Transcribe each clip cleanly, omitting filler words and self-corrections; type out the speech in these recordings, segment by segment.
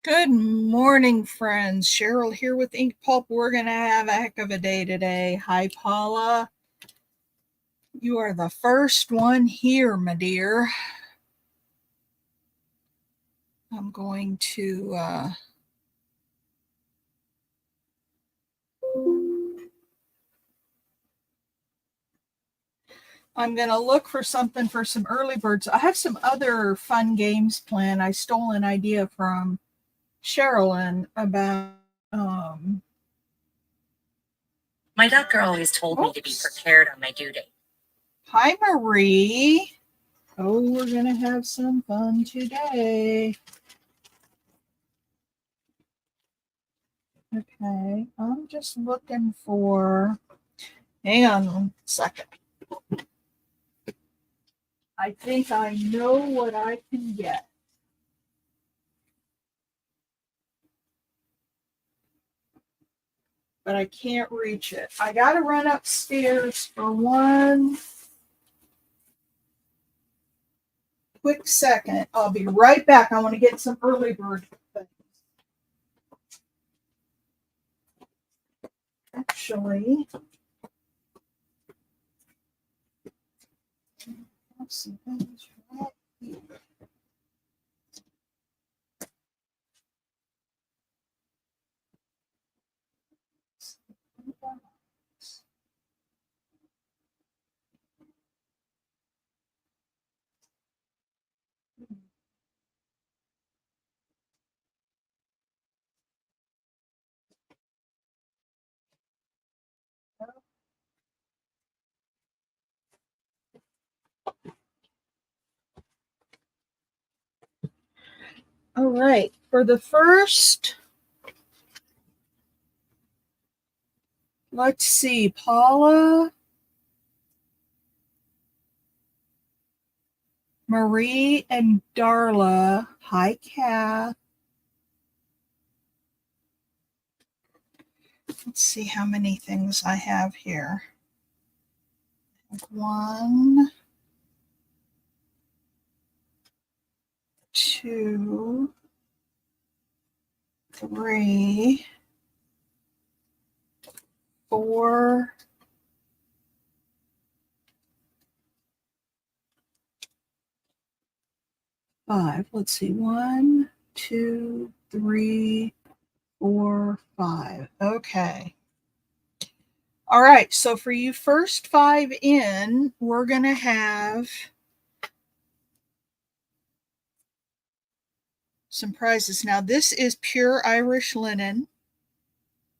Good morning, friends. Cheryl here with Ink Pulp. We're going to have a heck of a day today. Hi, Paula. You are the first one here, my dear. I'm going to look for something for some early birds. I have some other fun games planned. I stole an idea from Sherilyn about My doctor always told me to be prepared on my due date. Hi, Marie. Oh, we're going to have some fun today. Okay, I'm just looking for, hang on a second. I think I know what I can get. But I can't reach it. I got to run upstairs for one quick second. I'll be right back. I want to get some early bird things. Actually, let's see things right here. All right, for the first, let's see, Paula, Marie, and Darla. Hi, Kath. Let's see how many things I have here. 1, 2, 3, 4, 5. Let's see. 1, 2, 3, 4, 5. Okay. All right. So for you first 5 in, we're going to have some prizes. Now, this is pure Irish linen. It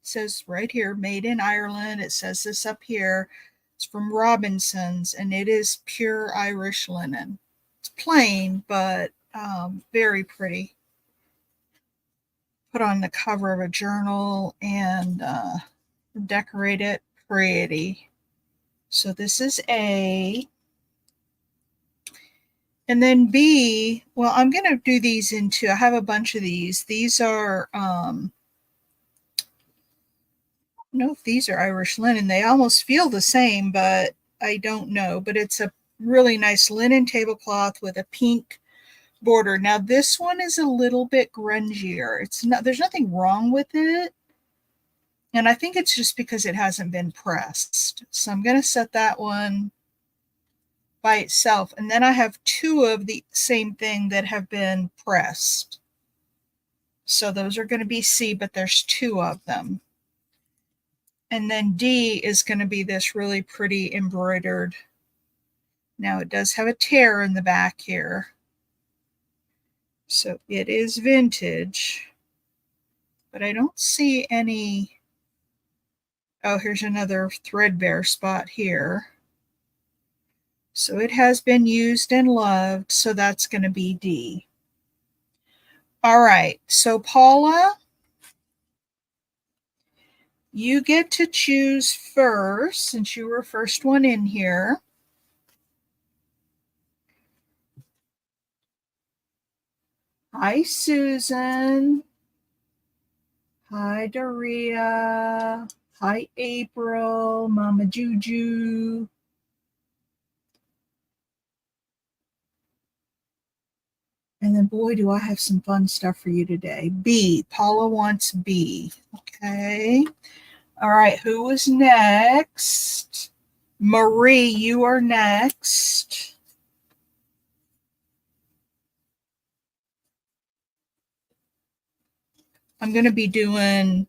says right here, made in Ireland. It says this up here. It's from Robinson's, and it is pure Irish linen. It's plain, but very pretty. Put on the cover of a journal and decorate it pretty. So this is A. And then B, well, I'm going to do these in two. I have a bunch of these. These are, I don't know if these are Irish linen. They almost feel the same, but I don't know. But it's a really nice linen tablecloth with a pink border. Now this one is a little bit grungier. It's not, there's nothing wrong with it. And I think it's just because it hasn't been pressed. So I'm going to set that one by itself. And then I have 2 of the same thing that have been pressed. So those are going to be C, but there's 2 of them. And then D is going to be this really pretty embroidered. Now it does have a tear in the back here. So it is vintage, but I don't see any. Oh, here's another threadbare spot here. So it has been used and loved, so that's going to be D. All right, so Paula, you get to choose first since you were first one in here. Hi, Susan. Hi, Daria. Hi, April. Mama And then, boy, do I have some fun stuff for you today. B. Paula wants B. Okay. All right. Who was next? Marie, you are next. I'm going to be doing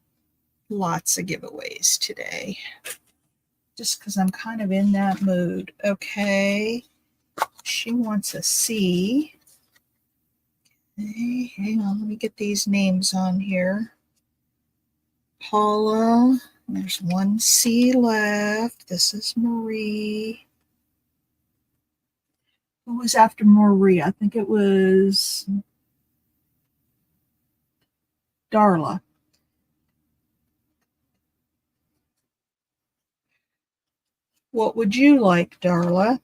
lots of giveaways today, just because I'm kind of in that mood. Okay. She wants a C. Okay, hang on, let me get these names on here. Paula, there's one C left. This is Marie. Who was after Marie? I think it was Darla. What would you like, Darla?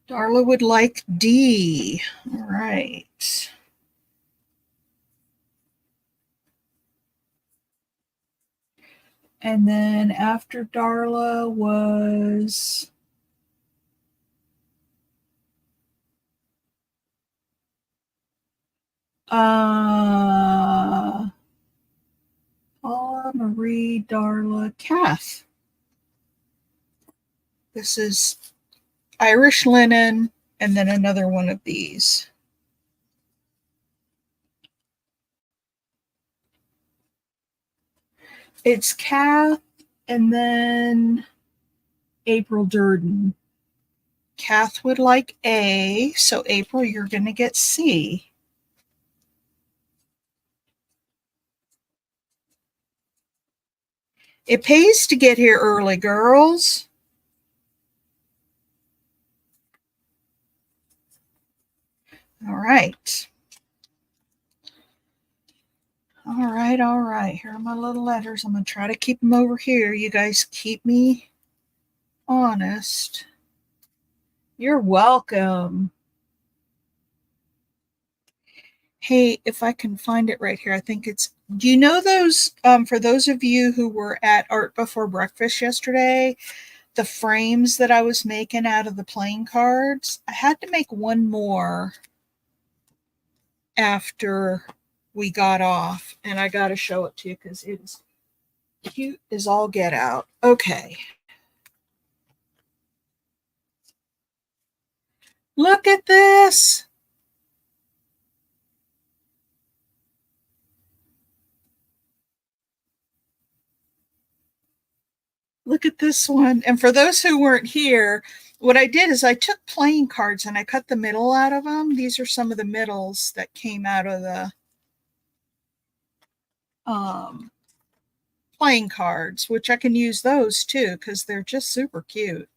Darla would like D. All right. And then after Darla was Paula, Marie, Darla, Kath. This is Irish linen, and then another one of these. It's Kath and then April Durden. Kath would like A, so April, you're going to get C. It pays to get here early, girls. All right. All right, all right. Here are my little letters. I'm going to try to keep them over here. You guys keep me honest. You're welcome. Hey, if I can find it right here, I think it's, do you know those, for those of you who were at Art Before Breakfast yesterday, the frames that I was making out of the playing cards? I had to make one more after we got off, and I got to show it to you because it's cute as all get out. Okay. Look at this. Look at this one. And for those who weren't here, what I did is I took playing cards and I cut the middle out of them. These are some of the middles that came out of the playing cards, which I can use those too because they're just super cute.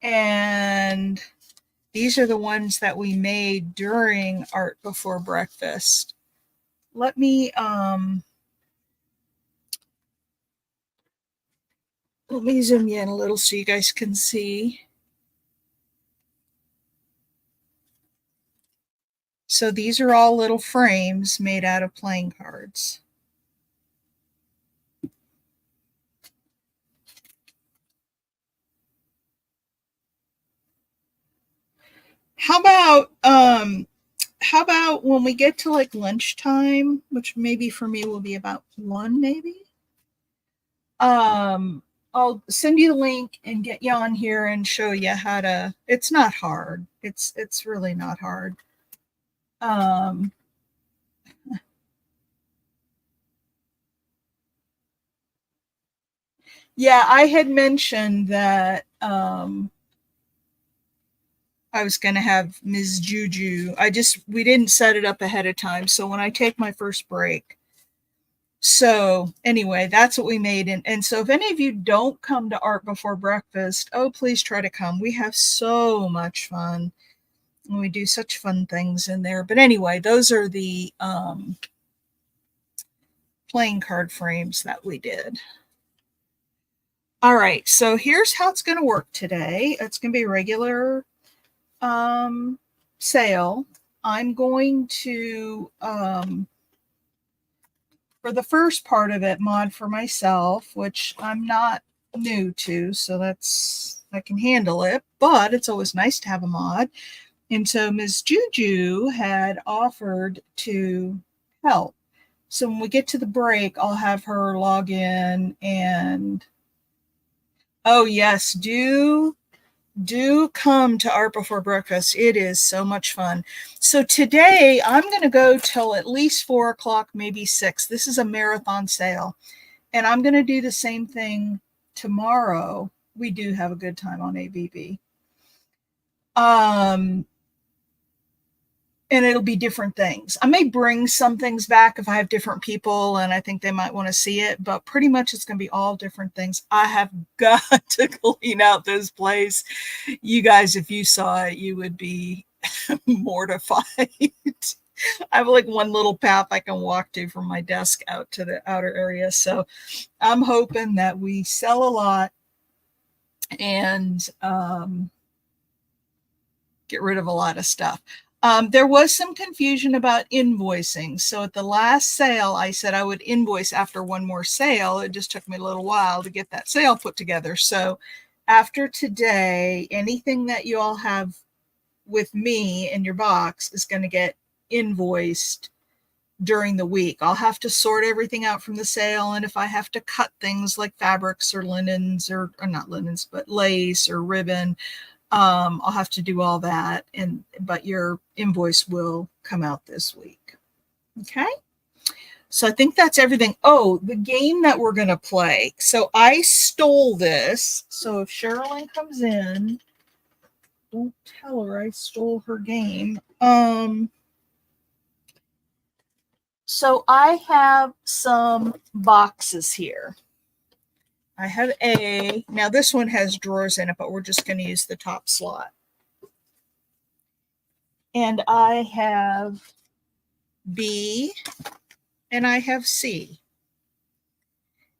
And these are the ones that we made during Art Before Breakfast. Let me zoom you in a little so you guys can see. So these are all little frames made out of playing cards. How about when we get to like lunchtime, which maybe for me will be about 1 maybe? I'll send you the link and get you on here and show you how to, it's not hard. It's really not hard. Yeah, I had mentioned that I was going to have Ms. Juju. We didn't set it up ahead of time. So when I take my first break. So anyway, that's what we made. And so if any of you don't come to Art Before Breakfast, oh, please try to come. We have so much fun. And we do such fun things in there. But anyway, those are the playing card frames that we did. All right, so here's how it's going to work today. It's going to be a regular sale. I'm going to, for the first part of it, mod for myself, which I'm not new to, so I can handle it, but it's always nice to have a mod. And so Ms. Juju had offered to help. So when we get to the break, I'll have her log in and, oh yes, do come to Art Before Breakfast. It is so much fun. So today I'm going to go till at least 4 o'clock, maybe 6. This is a marathon sale. And I'm going to do the same thing tomorrow. We do have a good time on ABB. And it'll be different things. I may bring some things back if I have different people and I think they might want to see it, but pretty much it's going to be all different things. I have got to clean out this place. You guys, if you saw it, you would be mortified. I have like one little path I can walk to from my desk out to the outer area. So I'm hoping that we sell a lot and get rid of a lot of stuff. There was some confusion about invoicing. So at the last sale, I said I would invoice after one more sale. It just took me a little while to get that sale put together. So after today, anything that you all have with me in your box is going to get invoiced during the week. I'll have to sort everything out from the sale. And if I have to cut things like fabrics or linens or not linens, but lace or ribbon, I'll have to do all that, but your invoice will come out this week. Okay. So I think that's everything. Oh, the game that we're going to play. So I stole this. So if Sherilyn comes in, don't tell her I stole her game. So I have some boxes here. I have A. Now this one has drawers in it, but we're just going to use the top slot. And I have B and I have C.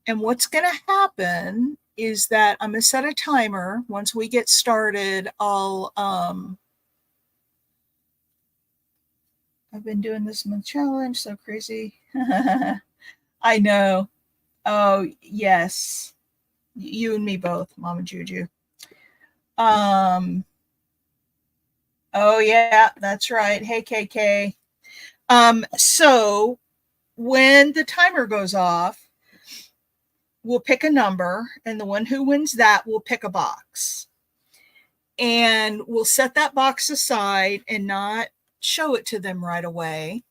And what's going to happen is that I'm going to set a timer. Once we get started, I've been doing this month challenge, so crazy. I know. Oh, yes. You and me both, Mama Juju. Oh yeah, that's right. Hey KK. So when the timer goes off, we'll pick a number, and the one who wins that will pick a box. And we'll set that box aside and not show it to them right away.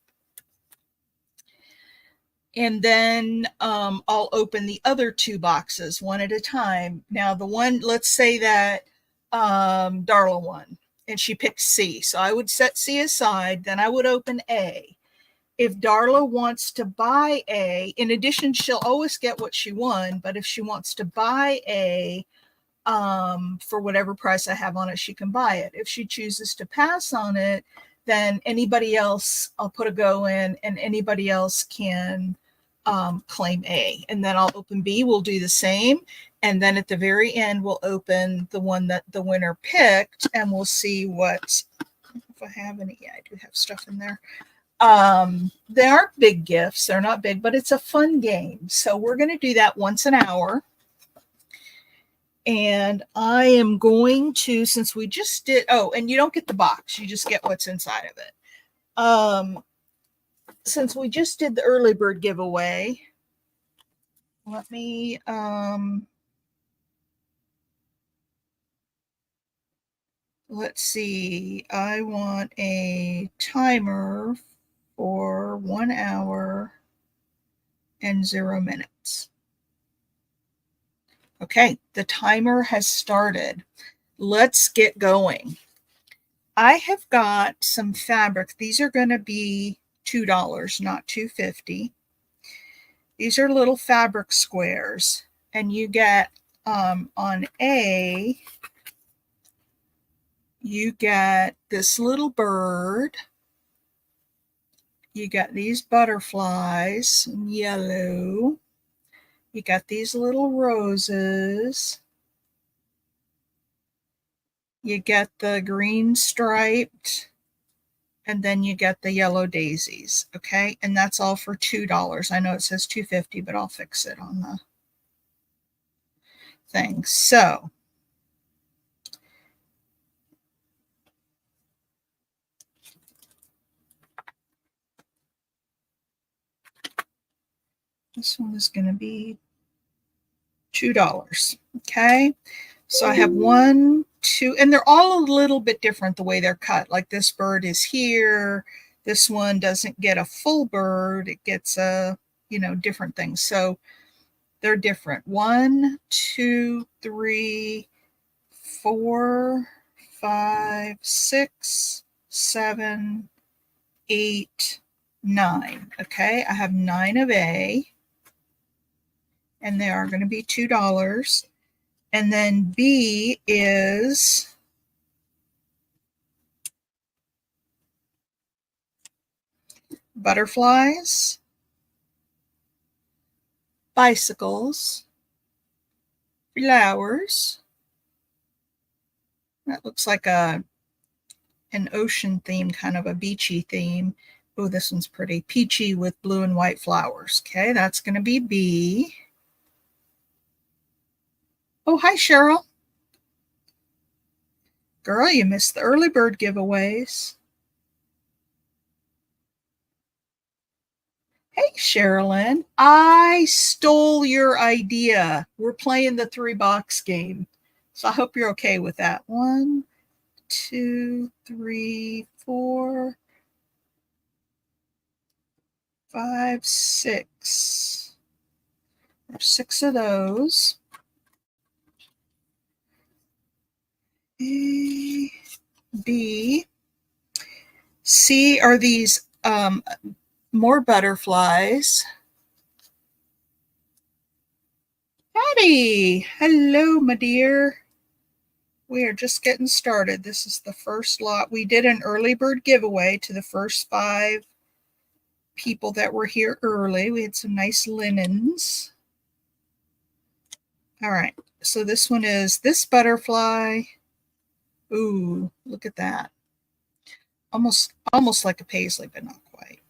And then I'll open the other two boxes one at a time. Now the one, let's say that Darla won and she picked C. So I would set C aside, then I would open A. If Darla wants to buy A, in addition, she'll always get what she won, but if she wants to buy A for whatever price I have on it, she can buy it. If she chooses to pass on it, then anybody else, I'll put a go in and anybody else can claim A. And then I'll open B, we'll do the same. And then at the very end, we'll open the one that the winner picked and we'll see what, if I have any, yeah, I do have stuff in there. They aren't big gifts. They're not big, but it's a fun game. So we're going to do that once an hour. And I am going to, since we just did, oh, and you don't get the box, you just get what's inside of it. Since we just did the early bird giveaway, let me, let's see, I want a timer for 1 hour and 0 minutes. Okay, the timer has started. Let's get going. I have got some fabric. These are going to be $2, not $2.50. These are little fabric squares, and you get on A, you get this little bird. You got these butterflies in yellow. You got these little roses. You get the green striped And then you get the yellow daisies, okay? And that's all for $2. I know it says $2.50, but I'll fix it on the thing. So this one is going to be $2, okay? So I have 1, 2, and they're all a little bit different the way they're cut. Like this bird is here. This one doesn't get a full bird. It gets a, different things. So they're different. 1, 2, 3, 4, 5, 6, 7, 8, 9. Okay, I have 9 of A, and they are going to be $2. And then B is butterflies, bicycles, flowers. That looks like an ocean theme, kind of a beachy theme. Oh, this one's pretty. Peachy with blue and white flowers. Okay, that's going to be B. Oh, hi, Cheryl. Girl, you missed the early bird giveaways. Hey, Sherilyn, I stole your idea. We're playing the 3-box game. So I hope you're okay with that. 1, 2, 3, 4, 5, 6. There's 6 of those. A, B. C are these more butterflies. Patty, hello, my dear. We are just getting started. This is the first lot. We did an early bird giveaway to the first 5 people that were here early. We had some nice linens. All right, so this one is this butterfly. Ooh, look at that. Almost like a paisley, but not quite.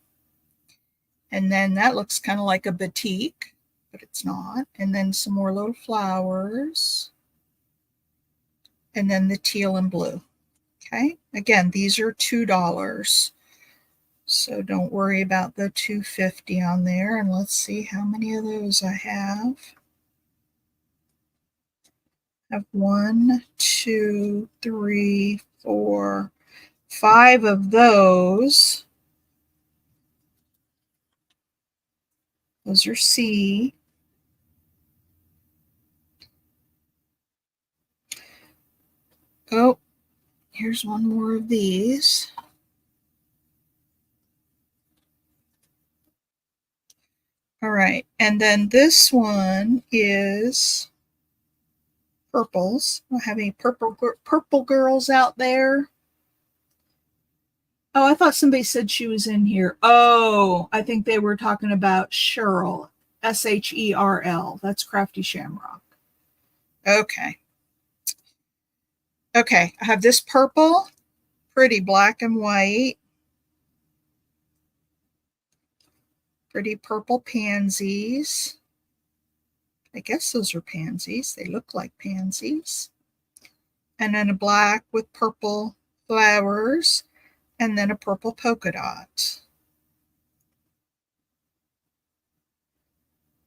And then that looks kind of like a batik, but it's not. And then some more little flowers. And then the teal and blue. Okay, again, these are $2. So don't worry about the $2.50 on there. And let's see how many of those I have. I have 1, 2, 3, 4, 5 of those. Those are C. Oh, here's one more of these. All right, and then this one is purples. I have any purple girls out there? Oh, I thought somebody said she was in here. Oh, I think they were talking about Sherl, Sherl. That's Crafty Shamrock. Okay. Okay, I have this purple, pretty black and white. Pretty purple pansies. I guess those are pansies. They look like pansies. And then a black with purple flowers, and then a purple polka dot.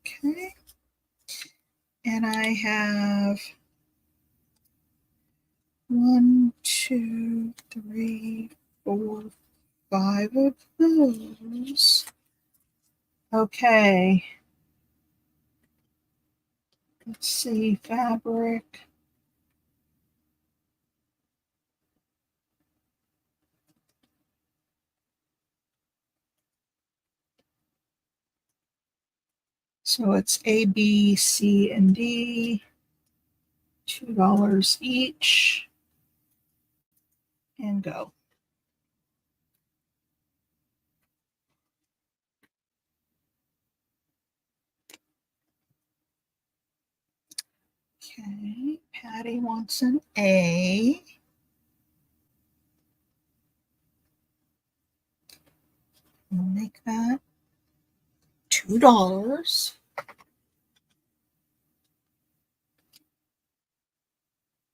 Okay. And I have 1, 2, 3, 4, 5 of those. Okay. Let's see, fabric. So it's A, B, C, and D. $2 each. And go. Okay, Patty wants an A. We'll make that $2.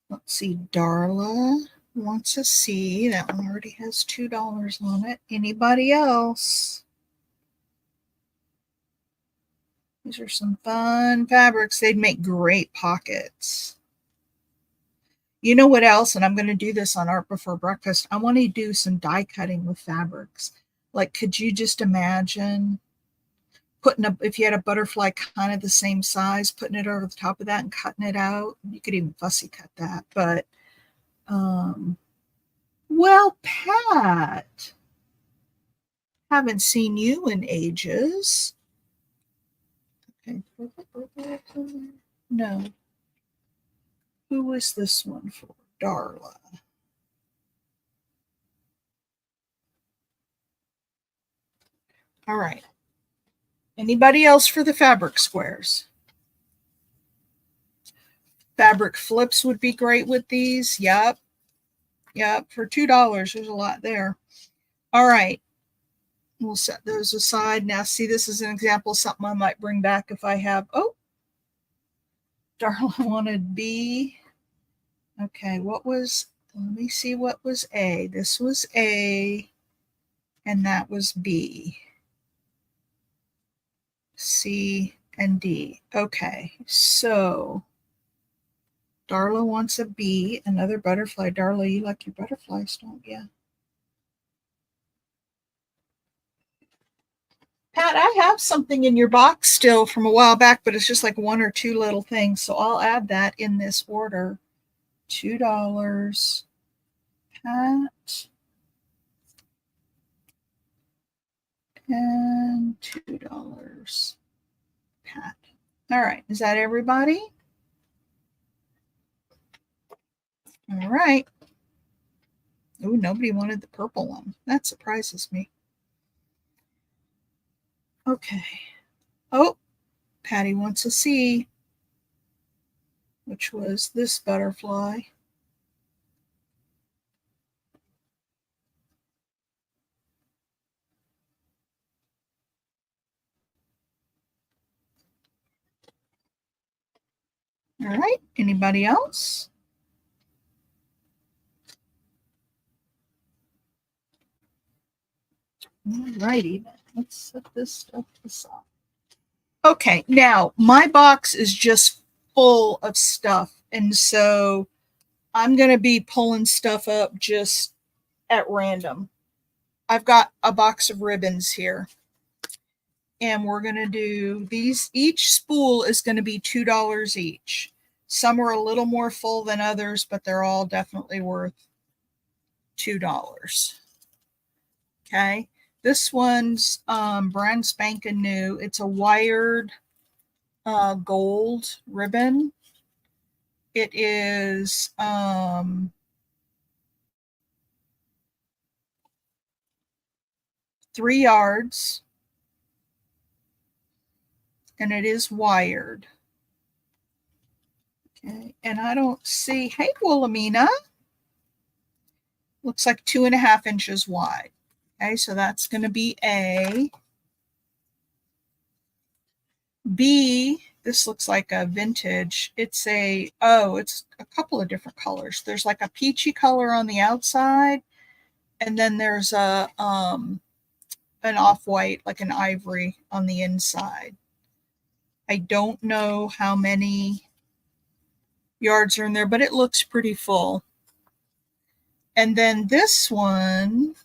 Let's see, Darla wants a C. That one already has $2 on it. Anybody else? These are some fun fabrics. They'd make great pockets. You know what else? And I'm going to do this on Art Before Breakfast. I want to do some die cutting with fabrics. Like, could you just imagine putting if you had a butterfly kind of the same size, putting it over the top of that and cutting it out? You could even fussy cut that. But, well, Pat, haven't seen you in ages. Okay. No. Who was this one for? Darla. All right. Anybody else for the fabric squares? Fabric flips would be great with these. Yep. Yep. For $2, there's a lot there. All right. We'll set those aside. Now, see, this is an example of something I might bring back if I have. Oh, Darla wanted B. Okay, what was, let me see what was A. This was A, and that was B. C and D. Okay, so Darla wants a B, another butterfly. Darla, you like your butterflies, don't you? Pat, I have something in your box still from a while back, but it's just like one or two little things. So I'll add that in this order. $2. Pat. And $2. Pat. All right. Is that everybody? All right. Oh, nobody wanted the purple one. That surprises me. Okay. Oh, Patty wants a C, which was this butterfly. All right. Anybody else? All righty. Let's set this stuff aside. Okay. Now, my box is just full of stuff. And so I'm going to be pulling stuff up just at random. I've got a box of ribbons here. And we're going to do these. Each spool is going to be $2 each. Some are a little more full than others, but they're all definitely worth $2. Okay. This one's brand spanking new. It's a wired gold ribbon. It is 3 yards. And it is wired. Okay, and I don't see, hey, Wilhelmina. Looks like 2.5 inches wide. Okay, so that's going to be A. B, this looks like a vintage. It's a, oh, it's a couple of different colors. There's like a peachy color on the outside, and then there's a an off-white, like an ivory on the inside. I don't know how many yards are in there, but it looks pretty full. And then this one,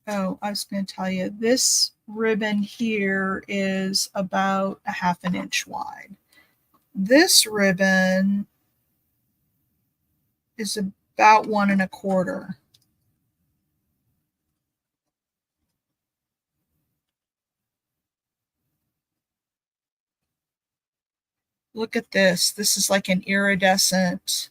oh, I was going to tell you, this ribbon here is about 1/2 inch wide. This ribbon is about 1 1/4. Look at this. This is like an iridescent.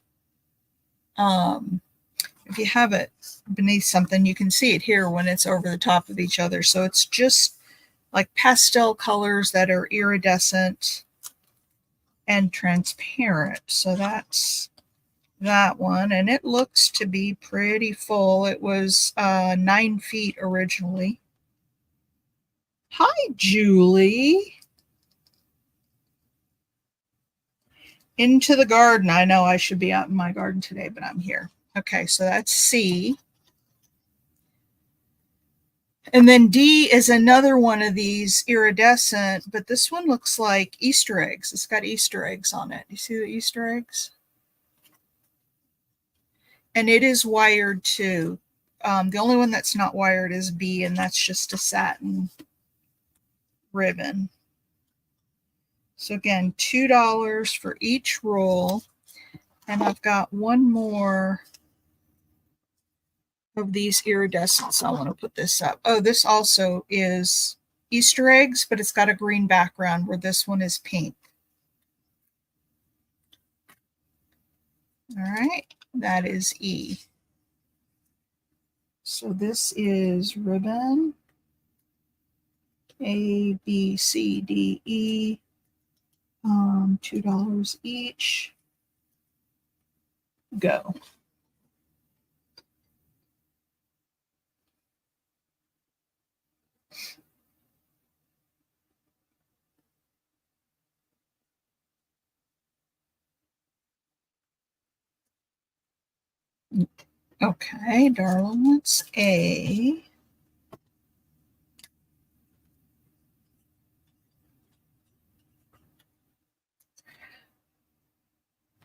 If you have it beneath something, you can see it here when it's over the top of each other. So it's just like pastel colors that are iridescent and transparent. So that's that one. And it looks to be pretty full. It was 9 feet originally. Hi, Julie. Into the garden. I know I should be out in my garden today, but I'm here. Okay, so that's C. And then D is another one of these iridescent, but this one looks like Easter eggs. It's got Easter eggs on it. You see the Easter eggs? And it is wired too. The only one that's not wired is B, and that's just a satin ribbon. So again, $2 for each roll. And I've got one more of these iridescents. I want to put this up. Oh, this also is Easter eggs, but it's got a green background where this one is pink. All right, that is E. So this is ribbon A, B, C, D, E. $2 each. Go. Okay, Darla wants A.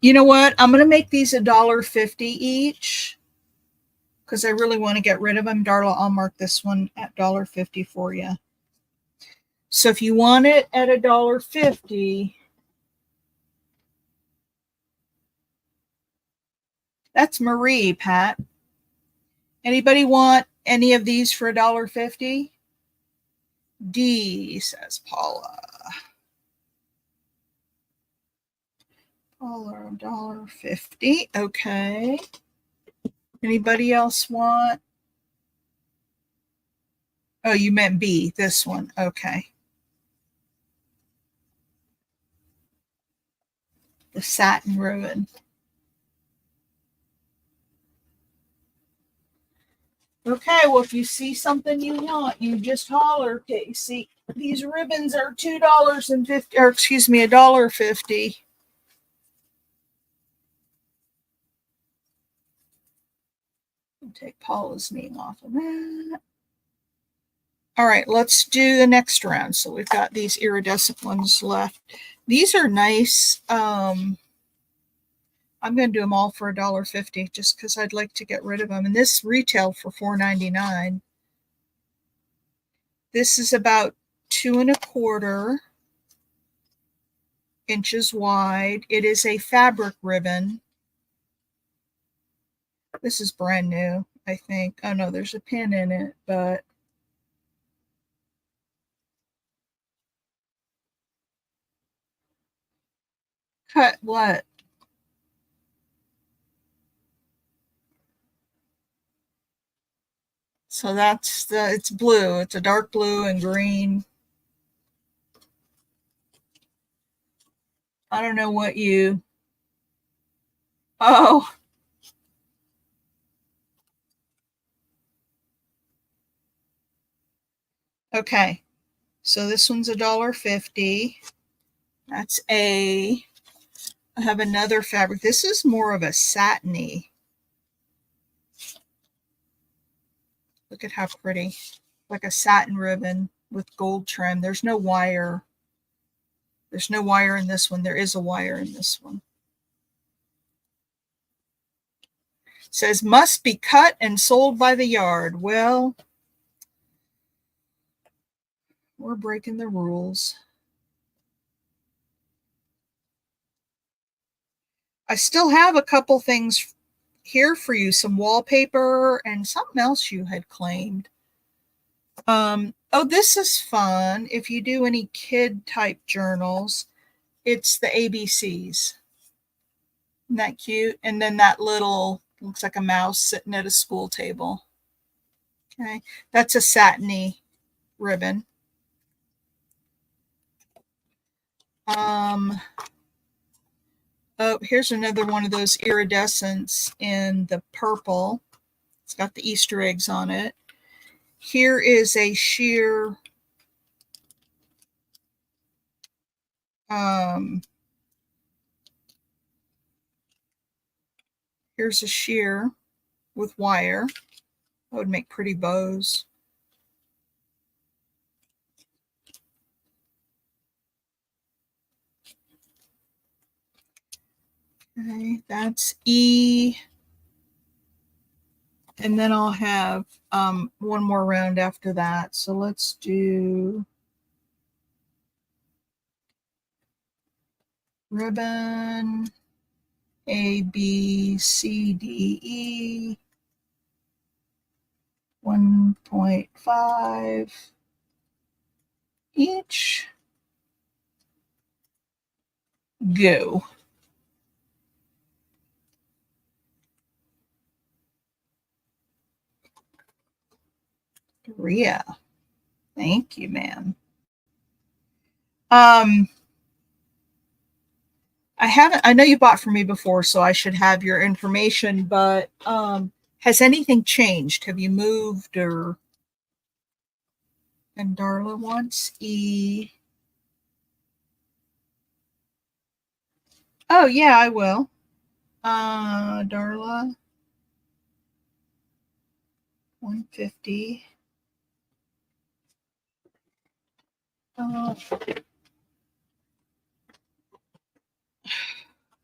You know what? I'm going to make these $1.50 each because I really want to get rid of them. Darla, I'll mark this one at $1.50 for you. So if you want it at $1.50, that's Marie, Pat. Anybody want any of these for $1.50? D, says Paula. Paula, $1.50. Okay. Anybody else want? Oh, you meant B, this one. Okay. The satin ribbon. Okay, well, if you see something you want, you just holler, Casey. These ribbons are $2.50, or excuse me, $1.50. I'll take Paula's name off of that. All right, let's do the next round. So we've got these iridescent ones left. These are nice. I'm going to do them all for $1.50 just because I'd like to get rid of them. And this retailed for $4.99. This is about 2¼ inches wide. It is a fabric ribbon. This is brand new, I think. Oh no, there's a pin in it, but cut what? So that's it's blue. It's a dark blue and green. I don't know what you, oh. Okay, so this one's $1.50. That's A. I have another fabric. This is more of a satiny. Look at how pretty. Like a satin ribbon with gold trim. There's no wire. There's no wire in this one. There is a wire in this one. It says must be cut and sold by the yard. Well, we're breaking the rules. I still have a couple things here for you, some wallpaper and something else you had claimed. Oh, this is fun. If you do any kid type journals, it's the ABCs. Isn't that cute? And then that little, looks like a mouse sitting at a school table. Okay, that's a satiny ribbon. Oh, here's another one of those iridescents in the purple. It's got the Easter eggs on it. Here is a sheer Here's a sheer with wire. That would make pretty bows. Okay, that's E. And then I'll have one more round after that. So let's do ribbon A, B, C, D, E, 1.5 each. Go. Ria, thank you, ma'am. I know you bought from me before, so I should have your information, but has anything changed? Have you moved or? And Darla wants E. Oh yeah, I will. Darla, 150.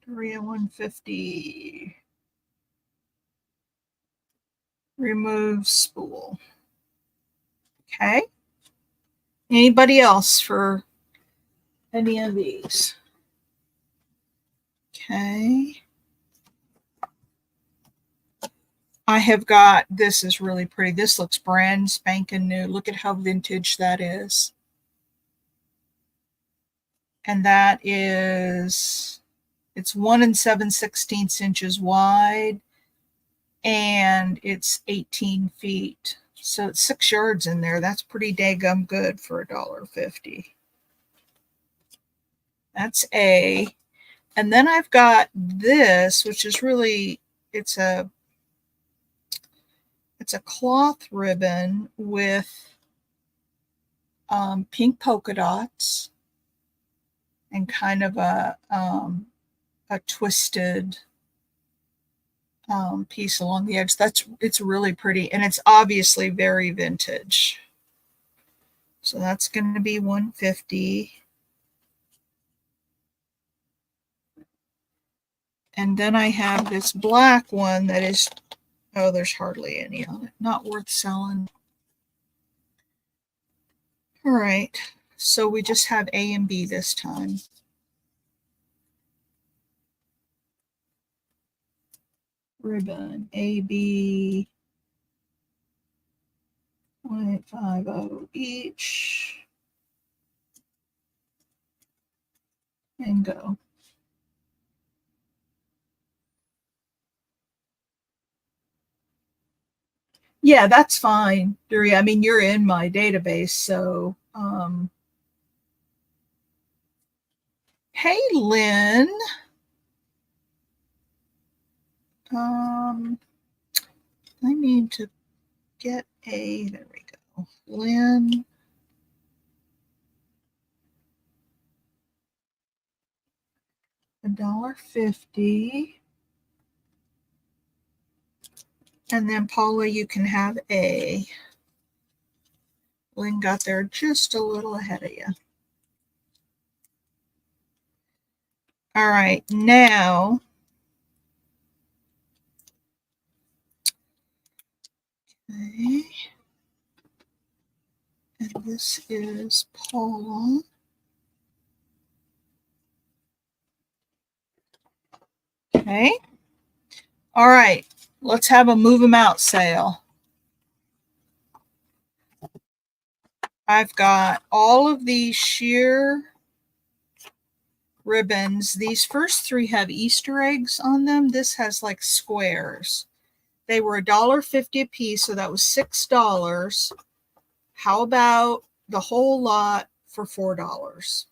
Daria, 150. Remove spool. Okay. Anybody else for any of these? Okay. I have got, this is really pretty. This looks brand spanking new. Look at how vintage that is. And that is, it's 1 7/16 inches wide and it's 18 feet. So it's 6 yards in there. That's pretty daggum good for $1.50. That's A. And then I've got this, which is really, it's a cloth ribbon with pink polka dots and kind of a twisted piece along the edge. It's really pretty, and it's obviously very vintage. So that's going to be 150. And then I have this black one that is, oh, there's hardly any on it. Not worth selling. All right. So we just have A and B this time. Ribbon AB 0.50 each. And go. Yeah, that's fine, Dury. I mean, you're in my database, so hey, Lynn. I need to get a, there we go. Lynn. $1.50. And then Paula, you can have A. Lynn got there just a little ahead of you. All right, now okay. And this is Paula. Okay. All right, let's have a move them out sale. I've got all of these sheer ribbons. These first 3 have Easter eggs on them. This has like squares. They were $1.50 a piece, so that was $6. How about the whole lot for $4?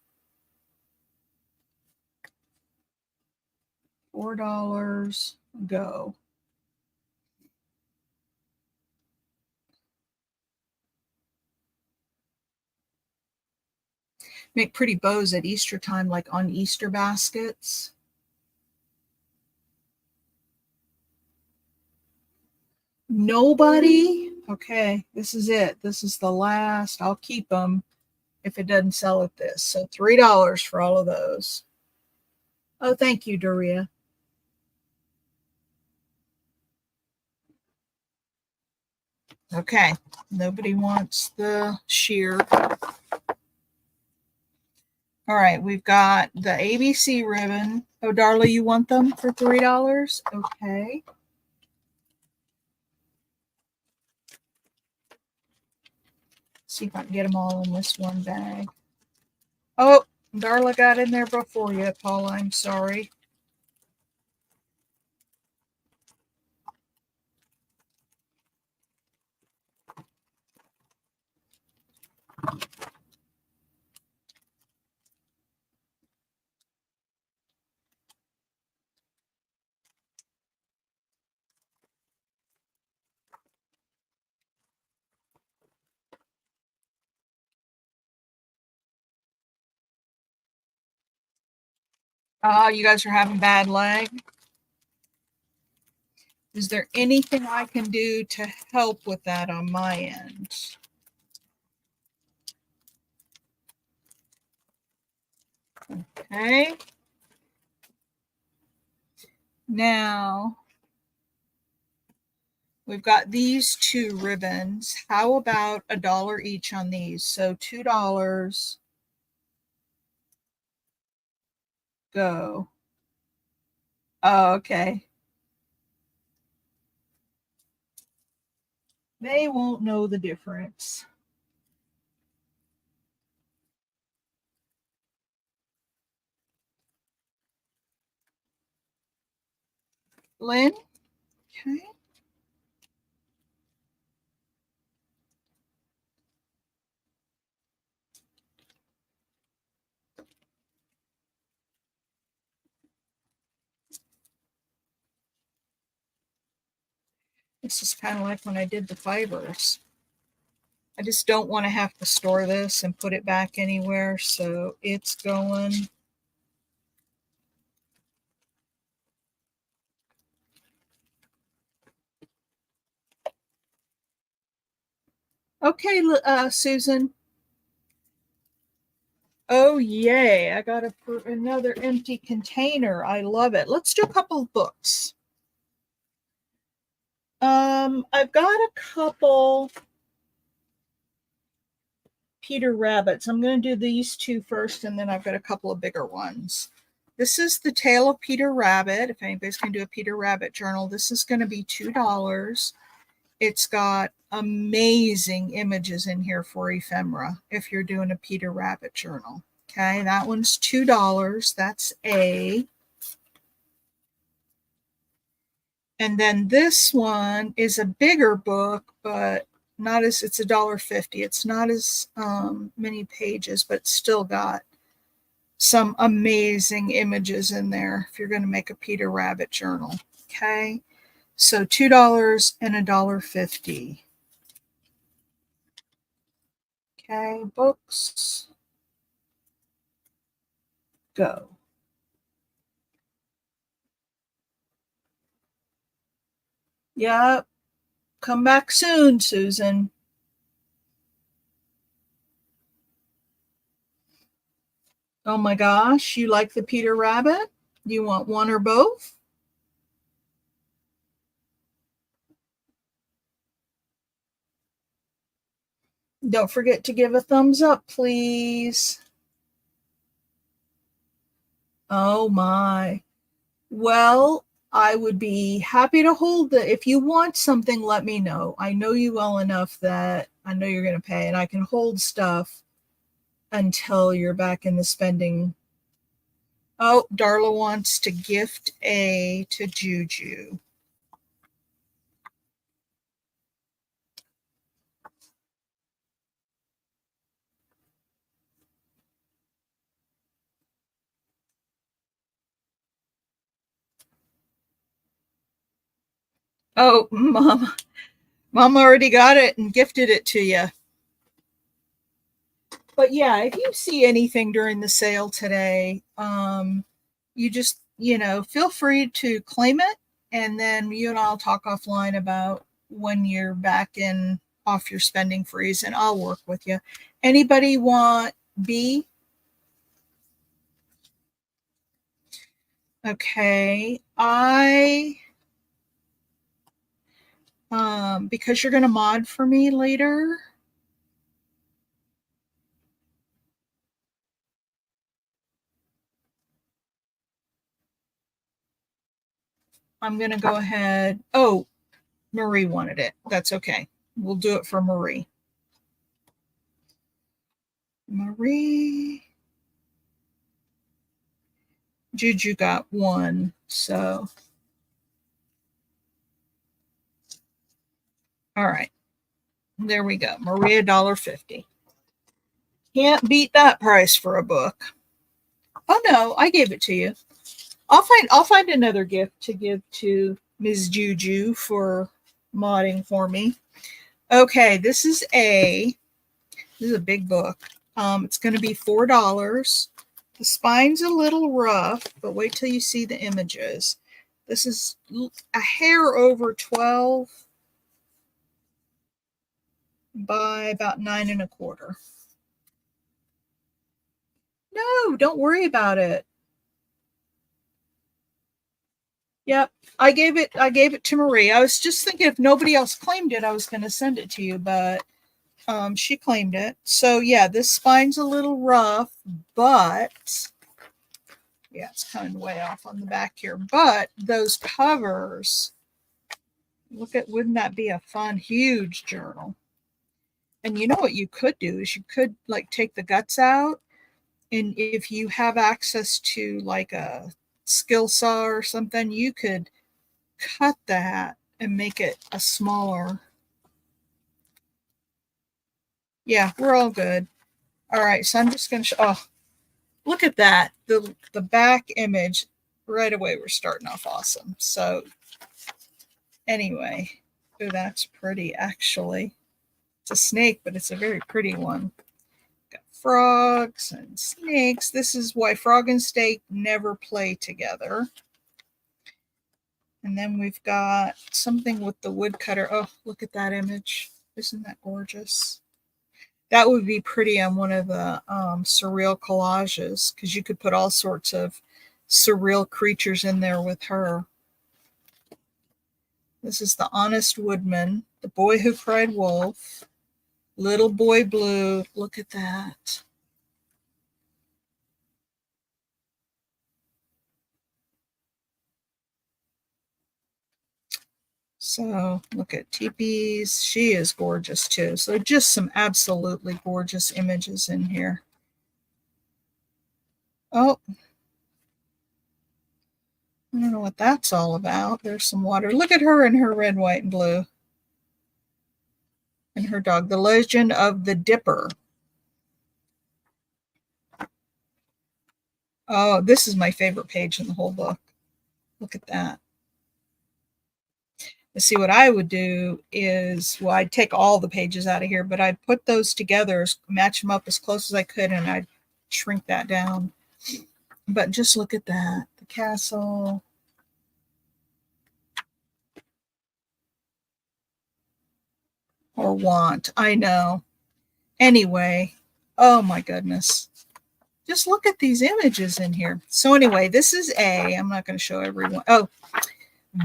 $4, go. Make pretty bows at Easter time, like on Easter baskets. Nobody? Okay, this is it. This is the last. I'll keep them if it doesn't sell at this. So $3 for all of those. Oh, thank you, Doria. Okay, nobody wants the sheer. All right, we've got the ABC ribbon. Oh, Darla, you want them for $3? Okay. See if I can get them all in this one bag. Oh, Darla got in there before you, Paula. I'm sorry. You guys are having bad leg. Is there anything I can do to help with that on my end? Okay. Now, we've got these two ribbons. How about $1 each on these? So $2. Go. Oh, okay. They won't know the difference. Lynn? Okay. This is kind of like when I did the fibers. I just don't want to have to store this and put it back anywhere. So it's going. Okay, Susan. Oh, yay. I got another empty container. I love it. Let's do a couple of books. I've got a couple Peter Rabbits. I'm going to do these two first, and then I've got a couple of bigger ones. This is the Tale of Peter Rabbit. If anybody's going to do a Peter Rabbit journal, this is going to be $2. It's got amazing images in here for ephemera if you're doing a Peter Rabbit journal. Okay, that one's $2. That's A. And then this one is a bigger book, but not as, it's $1.50. It's not as many pages, but it's still got some amazing images in there if you're going to make a Peter Rabbit journal. Okay, so $2 and $1.50. Okay, books. Go. Yep. Come back soon, Susan. Oh my gosh, you like the Peter Rabbit? You want one or both? Don't forget to give a thumbs up, please. Oh my. Well, I would be happy to hold the, if you want something, let me know. I know you well enough that I know you're going to pay, and I can hold stuff until you're back in the spending. Oh, Darla wants to gift A to Juju. Oh, Mom already got it and gifted it to you. But yeah, if you see anything during the sale today, you just, feel free to claim it. And then you and I'll talk offline about when you're back in off your spending freeze and I'll work with you. Anybody want B? Okay. Because you're going to mod for me later. I'm going to go ahead. Oh, Marie wanted it. That's okay. We'll do it for Marie. Marie. Juju got one. So, all right. There we go. Marie, $1.50. Can't beat that price for a book. Oh no, I gave it to you. I'll find another gift to give to Ms. Juju for modding for me. Okay, this is a big book. It's going to be $4. The spine's a little rough, but wait till you see the images. This is a hair over 12 by about 9.25. No, don't worry about it. Yep. I gave it to Marie. I was just thinking if nobody else claimed it, I was going to send it to you, but she claimed it. So yeah, this spine's a little rough, but yeah, it's kind of way off on the back here. But those covers, wouldn't that be a fun, huge journal? And you know what you could do is you could like take the guts out, and if you have access to like a skill saw or something, you could cut that and make it a smaller. Yeah, we're all good. All right, so I'm just going to show. Oh, look at that. The back image right away. We're starting off awesome. So anyway, oh, that's pretty actually. It's a snake, but it's a very pretty one. Got frogs and snakes. This is why frog and snake never play together. And then we've got something with the woodcutter. Oh, look at that image. Isn't that gorgeous? That would be pretty on one of the surreal collages because you could put all sorts of surreal creatures in there with her. This is The Honest Woodman, The Boy Who Cried Wolf, Little Boy Blue. Look at that. So look at Teepees. She is gorgeous too. So just some absolutely gorgeous images in here. Oh, I don't know what that's all about. There's some water. Look at her in her red, white, and blue. And her dog. The Legend of the Dipper. Oh, this is my favorite page in the whole book. Look at that. See, what I would do is, well, I'd take all the pages out of here, but I'd put those together, match them up as close as I could, and I'd shrink that down. But just look at that. The castle. Or want. I know. Anyway, oh my goodness. Just look at these images in here. So anyway, this is A. I'm not going to show everyone. Oh,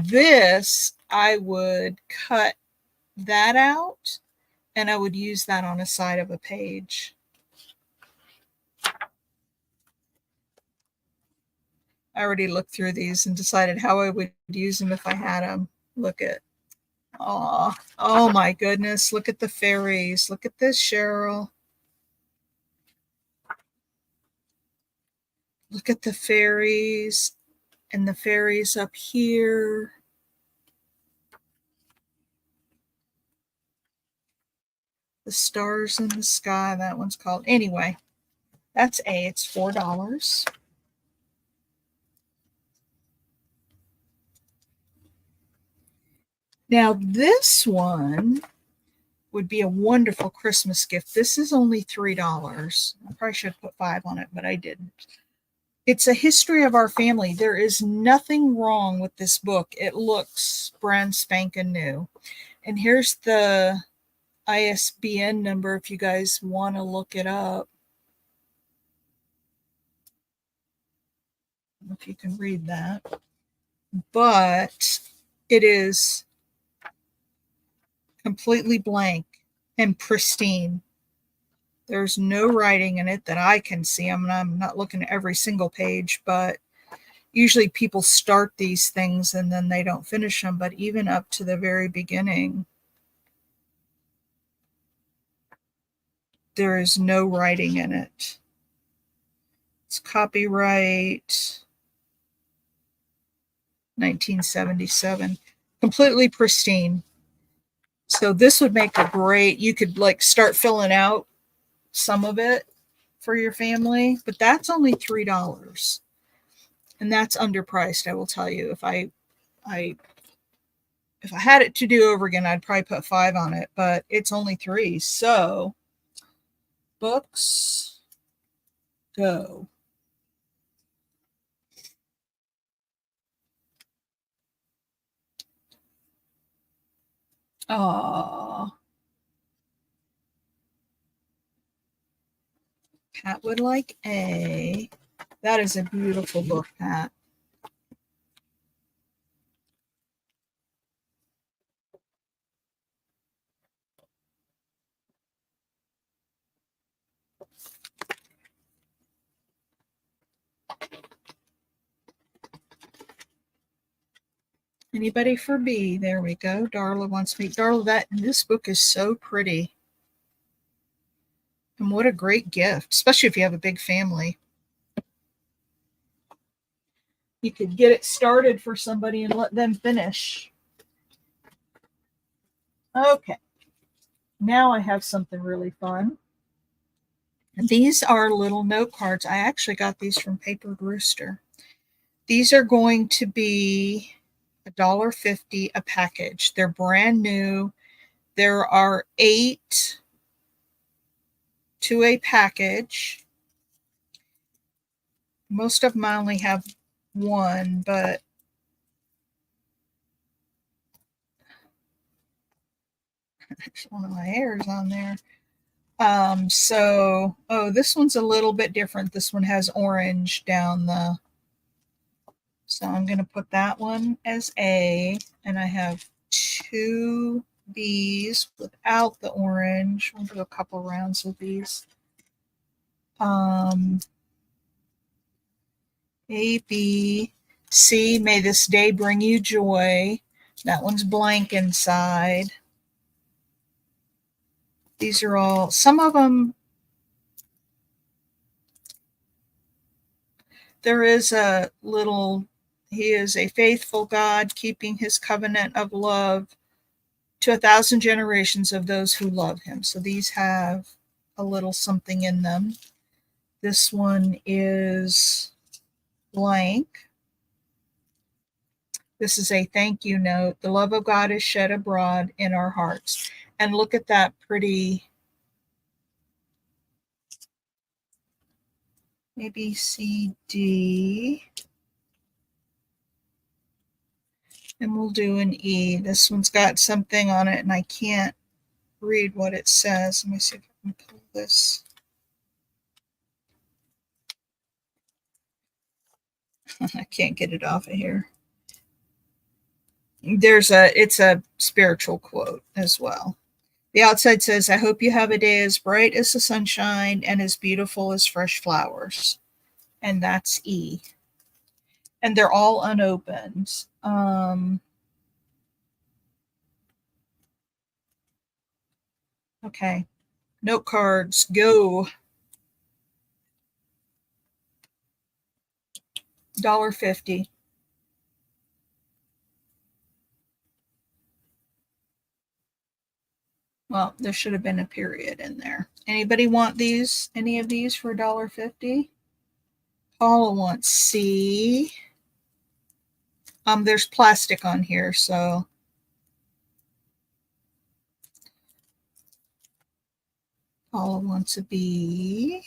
this, I would cut that out and I would use that on a side of a page. I already looked through these and decided how I would use them if I had them. Look at, oh my goodness. Look at the fairies. Look at this, Cheryl. Look at the fairies and the fairies up here. The stars in the sky. That one's called. Anyway, that's A. It's $4. Now this one would be a wonderful Christmas gift. This is only $3. I probably should have put 5 on it, but I didn't. It's a history of our family. There is nothing wrong with this book. It looks brand spanking new. And here's the ISBN number if you guys want to look it up. I don't know if you can read that. But it is completely blank and pristine. There's no writing in it that I can see. I'm not looking at every single page, but usually people start these things and then they don't finish them. But even up to the very beginning, there is no writing in it. It's copyright 1977. Completely pristine. So this would make a great, you could like start filling out some of it for your family, but that's only $3. And that's underpriced, I will tell you. If I had it to do over again, I'd probably put 5 on it, but it's only 3. So books go. Oh, Pat would like A. That is a beautiful book, Pat. Anybody for B? There we go. Darla wants me. Darla, this book is so pretty. And what a great gift, especially if you have a big family. You could get it started for somebody and let them finish. Okay. Now I have something really fun. These are little note cards. I actually got these from Papered Rooster. These are going to be $1.50 a package. They're brand new. There are 8 to a package. Most of them I only have 1, but one of my hairs on there. This one's a little bit different. This one has orange down the, so I'm going to put that one as A, and I have 2 B's without the orange. We'll do a couple rounds of these. A, B, C, may this day bring you joy. That one's blank inside. These are all, some of them, there is a little, he is a faithful God, keeping his covenant of love to 1,000 generations of those who love him. So these have a little something in them. This one is blank. This is a thank you note. The love of God is shed abroad in our hearts. And look at that pretty, maybe C, D. And we'll do an E. This one's got something on it and I can't read what it says. Let me see if I can pull this. I can't get it off of here. It's a spiritual quote as well. The outside says, I hope you have a day as bright as the sunshine and as beautiful as fresh flowers. And that's E. And they're all unopened. Okay. Note cards, go. $1.50. Well, there should have been a period in there. Anybody want these? Any of these for $1.50? Paula wants C. There's plastic on here, so Paula wants a B.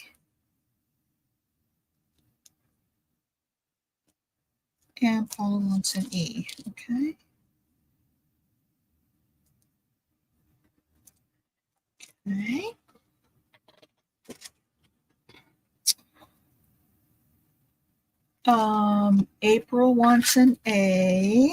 And Paula wants an E. Okay. Okay. April wants an A.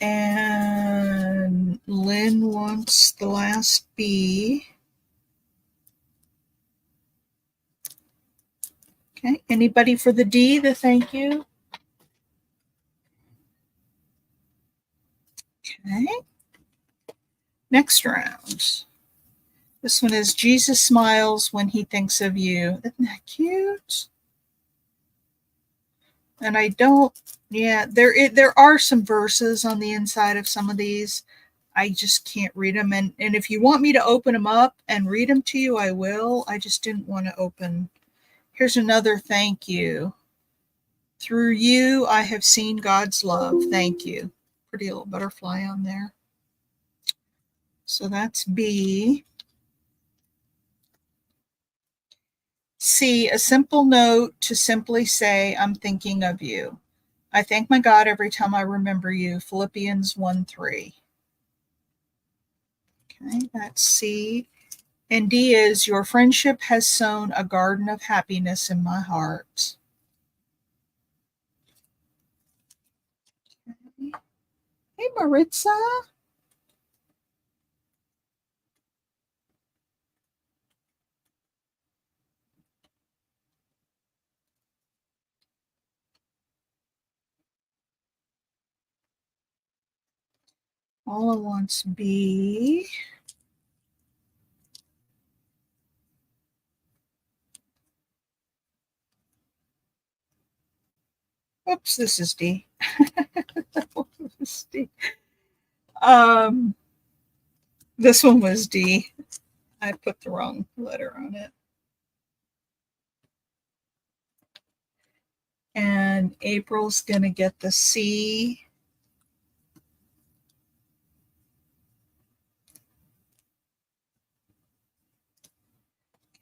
And Lynn wants the last B. Okay. Anybody for the D, the thank you? Okay. Next round. This one is Jesus smiles when he thinks of you. Isn't that cute? And I don't, yeah, there are some verses on the inside of some of these. I just can't read them. And if you want me to open them up and read them to you, I will. I just didn't want to open. Here's another thank you. Through you, I have seen God's love. Thank you. Pretty little butterfly on there. So that's B. C, a simple note to simply say, I'm thinking of you. I thank my God every time I remember you. Philippians 1:3. Okay, that's C. And D is, your friendship has sown a garden of happiness in my heart. Okay. Hey, Maritza. Paula wants B. Oops, this is D. This is D. This one was D. I put the wrong letter on it. And April's going to get the C.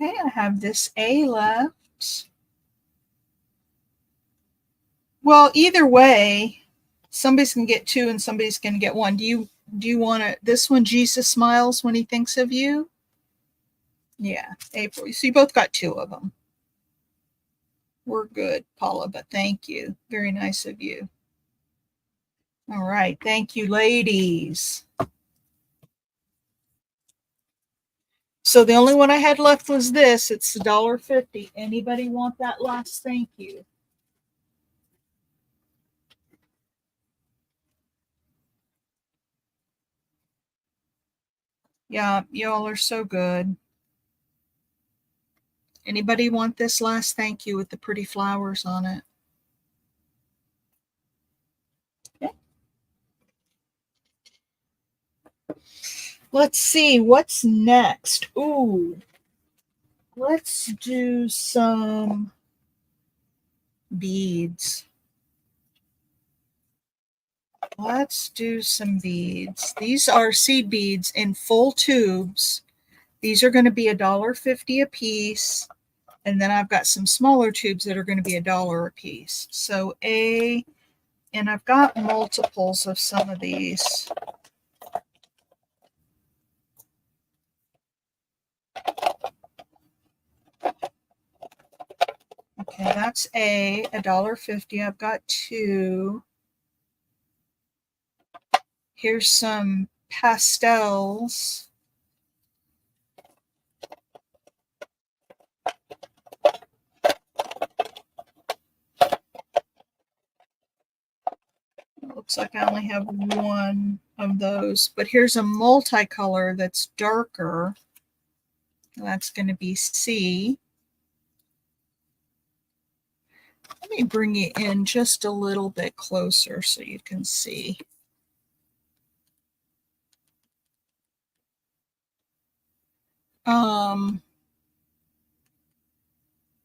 Okay, I have this A left. Well, either way, somebody's going to get 2 and somebody's going to get 1. Do you want to, this one, Jesus smiles when he thinks of you? Yeah, April. So you both got 2 of them. We're good, Paula, but thank you. Very nice of you. All right. Thank you, ladies. So the only one I had left was this. It's $1.50. Anybody want that last thank you? Yeah, y'all are so good. Anybody want this last thank you with the pretty flowers on it? Okay. Let's see what's next. Ooh, let's do some beads. Let's do some beads. These are seed beads in full tubes. These are going to be $1.50 a piece. And then I've got some smaller tubes that are going to be $1 a piece. So and I've got multiples of some of these. Okay, that's $1.50. I've got 2. Here's some pastels. It looks like I only have 1 of those, but here's a multicolor that's darker. That's going to be C. Let me bring you in just a little bit closer so you can see.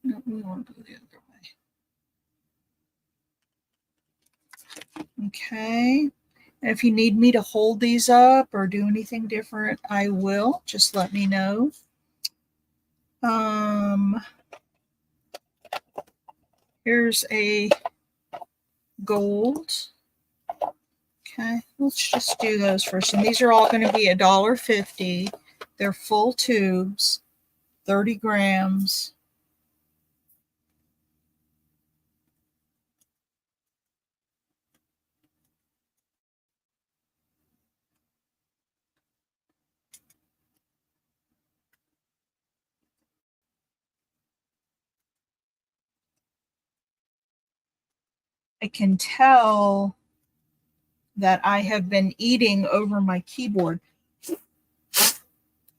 No, we want to go the other way. Okay. If you need me to hold these up or do anything different, I will. Just let me know. Here's a gold. Okay, let's just do those first. And these are all going to be $1.50. They're full tubes, 30 grams. I can tell that I have been eating over my keyboard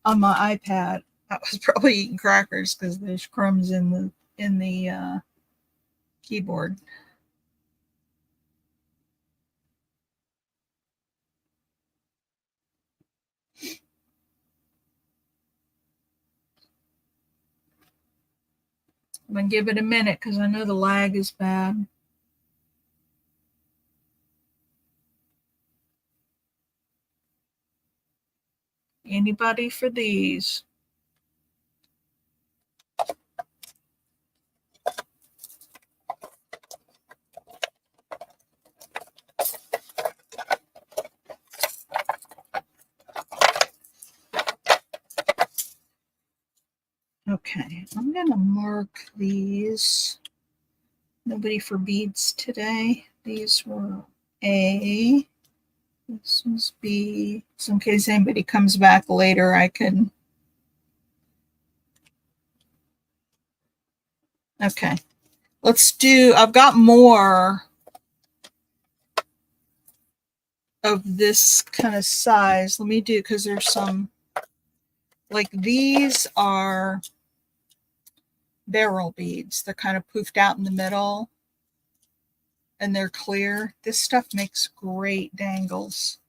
on my iPad. I was probably eating crackers because there's crumbs in the keyboard. I'm gonna give it a minute because I know the lag is bad. Anybody for these? Okay, I'm gonna mark these. Nobody for beads today. These were A. This was B. So in case anybody comes back later, I can. Okay. Let's do, I've got more of this kind of size. Let me do, because there's some, like these are beryl beads. They're kind of poofed out in the middle and they're clear. This stuff makes great dangles.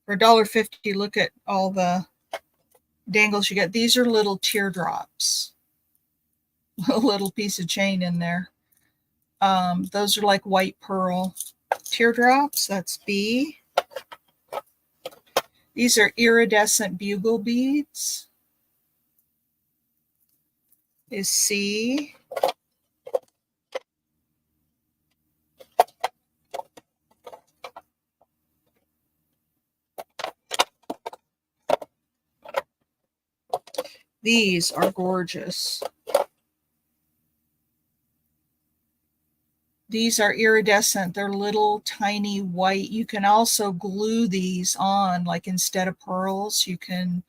For $1.50, look at all the dangles you get. These are little teardrops. A little piece of chain in there. Those are like white pearl teardrops. That's B. These are iridescent bugle beads. Is C. These are gorgeous. These are iridescent. They're little tiny white. You can also glue these on, like instead of pearls, you can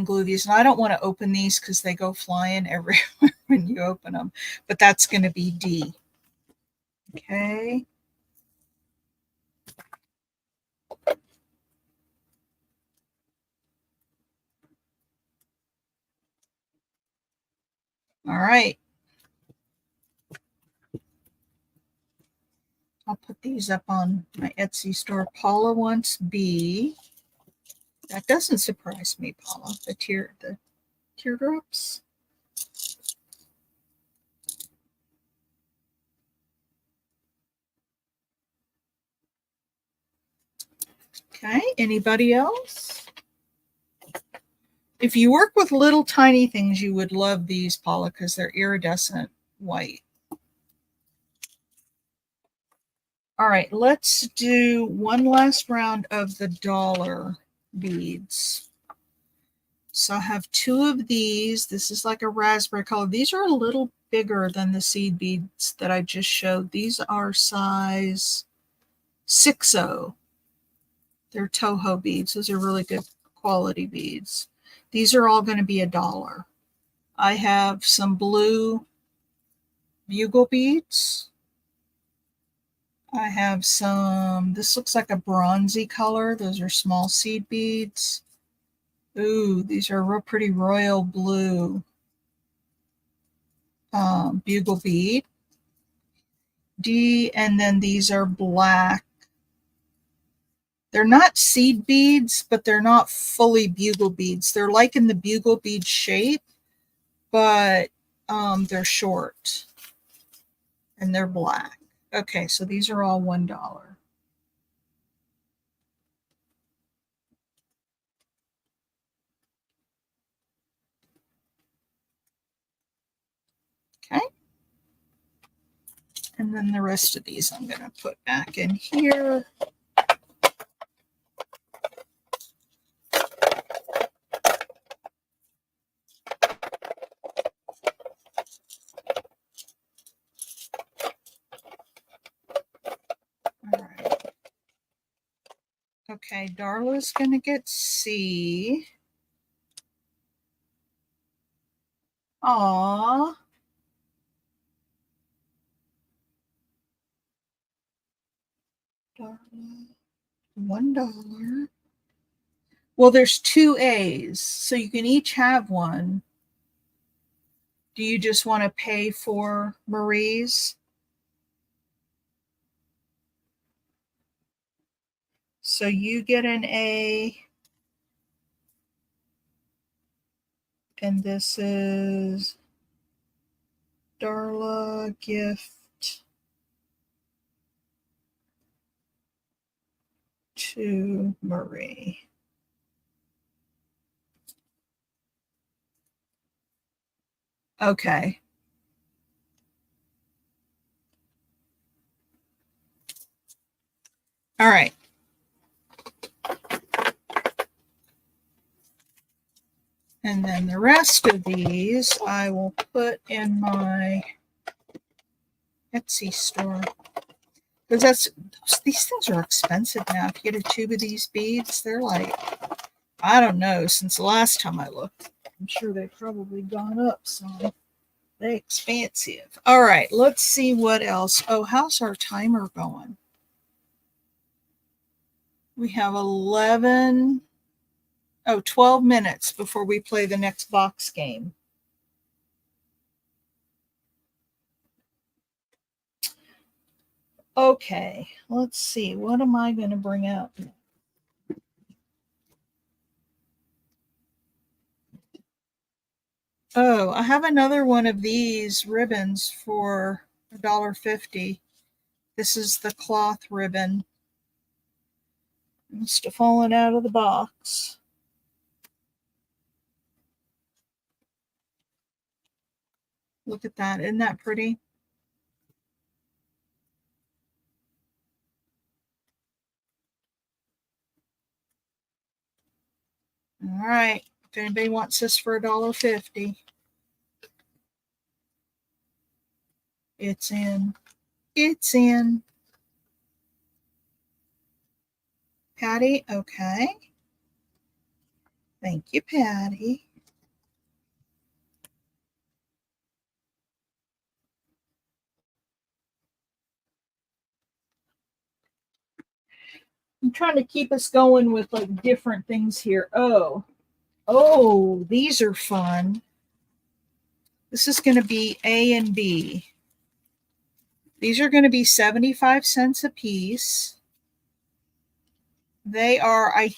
glue these. And I don't want to open these because they go flying everywhere when you open them. But that's going to be D. Okay. All right. I'll put these up on my Etsy store. Paula wants B. That doesn't surprise me, Paula. The teardrops. Okay, anybody else? If you work with little tiny things, you would love these, Paula, because they're iridescent white. All right, let's do one last round of the dollar beads. So I have two of these. This is like a raspberry color. These are a little bigger than the seed beads that I just showed. These are size 6.0. They're Toho beads. Those are really good quality beads. These are all going to be $1. I have some blue bugle beads. I have some, this looks like a bronzy color. Those are small seed beads. Ooh, these are real pretty royal blue bugle bead. D, and then these are black. They're not seed beads, but they're not fully bugle beads. They're like in the bugle bead shape, but they're short and they're black. Okay, so these are all $1. And then the rest of these I'm going to put back in here. All right. Okay, Darla's going to get C. Aww. Darla, $1. Well, there's 2 A's, so you can each have one. Do you just want to pay for Marie's? So you get an A. And this is Darla gift to Marie. Okay. All right. And then the rest of these I will put in my Etsy store. Because these things are expensive now. If you get a tube of these beads, they're like, I don't know, since the last time I looked. I'm sure they've probably gone up some. They're expensive. All right, let's see what else. Oh, how's our timer going? We have 12 minutes before we play the next box game. Okay, let's see. What am I going to bring out? Oh, I have another one of these ribbons for $1.50. This is the cloth ribbon. It must have fallen out of the box. Look at that. Isn't that pretty? All right. If anybody wants this for $1.50, it's in. It's in. Patty, okay. Thank you, Patty. I'm trying to keep us going with like different things here. Oh, these are fun. This is going to be A and B. These are going to be 75 cents a piece. They are, I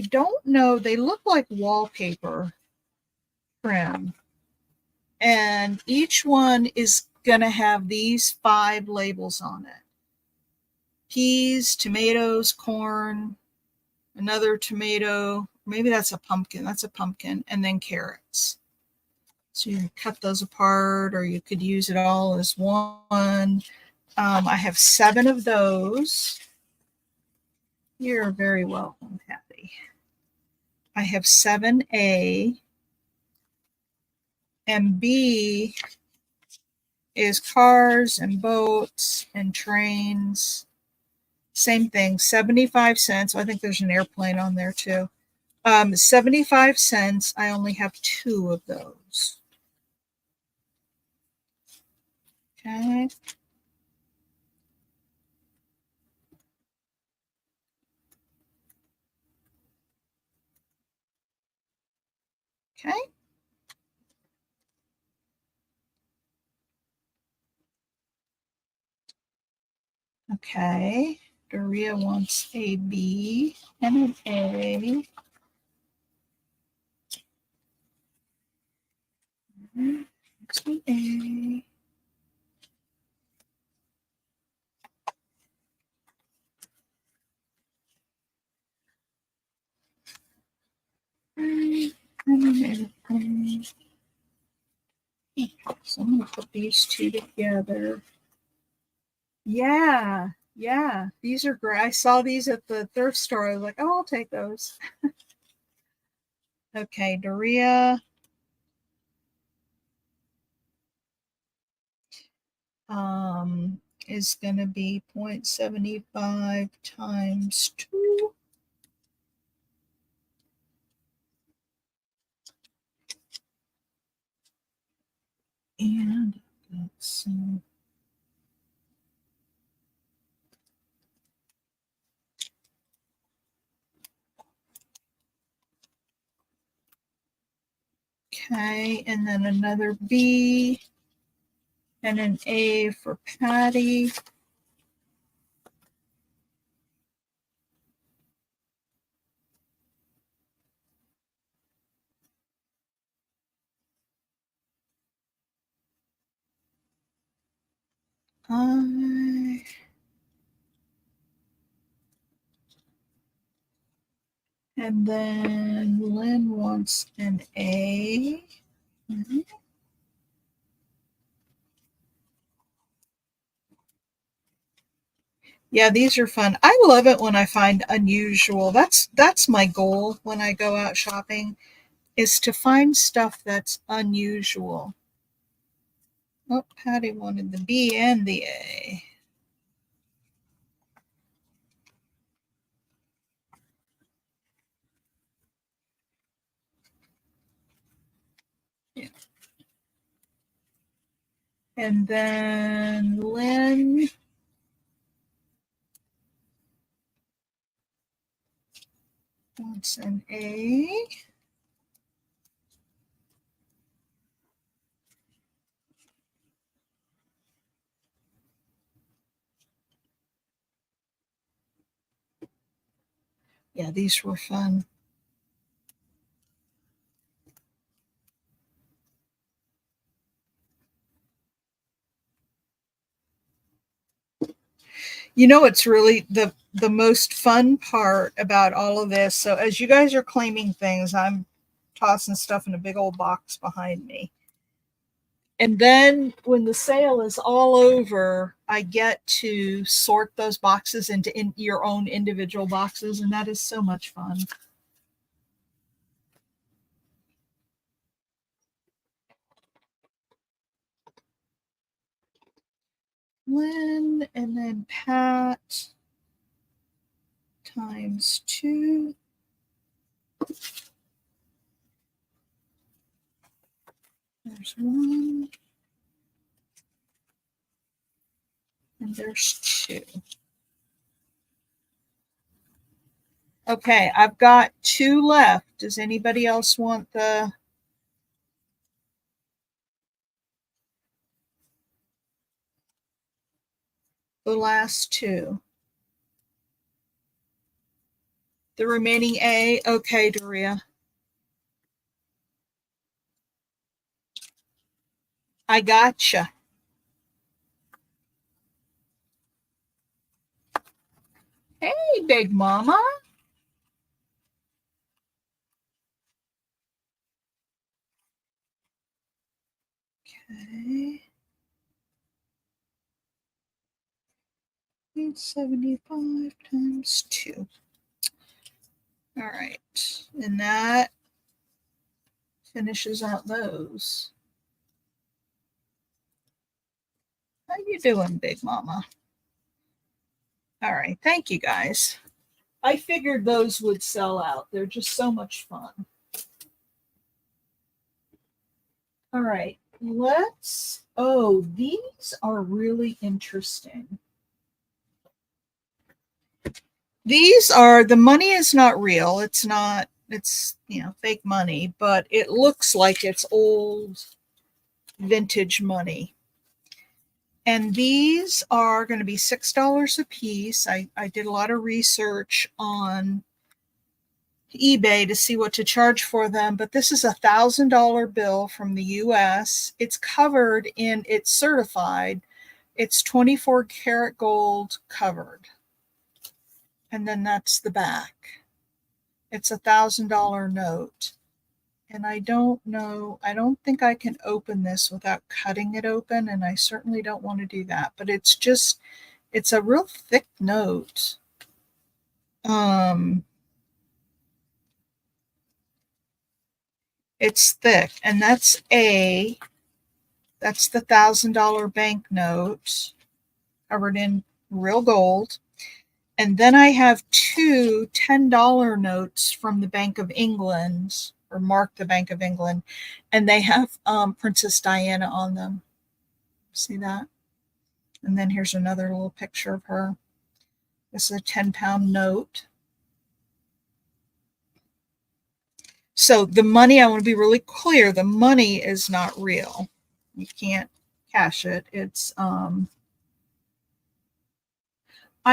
don't know, they look like wallpaper trim. And each one is going to have these 5 labels on it. Peas, tomatoes, corn, another tomato, maybe that's a pumpkin. That's a pumpkin, and then carrots. So you can cut those apart, or you could use it all as one. I have 7 of those. You're very welcome, Patty. I have 7A, and B is cars and boats and trains. Same thing, 75 cents. I think there's an airplane on there too. 75 cents. I only have 2 of those. Okay. Okay. Okay. Doria wants a B and an A. It's an A. So I'm going to put these 2 together. Yeah. Yeah. These are great. I saw these at the thrift store. I was like, oh, I'll take those. Okay, Doria. Is going to be 0.75 times 2. And let's see. Okay, and then another B and an A for Patty. I And then Lynn wants an A. Mhm. Yeah, these are fun. I love it when I find unusual. That's my goal when I go out shopping is to find stuff that's unusual. Oh, Patty wanted the B and the A. Yeah. And then Lynn wants an A. Yeah, these were fun. You know, it's really the most fun part about all of this. So as you guys are claiming things, I'm tossing stuff in a big old box behind me. And then when the sale is all over, I get to sort those boxes into your own individual boxes, and that is so much fun. Lynn and then Pat times 2. There's 1. And there's 2. Okay, I've got 2 left. Does anybody else want the last 2? The remaining A? Okay, Doria. I gotcha. Hey, Big Mama. Okay. 875 times 2. All right. And that finishes out those. How you doing, Big Mama? All right. Thank you, guys. I figured those would sell out. They're just so much fun. All right. These are really interesting. These are, the money is not real. It's fake money, but it looks like it's old vintage money. And these are going to be $6 a piece. I did a lot of research on eBay to see what to charge for them, but this is $1,000 bill from the US. It's covered it's certified. It's 24 karat gold covered. And then that's the back. It's $1,000 note. And I don't think I can open this without cutting it open, and I certainly don't want to do that. But it's just It's a real thick note. It's thick, and that's the $1,000 banknote covered in real gold. And then I have two $10 notes from the Bank of England, or marked the Bank of England, and they have Princess Diana on them. See that? And then here's another little picture of her. This is a 10-pound note. So the money, I want to be really clear, the money is not real. You can't cash it. It's I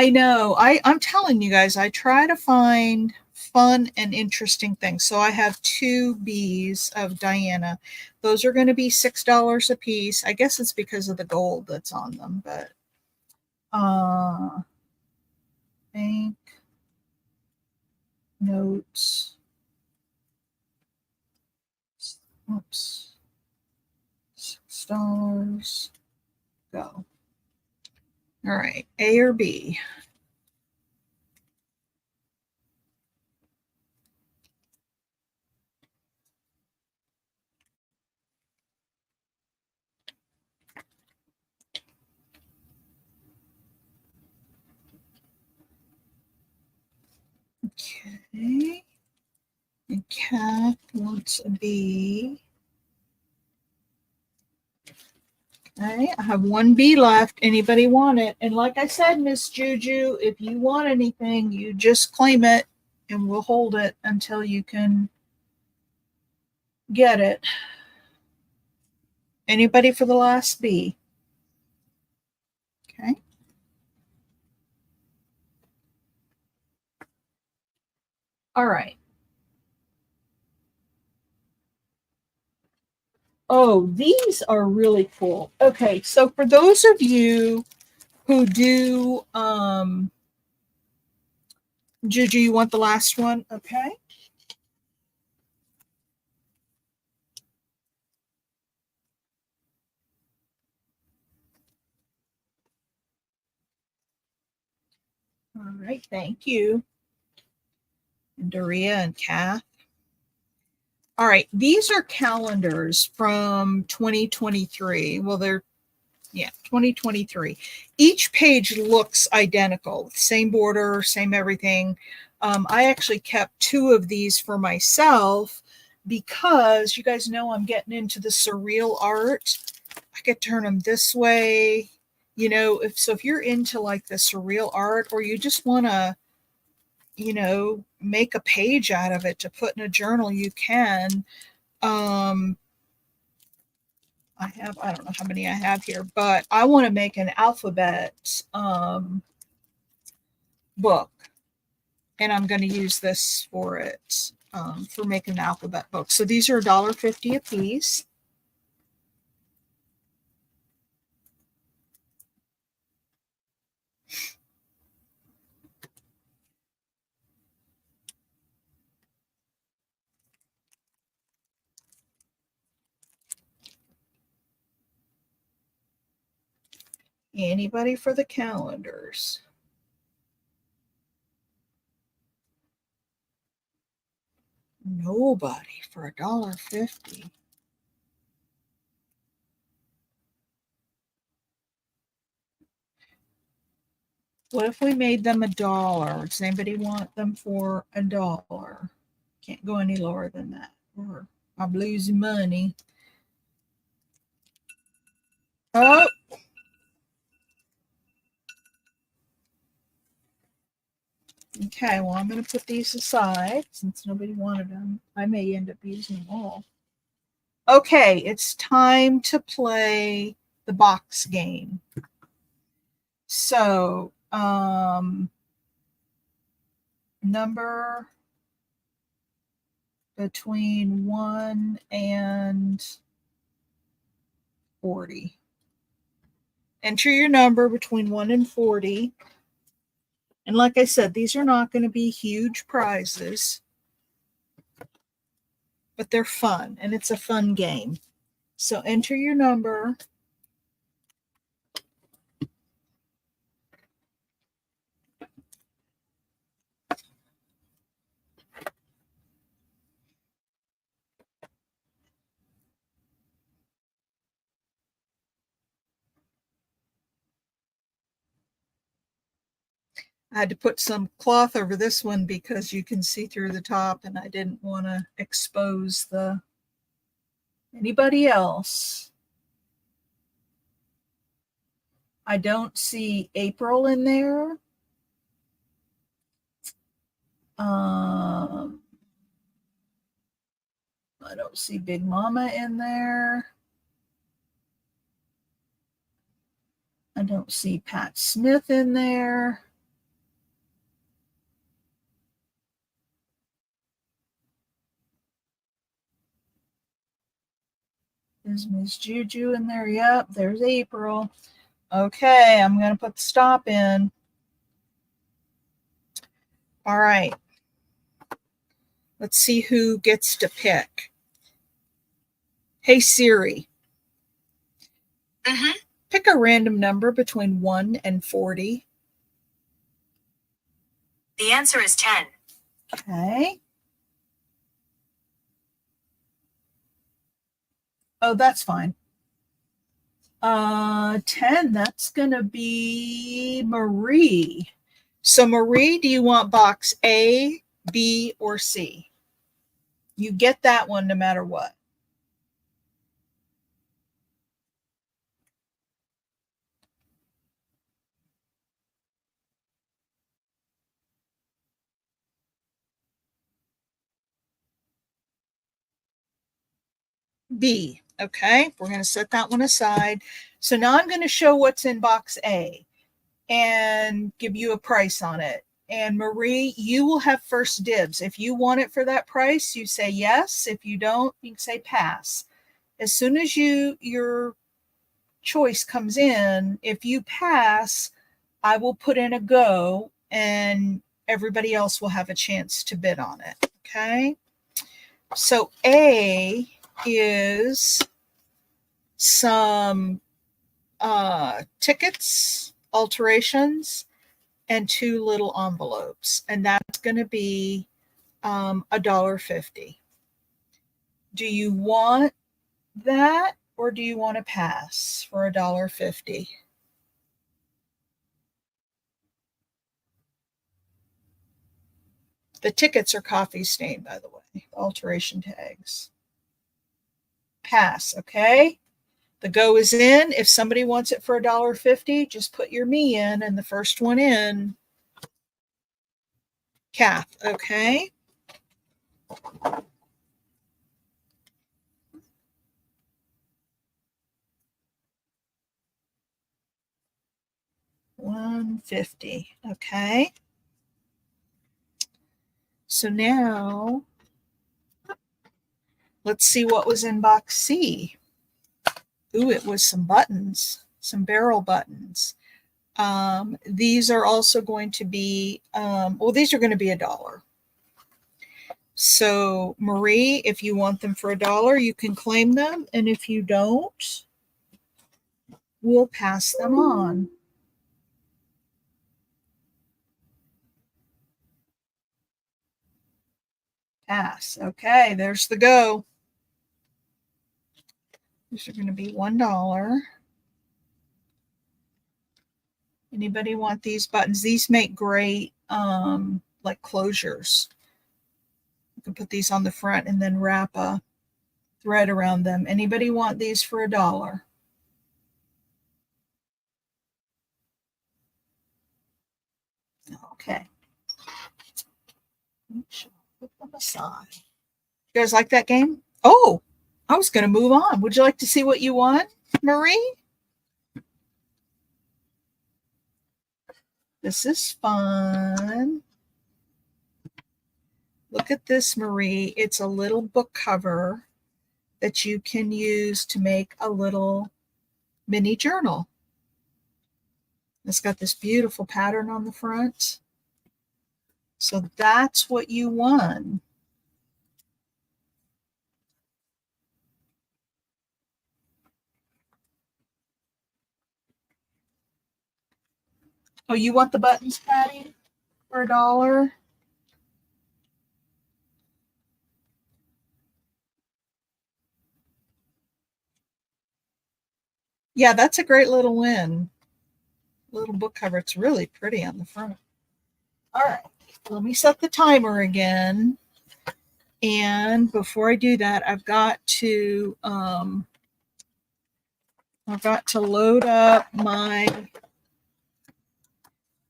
know. I'm telling you guys, I try to find fun and interesting things. So I have two Bs of Diana. Those are going to be $6 a piece. I guess it's because of the gold that's on them, but bank notes. Oops. $6. Go. All right, A or B? Okay. And Kath wants a B. Okay, I have one B left. Anybody want it? And like I said, Miss Juju, if you want anything, you just claim it and we'll hold it until you can get it. Anybody for the last B? Okay. All right. Oh, these are really cool. Okay, so for those of you who do Juju, you want the last one? Okay. All right, thank you. And Doria and Kath. All right, these are calendars from 2023. Well, they're 2023. Each page looks identical, same border, same everything. I actually kept two of these for myself because you guys know I'm getting into the surreal art. I could turn them this way, if you're into like the surreal art, or you just want to make a page out of it to put in a journal, you can. I don't know how many I have here, but I want to make an alphabet book, and I'm going to use this for it, for making an alphabet book. So these are $1.50 a piece. Anybody for the calendars? Nobody for $1.50. What if we made them $1? Does anybody want them for $1? Can't go any lower than that, or I'm losing money. Oh, okay, well, I'm going to put these aside since nobody wanted them. I may end up using them all. Okay, it's time to play the box game. So, number between 1 and 40. Enter your number between 1 and 40. And like I said, these are not going to be huge prizes, but they're fun, and it's a fun game. So enter your number. I had to put some cloth over this one because you can see through the top, and I didn't want to expose the anybody else. I don't see April in there. I don't see Big Mama in there. I don't see Pat Smith in there. Is Miss Juju in there? Yep, there's April. Okay, I'm going to put the stop in. All right. Let's see who gets to pick. Hey, Siri. Pick a random number between 1 and 40. The answer is 10. Okay. Oh, that's fine. 10, that's going to be Marie. So, Marie, do you want box A, B, or C? You get that one no matter what. B. Okay, we're going to set that one aside. So now I'm going to show what's in box A and give you a price on it. And Marie, you will have first dibs. If you want it for that price, you say yes. If you don't, you can say pass. As soon as your choice comes in, if you pass, I will put in a go and everybody else will have a chance to bid on it. Okay. So A is some tickets, alterations, and 2 little envelopes. And that's going to be $1.50. Do you want that or do you want to pass for $1.50? The tickets are coffee stained, by the way, alteration tags. Pass, okay? The go is in. If somebody wants it for $1.50, just put your me in, and the first one in, Kath, okay? $1.50, okay? So now, let's see what was in box C. Ooh, it was some buttons, some barrel buttons. These are also going to be, these are going to be $1. So, Marie, if you want them for $1, you can claim them. And if you don't, we'll pass them on. Pass. Okay, there's the go. These are going to be $1. Anybody want these buttons? These make great like closures. You can put these on the front and then wrap a thread around them. Anybody want these for $1? Okay. Put them aside. You guys like that game? Oh, I was going to move on. Would you like to see what you won, Marie? This is fun. Look at this, Marie. It's a little book cover that you can use to make a little mini journal. It's got this beautiful pattern on the front. So that's what you won. Oh, you want the buttons, Patty, for $1? Yeah, that's a great little win. Little book cover. It's really pretty on the front. All right, let me set the timer again. And before I do that, I've got to load up my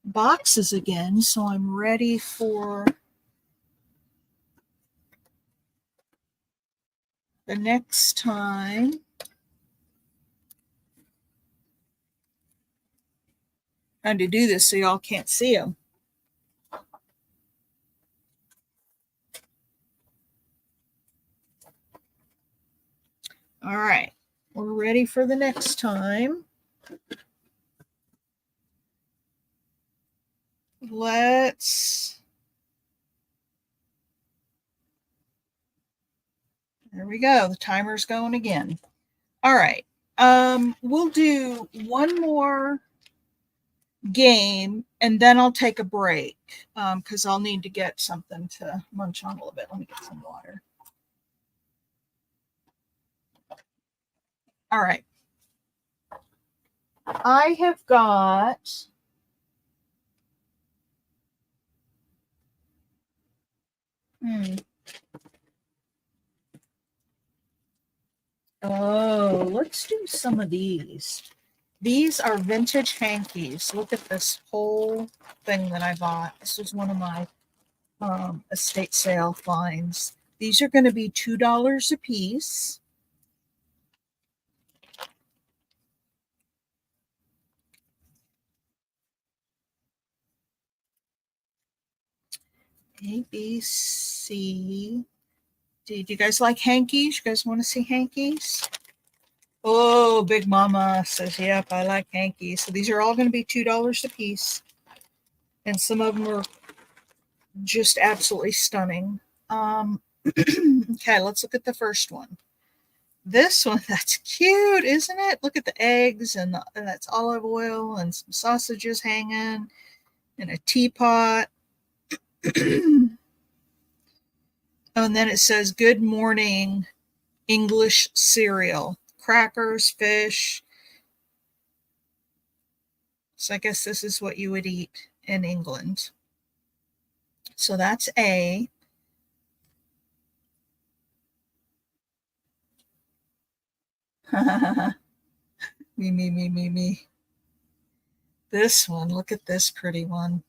boxes again, so I'm ready for the next time. Trying to do this so y'all can't see them. All right, we're ready for the next time. There we go. The timer's going again. All right. We'll do one more game and then I'll take a break because I'll need to get something to munch on a little bit. Let me get some water. All right. I have got Oh, let's do some of these. These are vintage hankies. Look at this whole thing that I bought. This was one of my estate sale finds. These are going to be $2 a piece. A, B, C. Did you guys like hankies? You guys want to see hankies? Oh, Big Mama says, yep, I like hankies. So these are all going to be $2 a piece. And some of them are just absolutely stunning. Okay, let's look at the first one. This one, that's cute, isn't it? Look at the eggs and that's olive oil and some sausages hanging and a teapot. Oh, and then it says, good morning, English cereal, crackers, fish. So I guess this is what you would eat in England. So that's A. Me. This one, look at this pretty one.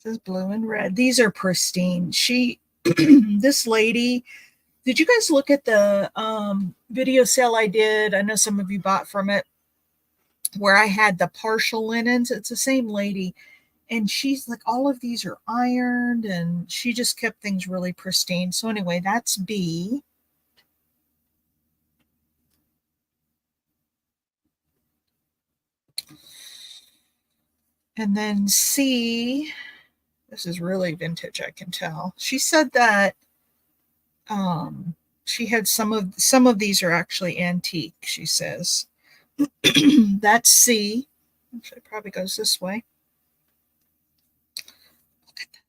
This is blue and red. These are pristine. This lady, did you guys look at the video sale I did? I know some of you bought from it, where I had the partial linens. It's the same lady. And she's like, all of these are ironed, and she just kept things really pristine. So anyway, that's B. And then C, this is really vintage, I can tell. She said that she had some of these are actually antique, she says. That's C. Actually, it probably goes this way. Look at that.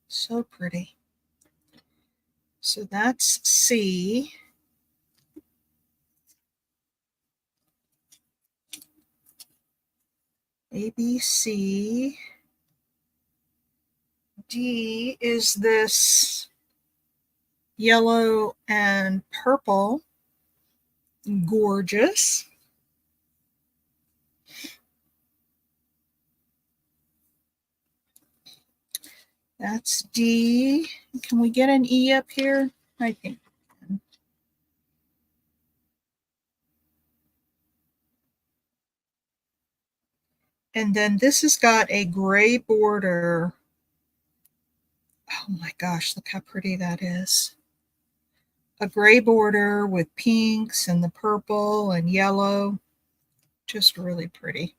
So pretty. So that's C. A, B, C. D is this yellow and purple. Gorgeous. That's D. Can we get an E up here? I think. And then this has got a gray border. Oh my gosh, look how pretty that is. A gray border with pinks and the purple and yellow. Just really pretty.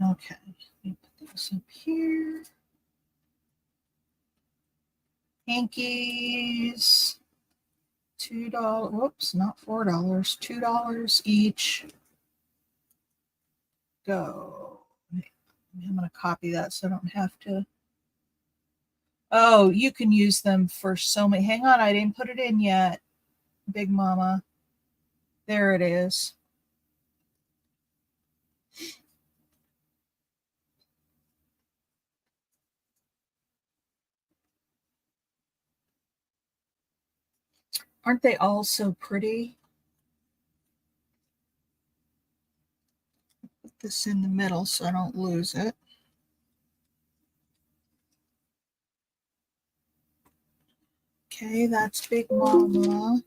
Okay, let me put this up here. Hankies. $2. Whoops, not $4. $2 each. Go. I'm going to copy that so I don't have to. Oh, you can use them for so many. Hang on, I didn't put it in yet, Big Mama. There it is. Aren't they all so pretty? Put this in the middle so I don't lose it. Okay, that's Big Mama.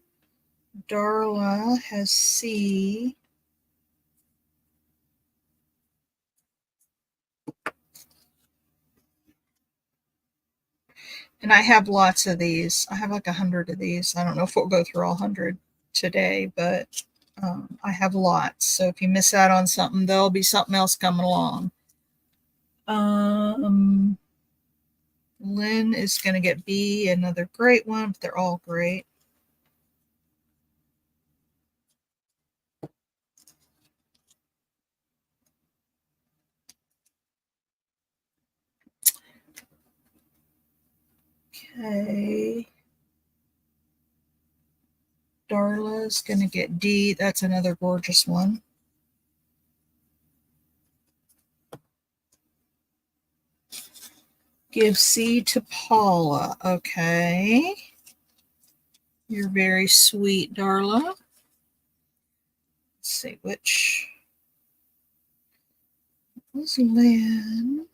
Darla has C. And I have lots of these. I have like 100 of these. I don't know if we'll go through all 100 today, but I have lots. So if you miss out on something, there'll be something else coming along. Lynn is going to get B, another great one, but they're all great. Okay. Darla's going to get D. That's another gorgeous one. Give C to Paula. Okay. You're very sweet, Darla. Let's see which was Lynn.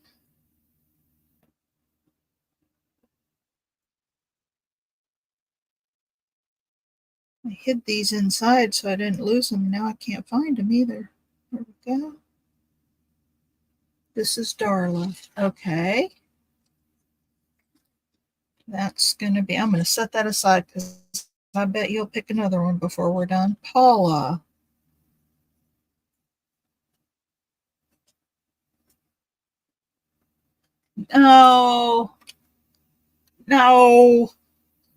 I hid these inside so I didn't lose them. Now I can't find them either. There we go. This is Darla. Okay. That's going to be, I'm going to set that aside because I bet you'll pick another one before we're done. Paula. No. No.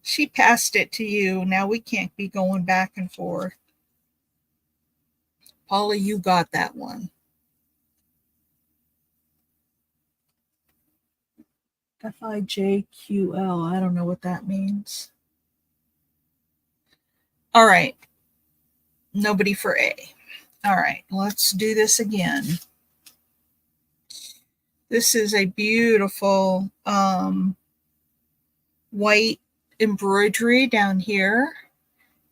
She passed it to you. Now we can't be going back and forth. Paula, you got that one. FIJQL. I don't know what that means. All right. Nobody for A. All right. Let's do this again. This is a beautiful white embroidery down here.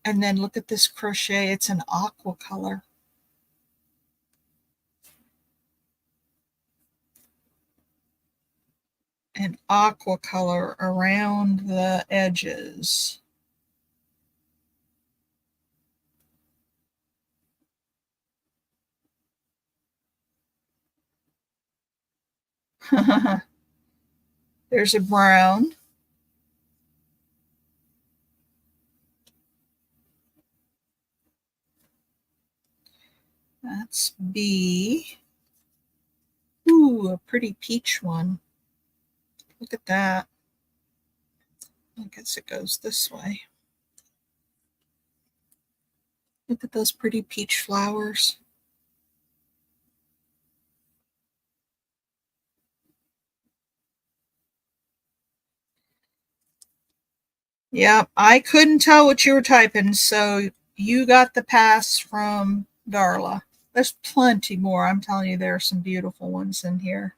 And then look at this crochet. It's an aqua color. An aqua color around the edges. There's a brown. That's B. Ooh, a pretty peach one. Look at that. I guess it goes this way. Look at those pretty peach flowers. Yep, I couldn't tell what you were typing, so you got the pass from Darla. There's plenty more. I'm telling you, there are some beautiful ones in here.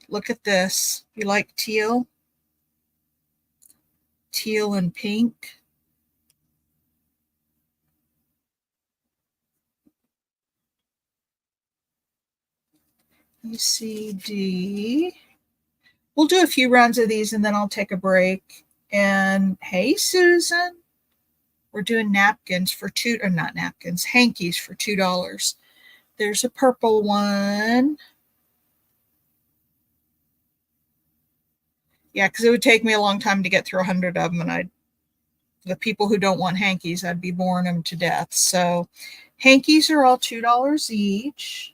Look at this. You like teal? Teal and pink. ECD. We'll do a few rounds of these and then I'll take a break. And hey, Susan, we're doing napkins for two, or not napkins, hankies for $2. There's a purple one. Yeah, because it would take me a long time to get through 100 of them, and the people who don't want hankies, I'd be boring them to death. So hankies are all $2 each.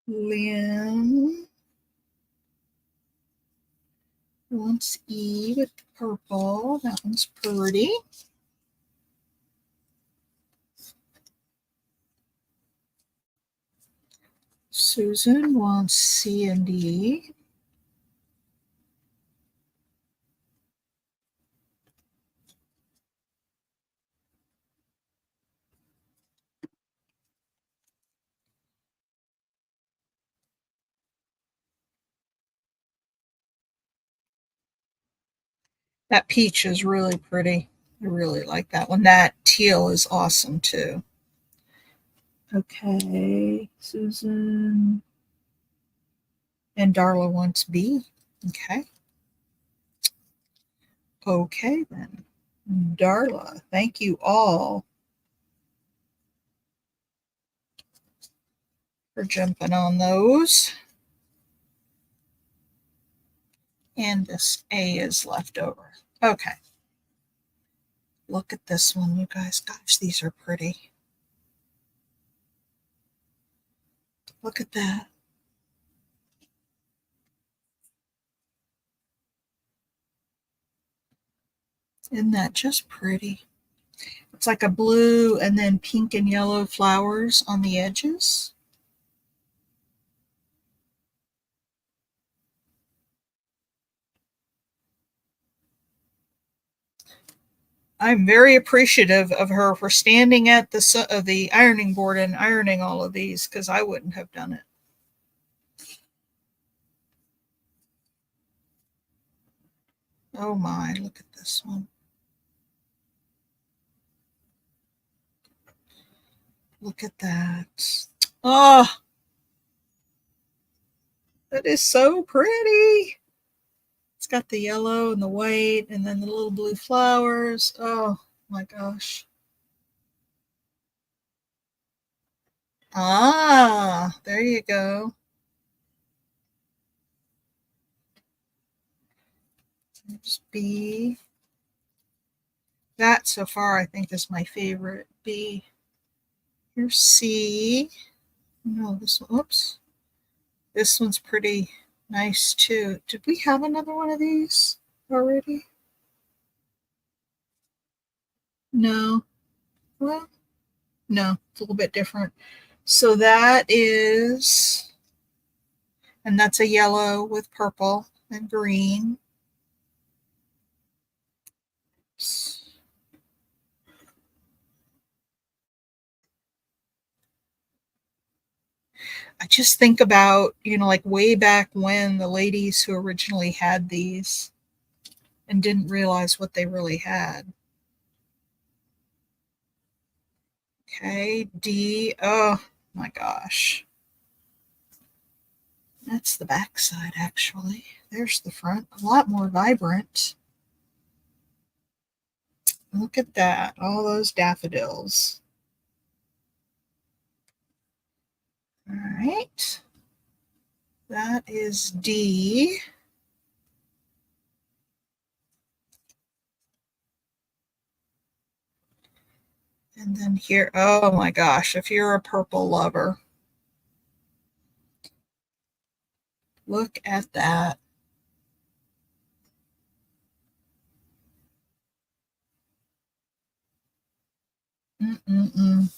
Lynn wants E with the purple. That one's pretty. Susan wants C and D. That peach is really pretty. I really like that one. That teal is awesome too. Okay, Susan. And Darla wants B. Okay. Okay, then. Darla, thank you all for jumping on those. And this A is left over. Okay. Look at this one, you guys. Gosh, these are pretty. Look at that. Isn't that just pretty? It's like a blue and then pink and yellow flowers on the edges. I'm very appreciative of her for standing at the ironing board and ironing all of these because I wouldn't have done it. Oh my, look at this one. Look at that. Oh, that is so pretty. It's got the yellow and the white and then the little blue flowers. Oh my gosh. Ah, there you go. There's B. That so far I think is my favorite. B. Here's C. No, this one. Oops. This one's pretty nice too. Did we have another one of these already? No. Well, no, it's a little bit different. So that is, and that's a yellow with purple and green. I just think about, like way back when the ladies who originally had these and didn't realize what they really had. Okay, D. Oh my gosh. That's the back side, actually. There's the front. A lot more vibrant. Look at that. All those daffodils. All right. That is D. And then here, oh my gosh, if you're a purple lover, look at that. Mm-mm-mm.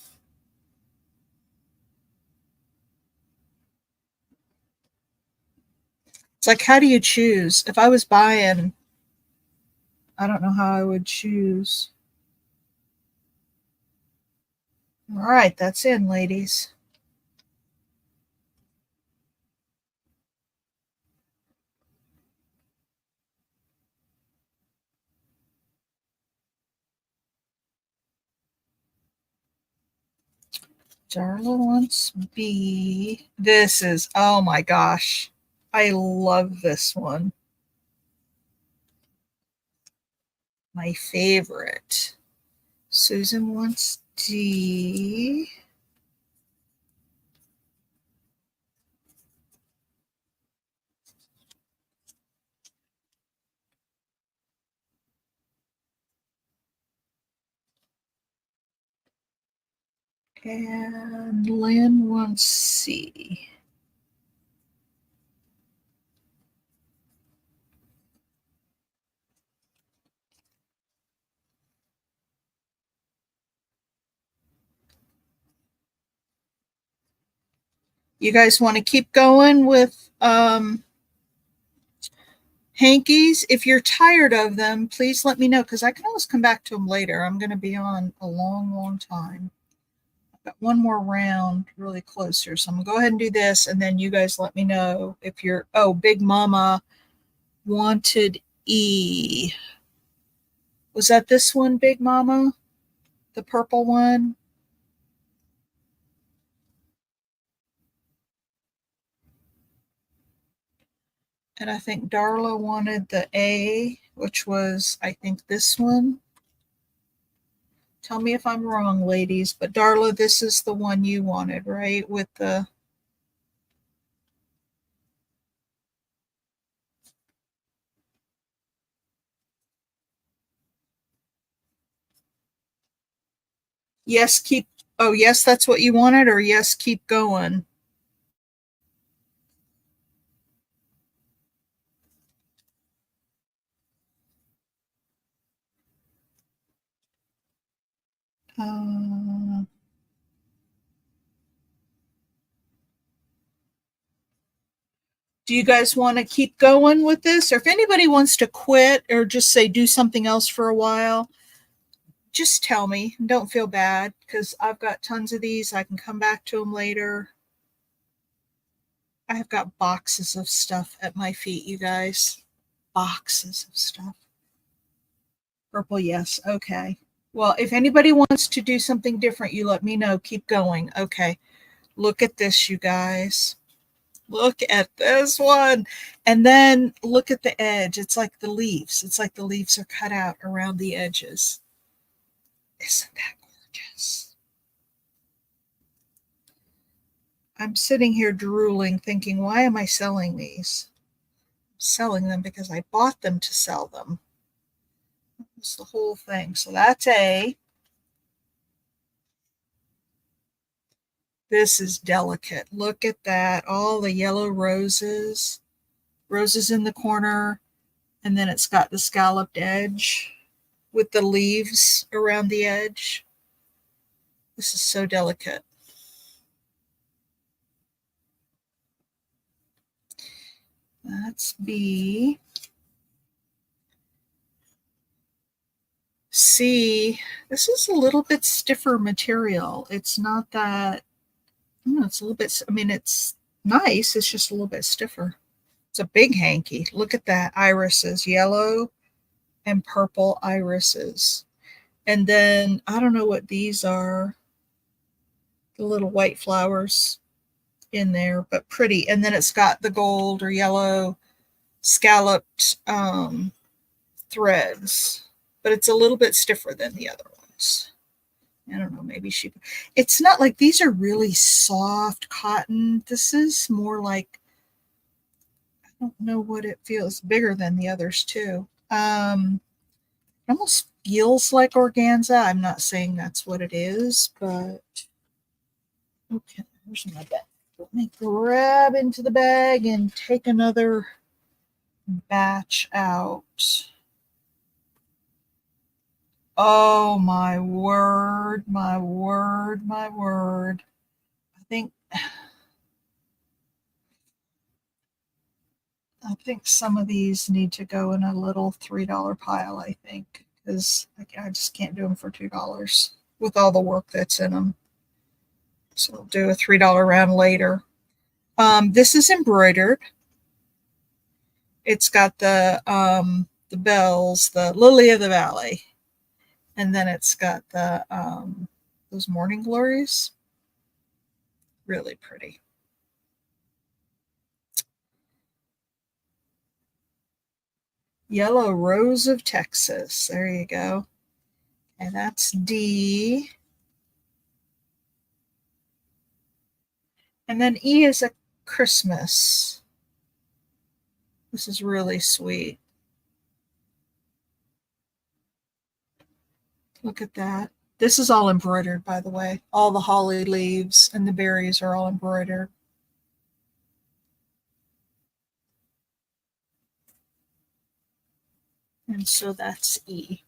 It's like, how do you choose? If I was buying, I don't know how I would choose. All right, that's in, ladies. Darla wants B. This is, oh my gosh. I love this one. My favorite. Susan wants D. And Lynn wants C. You guys want to keep going with hankies? If you're tired of them, please let me know because I can always come back to them later. I'm going to be on a long, long time. I've got one more round really close here. So I'm going to go ahead and do this. And then you guys let me know if you're, oh, Big Mama wanted E. Was that this one, Big Mama? The purple one? And I think Darla wanted the A, which was, I think, this one. Tell me if I'm wrong, ladies, but Darla, this is the one you wanted, right? With the yes, keep, oh, yes, that's what you wanted, or yes, keep going. Uh, do you guys want to keep going with this? Or if anybody wants to quit or just say do something else for a while, just tell me. Don't feel bad because I've got tons of these. I can come back to them later. I've got boxes of stuff at my feet, you guys. Boxes of stuff. Purple, yes. Okay. Well, if anybody wants to do something different, you let me know. Keep going. Okay. Look at this, you guys. Look at this one. And then look at the edge. It's like the leaves. It's like the leaves are cut out around the edges. Isn't that gorgeous? I'm sitting here drooling, thinking, why am I selling these? I'm selling them because I bought them to sell them. It's the whole thing. So that's A. This is delicate. Look at that. All the yellow roses. Roses in the corner. And then it's got the scalloped edge with the leaves around the edge. This is so delicate. That's B. C. This is a little bit stiffer material. It's not that, it's a little bit, I mean, it's nice. It's just a little bit stiffer. It's a big hanky. Look at that. Irises, yellow and purple irises. And then I don't know what these are. The little white flowers in there, but pretty. And then it's got the gold or yellow scalloped threads, but it's a little bit stiffer than the other ones. I don't know, maybe it's not like these are really soft cotton. This is more like, I don't know what it feels, bigger than the others too. It almost feels like organza. I'm not saying that's what it is, but okay, where's my bag? Let me grab into the bag and take another batch out. Oh my word, my word, my word. I think some of these need to go in a little $3 pile, I think, because I just can't do them for $2 with all the work that's in them. So I'll do a $3 round later. This is embroidered. It's got the bells, the lily of the valley, and then it's got the those morning glories. Really pretty. Yellow Rose of Texas. There you go. And that's D. And then E is a Christmas. This is really sweet. Look at that. This is all embroidered, by the way. All the holly leaves and the berries are all embroidered. And so that's E.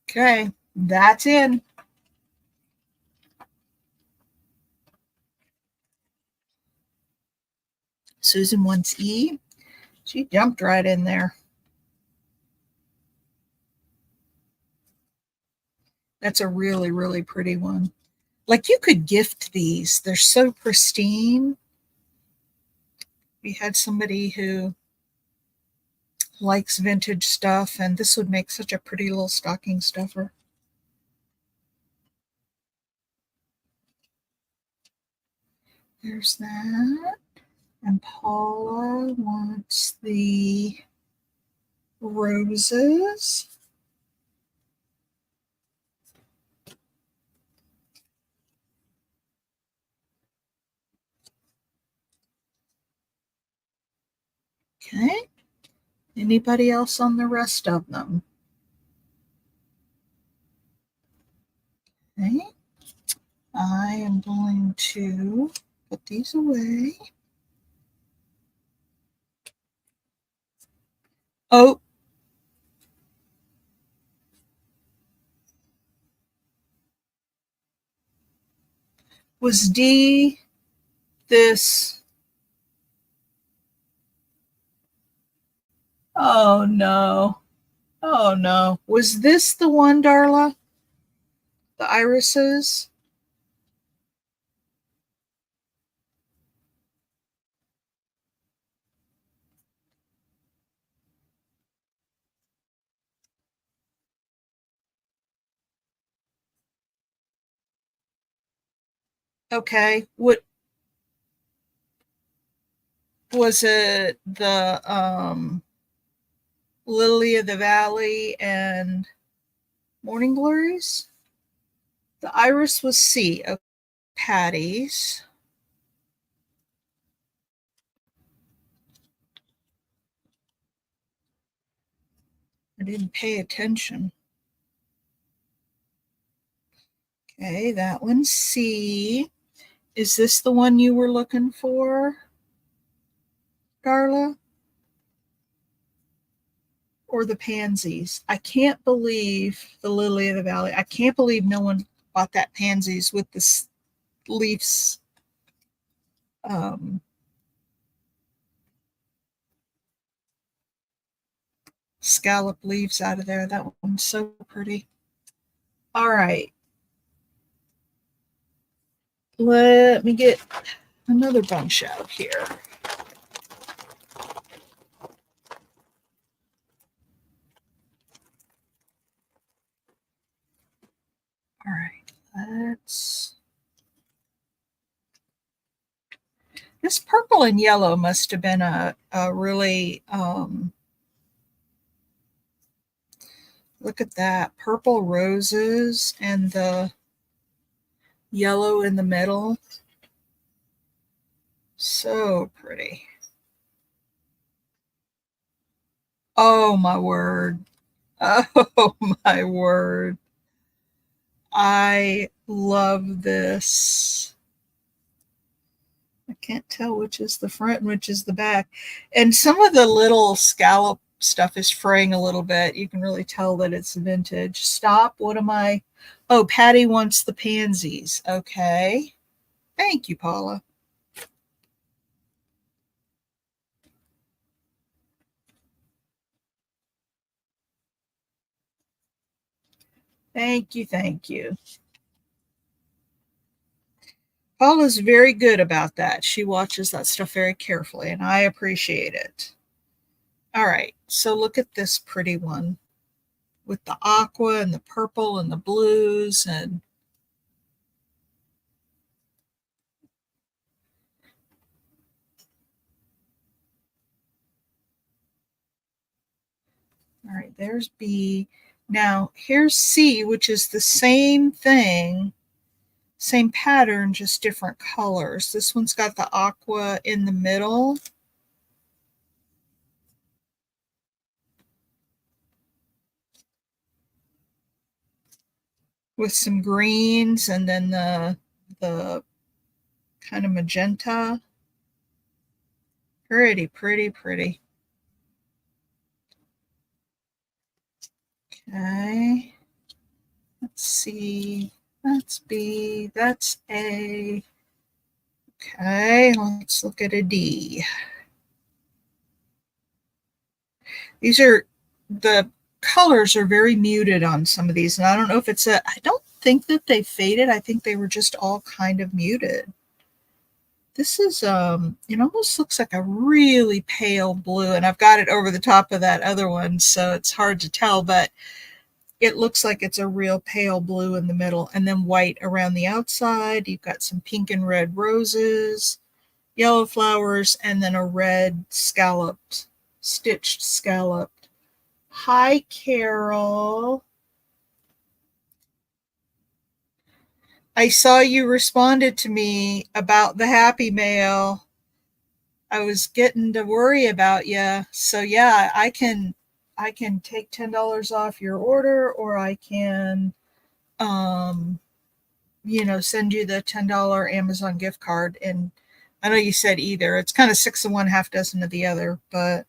Okay, that's in. Susan wants E. She jumped right in there. That's a really, really pretty one. Like, you could gift these. They're so pristine. We had somebody who likes vintage stuff, and this would make such a pretty little stocking stuffer. There's that. And Paula wants the roses. Okay. Anybody else on the rest of them? Okay. I am going to put these away. Oh, was D this? Oh no. Oh no. Was this the one, Darla? The irises? Okay. What was it? The Lily of the Valley and Morning Glories? The iris was C. Okay. Patty's. I didn't pay attention. Okay, that one's C. Is this the one you were looking for, Darla? Or the pansies? I can't believe the Lily of the Valley. I can't believe no one bought that pansies with the leaves. Scallop leaves out of there. That one's so pretty. All right. Let me get another bunch out here. All right, let's. This purple and yellow must have been a really, look at that, purple roses and the yellow in the middle. So pretty. Oh my word. Oh my word. I love this. I can't tell which is the front and which is the back. And some of the little scallop stuff is fraying a little bit. You can really tell that it's vintage. Stop. What am I? Oh, Patty wants the pansies. Okay. Thank you, Paula. Thank you. Thank you. Paula's very good about that. She watches that stuff very carefully, and I appreciate it. All right. So look at this pretty one with the aqua and the purple and the blues and all right, there's B. Now here's C, which is the same thing, same pattern, just different colors. This one's got the aqua in the middle. With some greens and then the kind of magenta. Pretty, pretty, pretty. Okay. Let's see. That's B. That's A. Okay, let's look at a D. These are, the colors are very muted on some of these, and I don't know if it's a, I don't think that they faded. I think they were just all kind of muted. This is, it almost looks like a really pale blue, and I've got it over the top of that other one, so it's hard to tell, but it looks like it's a real pale blue in the middle, and then white around the outside. You've got some pink and red roses, yellow flowers, and then a red scalloped, stitched scalloped. Hi, Carol. I saw you responded to me about the Happy Mail. I was getting to worry about you. So yeah, I can take $10 off your order, or I can um send you the $10 Amazon gift card. And I know you said either. It's kind of six of one, half dozen of the other, but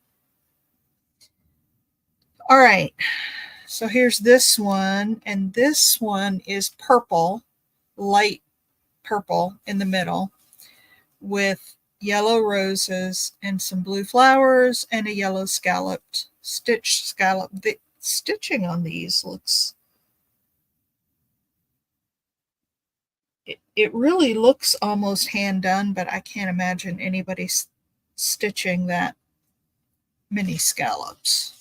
all right. So here's this one, and this one is purple, light purple in the middle, with yellow roses and some blue flowers and a yellow scalloped stitched scallop. The stitching on these looks, it really looks almost hand done, but I can't imagine anybody stitching that many scallops.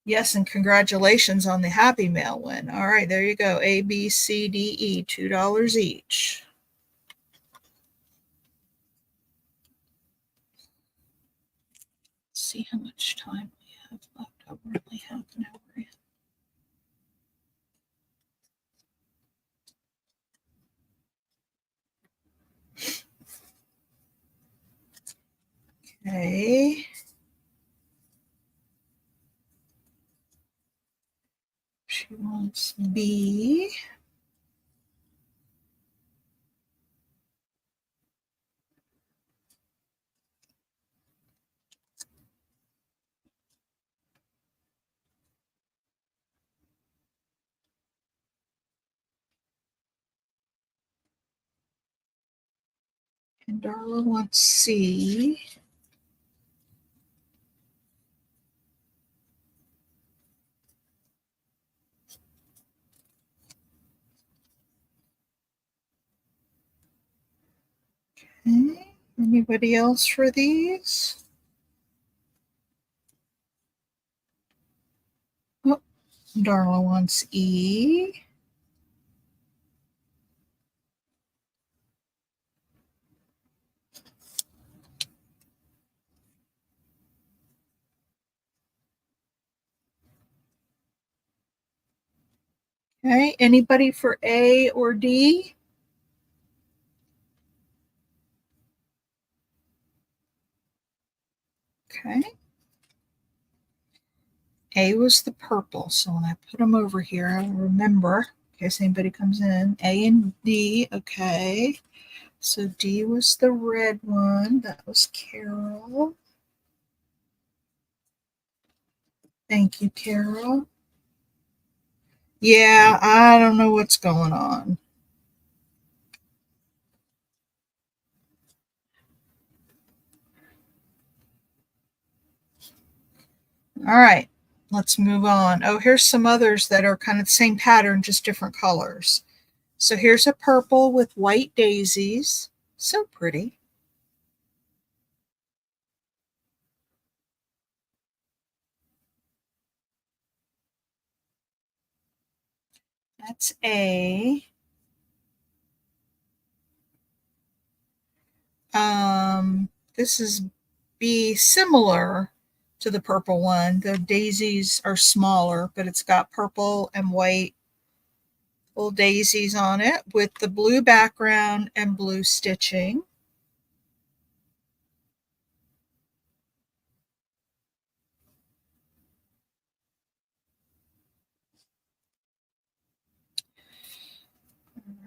Yes, and congratulations on the Happy Mail win. All right, there you go. A, B, C, D, E, $2 each. Let's see how much time we have left. Oh, we're only half an hour in. Okay. She wants B. And Darla wants C. Okay. Anybody else for these? Oh, Darla wants E. Okay. Anybody for A or D? Okay. A was the purple, so when I put them over here, I'll remember in case anybody comes in. A and D, okay. So D was the red one. That was Carol. Thank you, Carol. Yeah, I don't know what's going on. All right, let's move on. Oh, here's some others that are kind of the same pattern, just different colors. So here's a purple with white daisies. So pretty. That's A. This is B, similar to the purple one. The daisies are smaller, but it's got purple and white little daisies on it with the blue background and blue stitching.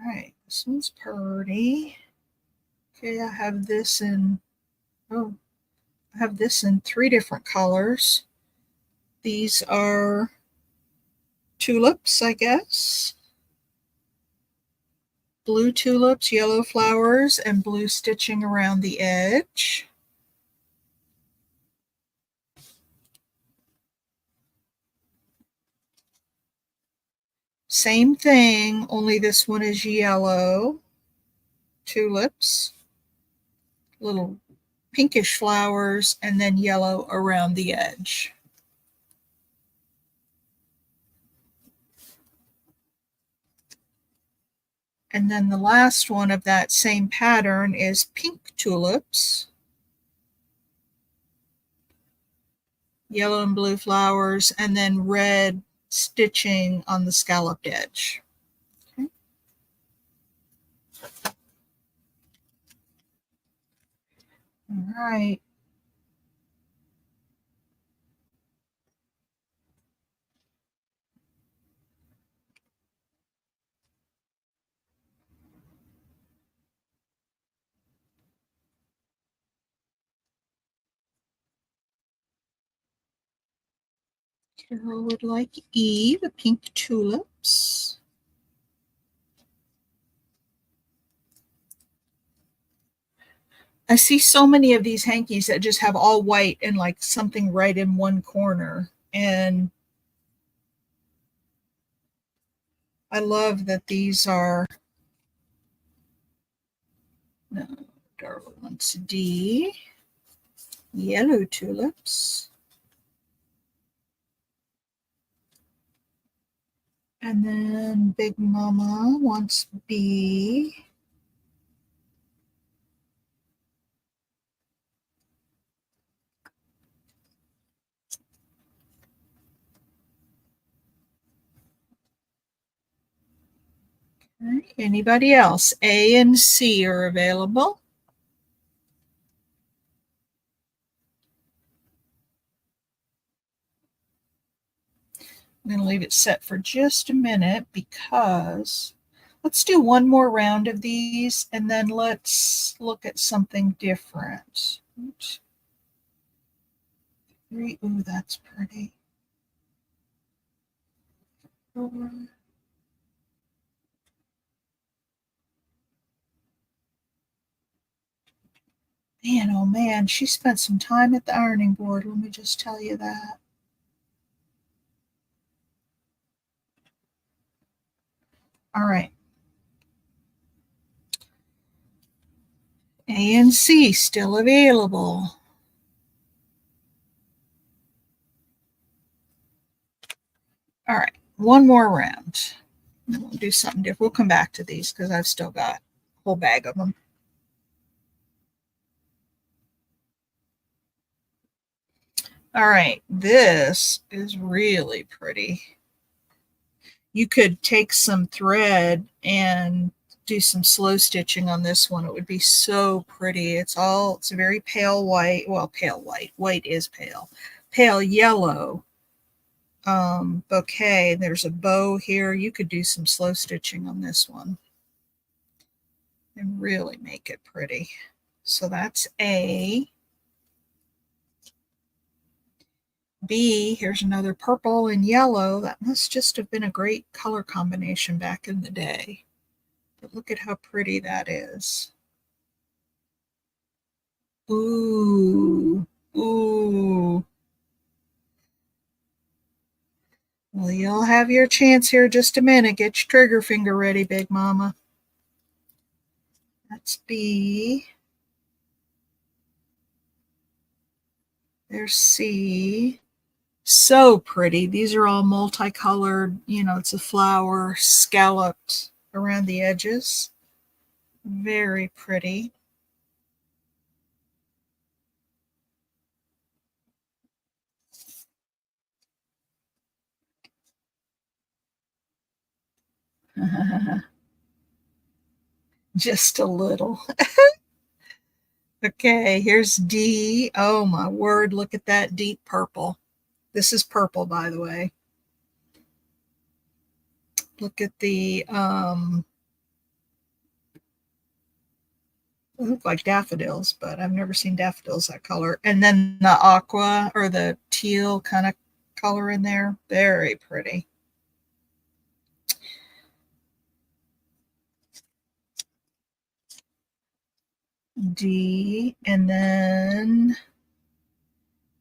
All right, this one's pretty. Okay, I have this in, oh, I have this in 3 different colors. These are tulips, I guess. blue tulips, yellow flowers, and blue stitching around the edge. Same thing, only this one is yellow tulips, little pinkish flowers, and then yellow around the edge. And then the last one of that same pattern is pink tulips, yellow and blue flowers, and then red stitching on the scalloped edge. Okay. All right. Carol would like E, the pink tulips. I see so many of these hankies that just have all white and like something right in one corner. And I love that these are, no, Darla wants D, yellow tulips. And then Big Mama wants B. Okay. Anybody else? A and C are available. I'm going to leave it set for just a minute because let's do one more round of these and then let's look at something different. Oops. Three. Ooh, that's pretty. 4. Man, oh man, she spent some time at the ironing board. Let me just tell you that. All right. A and C still available. All right, one more round. And we'll do something different. We'll come back to these because I've still got a whole bag of them. All right, this is really pretty. You could take some thread and do some slow stitching on this one. It would be so pretty. It's a very pale white. Well, pale white. White is pale. Pale yellow bouquet. There's a bow here. You could do some slow stitching on this one and really make it pretty. So that's A. B, here's another purple and yellow. That must just have been a great color combination back in the day. But look at how pretty that is. Ooh, ooh. Well, you'll have your chance here just a minute. Get your trigger finger ready, Big Mama. That's B. There's C. So pretty. These are all multicolored. You know, it's a flower scalloped around the edges. Very pretty. Just a little. Okay, here's D. Oh my word, look at that deep purple. This is purple, by the way. Look at the they look like daffodils, but I've never seen daffodils that color. And then the aqua or the teal kind of color in there. Very pretty. D, and then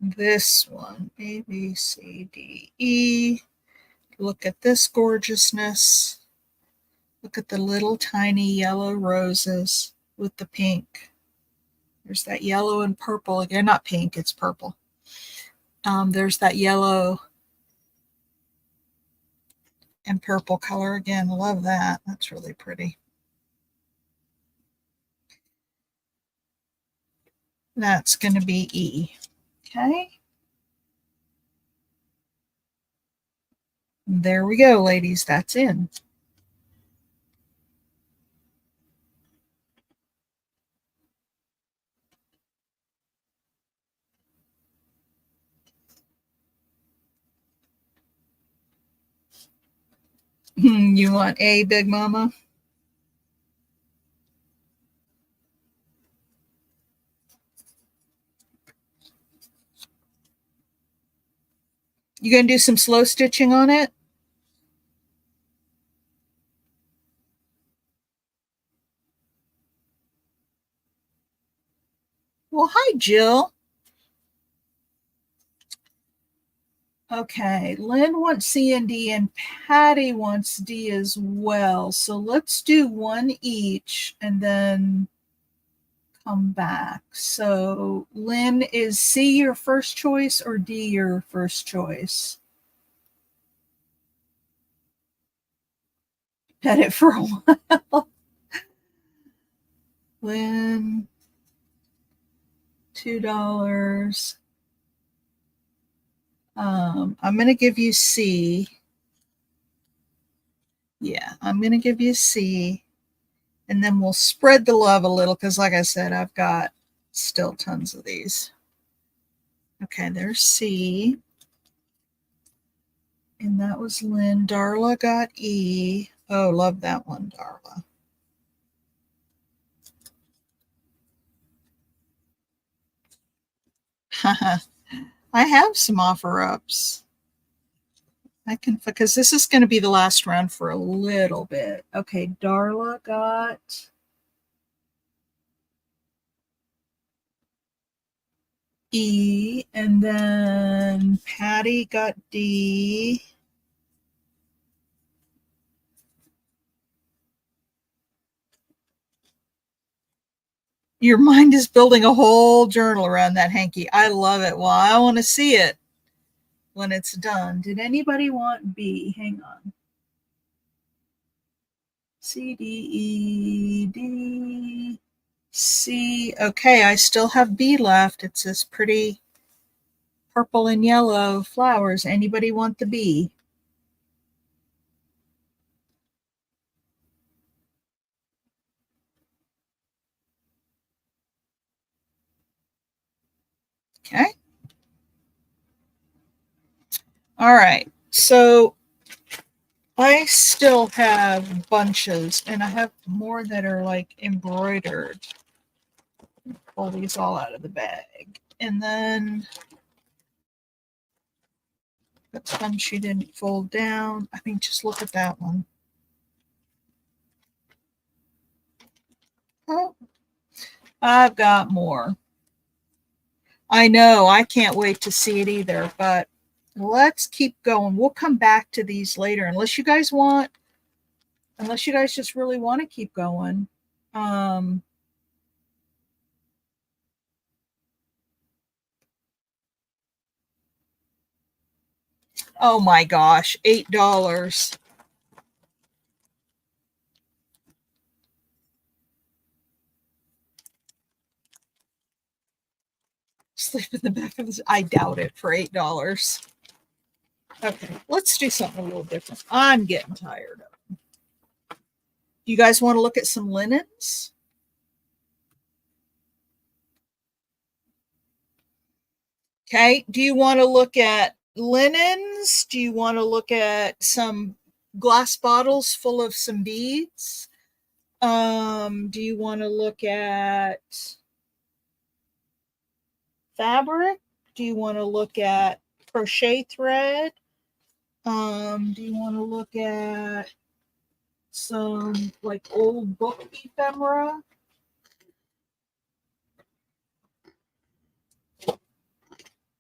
this one, A, B, C, D, E. Look at this gorgeousness. Look at the little tiny yellow roses with the pink. There's that yellow and purple again, not pink, it's purple. There's that yellow and purple color again. Love that. That's really pretty. That's going to be E. Okay. There we go, ladies. That's in. You want A, Big Mama? You going to do some slow stitching on it? Well, hi, Jill. Okay, Lynn wants C and D, and Patty wants D as well. So let's do one each and then come back. So, Lynn, is C your first choice or D your first choice? Pet it for a while. Lynn, $2. I'm going to give you C. Yeah, I'm going to give you C. And then we'll spread the love a little because, like I said, I've got still tons of these. Okay, there's C. And that was Lynn. Darla got E. Oh, love that one, Darla. I have some offer ups. I can, because this is going to be the last round for a little bit. Okay, Darla got E, and then Patty got D. Your mind is building a whole journal around that hanky. I love it. Well, I want to see it when it's done. Did anybody want B? Hang on. C, D, E, D, C. Okay, I still have B left. It's this pretty purple and yellow flowers. Anybody want the B? Okay. All right. So I still have bunches, and I have more that are like embroidered. Pull these all out of the bag. And then that's one she didn't fold down. I mean, just look at that one. Oh, I've got more. I know, I can't wait to see it either, but let's keep going. We'll come back to these later, unless you guys just really want to keep going. Oh my gosh, $8. Sleep in the back of this. I doubt it for $8. Okay, let's do something a little different. I'm getting tired of it. You guys want to look at some linens? Okay. Do you want to look at linens? Do you want to look at some glass bottles full of some beads? Do you want to look at fabric? Do you want to look at crochet thread? Do you want to look at some like old book ephemera?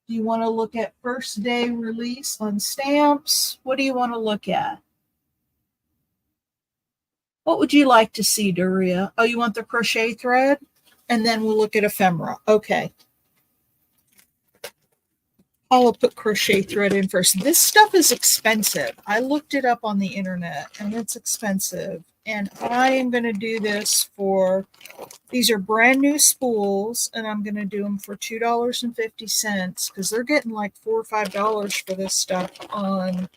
Do you want to look at first day release on stamps? What do you want to look at? What would you like to see, Doria? Oh, you want the crochet thread? And then we'll look at ephemera. Okay. I'll put crochet thread in first. This stuff is expensive. I looked it up on the internet and it's expensive. And I am going to do this for, these are brand new spools, and I'm going to do them for $2.50 because they're getting like $4 or $5 for this stuff on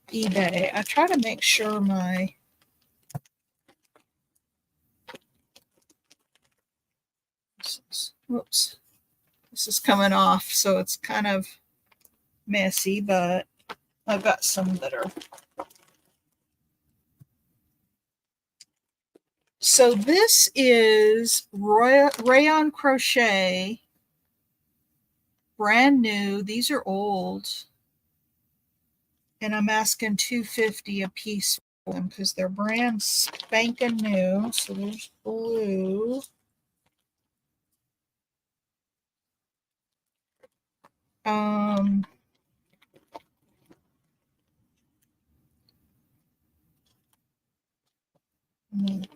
eBay. I try to make sure my whoops, this is coming off, so it's kind of messy, but I've got some that are. So this is Rayon Crochet, brand new. These are old, and I'm asking $2.50 a piece for them because they're brand spanking new. So there's blue.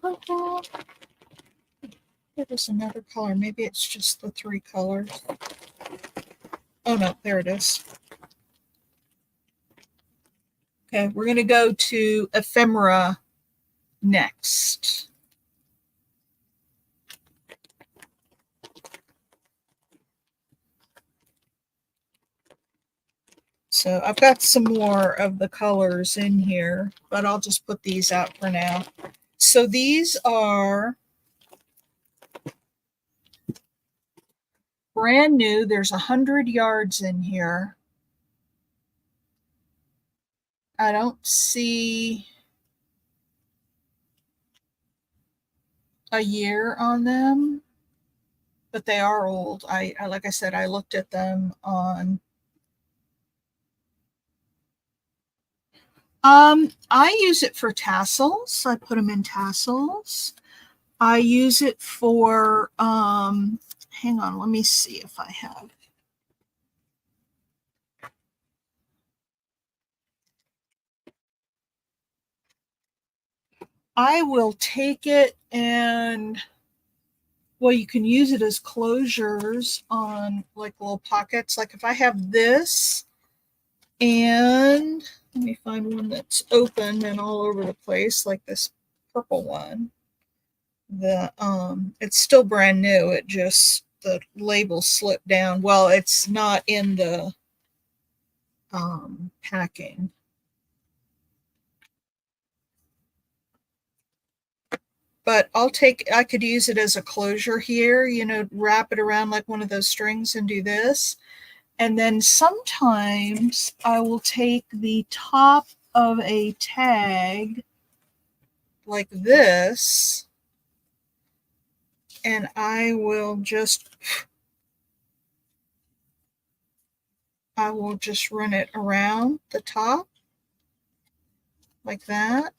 Purple. There's another color. Maybe it's just the 3 colors. Oh no, there it is. Okay, we're going to go to ephemera next. So I've got some more of the colors in here, but I'll just put these out for now. So these are brand new. There's 100 yards in here. I don't see a year on them, but they are old. I like I said, I looked at them on I use it for tassels. I put them in tassels. I use it for hang on, let me see if I have. I will take it and, well, you can use it as closures on like little pockets. Like if I have this, and let me find one that's open and all over the place, like this purple one. It's still brand new. It just, the label slipped down. Well, it's not in the packing. But I could use it as a closure here, wrap it around like one of those strings and do this. And then sometimes I will take the top of a tag like this, and I will just run it around the top like that.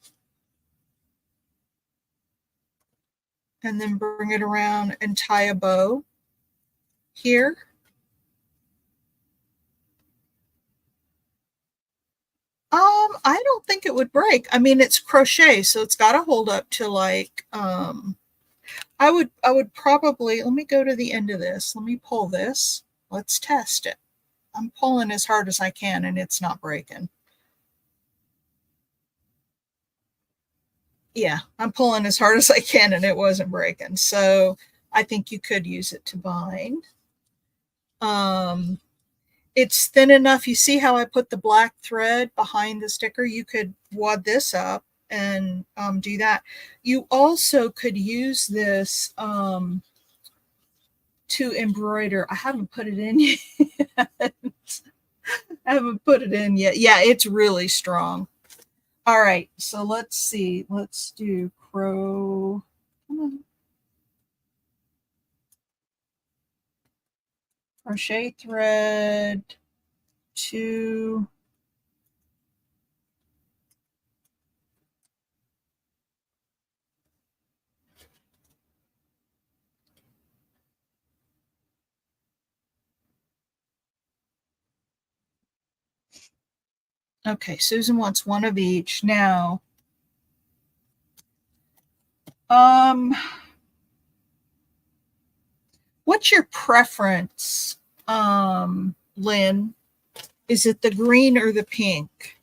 And then bring it around and tie a bow here. I don't think it would break. I mean, it's crochet, so it's got to hold up to like, I would probably, let me go to the end of this. Let me pull this. Let's test it. I'm pulling as hard as I can and it's not breaking. Yeah, I'm pulling as hard as I can and it wasn't breaking. So I think you could use it to bind. It's thin enough. You see how I put the black thread behind the sticker? You could wad this up and do that. You also could use this to embroider. I haven't put it in yet. I haven't put it in yet. Yeah, it's really strong. All right, so let's see. Let's do crochet thread 2. Okay, Susan wants one of each. Now, what's your preference, Lynn? Is it the green or the pink?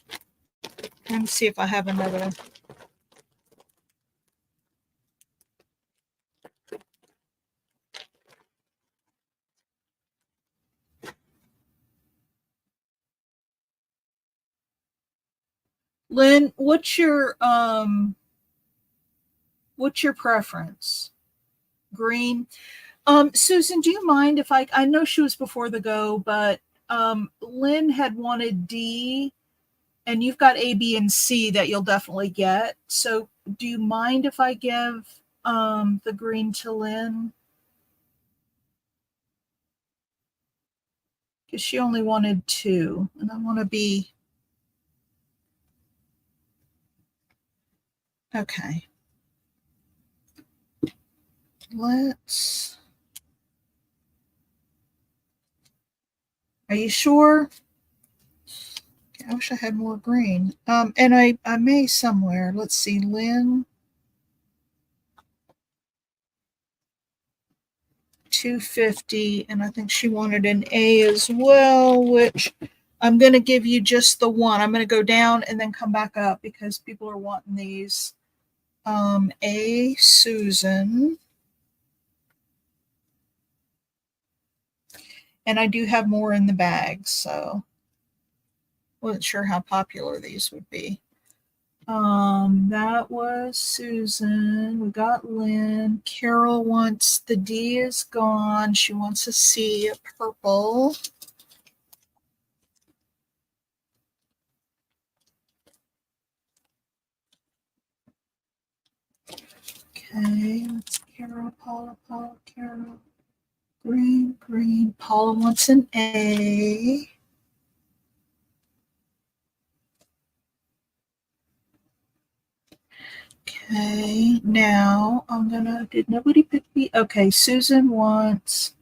Let me see if I have another. Lynn, what's your preference? Green. Susan, do you mind if I know she was before the go, but Lynn had wanted D, and you've got A, B, and C that you'll definitely get. So do you mind if I give the green to Lynn? Because she only wanted two, and I want to be okay. Let's. Are you sure? I wish I had more green. And I may somewhere. Let's see, Lynn. 250, and I think she wanted an A as well, which I'm going to give you just the one. I'm going to go down and then come back up because people are wanting these. A, Susan. And I do have more in the bag, so wasn't sure how popular these would be. That was Susan. We got Lynn. Carol wants the D is gone. She wants a C, a purple. Okay, that's Carol, Paula, Carol. Green, green. Paula wants an A. Okay, now did nobody pick B? Okay, Susan wants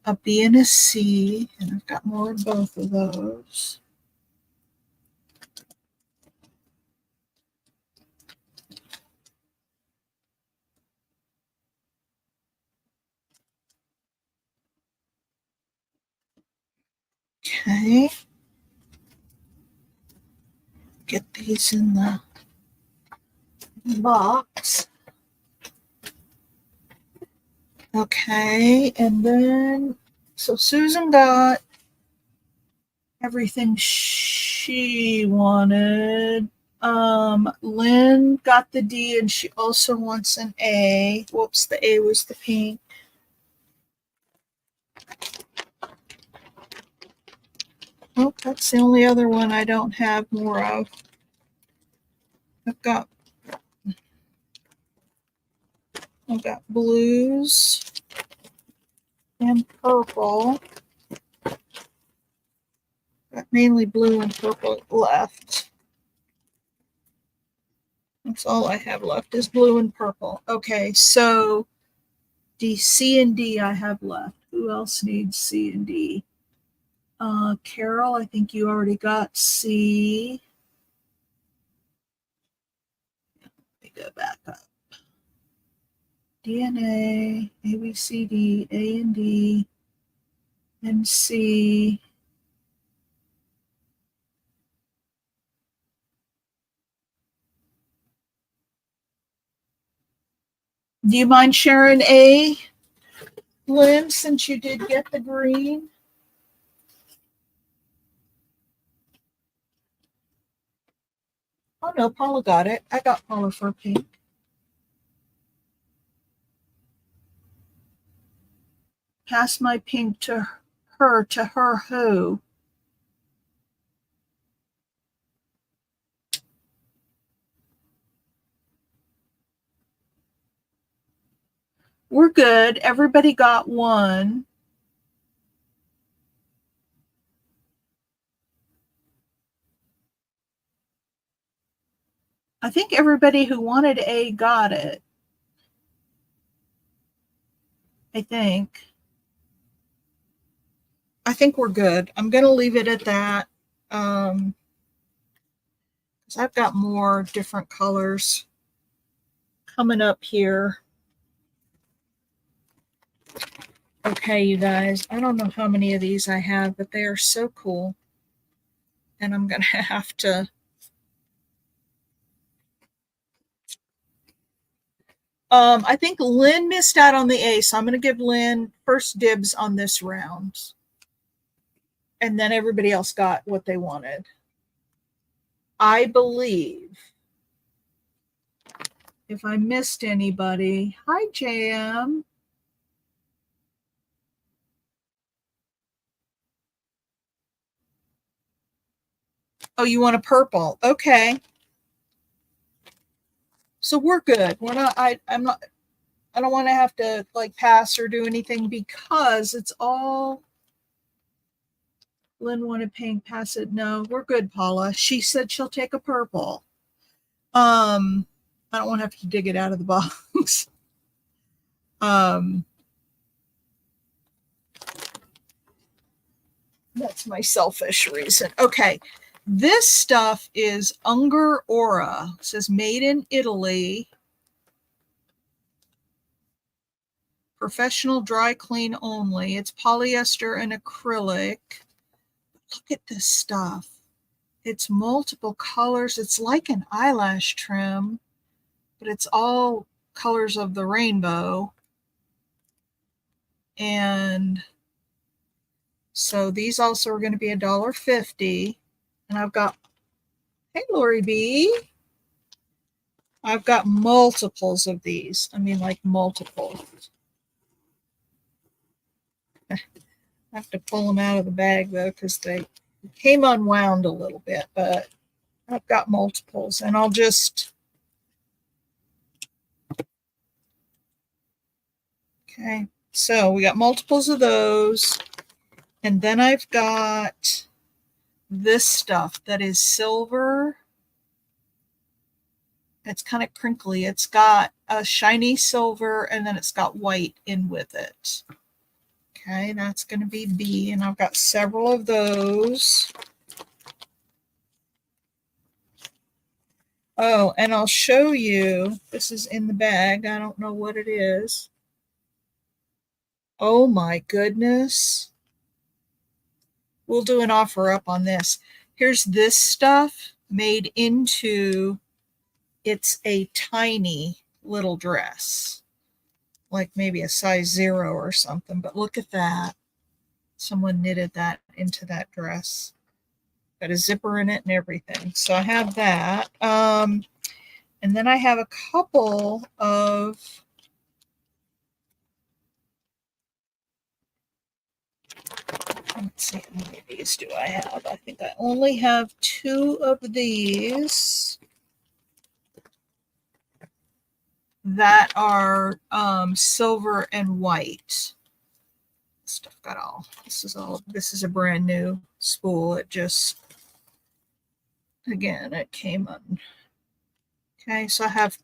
a B and a C, and I've got more of both of those. Okay. Get these in the box. Okay, and then so Susan got everything she wanted. Lynn got the D and she also wants an A. Whoops, the A was the pink. Oh, that's the only other one I don't have more of. I've got blues and purple. Got mainly blue and purple left. That's all I have left is blue and purple. Okay, so D, C, and D I have left. Who else needs C and D? Carol, I think you already got C. Let me go back up. DNA, A, B, C, D, A, and D, and C. Do you mind sharing A, Lynn, since you did get the green? Oh no, Paula got it. I got Paula for pink. Pass my pink to her who? We're good. Everybody got one. I think everybody who wanted A got it. I think we're good. I'm going to leave it at that. 'Cause I've got more different colors coming up here. Okay, you guys, I don't know how many of these I have, but they are so cool. And I'm going to have to I think Lynn missed out on the A, so I'm going to give Lynn first dibs on this round. And then everybody else got what they wanted. I believe. If I missed anybody, hi, JM. Oh, you want a purple? Okay. So we're good. We're not. I'm not. I don't want to have to like pass or do anything because it's all. Lynn wanted pink. Pass it. No, we're good, Paula. She said she'll take a purple. I don't want to have to dig it out of the box. That's my selfish reason. Okay. This stuff is Unger Aura. It says made in Italy. Professional dry clean only. It's polyester and acrylic. Look at this stuff. It's multiple colors. It's like an eyelash trim, but it's all colors of the rainbow. And so these also are going to be $1.50. And I've got, hey, Lori B. I've got multiples of these. I mean, like multiples. I have to pull them out of the bag, though, because they came unwound a little bit. But I've got multiples. And I'll just... Okay. So we got multiples of those. And then I've got this stuff that is silver. It's kind of crinkly. It's got a shiny silver and then it's got white in with it. Okay, that's going to be B. And I've got several of those. Oh, and I'll show you. This is in the bag. I don't know what it is. Oh my goodness. We'll do an offer up on this. Here's this stuff made into, it's a tiny little dress, like maybe a size 0 or something. But look at that. Someone knitted that into that dress. Got a zipper in it and everything. So I have that. And then I have a couple of, let's see, how many of these do I have? I think I only have 2 of these that are silver and white. Stuff got all, this is a brand new spool. It just, again, it came on. Okay, so I have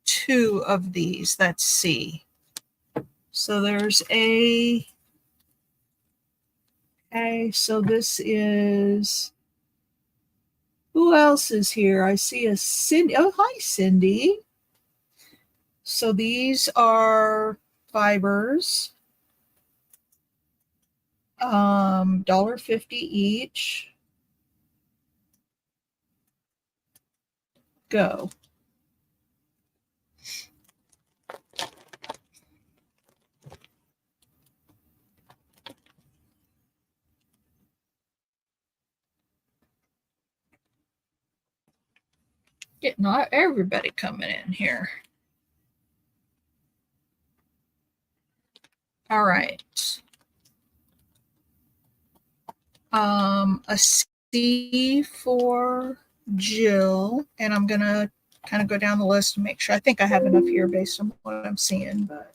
2 of these. That's C. So there's A. Okay, so this is, who else is here? I see a Cindy. Oh, hi, Cindy. So these are fibers. $1.50 each. Go. Getting everybody coming in here. All right. A C for Jill, and I'm gonna kind of go down the list and make sure. I think I have enough here based on what I'm seeing, but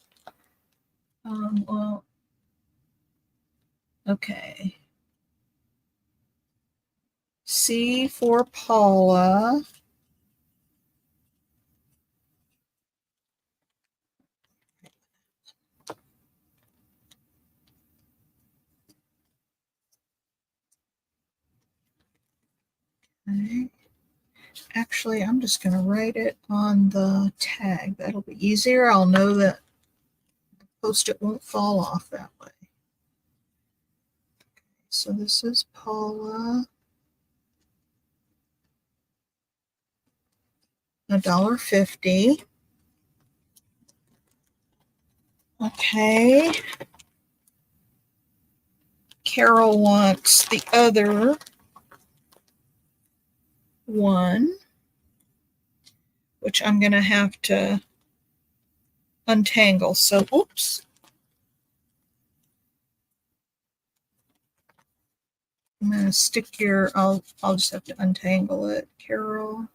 well, okay. C for Paula. Okay. Actually, I'm just going to write it on the tag. That'll be easier. I'll know that the Post-it won't fall off that way. So this is Paula. $1.50. Okay. Carol wants the other one, which I'm going to have to untangle. So, oops. I'm going to stick your, I'll just have to untangle it. Carol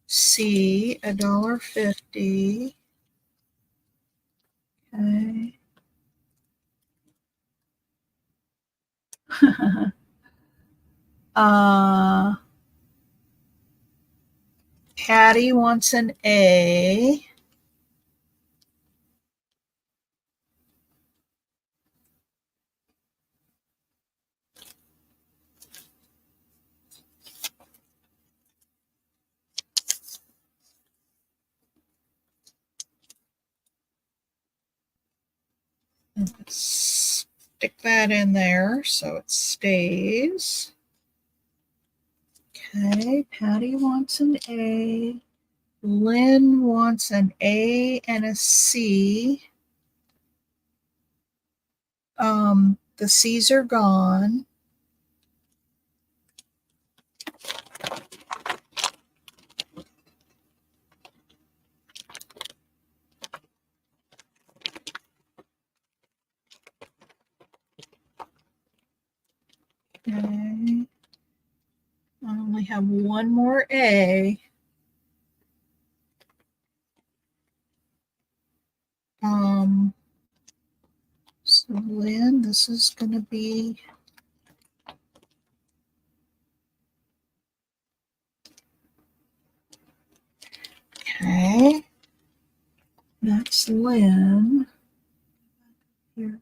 C, $1.50. Okay. Patty wants an A. Stick that in there so it stays. Okay, Patty wants an A. Lynn wants an A and a C. The C's are gone. Okay. I only have one more A. So Lynn, this is going to be okay. That's Lynn. Here.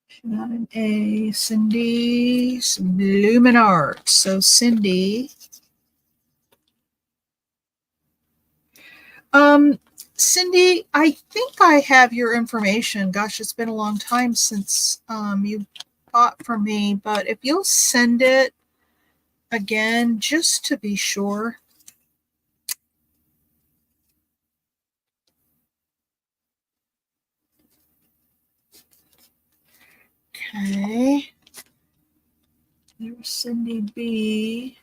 She got an A. Cindy's Bloomin' Art. So Cindy. Cindy, I think I have your information. Gosh, it's been a long time since you bought from me, but if you'll send it again, just to be sure. Okay. There's Cindy B.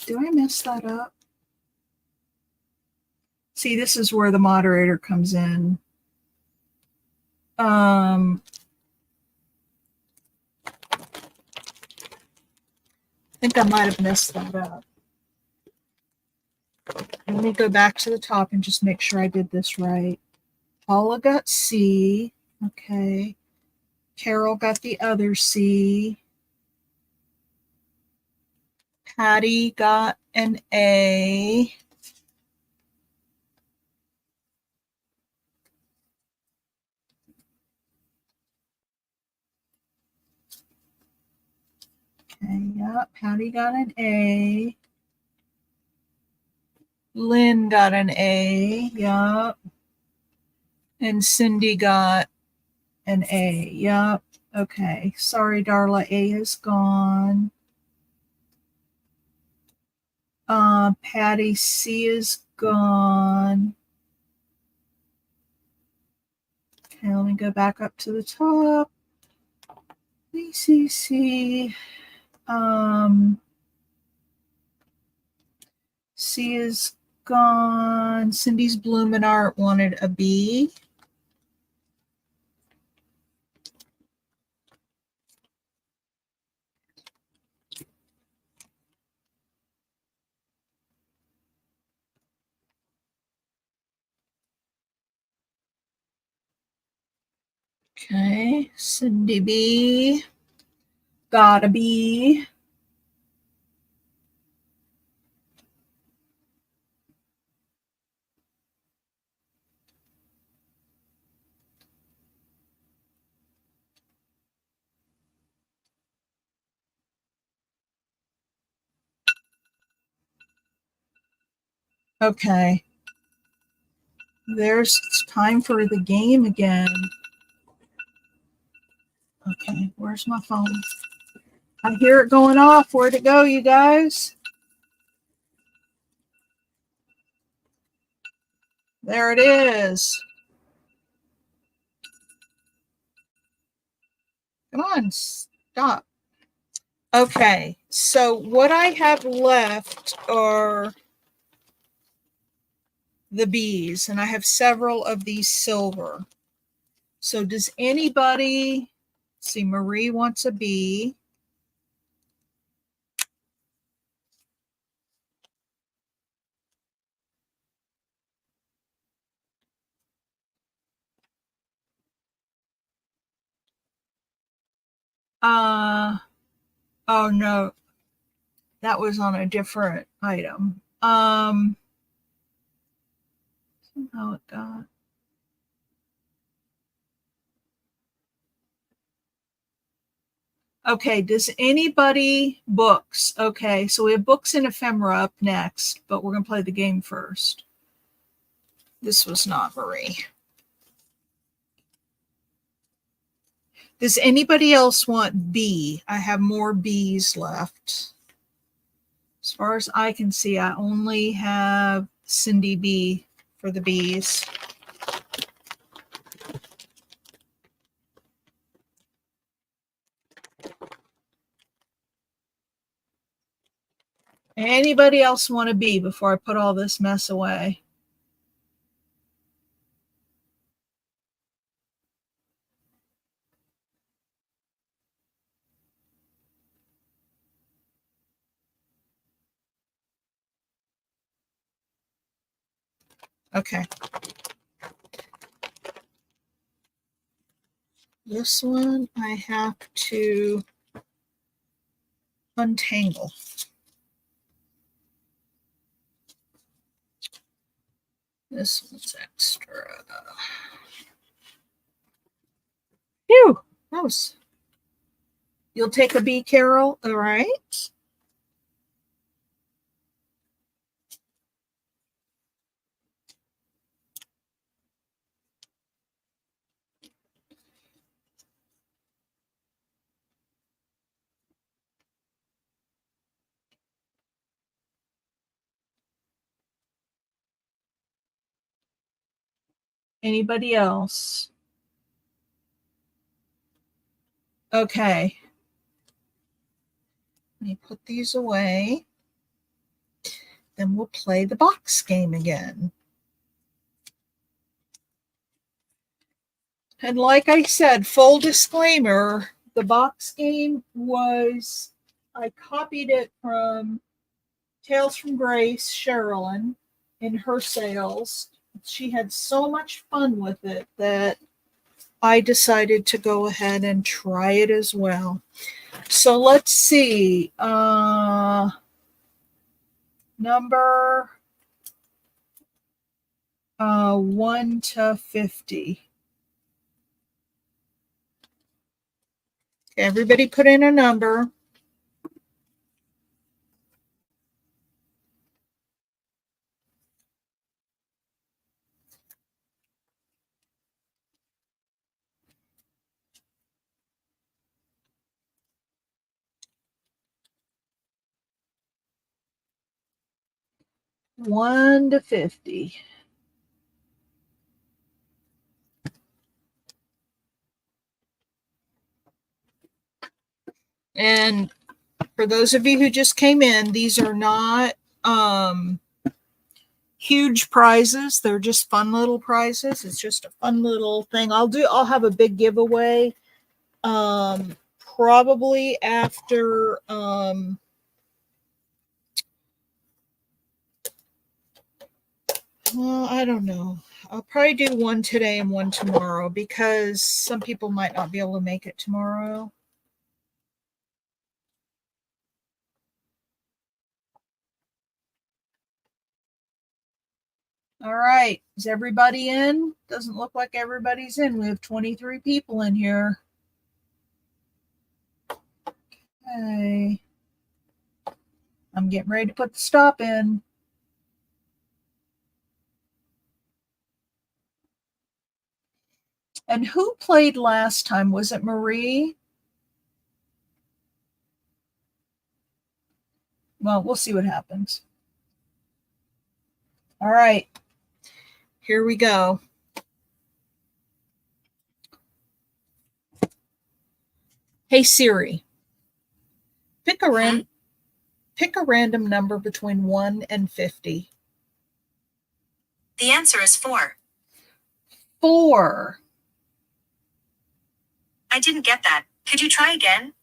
Do I mess that up? See, this is where the moderator comes in. I think I might have messed that up. Let me go back to the top and just make sure I did this right. Paula got C. Okay. Carol got the other C. Patty got an A. Okay, yep. Patty got an A. Lynn got an A. Yep. And Cindy got an A. Yep. Okay. Sorry, Darla. A is gone. Patty C is gone. Okay, let me go back up to the top. BCC. C is gone. Cindy's Bloomin' Art wanted a B. Okay, Cindy B. Got a B. Okay. There's it's time for the game again. Okay, where's my phone? I hear it going off. Where'd it go, you guys? There it is. Come on, stop. Okay, so what I have left are the bees, and I have several of these silver. So does anybody see? Marie wants a bee. Oh no, that was on a different item. Somehow it got. Okay, does anybody books? Okay, so we have books and ephemera up next, but we're gonna play the game first. This was not Marie. Does anybody else want B? I have more B's left. As far as I can see, I only have Cindy B for the B's. Anybody else want a B before I put all this mess away? Okay. This one I have to untangle. This one's extra. Phew, that was. You'll take a B, Carol. All right. Anybody else? Okay. Let me put these away. Then we'll play the box game again. And like I said, full disclaimer, the box game was, I copied it from Tales from Grace, Sherilyn, in her sales. She had so much fun with it that I decided to go ahead and try it as well. So let's see. Number 1 to 50. Everybody put in a number. One to 50. And for those of you who just came in, these are not huge prizes. They're just fun little prizes. It's just a fun little thing. I'll have a big giveaway probably after well, I don't know. I'll probably do one today and one tomorrow because some people might not be able to make it tomorrow. All right. Is everybody in? Doesn't look like everybody's in. We have 23 people in here. Okay. I'm getting ready to put the stop in. And who played last time? Was it Marie? Well, we'll see what happens. All right. Here we go. Hey Siri, pick a random number between 1 and 50. The answer is 4. 4. I didn't get that. Could you try again?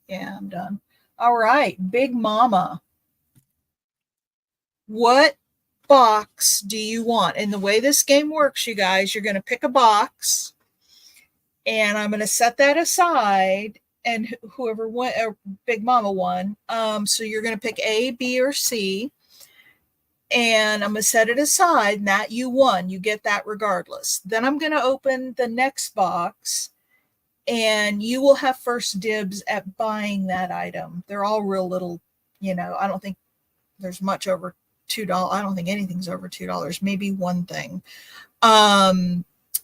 Yeah, I'm done. All right, Big Mama. What box do you want? And the way this game works, you guys, you're going to pick a box, and I'm going to set that aside, and whoever won, Big Mama won. So you're going to pick A, B, or C, and I'm going to set it aside, and that you won. You get that regardless. Then I'm going to open the next box, and you will have first dibs at buying that item. They're all real little, I don't think there's much over $2. I don't think anything's over $2, maybe one thing.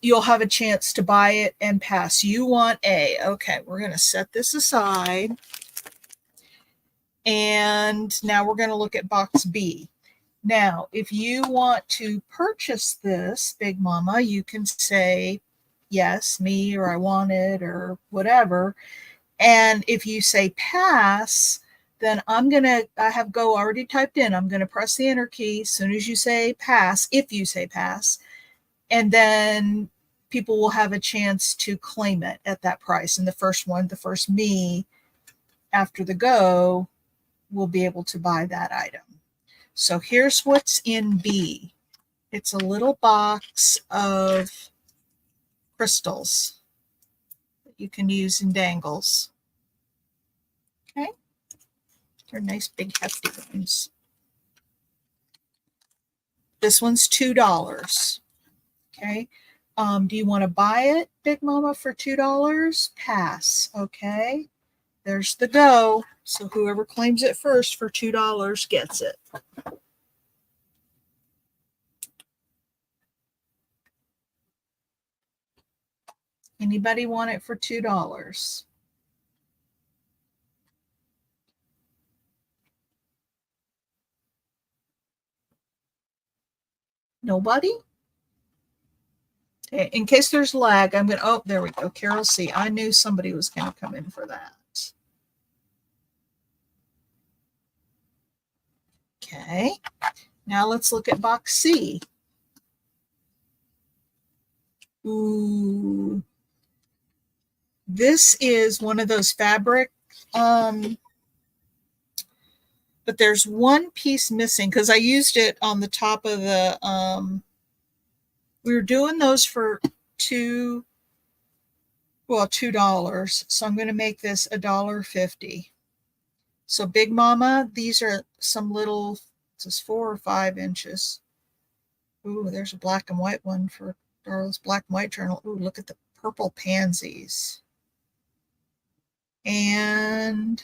You'll have a chance to buy it and pass. You want A. Okay, we're going to set this aside. And now we're going to look at box B. Now, if you want to purchase this, Big Mama, you can say, yes, me, or I want it, or whatever. And if you say pass, then I have go already typed in. I'm going to press the enter key as soon as you say pass, if you say pass. And then people will have a chance to claim it at that price. And the first me after the go will be able to buy that item. So here's what's in B. It's a little box of crystals that you can use in dangles. Okay. They're nice big hefty ones. This one's $2. Okay. Do you want to buy it, Big Mama, for $2? Pass. Okay. There's the go. So whoever claims it first for $2 gets it. Anybody want it for $2? Nobody? Okay, in case there's lag, I'm going to, oh, there we go. Carol C. I knew somebody was going to come in for that. Okay. Now let's look at box C. Ooh. This is one of those fabric, but there's one piece missing because I used it on the top of the, we were doing those for $2. So I'm going to make this $1.50. So Big Mama, these are some little, this is 4 or 5 inches. Ooh, there's a black and white one for Darla's Black and White Journal. Ooh, look at the purple pansies. And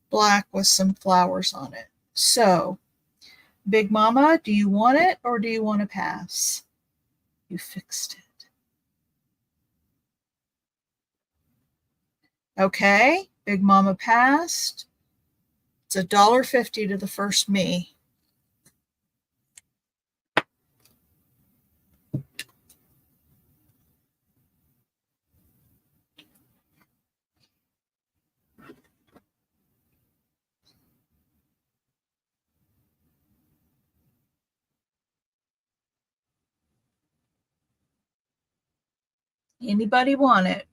black with some flowers on it. So, Big Mama, do you want it or do you want to pass? You fixed it. Okay, Big Mama passed. It's $1.50 to the first me. Anybody want it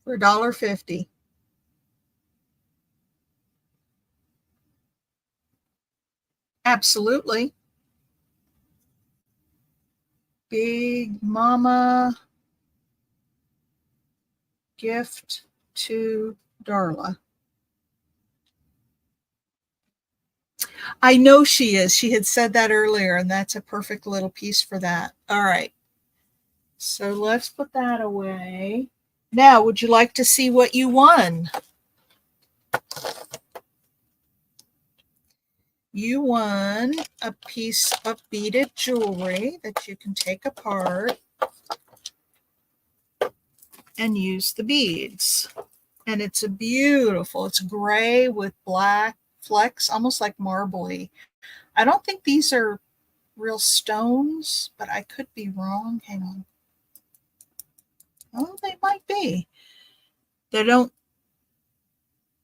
for $1.50? Absolutely. Big Mama gift to Darla. I know she is. She had said that earlier, and that's a perfect little piece for that. All right. So let's put that away. Now, would you like to see what you won? You won a piece of beaded jewelry that you can take apart. and use the beads. And it's it's gray with black flecks, almost like marbly. I don't think these are real stones, but I could be wrong. Hang on. Oh, they might be. They don't,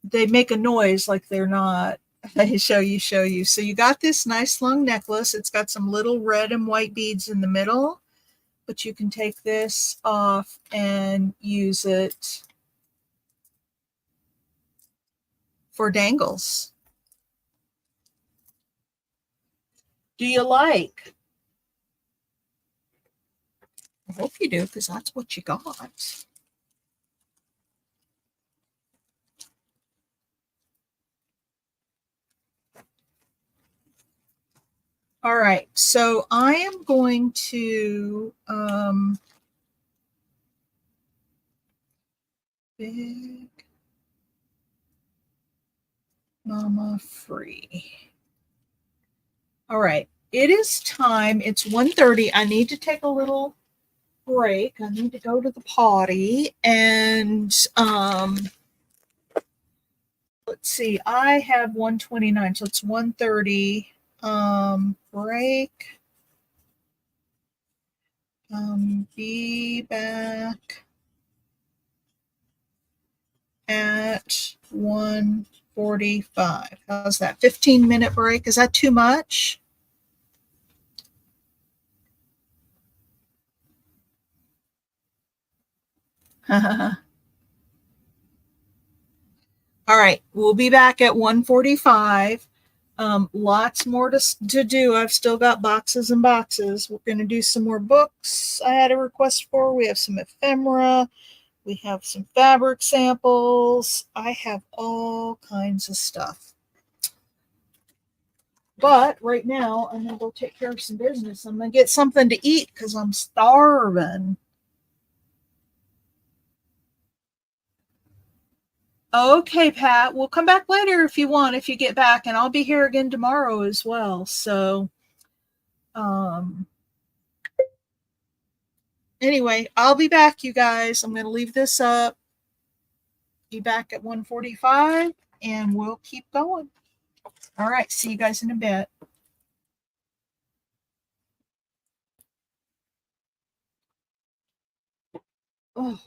they make a noise like they're not. I show you. So you got this nice long necklace. It's got some little red and white beads in the middle, but you can take this off and use it for dangles. Do you like? I hope you do, because that's what you got. All right, so I am going to Big Mama Free. All right, it is time. It's 1:30. I need to take a little break. I need to go to the potty. And let's see, I have 1:29, so it's 1:30. Break. Be back at 1:45. How's that? 15-minute break. Is that too much? All right, we'll be back at 1:45. Lots more to do. I've still got boxes and boxes. We're going to do some more books I had a request for. We have some ephemera. We have some fabric samples. I have all kinds of stuff. But right now, I'm going to go take care of some business. I'm going to get something to eat because I'm starving. Okay, Pat, we'll come back later if you want, if you get back, and I'll be here again tomorrow as well. So, um, anyway, I'll be back, you guys. I'm going to leave this up. Be back at 1:45, and we'll keep going. All right, see you guys in a bit. Oh.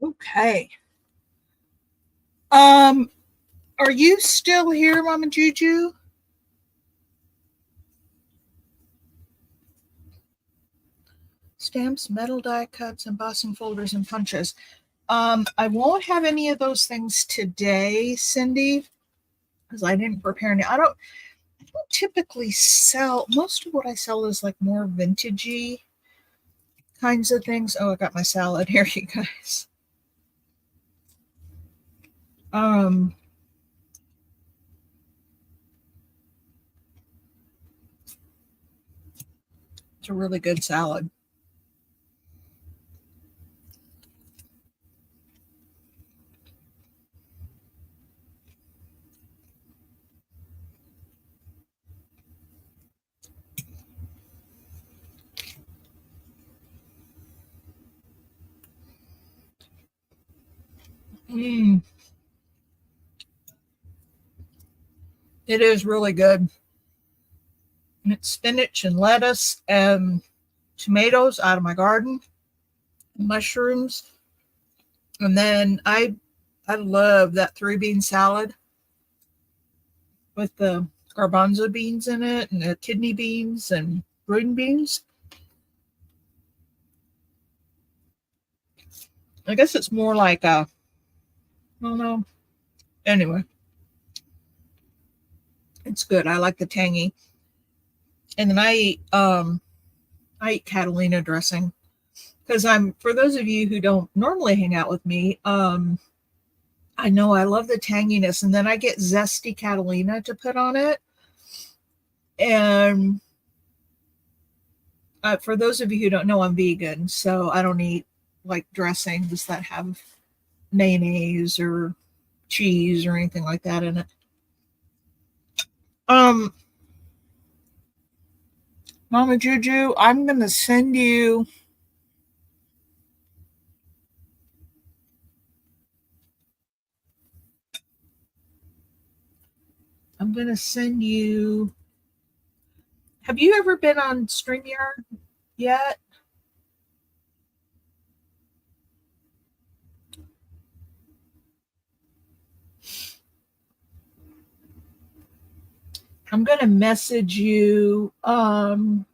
Okay. Are you still here, Mama Juju? Stamps, metal die cuts, embossing folders, and punches. I won't have any of those things today, Cindy, because I didn't prepare any. I don't typically sell. Most of what I sell is like more vintagey kinds of things. Oh, I got my salad here, you guys. Um, it's a really good salad. Mm, it is really good. And it's spinach and lettuce and tomatoes out of my garden, mushrooms, and then I love that three bean salad with the garbanzo beans in it and the kidney beans and green beans. I guess it's more like a, I don't know. Anyway, it's good. I like the tangy. And then I eat Catalina dressing because I'm, for those of you who don't normally hang out with me, I know I love the tanginess, and then I get zesty Catalina to put on it. And for those of you who don't know, I'm vegan, so I don't eat like dressings that have mayonnaise or cheese or anything like that in it. Um, Mama Juju, I'm gonna send you. I'm gonna send you. Have you ever been on StreamYard yet? I'm gonna message you. I'm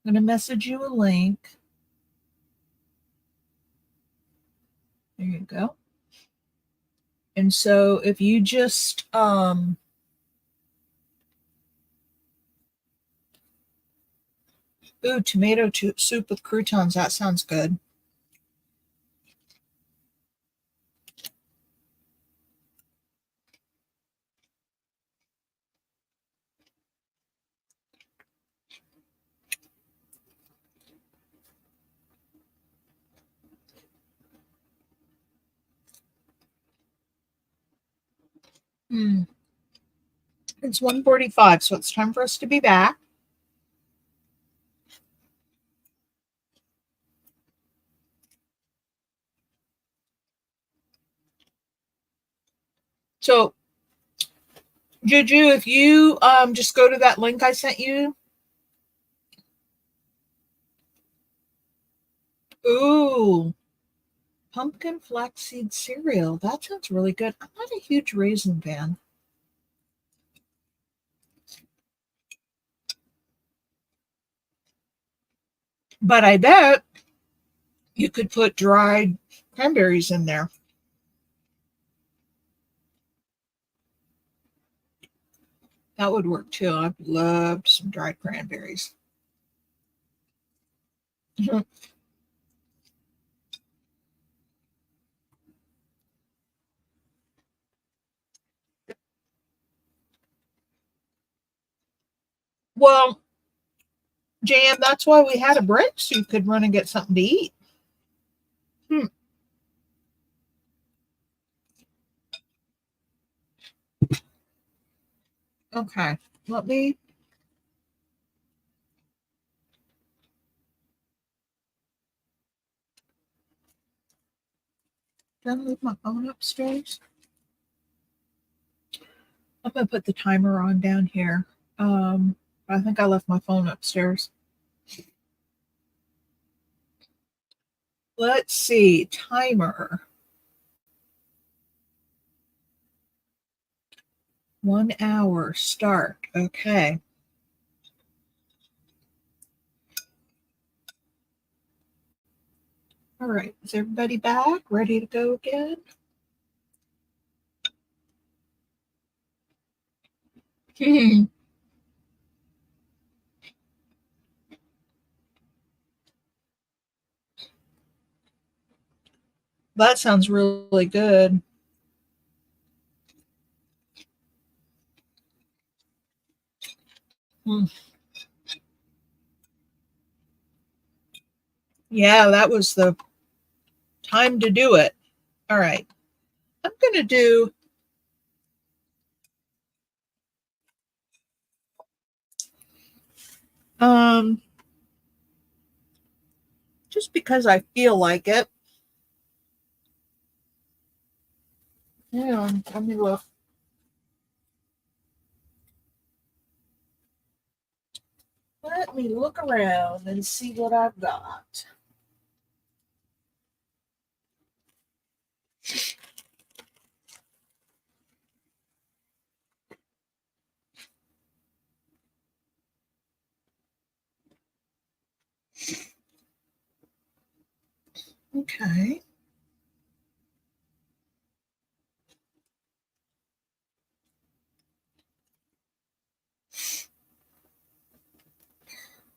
gonna message you a link. There you go. And so if you just ooh, tomato soup with croutons, that sounds good. Hmm. It's 1:45, so it's time for us to be back. So Juju, if you just go to that link I sent you. Ooh, pumpkin flaxseed cereal. That sounds really good. I'm not a huge raisin fan. But I bet you could put dried cranberries in there. That would work too. I'd love some dried cranberries. Well, Jan, that's why we had a break so you could run and get something to eat. Hmm. Okay, let me. Did I leave my phone upstairs? I'm going to put the timer on down here. I think I left my phone upstairs. Let's see, timer. 1 hour, start. Okay. All right, is everybody back? Ready to go again? That sounds really good. Yeah, that was the time to do it. All right. I'm going to do just because I feel like it. Yeah, let me look. Let me look around and see what I've got. Okay.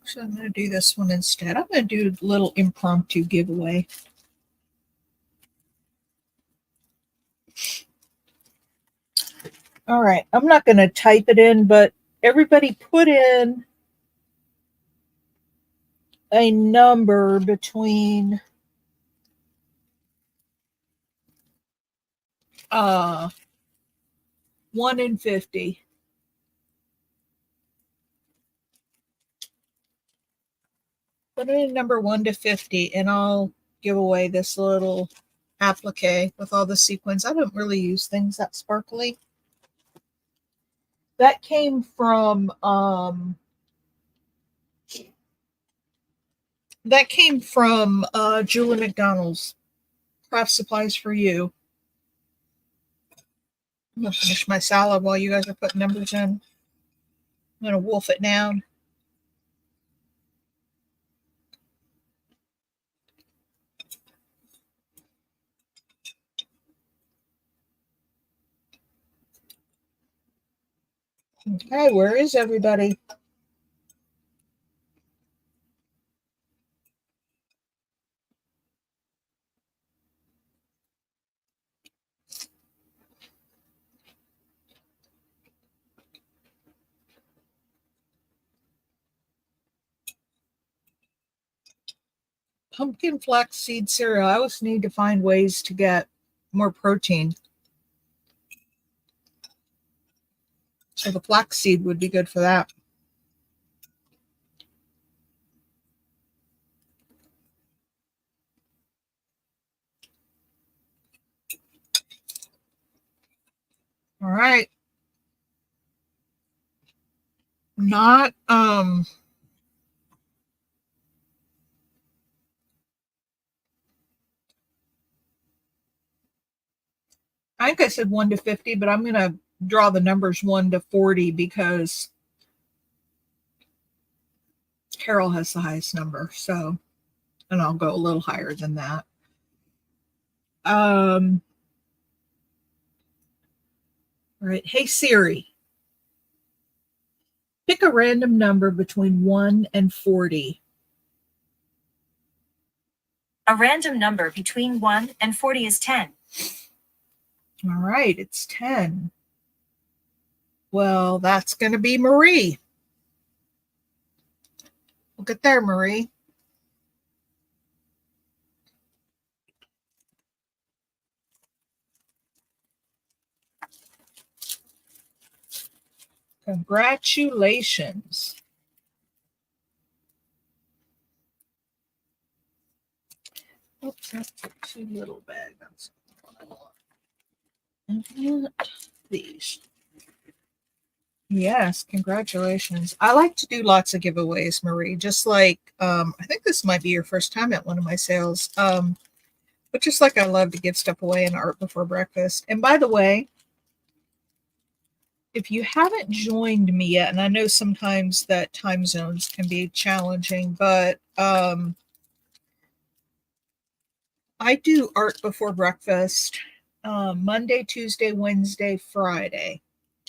So I'm going to do this one instead. I'm going to do a little impromptu giveaway. All right. I'm not going to type it in, but everybody put in a number between 1 and 50. Put in number 1 to 50, and I'll give away this little applique with all the sequins. I don't really use things that sparkly. That came from Julie McDonald's Craft Supplies for You. I'm gonna finish my salad while you guys are putting numbers in. I'm gonna wolf it down. Okay, where is everybody? Pumpkin flax seed cereal. I always need to find ways to get more protein. So the flax seed would be good for that. All right. Not I think I said 1 to 50, but I'm gonna draw the numbers 1 to 40 because Carol has the highest number. So, and I'll go a little higher than that. All right. Hey Siri, pick a random number between 1 and 40. A random number between 1 and 40 is 10. All right, it's 10. Well, that's going to be Marie. Look at there, Marie. Congratulations. Oops, that's too little bag. That's what I want. These. Yes, congratulations. I like to do lots of giveaways, Marie. Just like I think this might be your first time at one of my sales. But just like I love to give stuff away in Art Before Breakfast. And by the way, if you haven't joined me yet, and I know sometimes that time zones can be challenging, but I do Art Before Breakfast Monday, Tuesday, Wednesday, Friday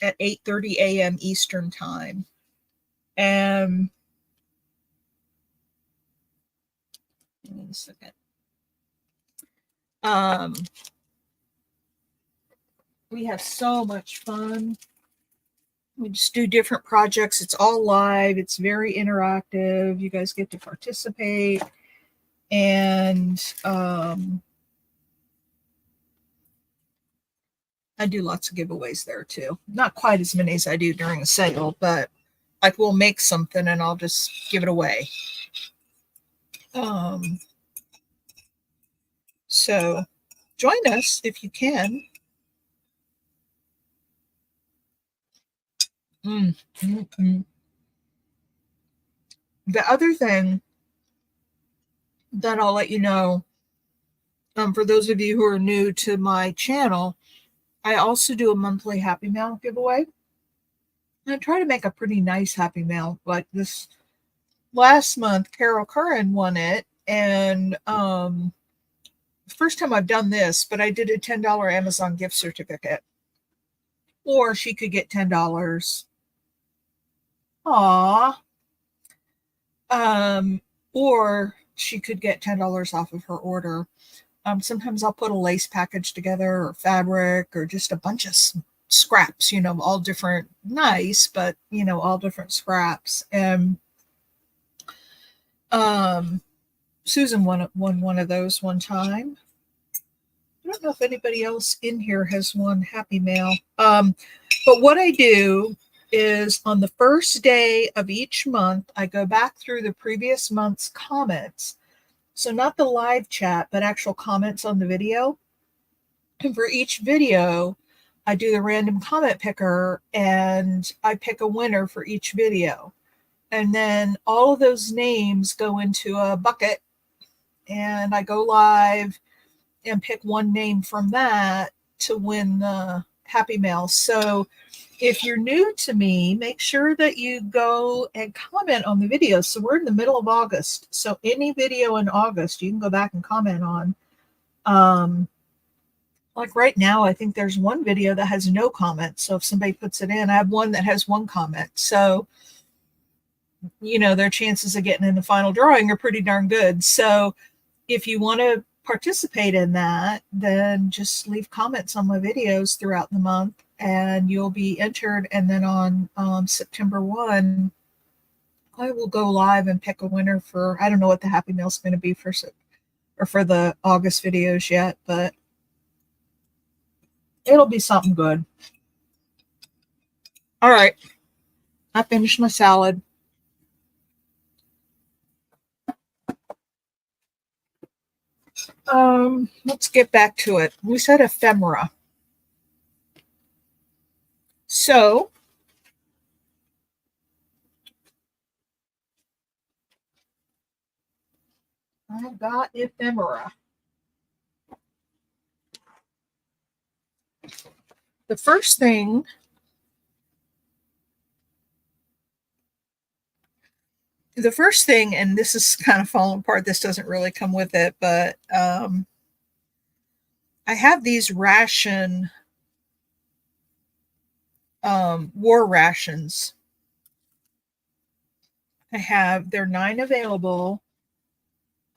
at 8:30 a.m. Eastern Time. And wait a second. Um, we have so much fun. We just do different projects. It's all live. It's very interactive. You guys get to participate. And I do lots of giveaways there too. Not quite as many as I do during a sale, but like we'll make something and I'll just give it away. So join us if you can. Mm, mm, mm. The other thing that I'll let you know, for those of you who are new to my channel, I also do a monthly Happy Mail giveaway. And I try to make a pretty nice Happy Mail. Like this last month, Carol Curran won it. And first time I've done this, but I did a $10 Amazon gift certificate. Or she could get $10. Aw. Or she could get $10 off of her order. Sometimes I'll put a lace package together or fabric or just a bunch of scraps, all different, nice, but all different scraps. And Susan won one of those one time. I don't know if anybody else in here has won Happy Mail. But what I do is on the first day of each month, I go back through the previous month's comments. So not the live chat, but actual comments on the video. And for each video, I do the random comment picker and I pick a winner for each video. And then all of those names go into a bucket and I go live and pick one name from that to win the Happy Mail. So if you're new to me, make sure that you go and comment on the video. So we're in the middle of August. So any video in August, you can go back and comment on. Like right now, I think there's one video that has no comments. So if somebody puts it in, I have one that has one comment. So, their chances of getting in the final drawing are pretty darn good. So if you want to participate in that, then just leave comments on my videos throughout the month and you'll be entered. And then on September 1, I will go live and pick a winner for, I don't know what the Happy Mail is going to be for the August videos yet, but it'll be something good. All right. I finished my salad. Let's get back to it. We said ephemera. So I've got ephemera. The first thing and this is kind of falling apart, this doesn't really come with it, but I have these ration war rations. There are 9 available.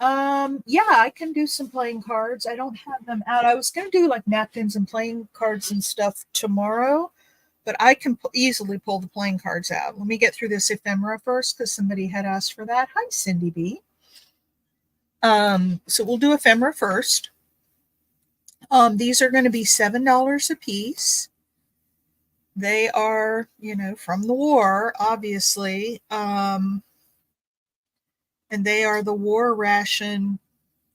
Yeah, I can do some playing cards. I don't have them out. I was going to do like napkins and playing cards and stuff tomorrow, but I can easily pull the playing cards out. Let me get through this ephemera first because somebody had asked for that. Hi, Cindy B. So we'll do ephemera first. These are going to be $7 a piece. They are, from the war, obviously. And they are the war ration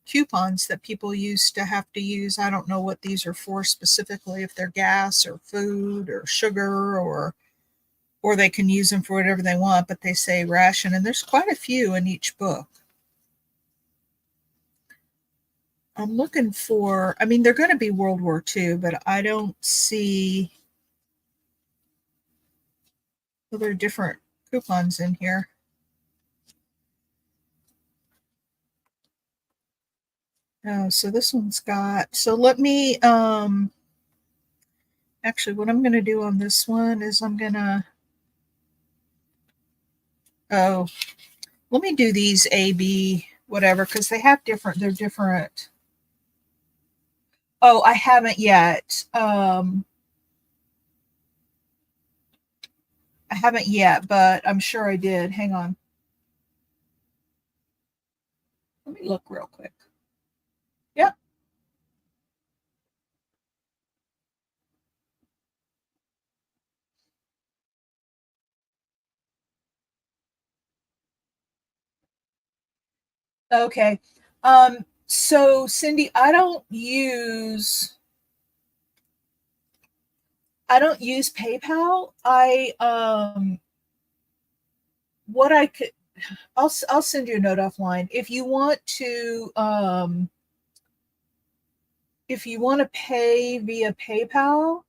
coupons that people used to have to use. I don't know what these are for specifically, if they're gas or food or sugar or or they can use them for whatever they want, but they say ration, and there's quite a few in each book. I'm looking for, I mean, they're going to be World War II, but I don't see, well, there are different coupons in here. Oh, so this one's got, so let me, actually what I'm going to do on this one is I'm going to, oh, let me do these A, B, whatever, because they have different, they're different. Oh, I haven't yet. I haven't yet, but I'm sure I did. Hang on. Let me look real quick. Yep. Okay. So Cindy, I don't use PayPal. What I could I'll send you a note offline. If you want to pay via PayPal,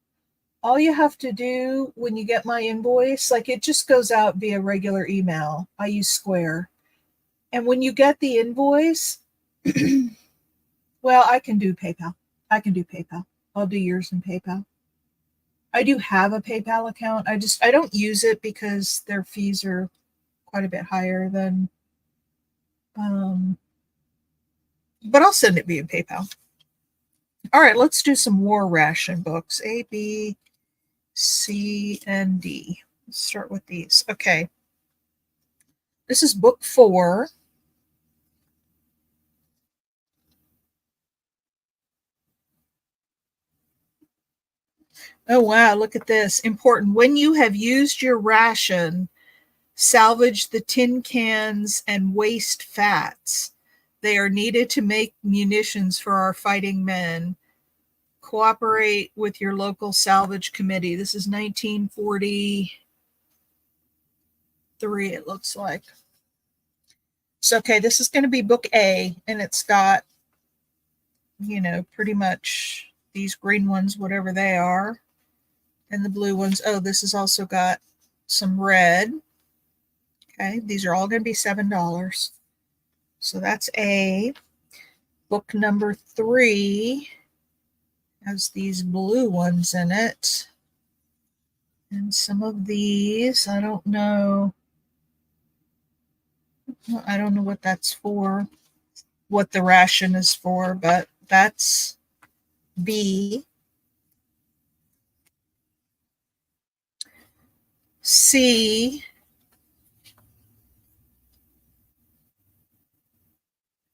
all you have to do when you get my invoice, like it just goes out via regular email. I use Square. And when you get the invoice, well, I can do PayPal. I can do PayPal. I'll do yours in PayPal. I do have a PayPal account. I don't use it because their fees are quite a bit higher than um but I'll send it via PayPal. All right, let's do some war ration books. A, B, C, and D. Let's start with these. Okay. This is book 4. Oh wow, look at this. Important. When you have used your ration, salvage the tin cans and waste fats. They are needed to make munitions for our fighting men. Cooperate with your local salvage committee. This is 1943, it looks like. So, okay, this is going to be book A, and it's got, pretty much these green ones, whatever they are, and the blue ones. Oh, this has also got some red. Okay, these are all going to be $7. So that's A. Book number 3 has these blue ones in it. And some of these, I don't know. I don't know what that's for, what the ration is for, but that's B. C.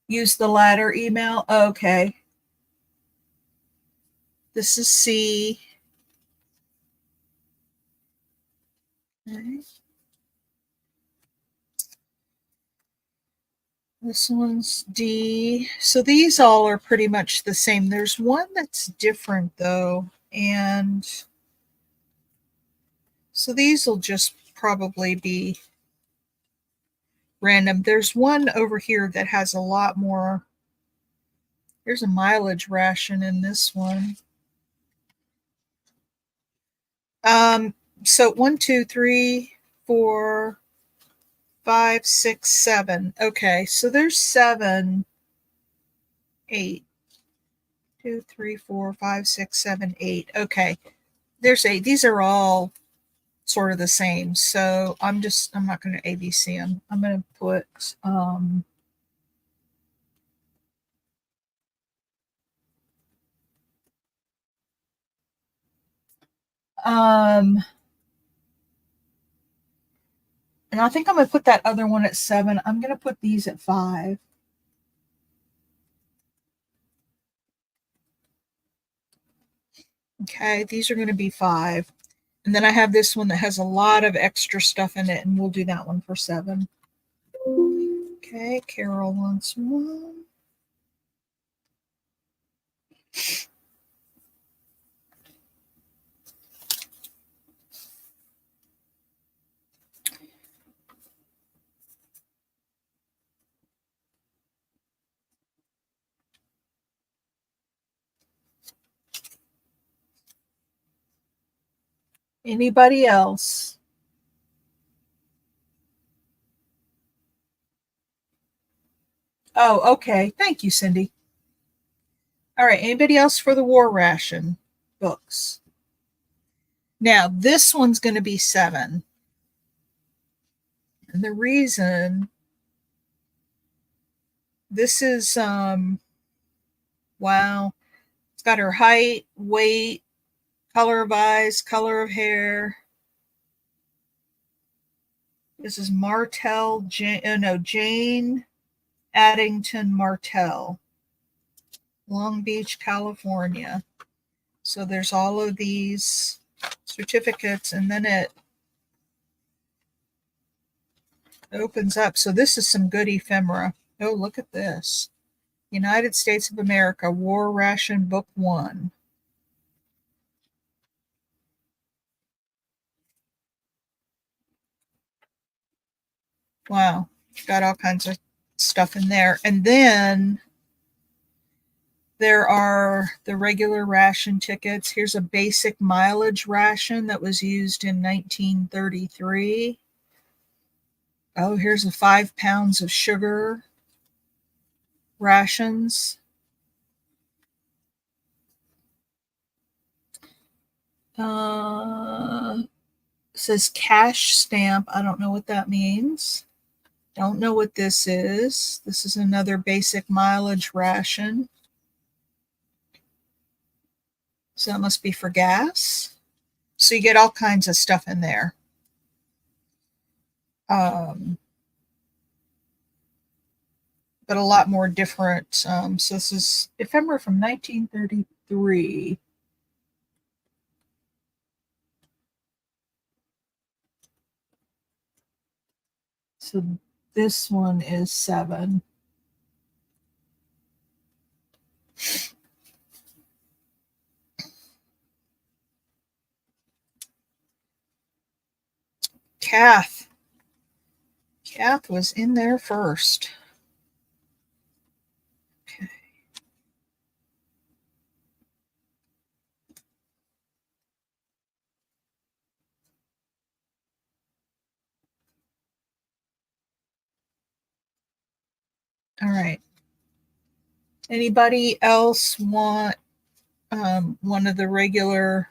Use the latter email. Okay. This is C. Okay. This one's D. So these all are pretty much the same. There's one that's different though. And so these will just probably be random. There's one over here that has a lot more. There's a mileage ration in this one. So 1, 2, 3, 4, 5, 6, 7. Okay, so there's 7, 8. 2, 3, 4, 5, 6, 7, 8. Okay, there's 8. These are all sort of the same. So I'm not going to ABC them. I'm going to put um and I think I'm going to put that other one at 7. I'm going to put these at 5. Okay, these are going to be 5. And then I have this one that has a lot of extra stuff in it, and we'll do that one for 7. Okay, Carol wants one. Anybody else? Oh, okay. Thank you, Cindy. All right. Anybody else for the war ration books? Now, this one's going to be 7. And the reason this is, wow, it's got her height, weight, color of eyes, color of hair. This is Martell, Jane Addington Martell, Long Beach, California. So there's all of these certificates, and then it opens up. So this is some good ephemera. Oh, look at this. United States of America, War Ration Book 1. Wow, got all kinds of stuff in there. And then there are the regular ration tickets. Here's a basic mileage ration that was used in 1933. Oh, here's the 5 pounds of sugar rations. Says cash stamp. I don't know what that means. Don't know what this is. This is another basic mileage ration. So that must be for gas. So you get all kinds of stuff in there. But a lot more different. So this is ephemera from 1933. So this one is 7. Kath was in there first. Okay. All right. Anybody else want one of the regular?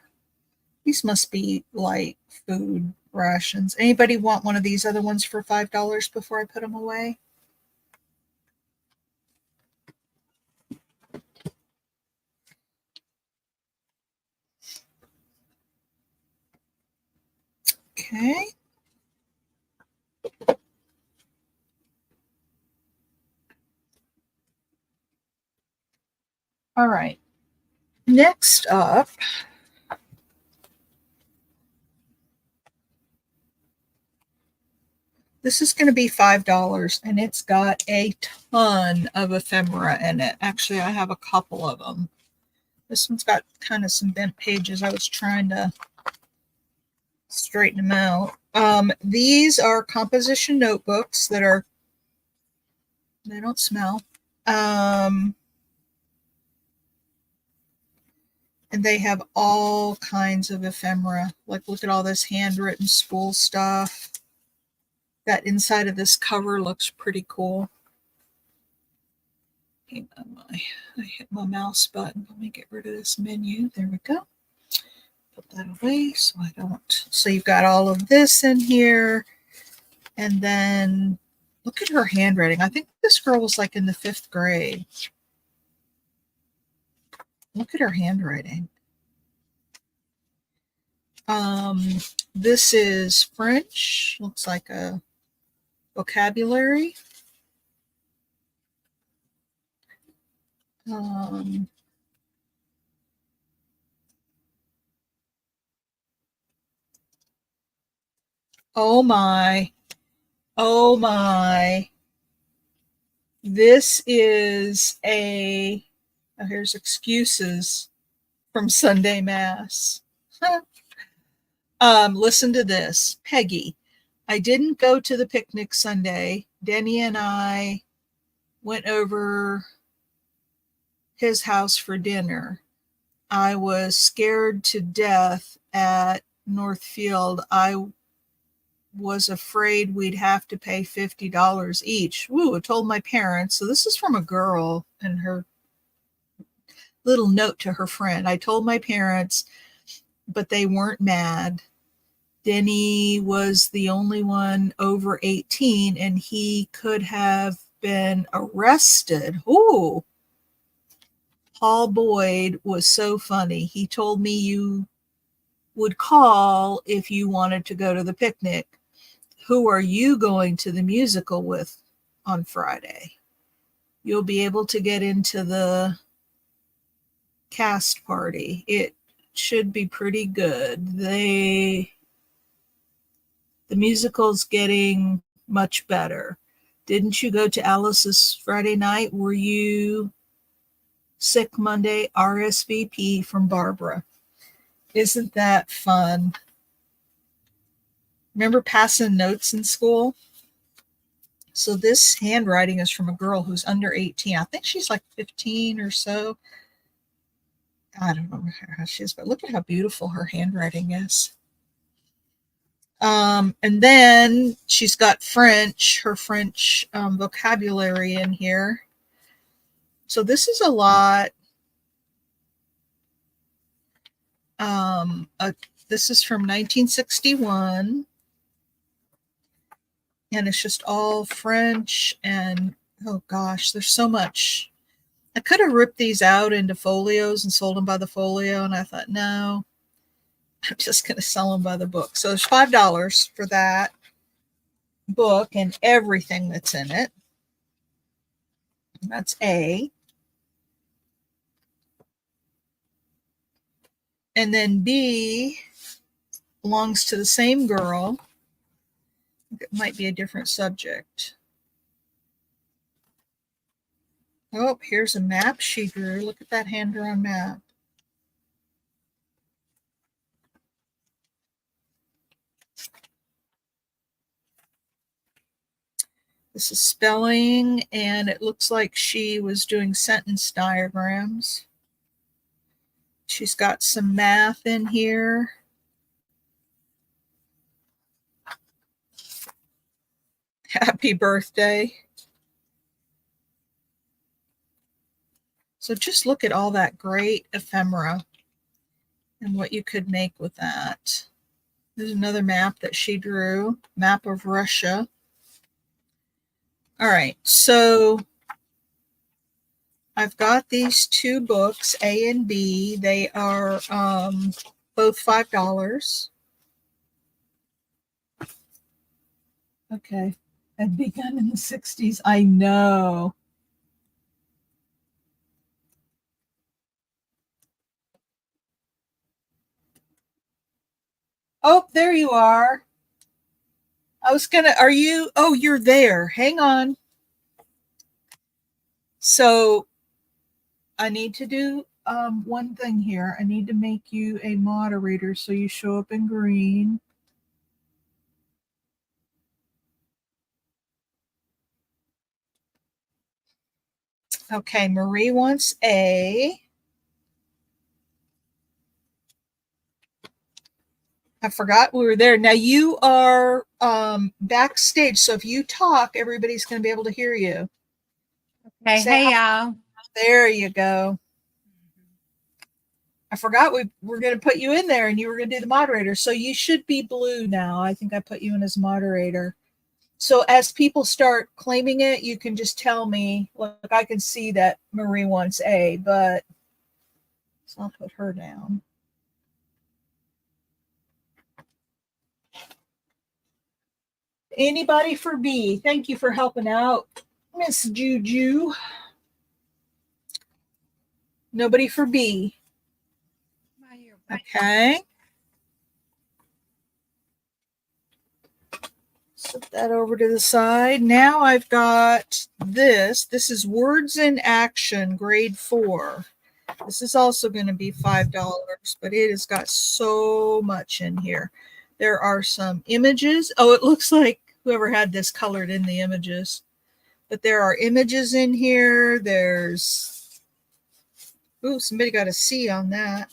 These must be light food rations. Anybody want one of these other ones for $5 before I put them away? Okay. All right. Next up, this is going to be $5, and it's got a ton of ephemera in it. Actually, I have a couple of them. This one's got kind of some bent pages. I was trying to straighten them out. These are composition notebooks that are, they don't smell. And they have all kinds of ephemera. Like, look at all this handwritten spool stuff. That inside of this cover looks pretty cool. I hit my mouse button. Let me get rid of this menu. There we go. Put that away so I don't. So you've got all of this in here. And then look at her handwriting. I think this girl was like in the 5th grade. Look at her handwriting. This is French. Looks like a vocabulary. Oh my. Oh my. This is a, oh, here's excuses from Sunday Mass. Listen to this. Peggy, I didn't go to the picnic Sunday. Denny and I went over his house for dinner. I was scared to death at Northfield, I was afraid we'd have to pay $50 each. Woo, I told my parents. So this is from a girl and her little note to her friend. I told my parents, but they weren't mad. Denny was the only one over 18 and he could have been arrested. Ooh. Paul Boyd was so funny. He told me you would call if you wanted to go to the picnic. Who are you going to the musical with on Friday? You'll be able to get into the cast party. It should be pretty good. The musical's getting much better. Didn't you go to Alice's Friday night? Were you sick Monday? RSVP from Barbara. Isn't that fun? Remember passing notes in school? So this handwriting is from a girl who's under 18. I think she's like 15 or so. I don't know how she is, but look at how beautiful her handwriting is. And then she's got French, her French vocabulary in here. So this is a lot. This is from 1961. And it's just all French. And oh gosh, there's so much. I could have ripped these out into folios and sold them by the folio. And I thought, no, I'm just going to sell them by the book. So there's $5 for that book and everything that's in it. That's A. And then B belongs to the same girl. It might be a different subject. Oh, here's a map she drew. Look at that hand-drawn map. This is spelling, and it looks like she was doing sentence diagrams. She's got some math in here. Happy birthday. So just look at all that great ephemera and what you could make with that. There's another map that she drew, map of Russia. All right, so I've got these two books, A and B. They are both $5. Okay, had begun in the 60s. I know. Oh, there you are. I was gonna, are you, oh, you're there. Hang on. So I need to do one thing here. I need to make you a moderator so you show up in green. Okay, Marie wants A. I forgot we were there. Now you are backstage, so if you talk, everybody's going to be able to hear you. Okay, Say hey hi. y'all. There you go. I forgot we were going to put you in there and you were going to do the moderator. So you should be blue now. I think I put you in as moderator. So as people start claiming it, you can just tell me, look, I can see that Marie wants A, but so I'll put her down. Anybody for B? Thank you for helping out, Miss Juju. Nobody for B. Okay. Set that over to the side. Now I've got this. This is Words in Action, grade 4. This is also going to be $5, but it has got so much in here. There are some images. Oh, it looks like whoever had this colored in the images. But there are images in here. There's, ooh, somebody got a C on that.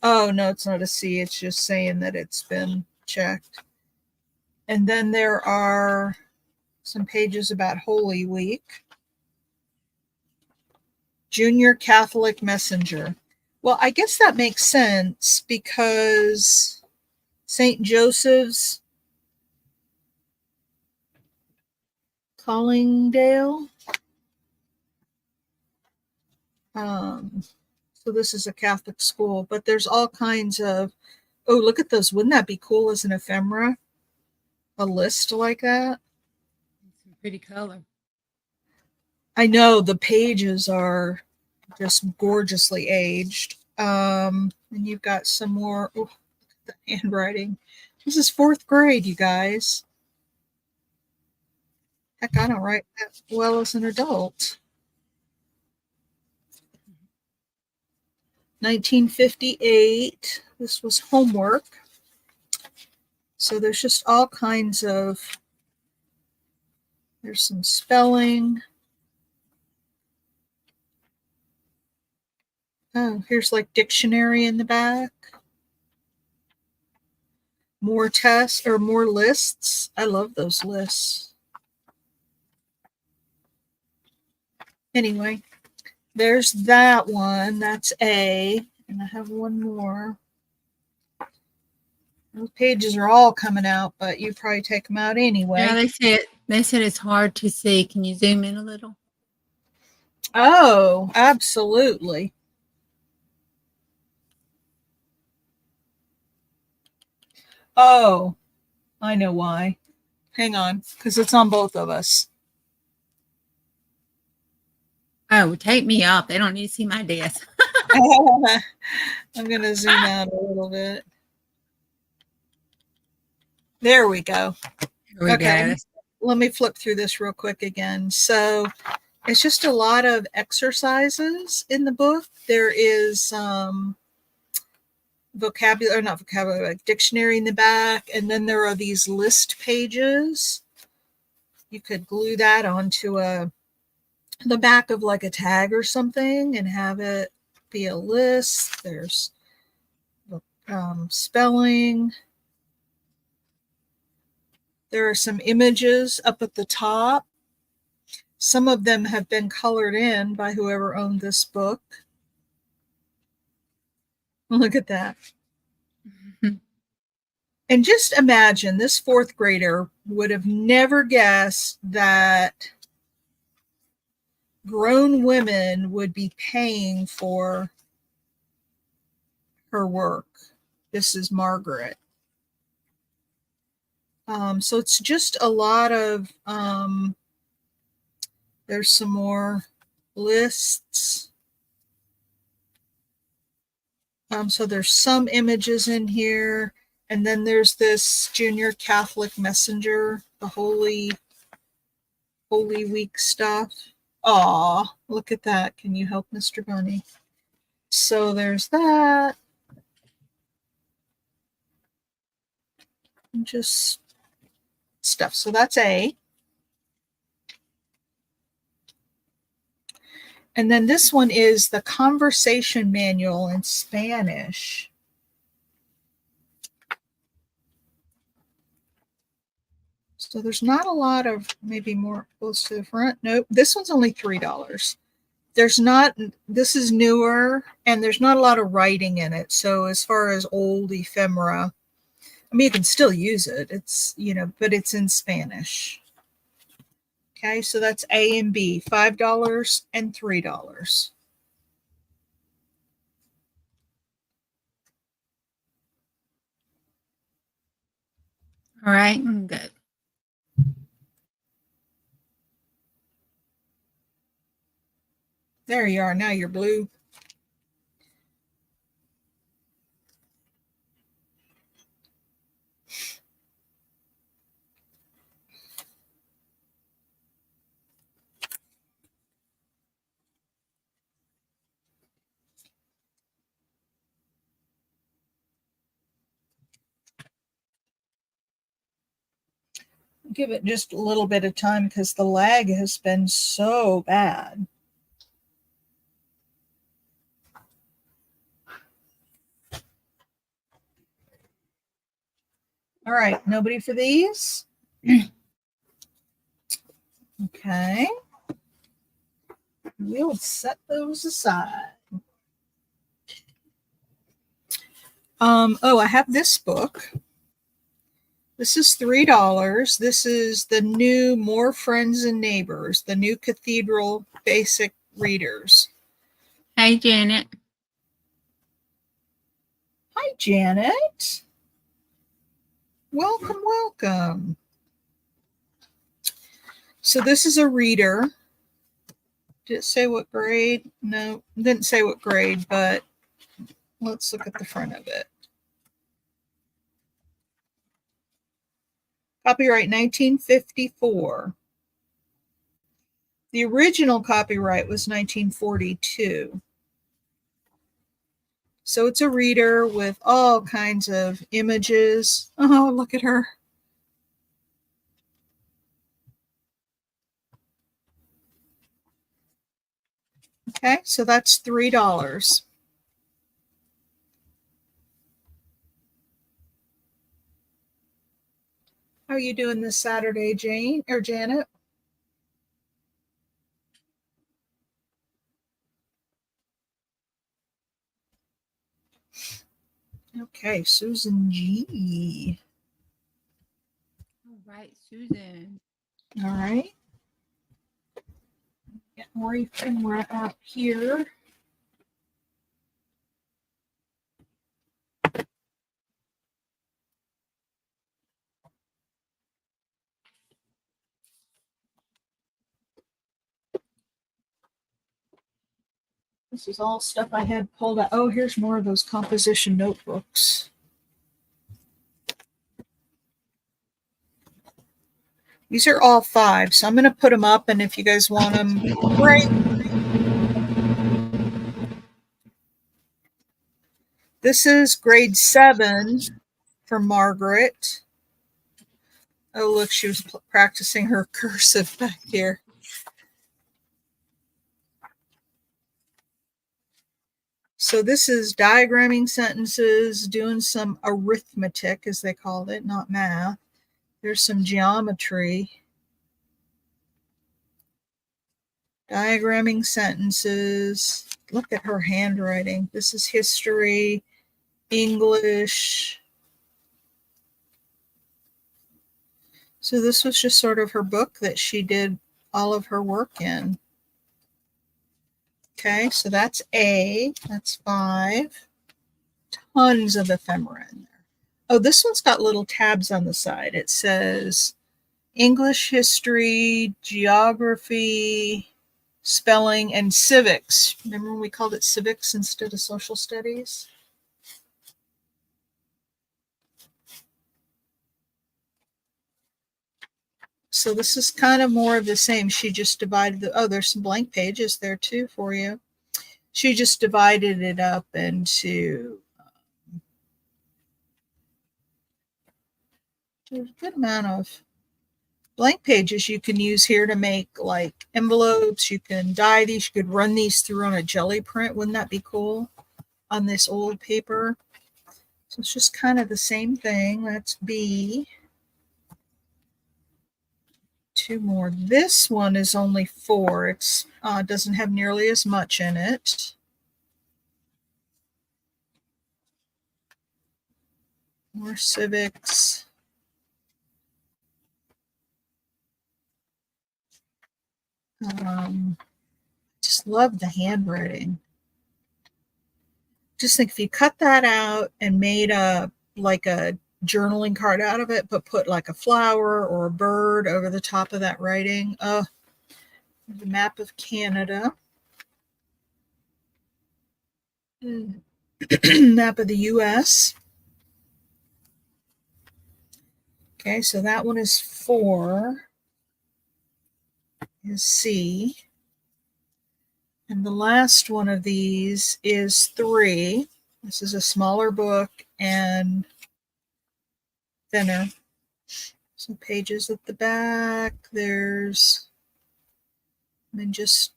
Oh, no, it's not a C. It's just saying that it's been checked. And then there are some pages about Holy Week. Junior Catholic Messenger. Well, I guess that makes sense because St. Joseph's Collingdale. So this is a Catholic school, but there's all kinds of, oh, look at those. Wouldn't that be cool as an ephemera? A list like that? Some pretty color. I know the pages are just gorgeously aged. And you've got some more, oh, the handwriting. This is 4th grade, you guys. Heck, I don't write that well as an adult. 1958. This was homework. So there's just all kinds of, there's some spelling. Oh, here's like dictionary in the back. More tests or more lists. I love those lists. Anyway, there's that one. That's A. And I have one more. Those pages are all coming out, but you probably take them out anyway. Yeah, they said it's hard to see. Can you zoom in a little? Oh, absolutely. Oh, I know why. Hang on, because it's on both of us. Oh, take me up. They don't need to see my desk. I'm going to zoom out a little bit. There we go. Here we go. Let me flip through this real quick again. So it's just a lot of exercises in the book. There is vocabulary, not vocabulary, like dictionary in the back. And then there are these list pages. You could glue that onto the back of like a tag or something and have it be a list. There's spelling. There are some images up at the top. Some of them have been colored in by whoever owned this book. Look at that. And just imagine this 4th grader would have never guessed that grown women would be paying for her work. This is Margaret. So it's just a lot of, there's some more lists. So there's some images in here. And then there's this Junior Catholic Messenger, the Holy Week stuff. Aw, look at that. Can you help Mr. Bunny? So there's that. And just stuff. So that's A. And then this one is the conversation manual in Spanish. So there's not a lot of, maybe more close to the front. Nope, this one's only $3. There's not, this is newer, and there's not a lot of writing in it. So as far as old ephemera, I mean, you can still use it. It's, but it's in Spanish. Okay, so that's A and B, $5 and $3. All right, I'm good. There you are. Now you're blue. Give it just a little bit of time because the lag has been so bad. All right, nobody for these? Okay. We'll set those aside. Oh, I have this book. This is $3. This is the new More Friends and Neighbors, the new Cathedral Basic Readers. Hi, Janet. Hi, Janet. Welcome, welcome. So this is a reader. Did it say what grade? No, didn't say what grade, but let's look at the front of it. Copyright 1954. The original copyright was 1942. So it's a reader with all kinds of images. Oh, look at her. Okay, so that's $3. How are you doing this Saturday, Jane or Janet? Okay, Susan G. All right, Susan. All right. Get Marie Finra out here. This is all stuff I had pulled out. Oh, here's more of those composition notebooks. These are all 5, so I'm going to put them up, and if you guys want them, great. This is grade 7 for Margaret. Oh, look, she was practicing her cursive back here. So this is diagramming sentences, doing some arithmetic, as they called it, not math. There's some geometry. Diagramming sentences. Look at her handwriting. This is history, English. So this was just sort of her book that she did all of her work in. Okay, so that's A. That's 5. Tons of ephemera in there. Oh, this one's got little tabs on the side. It says English, history, geography, spelling, and civics. Remember when we called it civics instead of social studies? So this is kind of more of the same. She just divided the, oh, there's some blank pages there too for you. She just divided it up into there's a good amount of blank pages you can use here to make like envelopes. You can dye these. You could run these through on a jelly print. Wouldn't that be cool on this old paper? So it's just kind of the same thing. That's B. 2 more. This one is only 4. It's doesn't have nearly as much in it. More civics. Just love the handwriting. Just think if you cut that out and made a like a journaling card out of it, but put like a flower or a bird over the top of that writing. The map of Canada. Map of the US. Okay, so that one is 4. Is C. And the last one of these is 3. This is a smaller book and thinner. Some pages at the back. There's, and just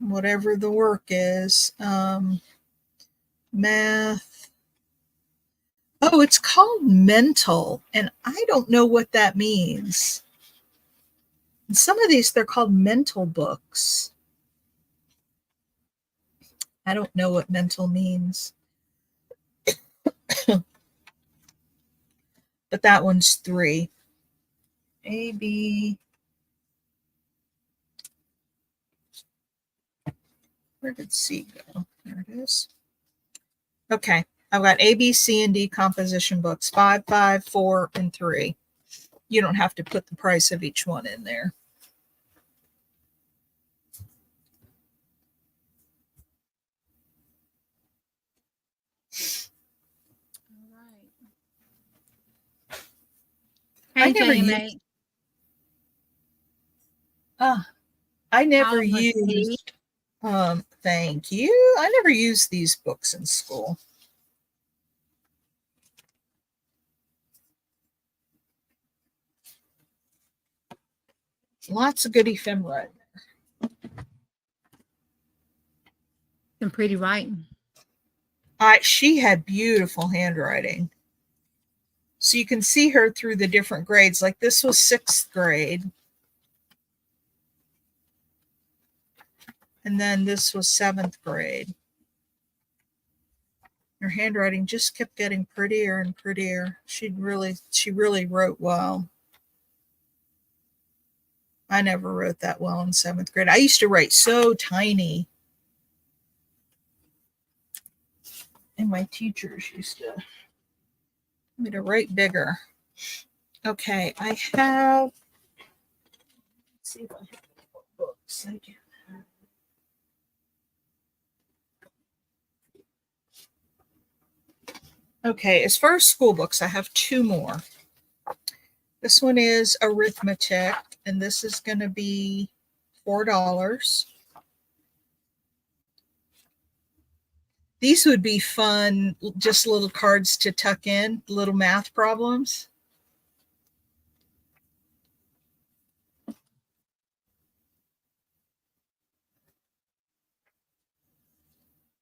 whatever the work is. Math. Oh, it's called mental, and I don't know what that means. And some of these, they're called mental books. I don't know what mental means. But that one's 3. A, B. Where did C go? There it is. Okay. I've got A, B, C, and D composition books, 5, 5, 4, and 3. You don't have to put the price of each one in there. I Hey, never Jamie. I never Oliver T. used, thank you. I never used these books in school. Lots of good ephemera. Some pretty writing. She had beautiful handwriting. So you can see her through the different grades. Like this was 6th grade. And then this was 7th grade. Her handwriting just kept getting prettier and prettier. She really wrote well. I never wrote that well in 7th grade. I used to write so tiny. And my teachers used to want me to write bigger. Okay, I have, let's see if I have what books I do. Okay, as far as school books, I have 2 more. This one is arithmetic, and this is going to be $4. These would be fun, just little cards to tuck in, little math problems.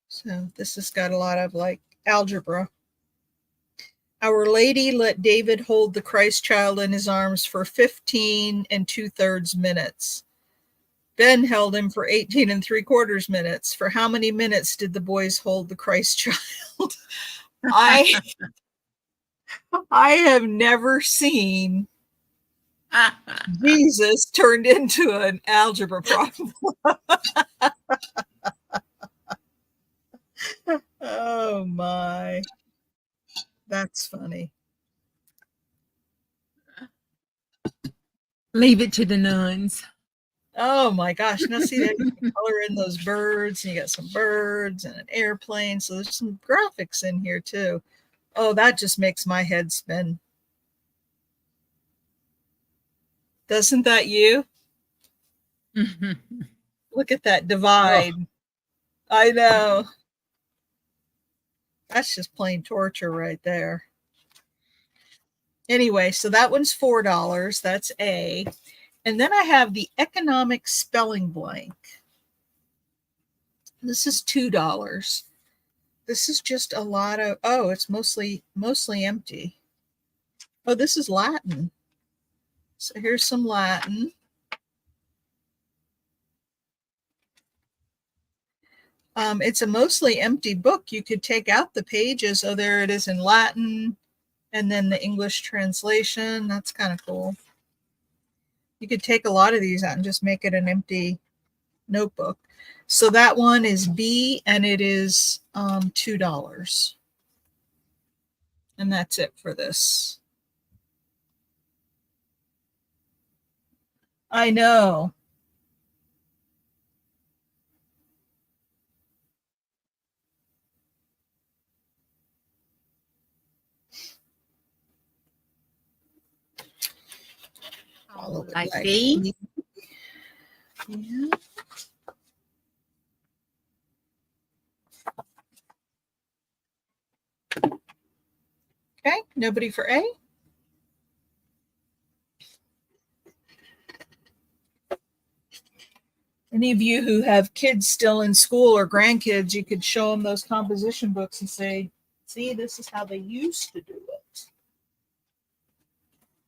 So this has got a lot of like algebra. Our Lady let David hold the Christ child in his arms for 15 2/3 minutes. Ben held him for 18 3/4 minutes. For how many minutes did the boys hold the Christ child? I have never seen Jesus turned into an algebra problem. Oh my. That's funny. Leave it to the nuns. Oh my gosh. Now see that you can color in those birds, and you got some birds and an airplane. So there's some graphics in here too. Oh, that just makes my head spin. Doesn't that you? Look at that divide. Oh. I know. That's just plain torture right there. Anyway, so that one's $4. That's A. And then I have the economic spelling blank. This is $2. This is just a lot of, oh, it's mostly empty. Oh, this is Latin. So here's some Latin. It's a mostly empty book. You could take out the pages. Oh, there it is in Latin. And then the English translation. That's kind of cool. You could take a lot of these out and just make it an empty notebook. So that one is B, and it is $2. And that's it for this. I know. Like B. Yeah. Okay, nobody for A? Any of you who have kids still in school or grandkids, you could show them those composition books and say, See, this is how they used to do it.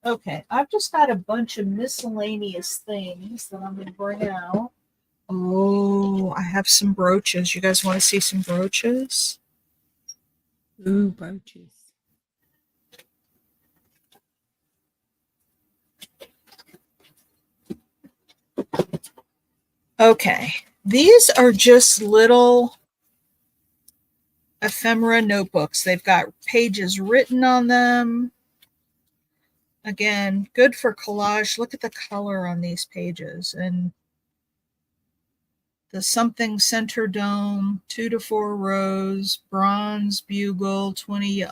Okay, I've just got a bunch of miscellaneous things that I'm going to bring out. Oh, I have some brooches. You guys want to see some brooches? Ooh, brooches. Okay, these are just little ephemera notebooks. They've got pages written on them. Again, good for collage. Look at the color on these pages. And the something center dome, 2 to 4 rows, bronze bugle, 20.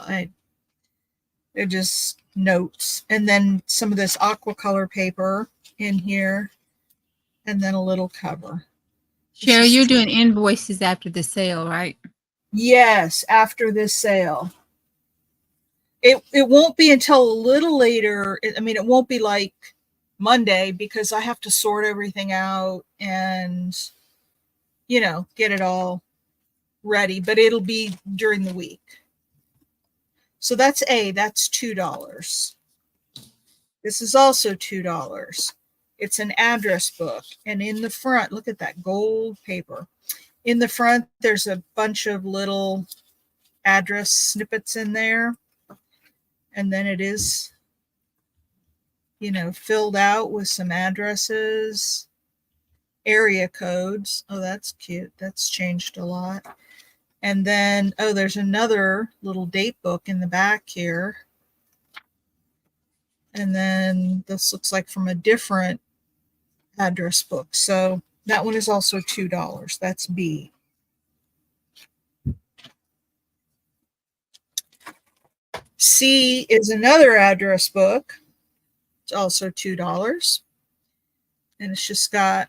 They're just notes. And then some of this aqua color paper in here. And then a little cover. Cheryl, you're doing invoices after the sale, right? Yes, after this sale. It won't be until a little later. I mean, it won't be like Monday because I have to sort everything out and, get it all ready, but it'll be during the week. So that's $2. This is also $2. It's an address book. And in the front, look at that gold paper. In the front, there's a bunch of little address snippets in there. And then it is, filled out with some addresses, area codes. Oh, that's cute. That's changed a lot. And then, there's another little date book in the back here. And then this looks like from a different address book. So that one is also $2. That's B. C is another address book. It's also $2. And it's just got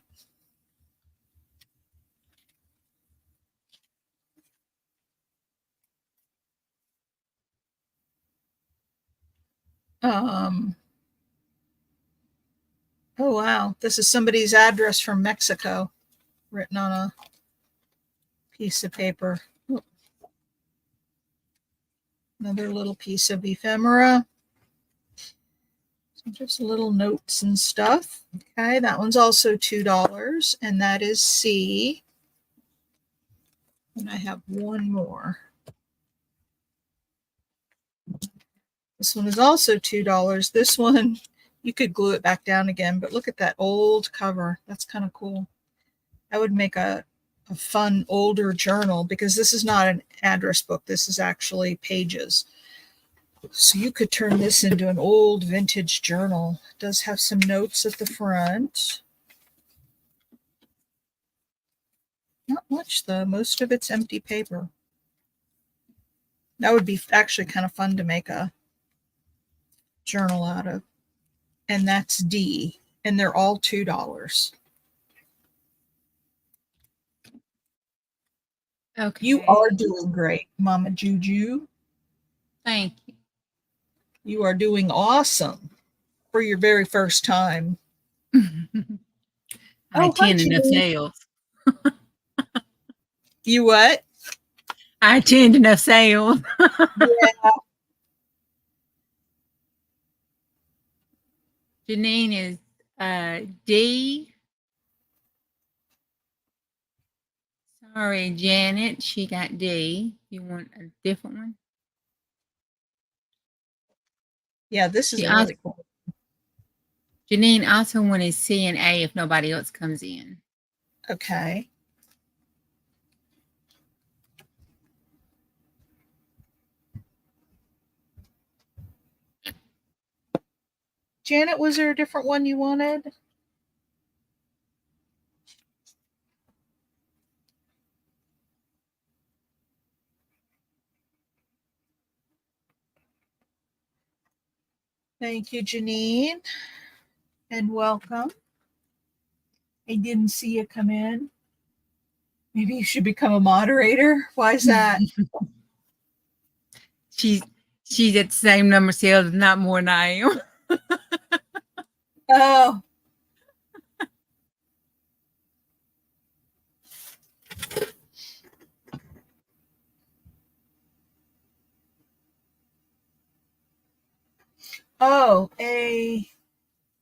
oh wow, this is somebody's address from Mexico written on a piece of paper. Another little piece of ephemera. So just little notes and stuff. Okay, that one's also $2, and that is C. And I have one more. This one is also $2. This one, you could glue it back down again, but look at that old cover. That's kind of cool. I would make a fun older journal because this is not an address book. This is actually pages. So you could turn this into an old vintage journal. It does have some notes at the front. Not much though. Most of it's empty paper. That would be actually kind of fun to make a journal out of. And that's D. And they're all $2. Okay. You are doing great, Mama Juju. Thank you. You are doing awesome for your very first time. I attend enough Judy. sales. You what? I attend enough sales. Yeah. Janine is D. Sorry, Janet. She got D. You want a different one? Yeah, this is She really cool. Janine also wanted C and A if nobody else comes in. Okay. Janet, was there a different one you wanted? Thank you, Janine, and welcome. I didn't see you come in. Maybe you should become a moderator. Why is that? She's at the same number of sales, not more than I am. Oh. Oh, A,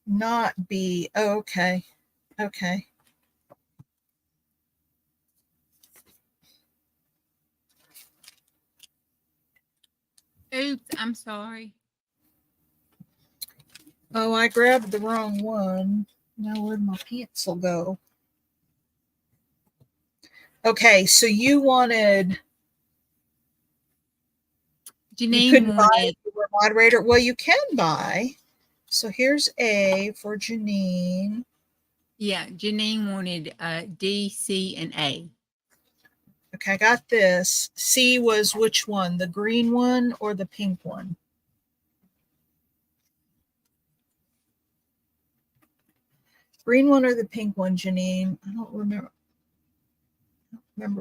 not B. Oh, okay. Okay. Oops, I'm sorry. Oh, I grabbed the wrong one. Now where'd my pencil go? Okay, so you wanted, you Janine couldn't buy wanted, it, you were a moderator. Well, you can buy. So here's A for Janine. yeah, Janine wanted D, C, and A. Okay, I got this. C was which one? The green one or the pink one? Green one or the pink one, Janine? I don't remember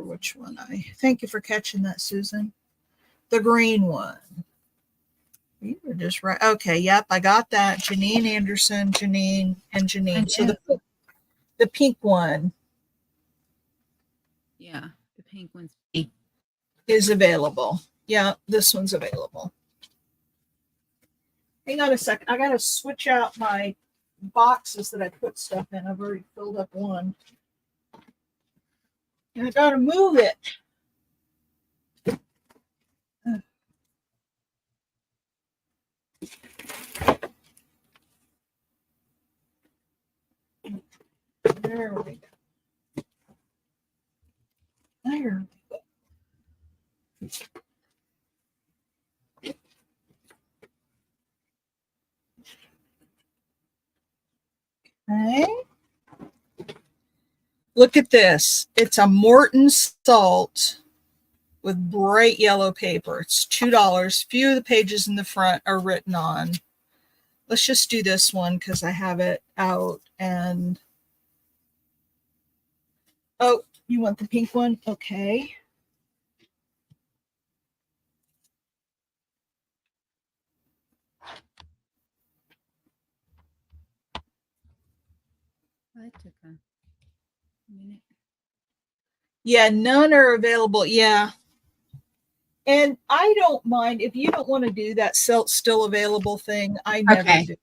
which one. I thank you for catching that, Susan. The green one. You were just right. Okay, yep, I got that. Janine Anderson, Janine, and Janine. So the pink one Yeah, the pink one's B. is available. Yeah, this one's available. Hang on a second. I gotta switch out my boxes that I put stuff in. I've already filled up one. And I gotta move it. There we go. There we go. Okay. Look at this. It's a Morton salt with bright yellow paper. It's $2. Few of the pages in the front are written on. Let's just do this one because I have it out. And oh, you want the pink one? Okay. That took a minute. Yeah, none are available. Yeah. And I don't mind if you don't want to do that still available thing. I never Okay. do.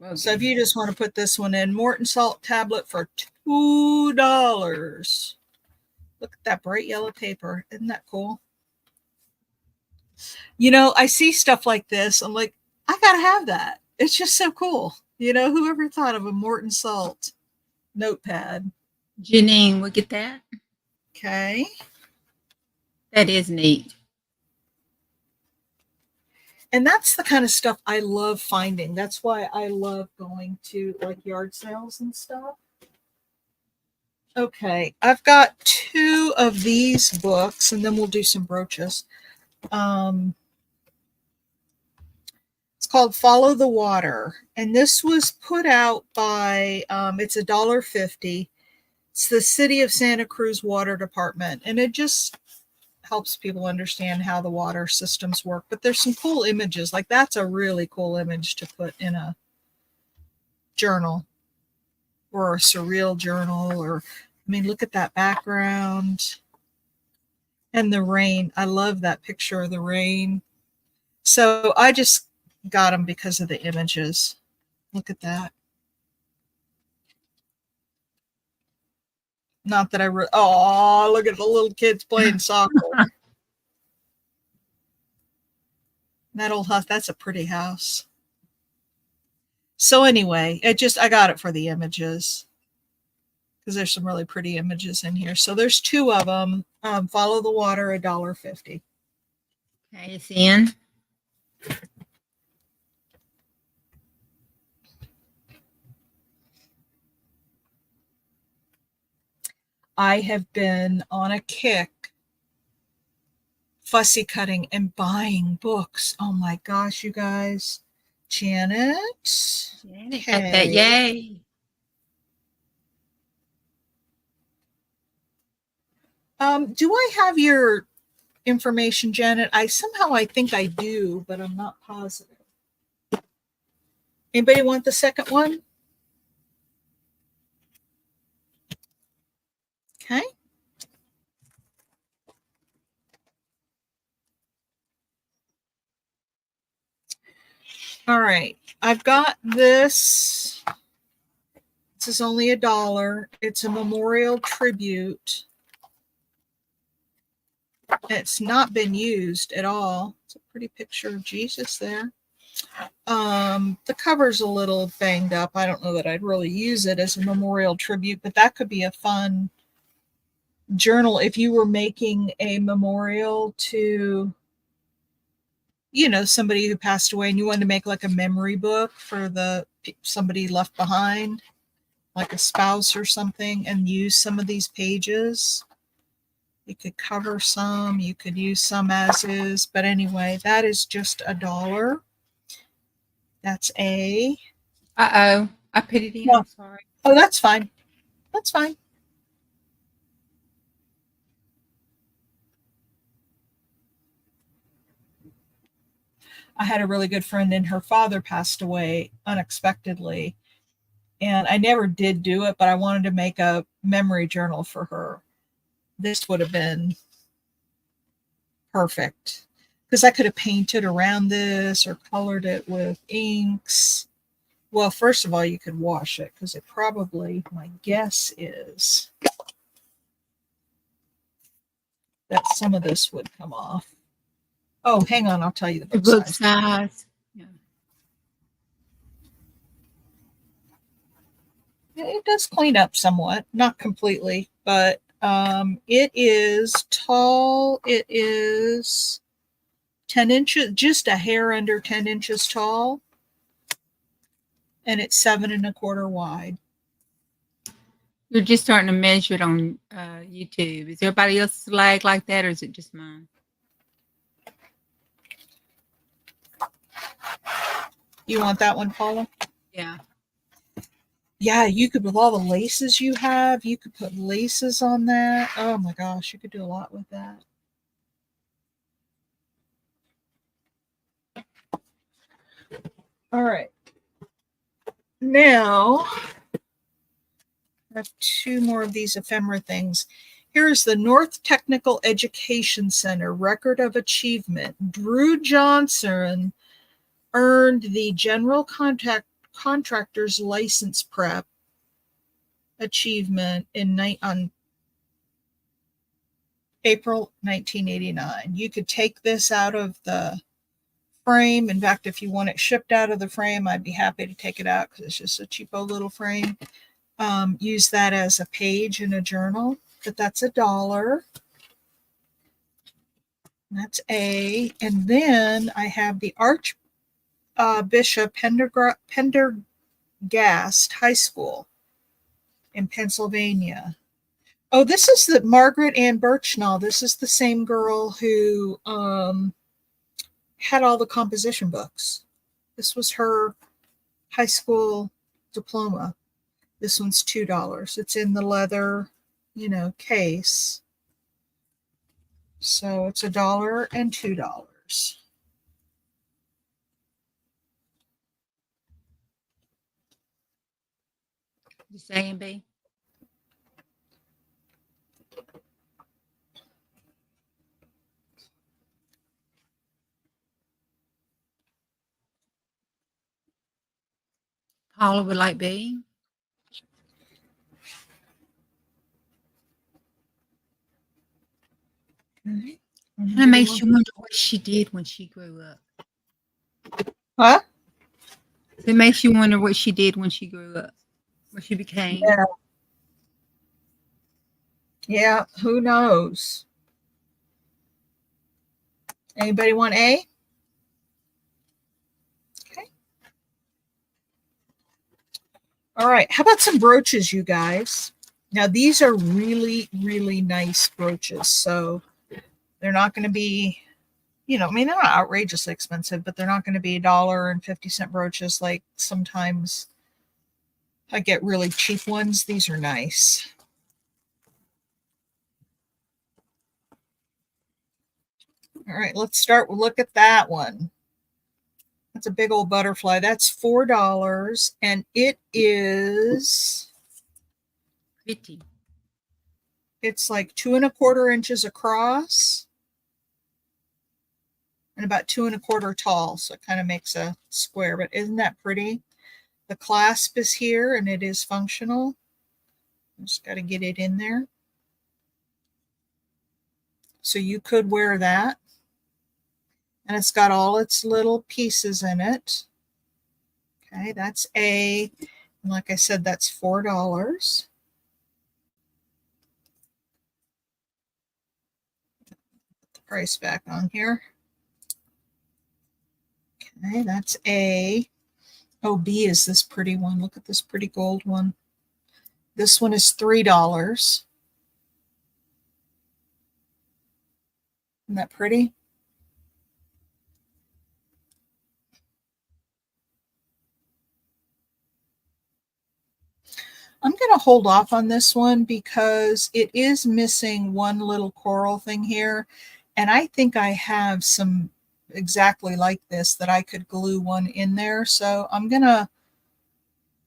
Okay. So if you just want to put this one in, Morton salt tablet for $2. Look at that bright yellow paper. Isn't that cool? You know, I see stuff like this. I'm like, I gotta have that. It's just so cool. You know, whoever thought of a Morton salt notepad? Janine, we'll get that. Okay. That is neat. And that's the kind of stuff I love finding. That's why I love going to like yard sales and stuff. Okay, I've got 2 of these books and then we'll do some brooches. It's called Follow the Water. And this was put out by, it's $1.50. It's the City of Santa Cruz Water Department. And it just helps people understand how the water systems work. But there's some cool images. Like that's a really cool image to put in a journal or a surreal journal. Or, I mean, look at that background and the rain. I love that picture of the rain. So I just got them because of the images. Look at that. Not that oh, look at the little kids playing soccer. That old house, that's a pretty house. So anyway, I got it for the images because there's some really pretty images in here. So there's 2 of them. Follow the Water, $1.50. Okay, it's in. I have been on a kick fussy cutting and buying books. Oh my gosh, you guys. Janet. Janet got that. Yay. Do I have your information, Janet? I think I do, but I'm not positive. Anybody want the second one? Okay. All right. I've got this. This is only $1. It's a memorial tribute. It's not been used at all. It's a pretty picture of Jesus there. The cover's a little banged up. I don't know that I'd really use it as a memorial tribute, but that could be a fun journal if you were making a memorial to, you know, somebody who passed away and you wanted to make like a memory book for the somebody left behind, like a spouse or something, and use some of these pages. You could cover some, you could use some as is, but anyway, that is just $1. That's A. Uh-oh. I put it in. No. I'm sorry. Oh, that's fine. That's fine. I had a really good friend and her father passed away unexpectedly. And I never did do it, but I wanted to make a memory journal for her. This would have been perfect because I could have painted around this or colored it with inks. Well, first of all, you could wash it because it probably, my guess is that some of this would come off. Oh, hang on, I'll tell you the The book book size. size. Yeah. It does clean up somewhat, not completely, but it is tall. It is 10 inches, just a hair under 10 inches tall, and it's 7¼ wide. You're just starting to measure it on YouTube. Is everybody else's lag like that, or is it just mine? You want that one, Paula? Yeah. Yeah, you could, with all the laces you have, you could put laces on that. Oh my gosh, you could do a lot with that. All right. Now, I have 2 more of these ephemera things. Here's the North Technical Education Center Record of Achievement. Drew Johnson earned the General Contractor's License Prep achievement on April 1989. You could take this out of the frame. In fact, if you want it shipped out of the frame, I'd be happy to take it out because it's just a cheapo little frame. Use that as a page in a journal, but that's $1. That's A. And then I have the Archbishop Pendergast High School in Pennsylvania. Oh, this is the Margaret Ann Birchnall. This is the same girl who had all the composition books. This was her high school diploma. This one's $2. It's in the leather, case. So it's $1 and $2. Just A and B. Paula would like B. Okay. And it makes you wonder what she did when she grew up. Huh? It makes you wonder what she did when she grew up, what she became. Yeah. Yeah, who knows? Anybody want A? Okay. All right. How about some brooches, you guys? Now, these are really, really nice brooches. So they're not going to be, they're not outrageously expensive, but they're not going to be $1.50 brooches like sometimes I get really cheap ones. These are nice. All right, let's start. We'll look at that one. That's a big old butterfly. That's $4, and it is pretty. It's like 2¼ inches across. and about 2¼ tall. So it kind of makes a square, but isn't that pretty? The clasp is here and it is functional. Just got to get it in there. So you could wear that. And it's got all its little pieces in it. Okay, that's A. And like I said, that's $4. Put the price back on here. Okay, that's A. Oh, B is this pretty one. Look at this pretty gold one. This one is $3. Isn't that pretty? I'm going to hold off on this one because it is missing one little coral thing here. And I think I have some exactly like this that I could glue one in there. So I'm going to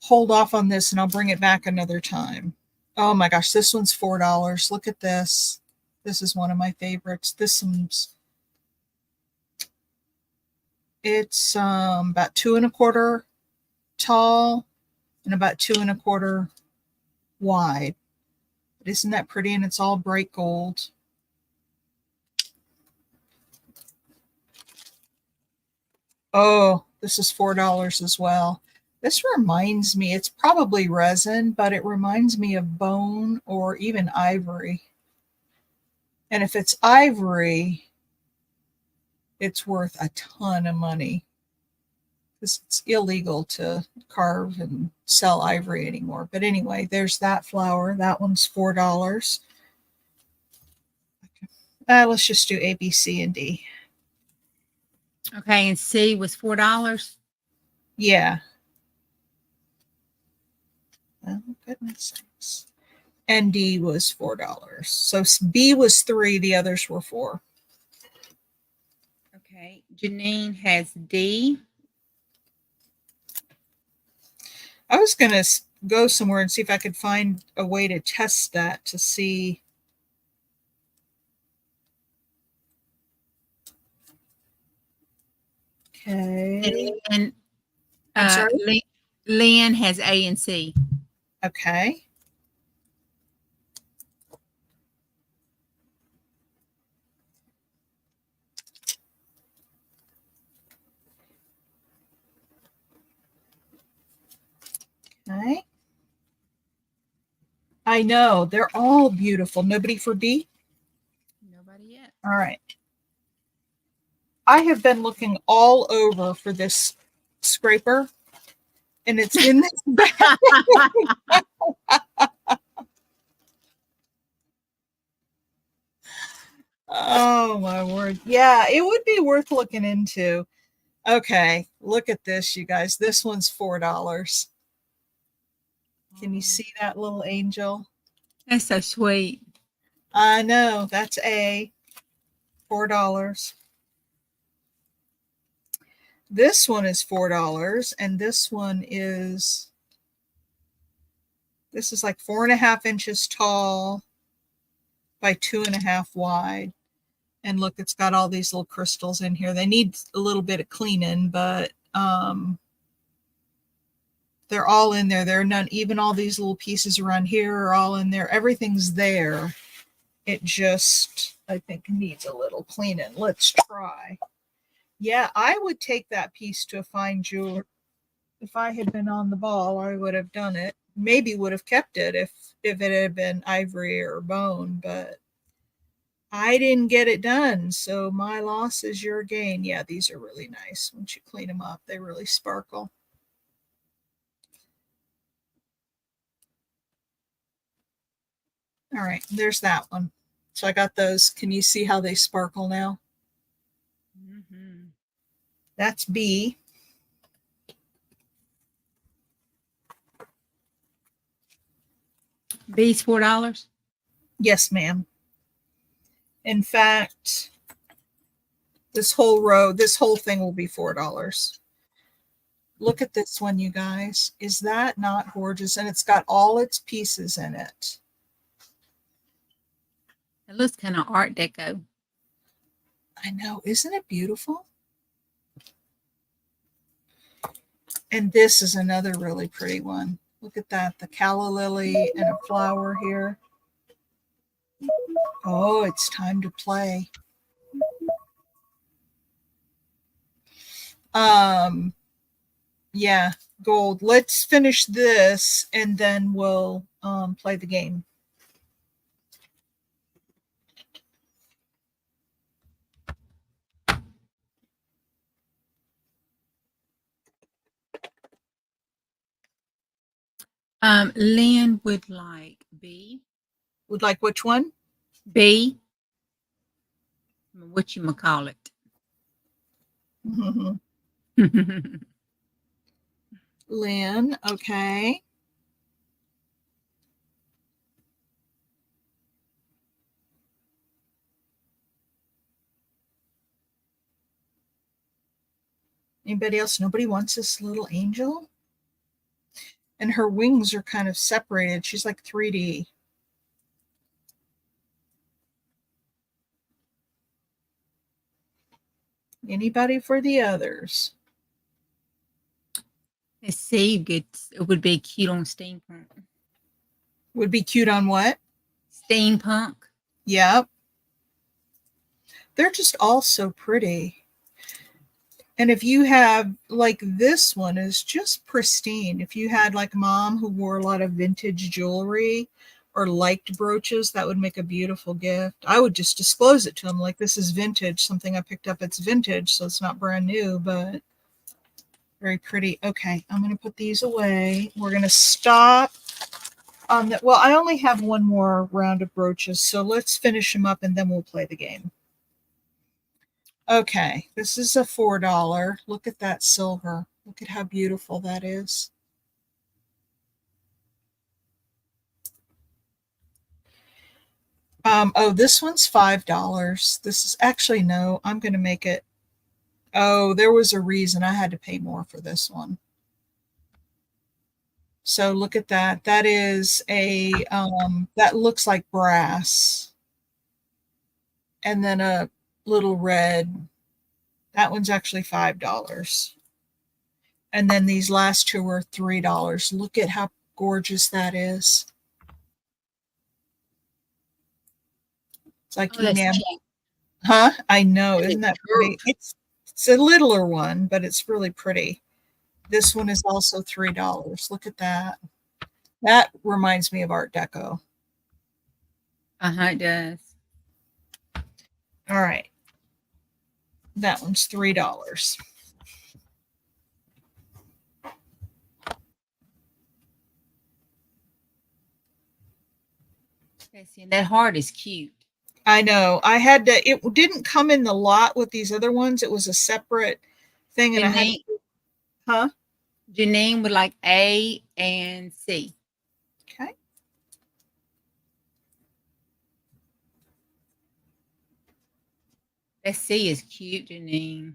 hold off on this and I'll bring it back another time. Oh my gosh, this one's $4. Look at this. This is one of my favorites. This one's, it's about 2¼ tall and about 2¼ wide. But isn't that pretty? And it's all bright gold. Oh, this is $4 as well. This reminds me, it's probably resin, but it reminds me of bone or even ivory. And if it's ivory, it's worth a ton of money. Because it's illegal to carve and sell ivory anymore. But anyway, there's that flower. That one's $4. Let's just do A, B, C, and D. Okay, and C was $4. Yeah. Oh, goodness sakes. And D was $4. So B was 3, the others were 4. Okay, Janine has D. I was going to go somewhere and see if I could find a way to test that to see. Okay. And I'm sorry? Lynn has A and C. Okay. Okay. I know. They're all beautiful. Nobody for D? Nobody yet. All right. I have been looking all over for this scraper, and it's in this bag. Oh, my word. Yeah, it would be worth looking into. Okay, look at this, you guys. This one's $4. Can you see that little angel? That's so sweet. I know. That's A. $4. This one is $4, and this is like 4½ inches tall by 2½ wide. And look, it's got all these little crystals in here. They need a little bit of cleaning, but they're all in there. There are none, even all these little pieces around here are all in there. Everything's there. It just, I think, needs a little cleaning. Let's try. Yeah, I would take that piece to a fine jeweler. If I had been on the ball, I would have done it. Maybe would have kept it if it had been ivory or bone, but I didn't get it done. So my loss is your gain. Yeah, these are really nice. Once you clean them up, they really sparkle. All right, there's that one. So I got those. Can you see how they sparkle now? Mm-hmm. That's B. B's $4. Yes, ma'am. In fact, this whole row, this whole thing will be $4. Look at this one, you guys. Is that not gorgeous? And it's got all its pieces in it. It looks kind of Art Deco. I know, isn't it beautiful? And this is another really pretty one. Look at that, the calla lily and a flower here. Oh, it's time to play. Yeah, gold. Let's finish this and then we'll play the game. Lynn would like B. Would like which one? B. What you call it? Lynn, okay. Anybody else? Nobody wants this little angel? And her wings are kind of separated. She's like 3D. Anybody for the others? Let's see. It would be cute on steampunk. Would be cute on what? Steampunk. Yep. They're just all so pretty. And if you have, like, this one is just pristine. If you had like mom who wore a lot of vintage jewelry or liked brooches, that would make a beautiful gift. I would just disclose it to them like, this is vintage, something I picked up. It's vintage, so it's not brand new, but very pretty. Okay, I'm going to put these away. We're going to stop on that. Well, I only have one more round of brooches, so let's finish them up and then we'll play the game. Okay, this is a $4. Look at that silver. Look at how beautiful that is. Oh, this one's $5. This is actually, no, I'm going to make it. Oh, there was a reason I had to pay more for this one. So look at that. That is a, that looks like brass. And then a little red. That one's actually $5. And then these last two are $3. Look at how gorgeous that is. It's like enamel. Huh? I know. Isn't that pretty? It's a littler one, but it's really pretty. This one is also $3. Look at that. That reminds me of Art Deco. It does. All right. That one's $3. See, that heart is cute. I know. I had to, it didn't come in the lot with these other ones. It was a separate thing. And I had to, huh? Janine would like A and C. Okay. That C is cute, Janine.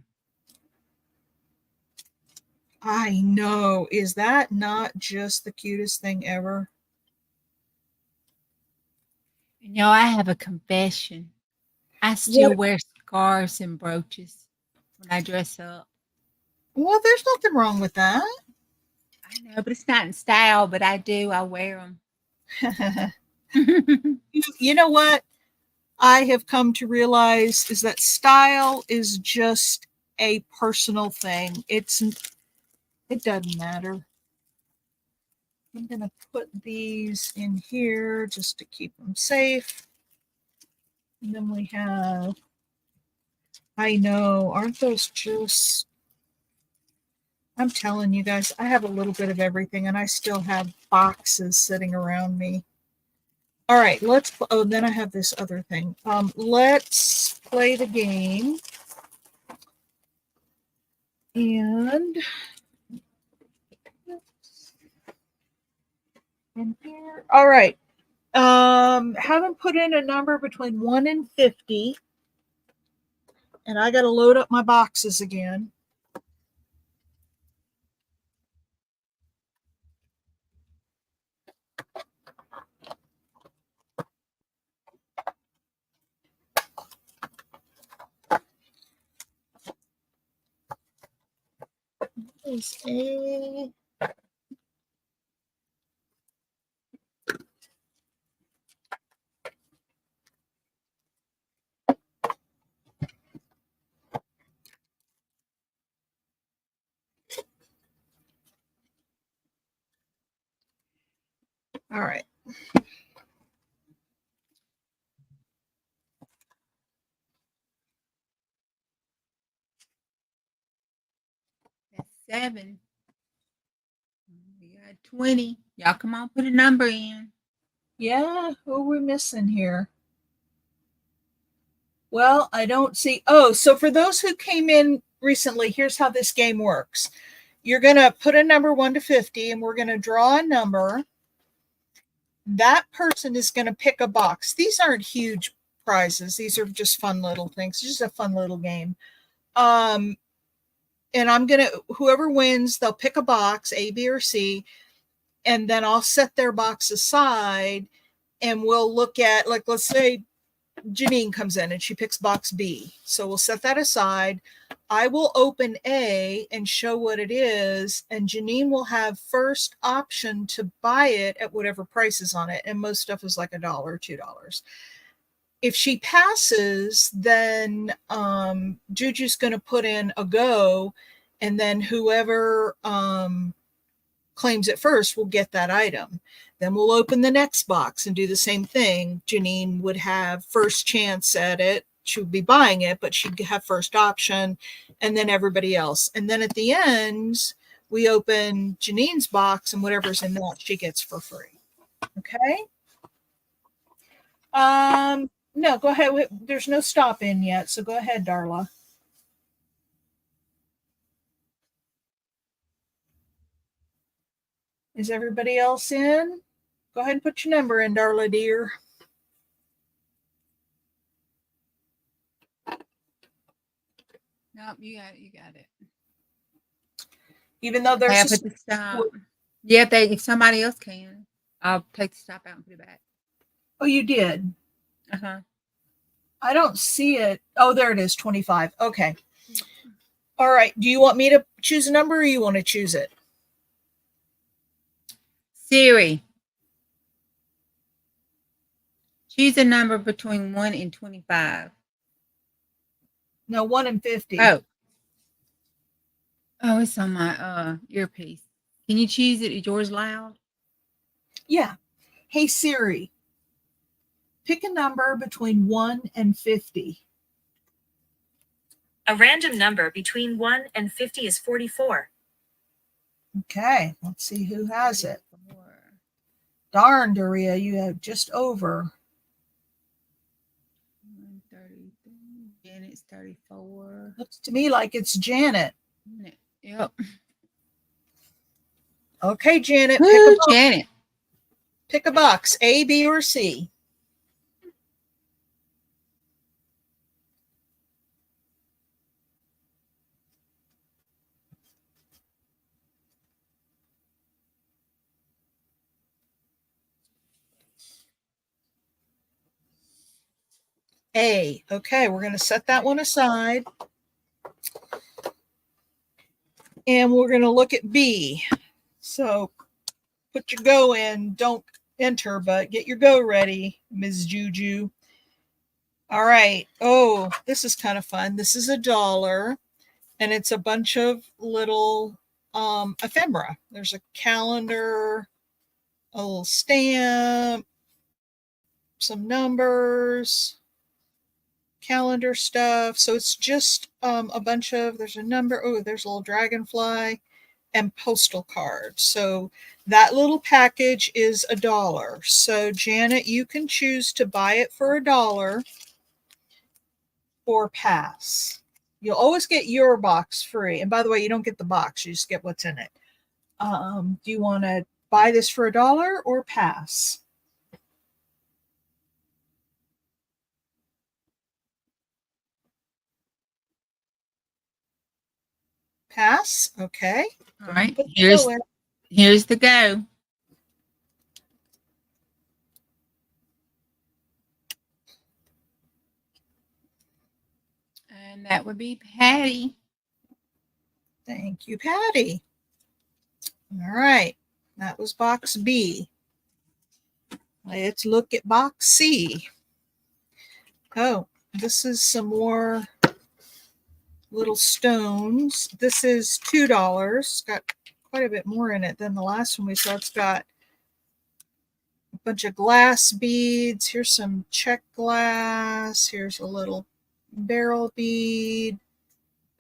I know. Is that not just the cutest thing ever? You know, I have a confession. I still wear scarves and brooches when I dress up. Well, there's nothing wrong with that. I know, but it's not in style, but I do. I wear them. You know what I have come to realize is that style is just a personal thing. It doesn't matter. I'm going to put these in here just to keep them safe. And then we have, I know, aren't those just, I'm telling you guys, I have a little bit of everything and I still have boxes sitting around me. All right, oh, then I have this other thing. Let's play the game. And in here, all right. Have them put in a number between 1 and 50. And I got to load up my boxes again. is a all right. That's 7. We got 20. Y'all come on, put a number in. Yeah, who are we missing here? Well, I don't see. Oh, so for those who came in recently, here's how this game works. You're going to put a number 1 to 50, and we're going to draw a number. That person is going to pick a box. These aren't huge prizes. These are just fun little things. It's just a fun little game. And I'm going to, whoever wins, they'll pick a box, A, B, or C, and then I'll set their box aside and we'll look at, like, let's say Janine comes in and she picks box B. So we'll set that aside. I will open A and show what it is, and Janine will have first option to buy it at whatever price is on it. And most stuff is like $1 or $2. If she passes, then Juju's going to put in a go, and then whoever claims it first will get that item. Then we'll open the next box and do the same thing. Janine would have first chance at it. She would be buying it, but she'd have first option, and then everybody else. And then at the end, we open Janine's box, and whatever's in that she gets for free. Okay? No, go ahead. There's no stop in yet, so go ahead, Darla. Is everybody else in? Go ahead and put your number in, Darla dear. Nope, you got it. Even though there's I put the stop. Yeah, if somebody else can, I'll take the stop out and put it back. Oh, you did? Uh-huh. I don't see it. Oh, there it is, 25. Okay. All right. Do you want me to choose a number, or you want to choose it? Siri, choose a number between 1 and 25. No, 1 and 50. Oh, it's on my earpiece. Can you choose it? Is yours loud? Yeah. Hey Siri, pick a number between 1 and 50. A random number between 1 and 50 is 44. Okay, let's see who has it. 44. Darn, Daria, you have just over. 133. Janet's 34. Looks to me like it's Janet. Yep. Okay, Janet, Woo, Janet. pick a box, A, B, or C. A. Okay, we're going to set that one aside. And we're going to look at B. So put your go in. Don't enter, but get your go ready, Ms. Juju. All right. Oh, this is kind of fun. This is $1, and it's a bunch of little ephemera. There's a calendar, a little stamp, some numbers, calendar stuff. So it's just a bunch of, there's a number. Oh, there's a little dragonfly and postal cards. So that little package is $1. So Janet, you can choose to buy it for $1 or pass. You'll always get your box free. And by the way, you don't get the box, you just get what's in it. Do you want to buy this for $1 or pass? Pass. Okay. All right. Here's the go. And that would be Patty. Thank you, Patty. All right. That was box B. Let's look at box C. Oh, this is some more little stones. This is $2. It's got quite a bit more in it than the last one we saw. It's got a bunch of glass beads. Here's some check glass. Here's a little beryl bead.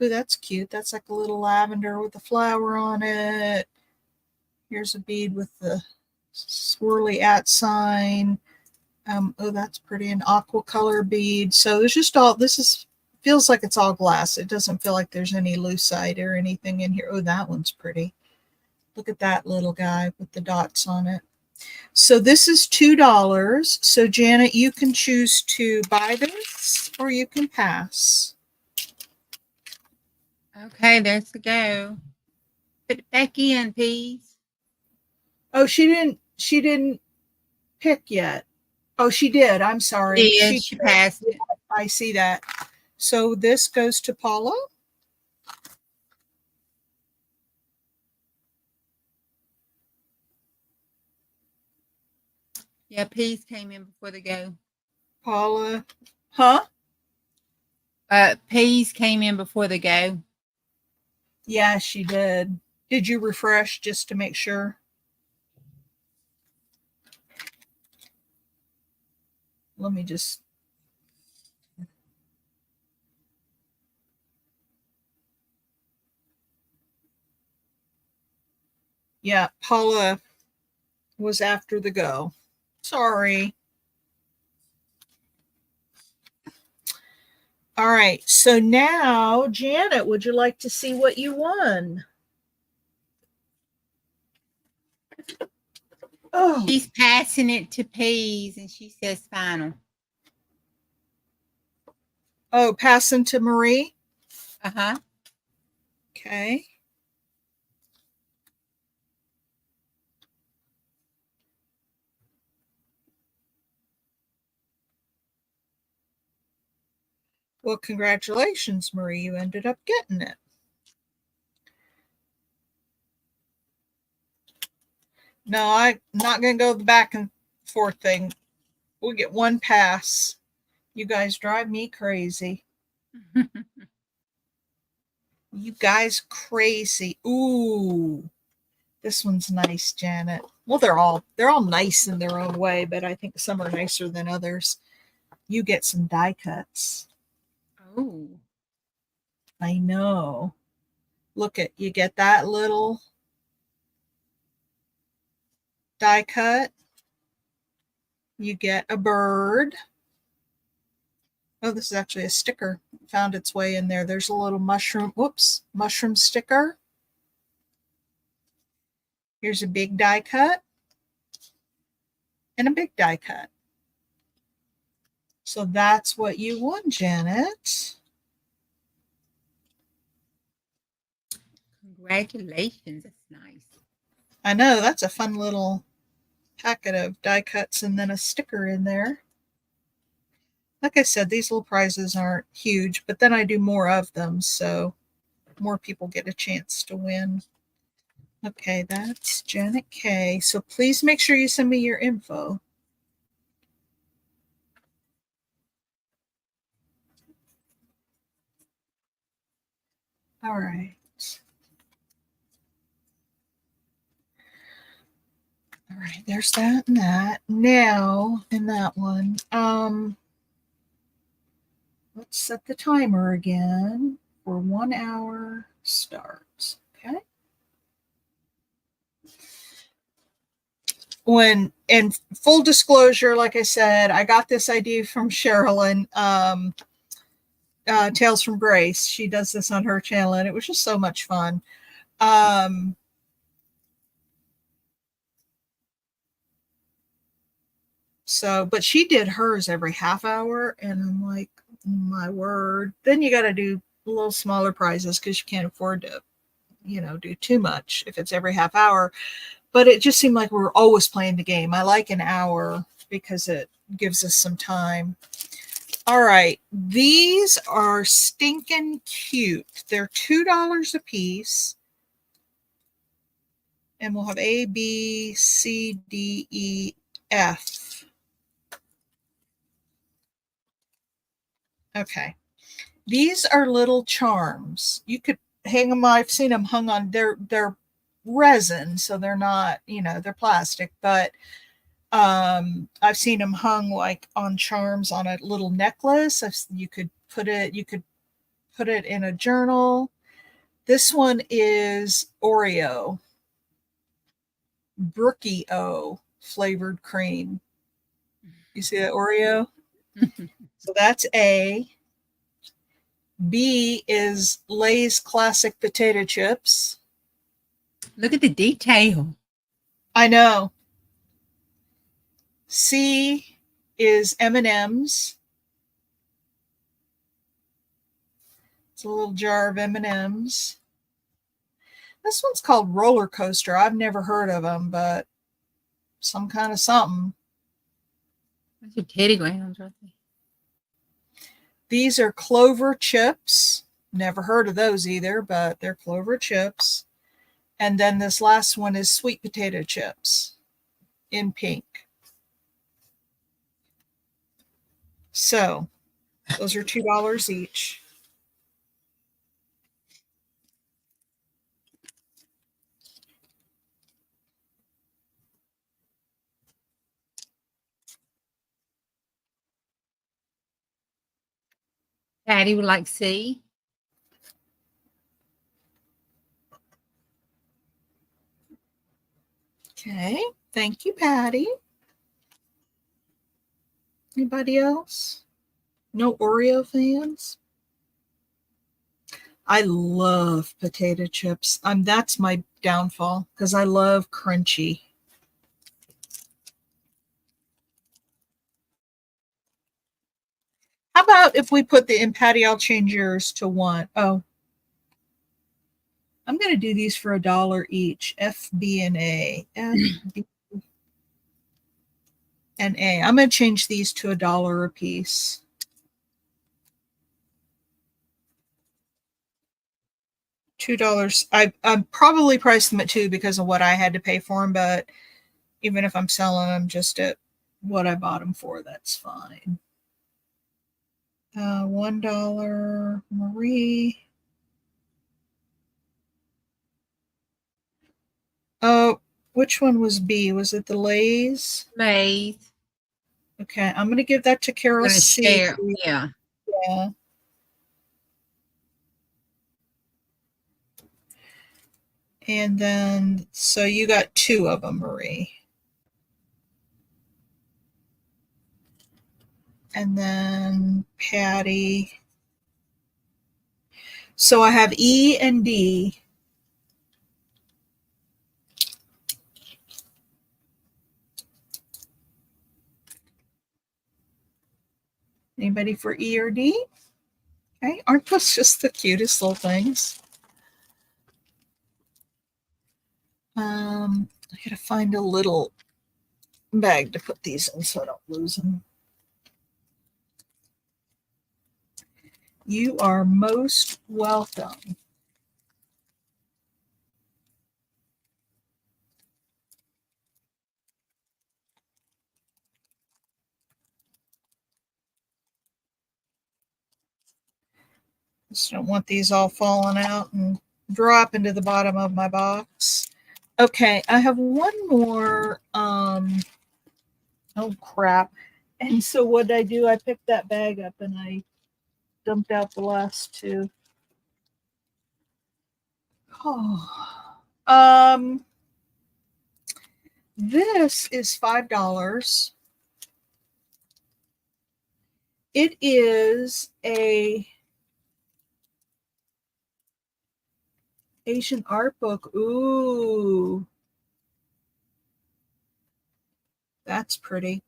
Ooh, that's cute. That's like a little lavender with a flower on it. Here's a bead with the swirly at sign. Oh, that's pretty. An aqua color bead. So there's just all, this is, feels like it's all glass. It doesn't feel like there's any lucite or anything in here. Oh, that one's pretty. Look at that little guy with the dots on it. So this is $2. So Janet, you can choose to buy this or you can pass. Okay, there's the go. Put it back in, please. Oh, she didn't pick yet. Oh, she did. I'm sorry. She passed it. I see that. So this goes to Paula. Yeah, please came in before the go. Paula. Huh? Peas came in before the go. Yeah, she did. Did you refresh just to make sure? Let me just. Yeah, Paula was after the go. Sorry. All right. So now, Janet, would you like to see what you won? Oh, She's passing it to Peas, and she says final. oh, passing to Marie. Uh-huh. Okay. Well, congratulations, Marie. You ended up getting it. No, I'm not going to go the back and forth thing. We'll get one pass. You guys drive me crazy. You guys crazy. Ooh, this one's nice, Janet. Well, they're all nice in their own way, but I think some are nicer than others. You get some die cuts. Oh. I know. Look at, you get that little die cut. You get a bird. Oh, this is actually a sticker. Found its way in there. There's a little mushroom. Whoops. Mushroom sticker. Here's a big die cut. And a big die cut. So that's what you won, Janet. Congratulations. That's nice. I know, that's a fun little packet of die cuts and then a sticker in there. Like I said, these little prizes aren't huge, but then I do more of them, so more people get a chance to win. Okay, that's Janet K. So please make sure you send me your info. All right. All right, there's that and that. Now, in that one, let's set the timer again for 1 hour starts. Okay. When, and full disclosure, like I said, I got this idea from Sherilyn, Tales from Grace. She does this on her channel, and it was just so much fun. So, but she did hers every half hour, and I'm like, my word. Then you got to do a little smaller prizes because you can't afford to, do too much if it's every half hour. But it just seemed like we were always playing the game. I like an hour because it gives us some time. All right. These are stinking cute. They're $2 a piece. And we'll have A, B, C, D, E, F. Okay. These are little charms. You could hang them. I've seen them hung on. They're resin, so they're not, they're plastic, but I've seen them hung like on charms on a little necklace. You could put it in a journal. This one is Oreo, Brookie O flavored cream. You see that Oreo? So that's A. B is Lay's classic potato chips. Look at the detail. I know. C is M&Ms. It's a little jar of M&Ms. This one's called Roller Coaster. I've never heard of them, but some kind of something. Those are Teddy Grahams, aren't they? These are Clover chips. Never heard of those either, but they're Clover chips. And then this last one is sweet potato chips in pink. So those are $2 each. Patty would like C. Okay. Thank you, Patty. Anybody else? No Oreo fans? I love potato chips. That's my downfall because I love crunchy. How about if we put and Patty, I'll change yours to 1. Oh, I'm going to do these for $1 each. F, B, and A. F, B, and A. I'm going to change these to $1 a piece. $2. I probably priced them at $2 because of what I had to pay for them, but even if I'm selling them just at what I bought them for, that's fine. $1 Marie. Oh, which one was B? Was it the Lay's? Lay's. Okay, I'm gonna give that to Carol Gonna C. share. Yeah. Yeah. And then, so you got 2 of them, Marie. And then Patty. So I have E and D. Anybody for E or D? Okay, aren't those just the cutest little things? I gotta find a little bag to put these in so I don't lose them. You are most welcome. Just don't want these all falling out and drop into the bottom of my box. Okay, I have one more. Oh crap. And so what did I do? I picked that bag up and I dumped out the last 2. Oh. This is $5. It is a Asian art book. Ooh. That's pretty.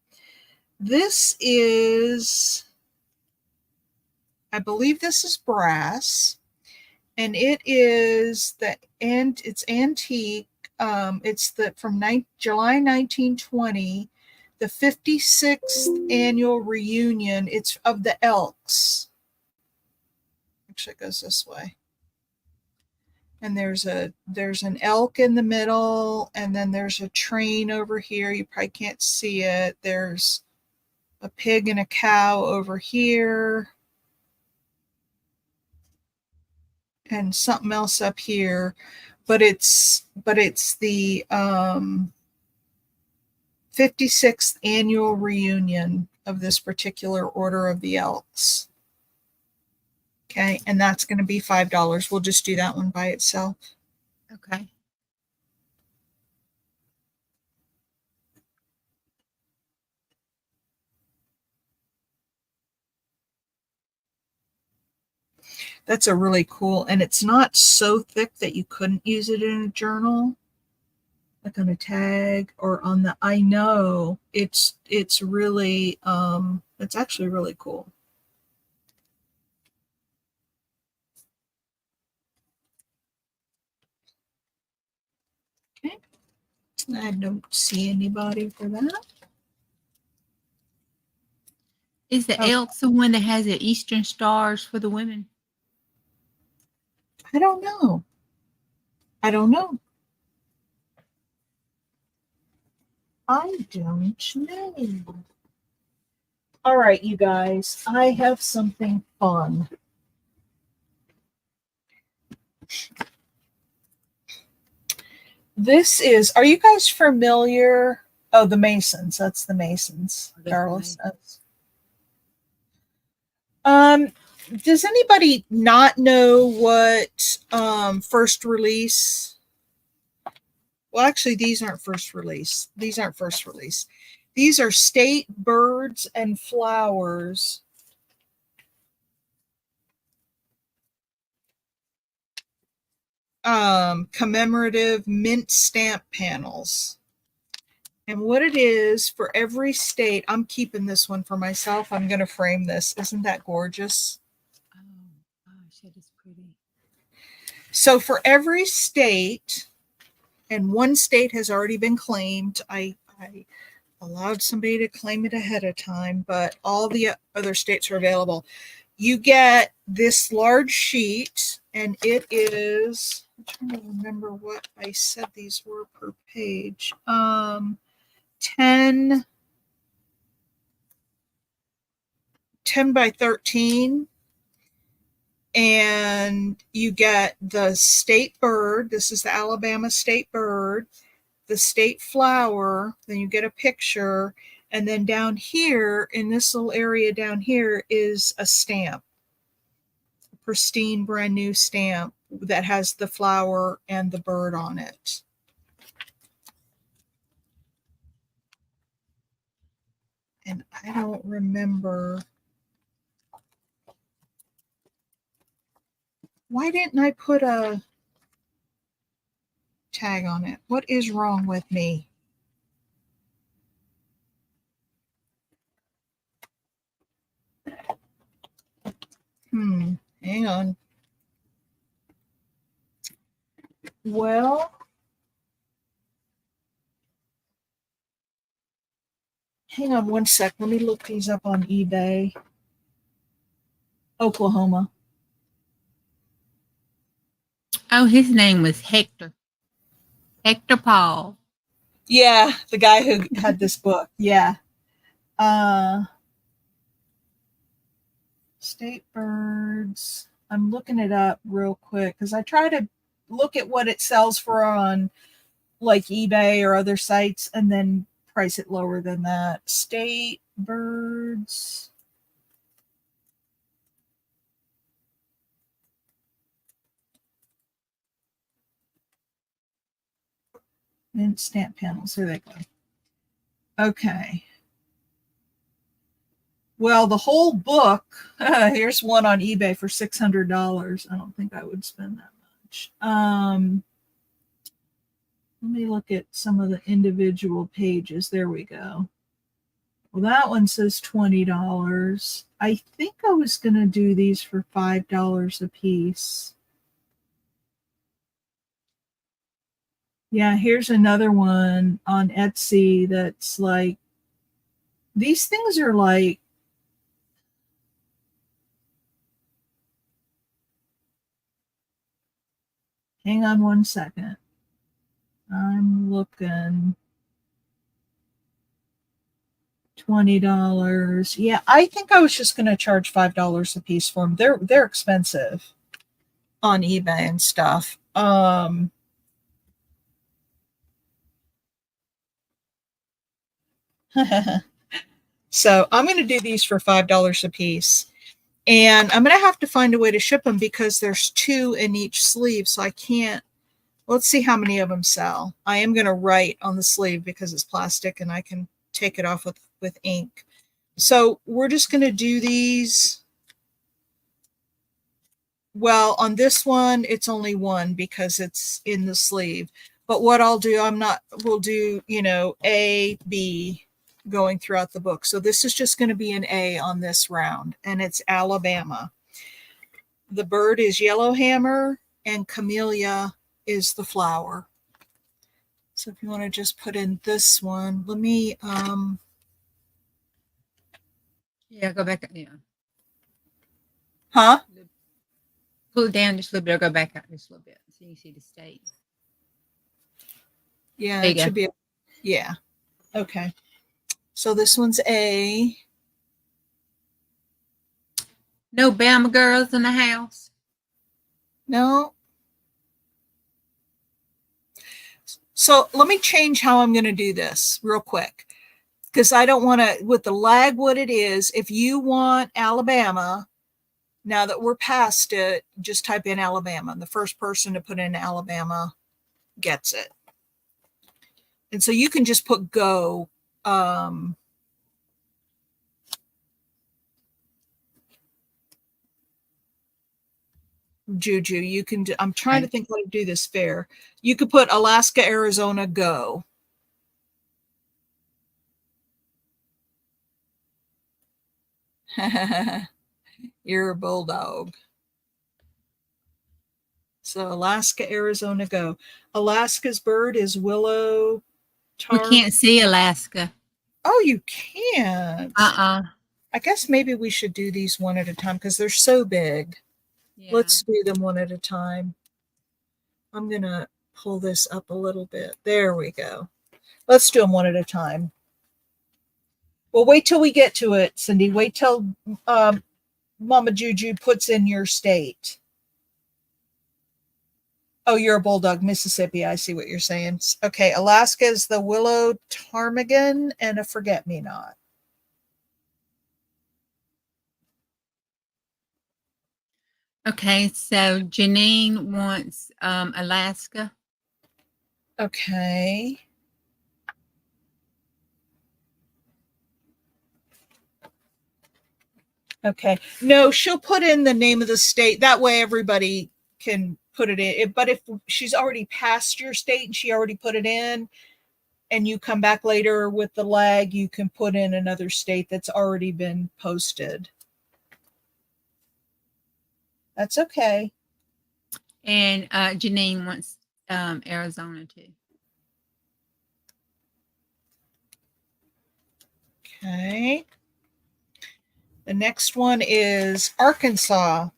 This is, I believe this is brass, and it is it's antique. It's from July 1920. the 56th annual reunion. It's of the Elks. Actually, it goes this way. And there's an elk in the middle, and then there's a train over here. You probably can't see it. There's a pig and a cow over here, and something else up here. But it's the 56th annual reunion of this particular Order of the Elks. Okay, and that's going to be $5. We'll just do that one by itself. Okay. That's a really cool, and it's not so thick that you couldn't use it in a journal, like on a tag or on the, I know it's really, it's actually really cool. Okay. I don't see anybody for that. Is the Okay. Elks the one that has the Eastern Stars for the women? I don't know. I don't know. All right, you guys, I have something fun. This is, are you guys familiar? Oh, the Masons. That's the Masons. Darla says. Does anybody not know what first release? Well, actually, these aren't first release. These aren't first release. These are state birds and flowers. Commemorative mint stamp panels. And what it is for every state, I'm keeping this one for myself. I'm going to frame this. Isn't that gorgeous? Oh, gosh, that is pretty. So for every state, and one state has already been claimed, I allowed somebody to claim it ahead of time, but all the other states are available. You get this large sheet, and it is, I'm trying to remember what I said these were per page. 10 by 13, and you get the state bird. This is the Alabama state bird, the state flower, then you get a picture, and then down here in this little area down here is a stamp, a pristine brand new stamp that has the flower and the bird on it. And I don't remember. Why didn't I put a tag on it? What is wrong with me? Hang on. Well, hang on one sec. Let me look these up on eBay. Oklahoma. Oh, his name was Hector. Hector Paul. Yeah, the guy who had this book. Yeah. State birds. I'm looking it up real quick because I try to look at what it sells for on like eBay or other sites and then price it lower than that. State birds. Mint stamp panels. There they go. Okay. Well, the whole book, here's one on eBay for $600. I don't think I would spend that much. Let me look at some of the individual pages. There we go. Well, that one says $20. I think I was going to do these for $5 a piece. Yeah, here's another one on Etsy that's like These things are like, hang on one second. I'm looking. $20. Yeah, I think I was just going to charge $5 a piece for them. They're expensive on eBay and stuff. So I'm going to do these for $5 a piece. And I'm going to have to find a way to ship them because there's 2 in each sleeve. So I can't, let's see how many of them sell. I am going to write on the sleeve because it's plastic and I can take it off with ink. So we're just going to do these. Well, on this one, it's only 1 because it's in the sleeve. But what I'll do, we'll do, A, B going throughout the book. So this is just going to be an A on this round, and it's Alabama. The bird is yellowhammer, and camellia is the flower. So if you want to just put in this one, let me, Yeah, go back. Yeah. huh? Pull it down just a little bit or go back out just a little bit so you can see the state. Yeah, There you it go. should be, yeah. Okay. So this one's A. No Bama girls in the house. No. So let me change how I'm going to do this real quick because I don't want to, with the lag, what it is, if you want Alabama, now that we're past it, just type in Alabama. The first person to put in Alabama gets it. And so you can just put go. Juju, you can do, I'm trying to think how to do this fair. You could put Alaska, Arizona, go. You're a bulldog. So Alaska, Arizona, go. Alaska's bird is willow. We can't see Alaska. Oh, you can't. I guess maybe we should do these one at a time because they're so big. Yeah. Let's do them one at a time. I'm going to pull this up a little bit. There we go. Let's do them one at a time. Well, wait till we get to it, Cindy. Wait till Mama Juju puts in your state. Oh, you're a bulldog, Mississippi. I see what you're saying. Okay, Alaska is the willow ptarmigan and a forget-me-not. Okay, so Janine wants Alaska. Okay. Okay. No, she'll put in the name of the state. That way everybody can put it in. But if she's already passed your state and she already put it in, and you come back later with the lag, you can put in another state that's already been posted. That's okay. And Janine wants Arizona too. Okay. The next one is Arkansas.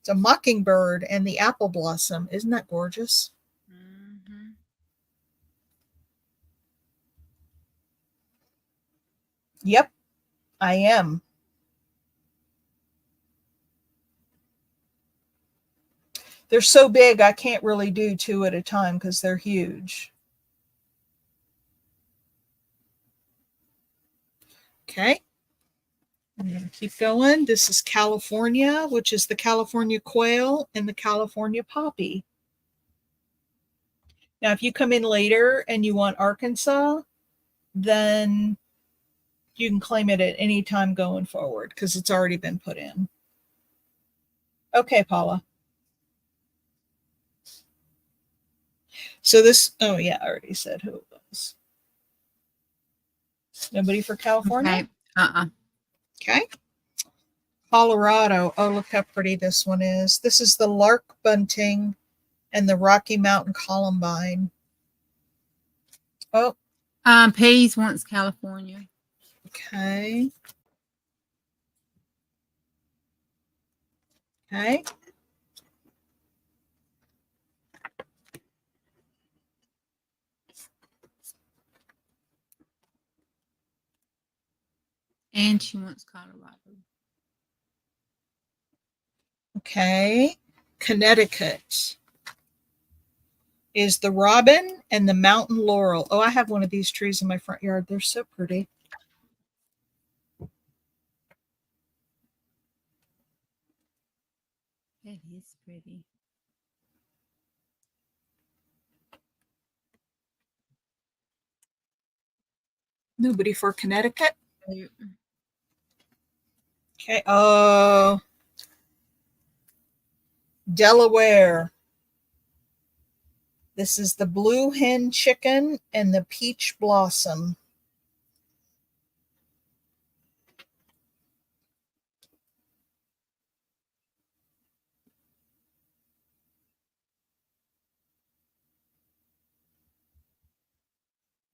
It's a mockingbird and the apple blossom. Isn't that gorgeous? Mm-hmm. Yep, I am. They're so big, I can't really do 2 at a time because they're huge. Okay. I'm going to keep going. This is California, which is the California quail and the California poppy. Now, if you come in later and you want Arkansas, then you can claim it at any time going forward because it's already been put in. Okay, Paula. So this, oh yeah, I already said who it was. Nobody for California? Okay. Okay. Colorado. Oh, look how pretty this one is. This is the lark bunting and the Rocky Mountain columbine. Oh. Peas wants California. Okay. Okay. And she wants Colorado. Okay. Connecticut is the robin and the mountain laurel. Oh, I have one of these trees in my front yard. They're so pretty. That is pretty. Nobody for Connecticut. Nope. Okay. Oh, Delaware. This is the blue hen chicken and the peach blossom.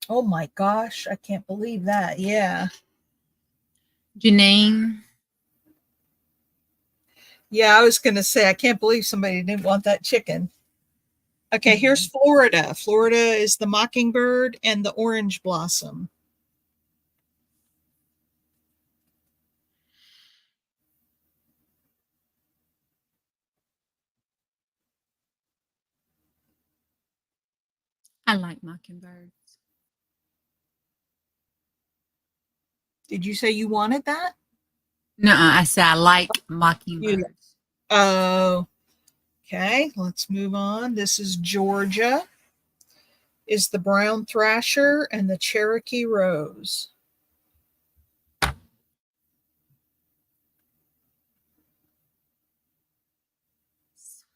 Oh my gosh, I can't believe that. Yeah. Janine. Yeah, I was going to say, I can't believe somebody didn't want that chicken. Okay, here's Florida. Florida is the mockingbird and the orange blossom. I like mockingbirds. Did you say you wanted that? No, I said I like mockingbirds. Oh, okay. Let's move on. This is Georgia. Is the brown thrasher and the Cherokee rose.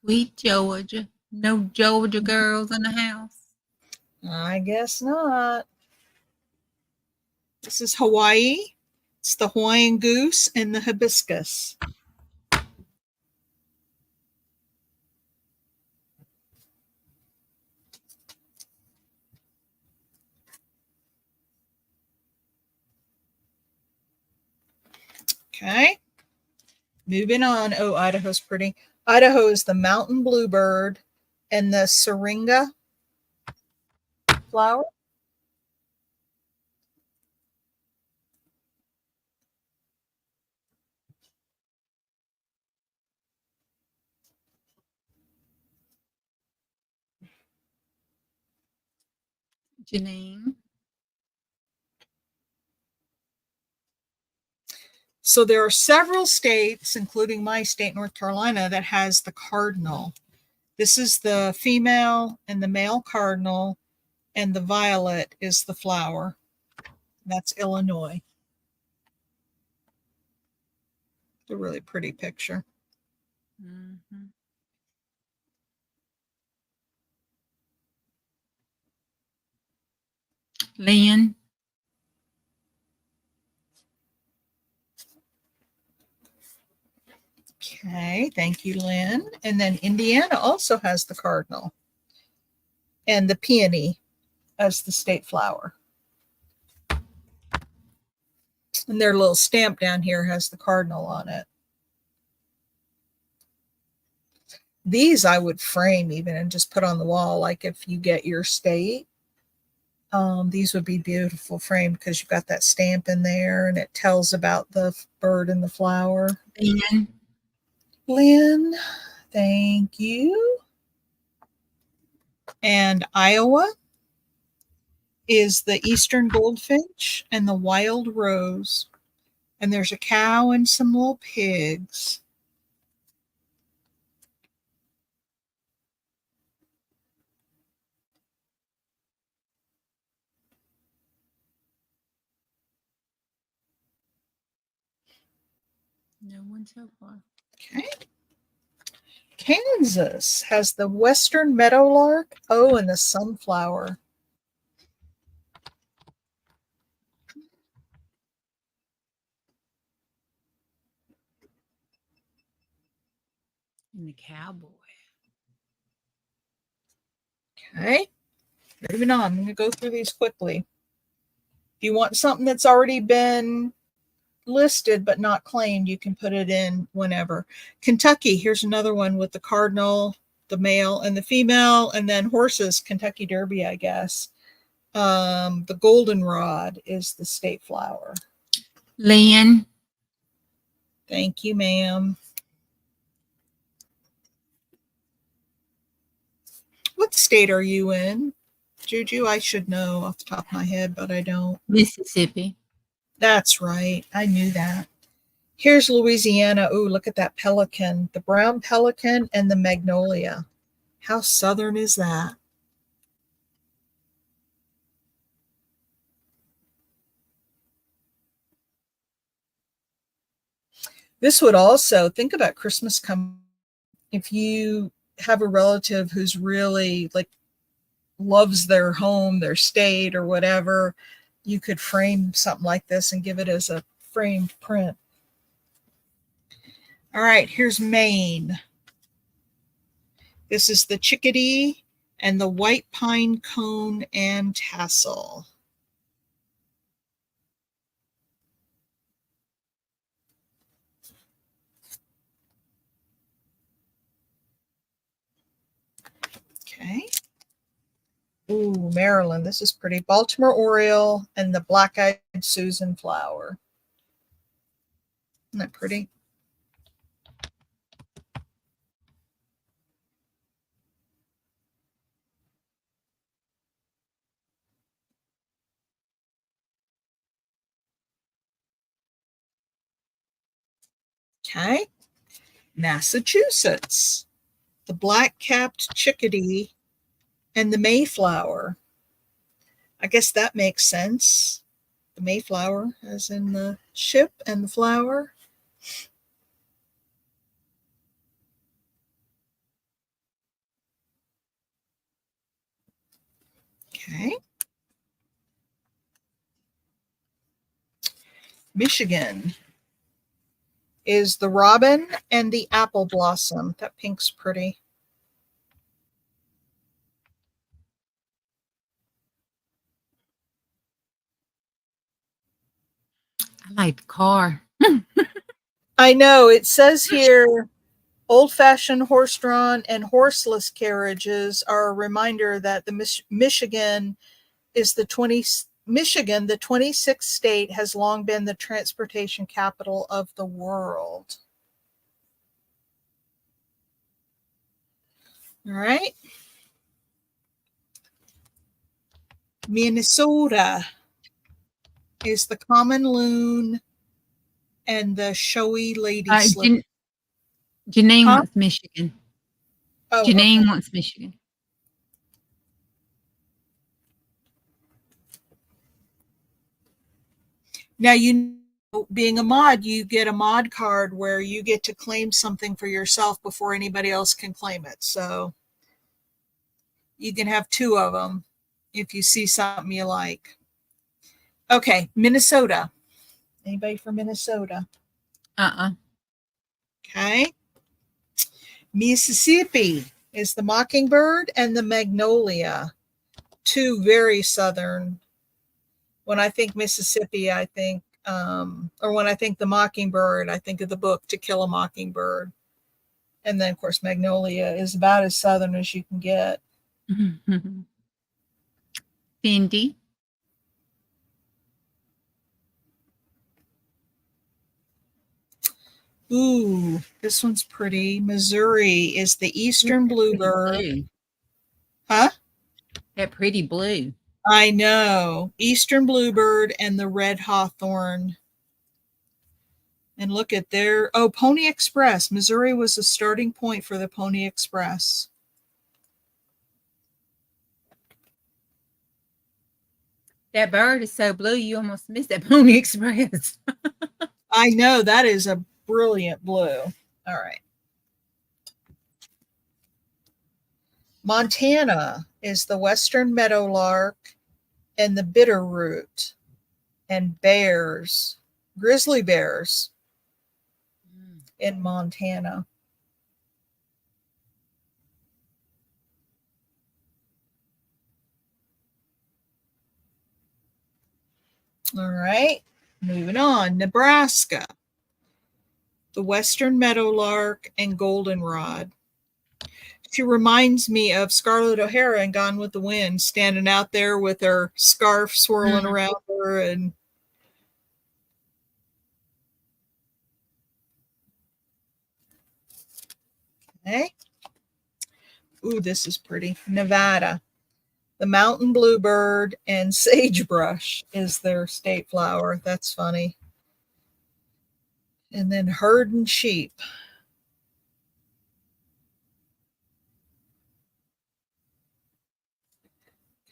Sweet Georgia. No Georgia girls in the house. I guess not. This is Hawaii. It's the Hawaiian goose and the hibiscus. Okay. Moving on. Oh, Idaho's pretty. Idaho is the mountain bluebird and the syringa flower. Janine. So there are several states, including my state, North Carolina, that has the cardinal. This is the female and the male cardinal, and the violet is the flower. That's Illinois. It's a really pretty picture. Mm-hmm. Lynn. Okay, thank you, Lynn. And then Indiana also has the cardinal and the peony as the state flower. And their little stamp down here has the cardinal on it. These I would frame even and just put on the wall, like if you get your state. These would be beautiful framed because you've got that stamp in there and it tells about the bird and the flower. Lynn. Lynn, thank you. And Iowa is the eastern goldfinch and the wild rose. And there's a cow and some little pigs. No one so far. Okay. Kansas has the western meadowlark, oh, and the sunflower. And the cowboy. Okay. Moving on. I'm going to go through these quickly. If you want something that's already been listed but not claimed, you can put it in whenever. Kentucky, here's another one with the cardinal, the male and the female, and then horses, Kentucky Derby, I guess. The goldenrod is the state flower. Lynn. Thank you, ma'am. What state are you in? Juju, I should know off the top of my head, but I don't. Mississippi. That's right. I knew that. Here's Louisiana. Ooh, look at that pelican, the brown pelican and the magnolia. How southern is that? This would also think about Christmas come if you have a relative who's really like loves their home, their state, or whatever, you could frame something like this and give it as a framed print. All right, here's Maine. This is the chickadee and the white pine cone and tassel. Okay. Ooh, Maryland. This is pretty. Baltimore Oriole and the black-eyed Susan flower. Isn't that pretty? Okay. Massachusetts. The black-capped chickadee and the Mayflower. I guess that makes sense. The Mayflower, as in the ship and the flower. Okay. Michigan is the robin and the apple blossom. That pink's pretty. I like the car. I know it says here old-fashioned horse-drawn and horseless carriages are a reminder that the Michigan, the 26th state, has long been the transportation capital of the world. All right. Minnesota is the common loon and the showy lady slip. Janine Huh? wants Michigan. Oh, Janine okay. wants Michigan. Now, you know, being a mod, you get a mod card where you get to claim something for yourself before anybody else can claim it. So you can have two of them if you see something you like. Okay, Minnesota. Anybody from Minnesota? Okay. Mississippi is the mockingbird and the magnolia. Two very southern. When I think Mississippi, I think, or when I think the mockingbird, I think of the book To Kill a Mockingbird. And then, of course, magnolia is about as southern as you can get. Cindy. Ooh, this one's pretty. Missouri is the eastern bluebird. Blue. Huh? That pretty blue. I know. Eastern bluebird and the red hawthorn. And look at their, oh, Pony Express. Missouri was a starting point for the Pony Express. That bird is so blue, you almost missed that Pony Express. I know, that is a brilliant blue. All right. Montana is the western meadowlark and the bitterroot and bears, grizzly bears in Montana. All right, moving on. Nebraska, the western meadowlark and goldenrod. She reminds me of Scarlett O'Hara in Gone with the Wind, standing out there with her scarf swirling Mhm. around her. And okay. Ooh, this is pretty. Nevada, the mountain bluebird and sagebrush is their state flower. That's funny. And then herd and sheep.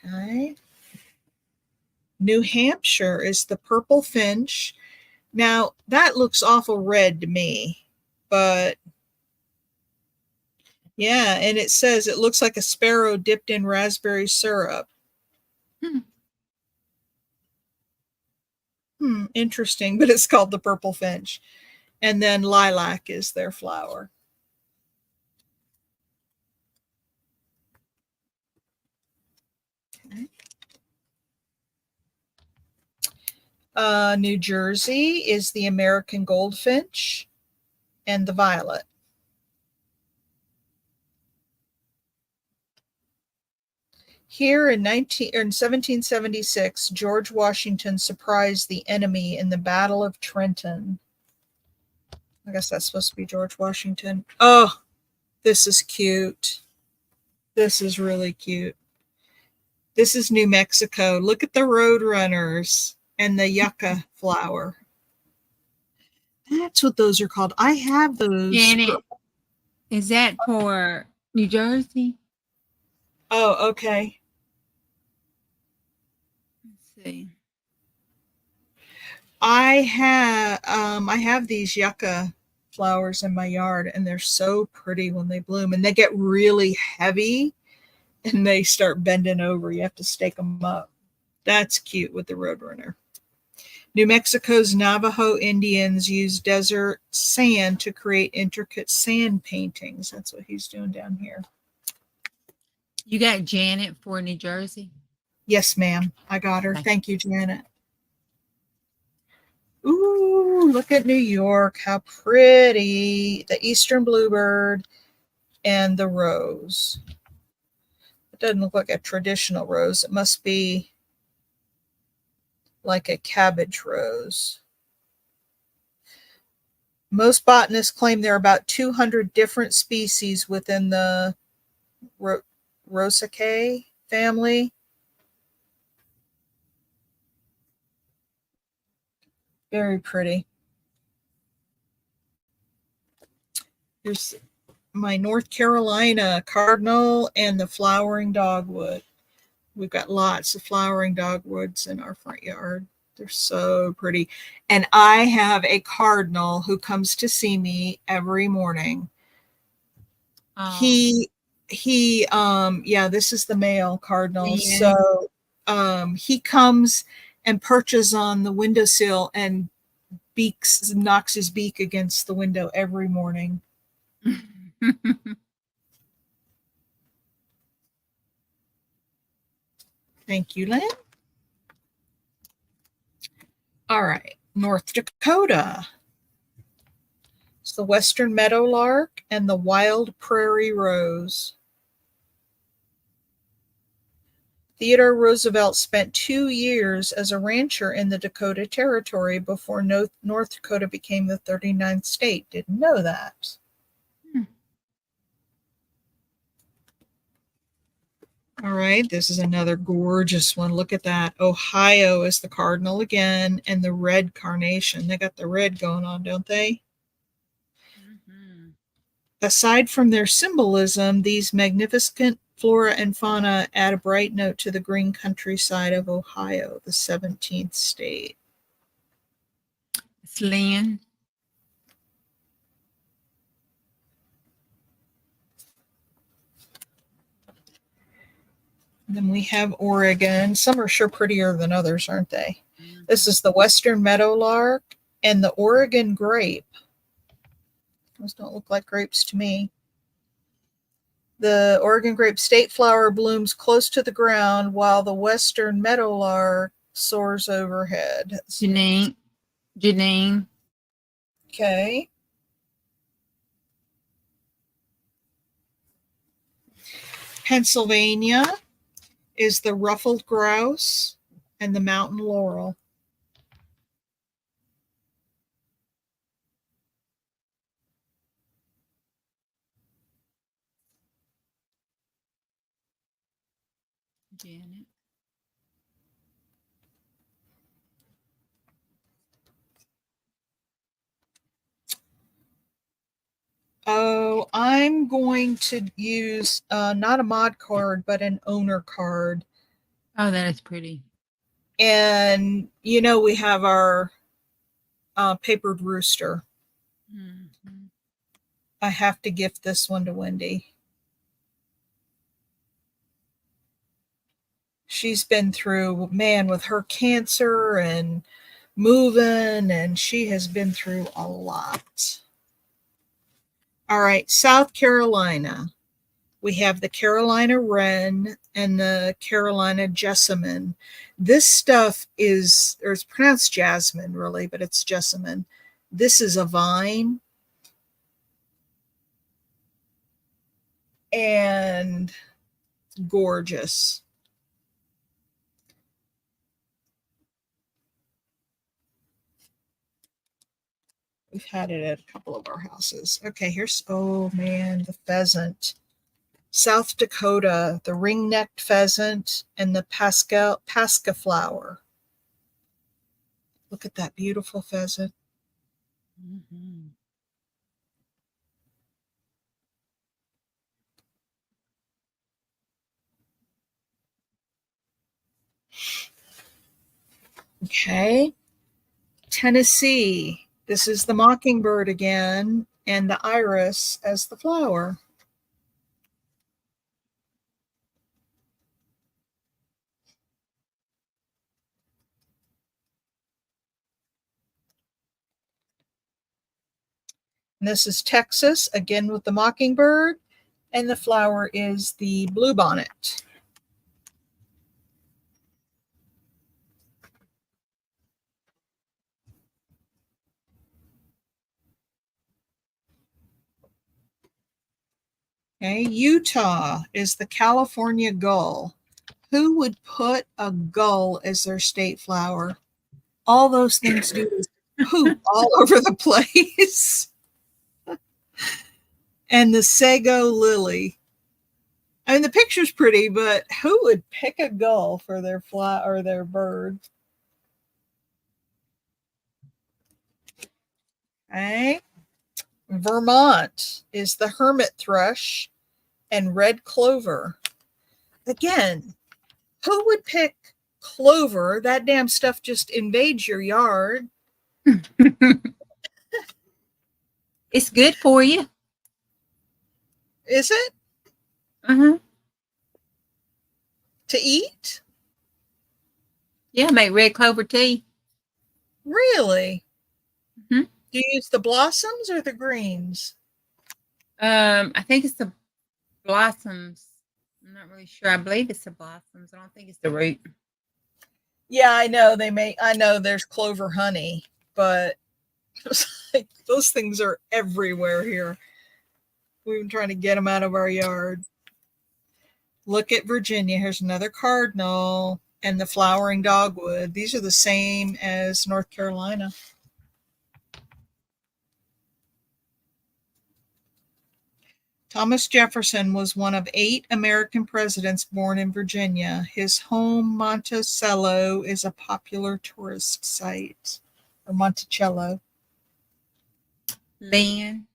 Okay. New Hampshire is the purple finch. Now, that looks awful red to me, but yeah, and it says it looks like a sparrow dipped in raspberry syrup. Hmm. Interesting, but it's called the purple finch. And then lilac is their flower. Okay. New Jersey is the American goldfinch and the violet. Here in 1776, George Washington surprised the enemy in the Battle of Trenton. I guess that's supposed to be George Washington. Oh, this is cute. This is really cute. This is New Mexico. Look at the roadrunners and the yucca flower. That's what those are called. I have those. Janet, is that for New Jersey? Oh, okay. Let's see. I have these yucca flowers in my yard, and they're so pretty when they bloom, and they get really heavy and they start bending over. You have to stake them up. That's cute with the roadrunner. New Mexico's Navajo Indians use desert sand to create intricate sand paintings. That's what he's doing down here. You got Janet for New Jersey? Yes, ma'am. I got her. Okay. Thank you, Janet. Ooh, look at New York. How pretty. The eastern bluebird and the rose. It doesn't look like a traditional rose. It must be like a cabbage rose. Most botanists claim there are about 200 different species within the Rosaceae family. Very pretty. Here's my North Carolina cardinal and the flowering dogwood. We've got lots of flowering dogwoods in our front yard. They're so pretty. And I have a cardinal who comes to see me every morning. Oh. Yeah, this is the male cardinal. Yeah. So he comes and perches on the windowsill and knocks his beak against the window every morning. Thank you, Lynn. All right, North Dakota. It's the western meadowlark and the wild prairie rose. Theodore Roosevelt spent 2 years as a rancher in the Dakota Territory before North Dakota became the 39th state. Didn't know that. All right, this is another gorgeous one. Look at that. Ohio is the cardinal again, and the red carnation. They got the red going on, don't they? Mm-hmm. Aside from their symbolism, these magnificent flora and fauna add a bright note to the green countryside of Ohio, the 17th state. It's Lynn. Then we have Oregon. Some are sure prettier than others, aren't they? Mm-hmm. This is the western meadowlark and the Oregon grape. Those don't look like grapes to me. The Oregon grape state flower blooms close to the ground, while the western meadowlark soars overhead. Janine. Okay. Pennsylvania is the ruffled grouse and the mountain laurel. Janet. Oh, I'm going to use not a mod card, but an owner card. Oh, that is pretty. And, you know, we have our papered rooster. Mm-hmm. I have to gift this one to Wendy. She's been through, man, with her cancer and moving, and she has been through a lot. All right, South Carolina. We have the Carolina wren and the Carolina jessamine. This stuff is, or it's pronounced jasmine really, but it's jessamine. This is a vine. And gorgeous. We've had it at a couple of our houses. Okay, here's, oh man, the pheasant. South Dakota, the ring-necked pheasant and the pasca flower. Look at that beautiful pheasant. Mm-hmm. Okay. Tennessee. This is the mockingbird again, and the iris as the flower. And this is Texas, again with the mockingbird, and the flower is the bluebonnet. Okay, Utah is the California gull. Who would put a gull as their state flower? All those things do is poop all over the place. And the sago lily. I mean, the picture's pretty, but who would pick a gull for their flower or their bird? Okay. Vermont is the hermit thrush and red clover. Again, who would pick clover? That damn stuff just invades your yard. It's good for you. Is it? Uh-huh. To eat? Yeah, make red clover tea. Really? Mm-hmm. Do you use the blossoms or the greens? I think it's the blossoms. I'm not really sure. I believe it's the blossoms. I don't think it's the root. Yeah, I know I know there's clover honey, but it's like those things are everywhere here. We've been trying to get them out of our yard. Look at Virginia. Here's another cardinal and the flowering dogwood. These are the same as North Carolina. Thomas Jefferson was one of 8 American presidents born in Virginia. His home, Monticello, is a popular tourist site. Or Monticello. Lynn.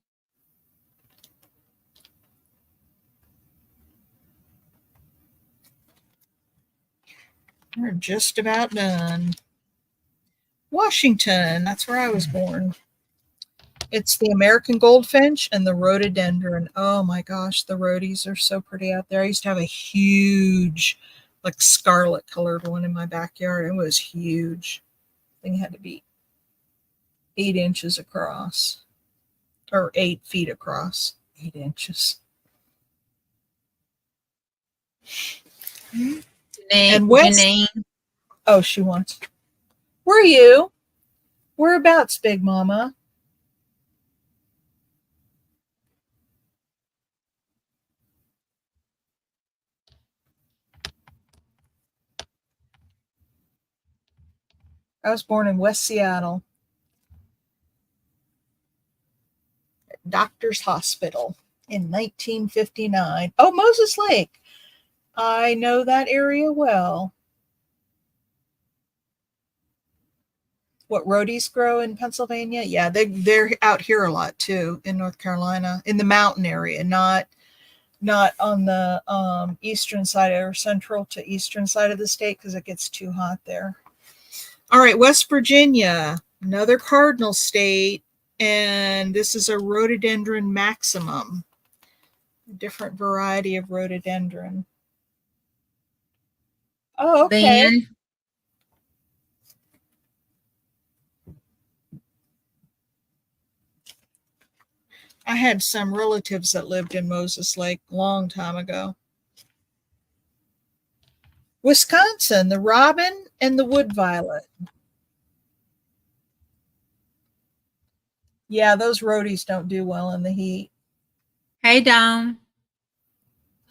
We're just about done. Washington, that's where I was born. It's the American goldfinch and the rhododendron. Oh my gosh, the rhodies are so pretty out there. I used to have a huge, like scarlet colored one in my backyard. It was huge. I think it had to be 8 inches across, or 8 feet across. 8 inches. And West, Janine. Oh, she wants. Where are you? Whereabouts, Big Mama? I was born in West Seattle. Doctor's Hospital in 1959. Oh, Moses Lake. I know that area well. What roadies grow in Pennsylvania? Yeah, they're out here a lot too in North Carolina, in the mountain area, not on the eastern side or central to eastern side of the state because it gets too hot there. All right, West Virginia, another cardinal state, and this is a rhododendron maximum, a different variety of rhododendron. Oh, okay. Then I had some relatives that lived in Moses Lake a long time ago. Wisconsin, the robin and the wood violet. Yeah, those roadies don't do well in the heat. hey Dawn.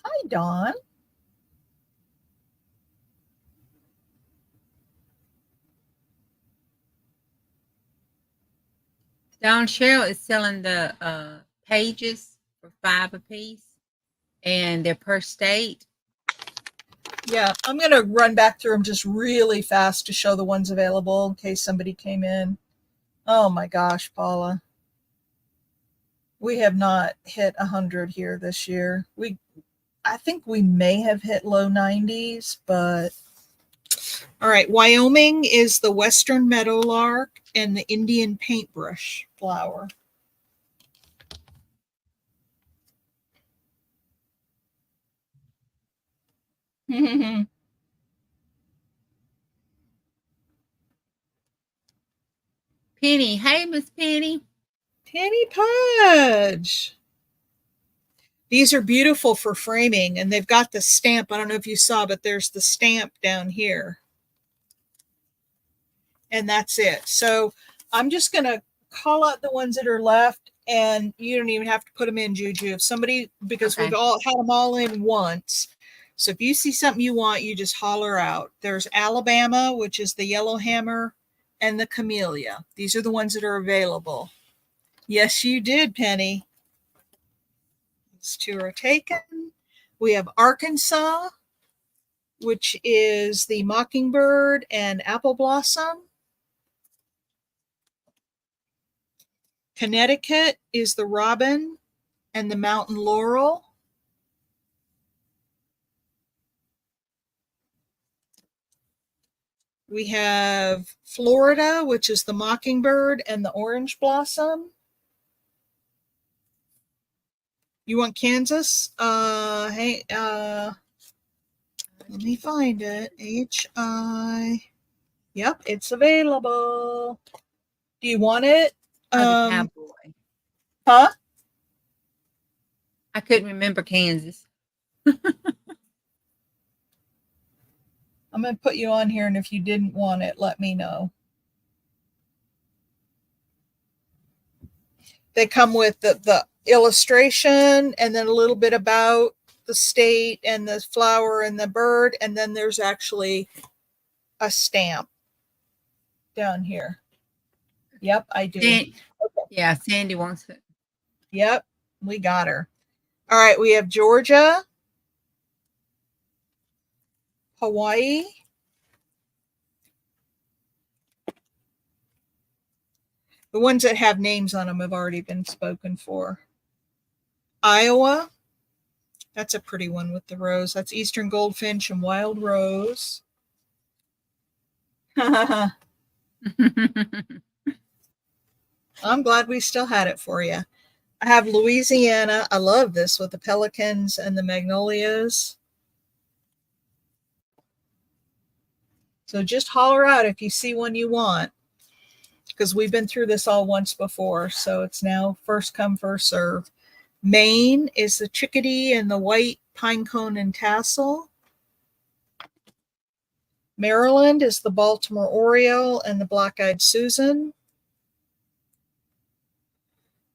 Hi, Dawn. Dawn Cheryl is selling the pages for $5 a piece, and they're per state. Yeah, I'm going to run back through them just really fast to show the ones available in case somebody came in. Oh my gosh, Paula. We have not hit 100 here this year. I think we may have hit low 90s, but all right. Wyoming is the Western Meadowlark and the Indian paintbrush flower. Penny, hey Miss Penny. Penny Pudge. These are beautiful for framing, and they've got the stamp. I don't know if you saw, but there's the stamp down here. And that's it. So I'm just going to call out the ones that are left, and you don't even have to put them in, Juju. If somebody, because Okay. we've all had them all in once. So if you see something you want, you just holler out. There's Alabama, which is the yellowhammer, and the camellia. These are the ones that are available. Yes, you did, Penny. These two are taken. We have Arkansas, which is the mockingbird and apple blossom. Connecticut is the robin and the mountain laurel. We have Florida, which is the mockingbird and the orange blossom. You want Kansas? Hey, let me find it. HI. Yep, it's available. Do you want it? The cowboy. Huh? I couldn't remember Kansas. I'm going to put you on here, and if you didn't want it, let me know. They come with the illustration and then a little bit about the state and the flower and the bird, and then there's actually a stamp down here. Yep, I do. Okay. Yeah, Sandy wants it. Yep, we got her. All right, we have Georgia, Hawaii, the ones that have names on them have already been spoken for. Iowa, that's a pretty one with the rose. That's Eastern Goldfinch and Wild Rose. I'm glad we still had it for you. I have Louisiana. I love this with the pelicans and the magnolias. So just holler out if you see one you want, because we've been through this all once before. So it's now first come, first serve. Maine is the chickadee and the white pine cone and tassel. Maryland is the Baltimore Oriole and the Black-Eyed Susan.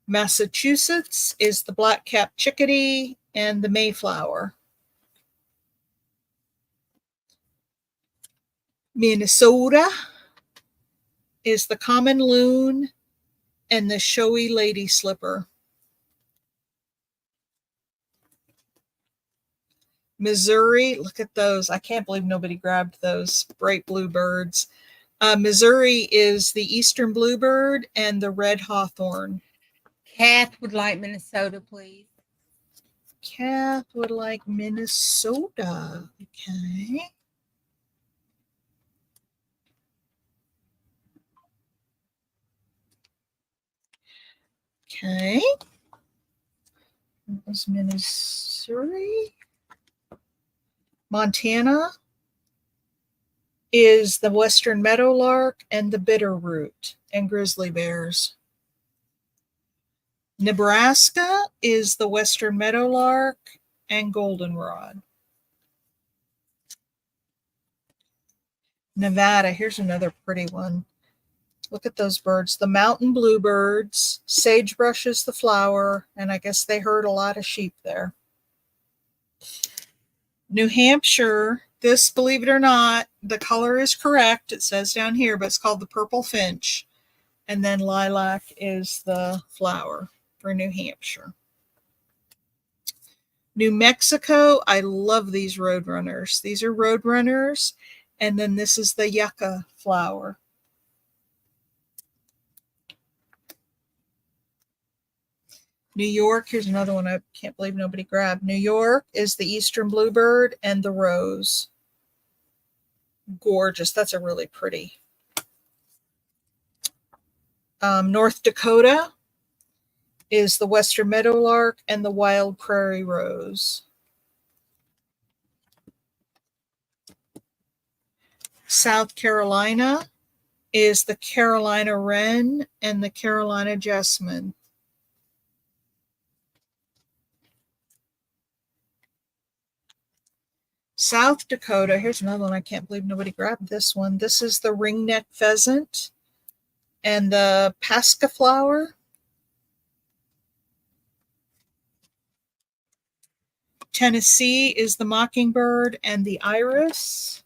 Massachusetts is the Black-Capped Chickadee and the Mayflower. Minnesota is the Common Loon and the Showy Lady Slipper. Missouri, look at those. I can't believe nobody grabbed those bright blue birds. Missouri is the Eastern Bluebird and the Red Hawthorn. Kath would like Minnesota, please. Kath would like Minnesota. Okay. Okay. That was Missouri. Montana is the Western Meadowlark and the Bitterroot and Grizzly Bears. Nebraska is the Western Meadowlark and Goldenrod. Nevada, here's another pretty one. Look at those birds. The mountain bluebirds, sagebrush is the flower, and I guess they herd a lot of sheep there. New Hampshire, this, believe it or not, the color is correct. It says down here, but it's called the purple finch. And then lilac is the flower for New Hampshire. New Mexico, I love these roadrunners. These are roadrunners. And then this is the yucca flower. New York, here's another one I can't believe nobody grabbed. New York is the Eastern Bluebird and the Rose. Gorgeous. That's a really pretty. North Dakota is the Western Meadowlark and the Wild Prairie Rose. South Carolina is the Carolina Wren and the Carolina Jessamine. South Dakota, here's another one. I can't believe nobody grabbed this one. This is the ringneck pheasant and the pasca flower. Tennessee is the mockingbird and the iris.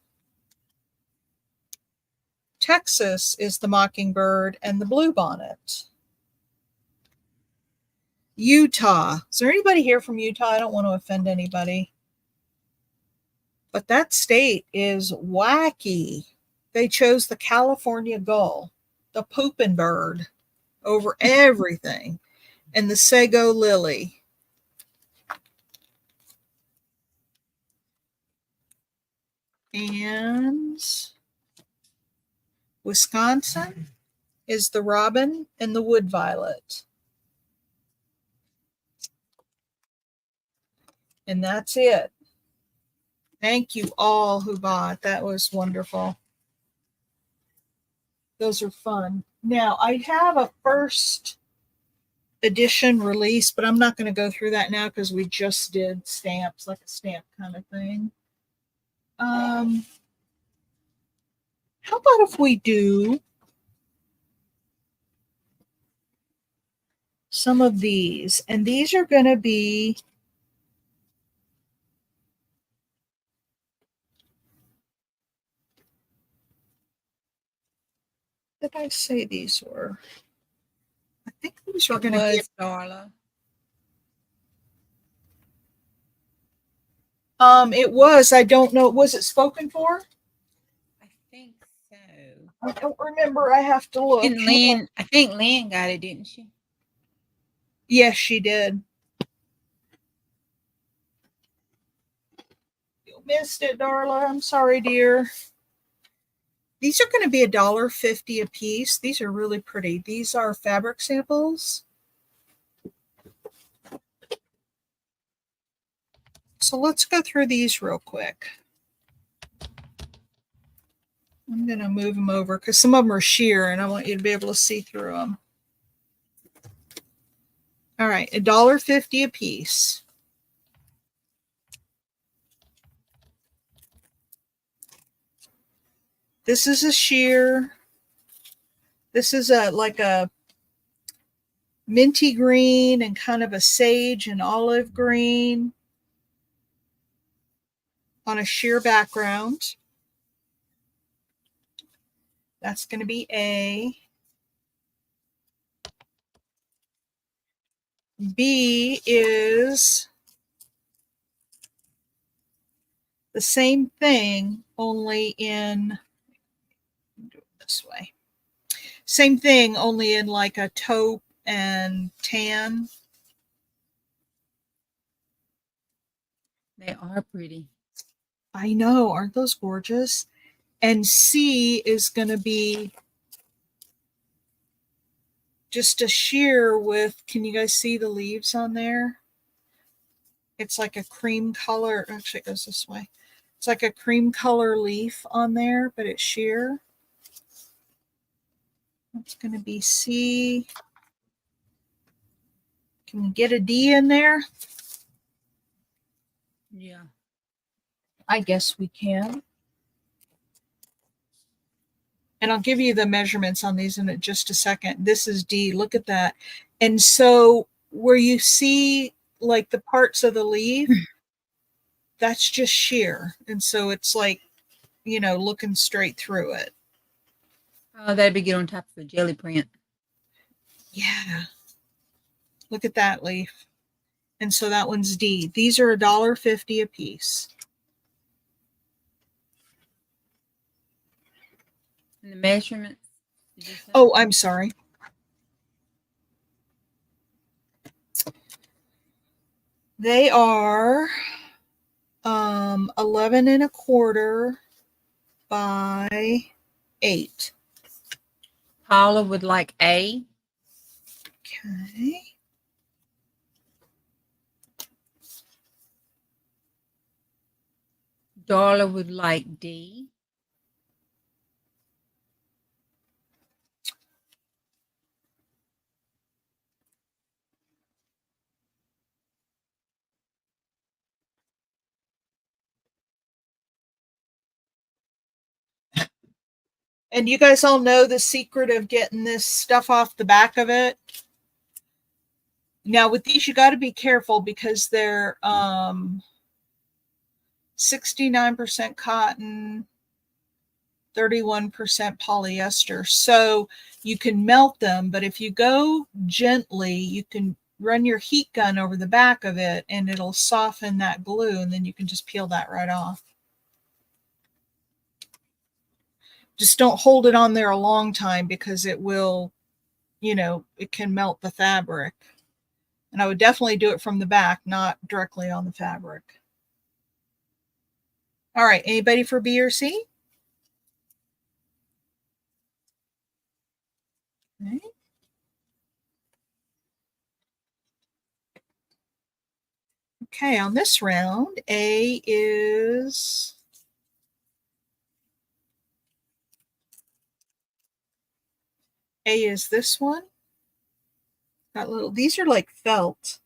Texas is the mockingbird and the bluebonnet. Utah. Is there anybody here from Utah? I don't want to offend anybody. But that state is wacky. They chose the California gull, the pooping bird, over everything, and the sago lily. And Wisconsin is the robin and the wood violet. And that's it. Thank you all who bought. That was wonderful. Those are fun. Now, I have a first edition release, but I'm not going to go through that now because we just did stamps, like a stamp kind of thing. How about if we do some of these? And these are going to be did I say these were? I think these were going to be Darla. It was. I don't know. Was it spoken for? I think so. I don't remember. I have to look. Didn't Lynn, I think Lynn got it, didn't she? Yes, she did. You missed it, Darla. I'm sorry, dear. These are going to be $1.50 a piece. These are really pretty. These are fabric samples. So let's go through these real quick. I'm going to move them over because some of them are sheer and I want you to be able to see through them. All right, $1.50 a piece. This is a sheer. This is like a minty green and kind of a sage and olive green on a sheer background. That's going to be A. B is the same thing, only in, do it this way. Same thing, only in like a taupe and tan. They are pretty. I know, aren't those gorgeous? And C is going to be just a sheer with, can you guys see the leaves on there? It's like a cream color. Actually, it goes this way. It's like a cream color leaf on there, but it's sheer. That's going to be C. Can we get a D in there? Yeah. I guess we can. And I'll give you the measurements on these in just a second. This is D. Look at that. And so where you see like the parts of the leaf, that's just sheer. And so it's like, you know, looking straight through it. Oh, that'd be good on top of a jelly print. Yeah. Look at that leaf. And so that one's D. These are $1.50 a piece. And the measurements? Did you say? Oh, I'm sorry. They are 11 1/4 by 8. Paula would like A. Okay. Darla would like D. And you guys all know the secret of getting this stuff off the back of it. Now with these, you got to be careful because they're 69% cotton, 31% polyester. So you can melt them, but if you go gently, you can run your heat gun over the back of it and it'll soften that glue, and then you can just peel that right off. Just don't hold it on there a long time because it will, you know, it can melt the fabric. And I would definitely do it from the back, not directly on the fabric. All right, anybody for B or C? Okay. Okay, on this round, A is this one. Got little, these are like felt.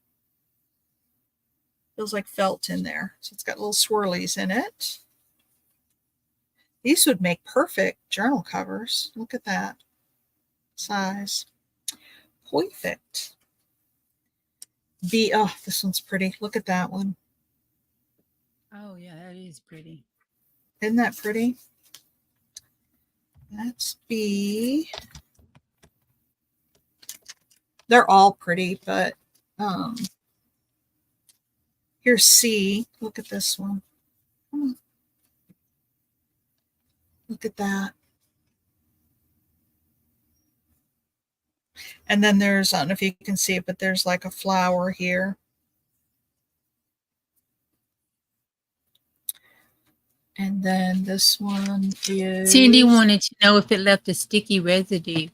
Feels like felt in there. So it's got little swirlies in it. These would make perfect journal covers. Look at that size. Perfect. B, oh, this one's pretty. Look at that one. Oh, yeah, that is pretty. Isn't that pretty? That's B. They're all pretty, but here's C. Look at this one. Look at that. And then there's, I don't know if you can see it, but there's like a flower here. And then this one is... Cindy wanted to know if it left a sticky residue.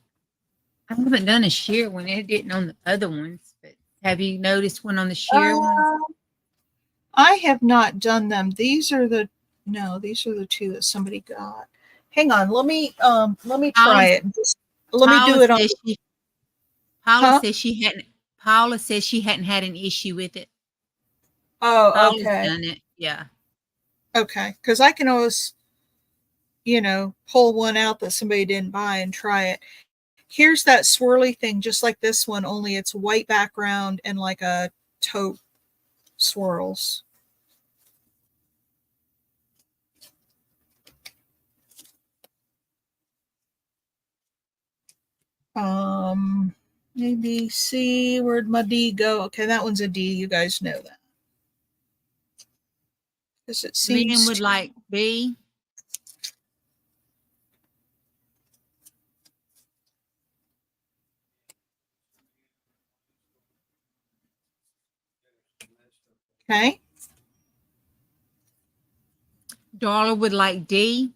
I haven't done a sheer one. It didn't on the other ones, but have you noticed one on the sheer ones? I have not done them. These are the, no, these are the two that somebody got. Hang on, let me try it. Just, let me do it on. Paula says she hadn't. Paula says she hadn't had an issue with it. Oh, Paula's okay. done it. Yeah. Okay, because I can always, pull one out that somebody didn't buy and try it. Here's that swirly thing, just like this one, only it's white background and like a taupe swirls. Maybe C. Where'd my D go? Okay, that one's a D. You guys know that. Because it seems Lynn would like B. okay. Darla would like D.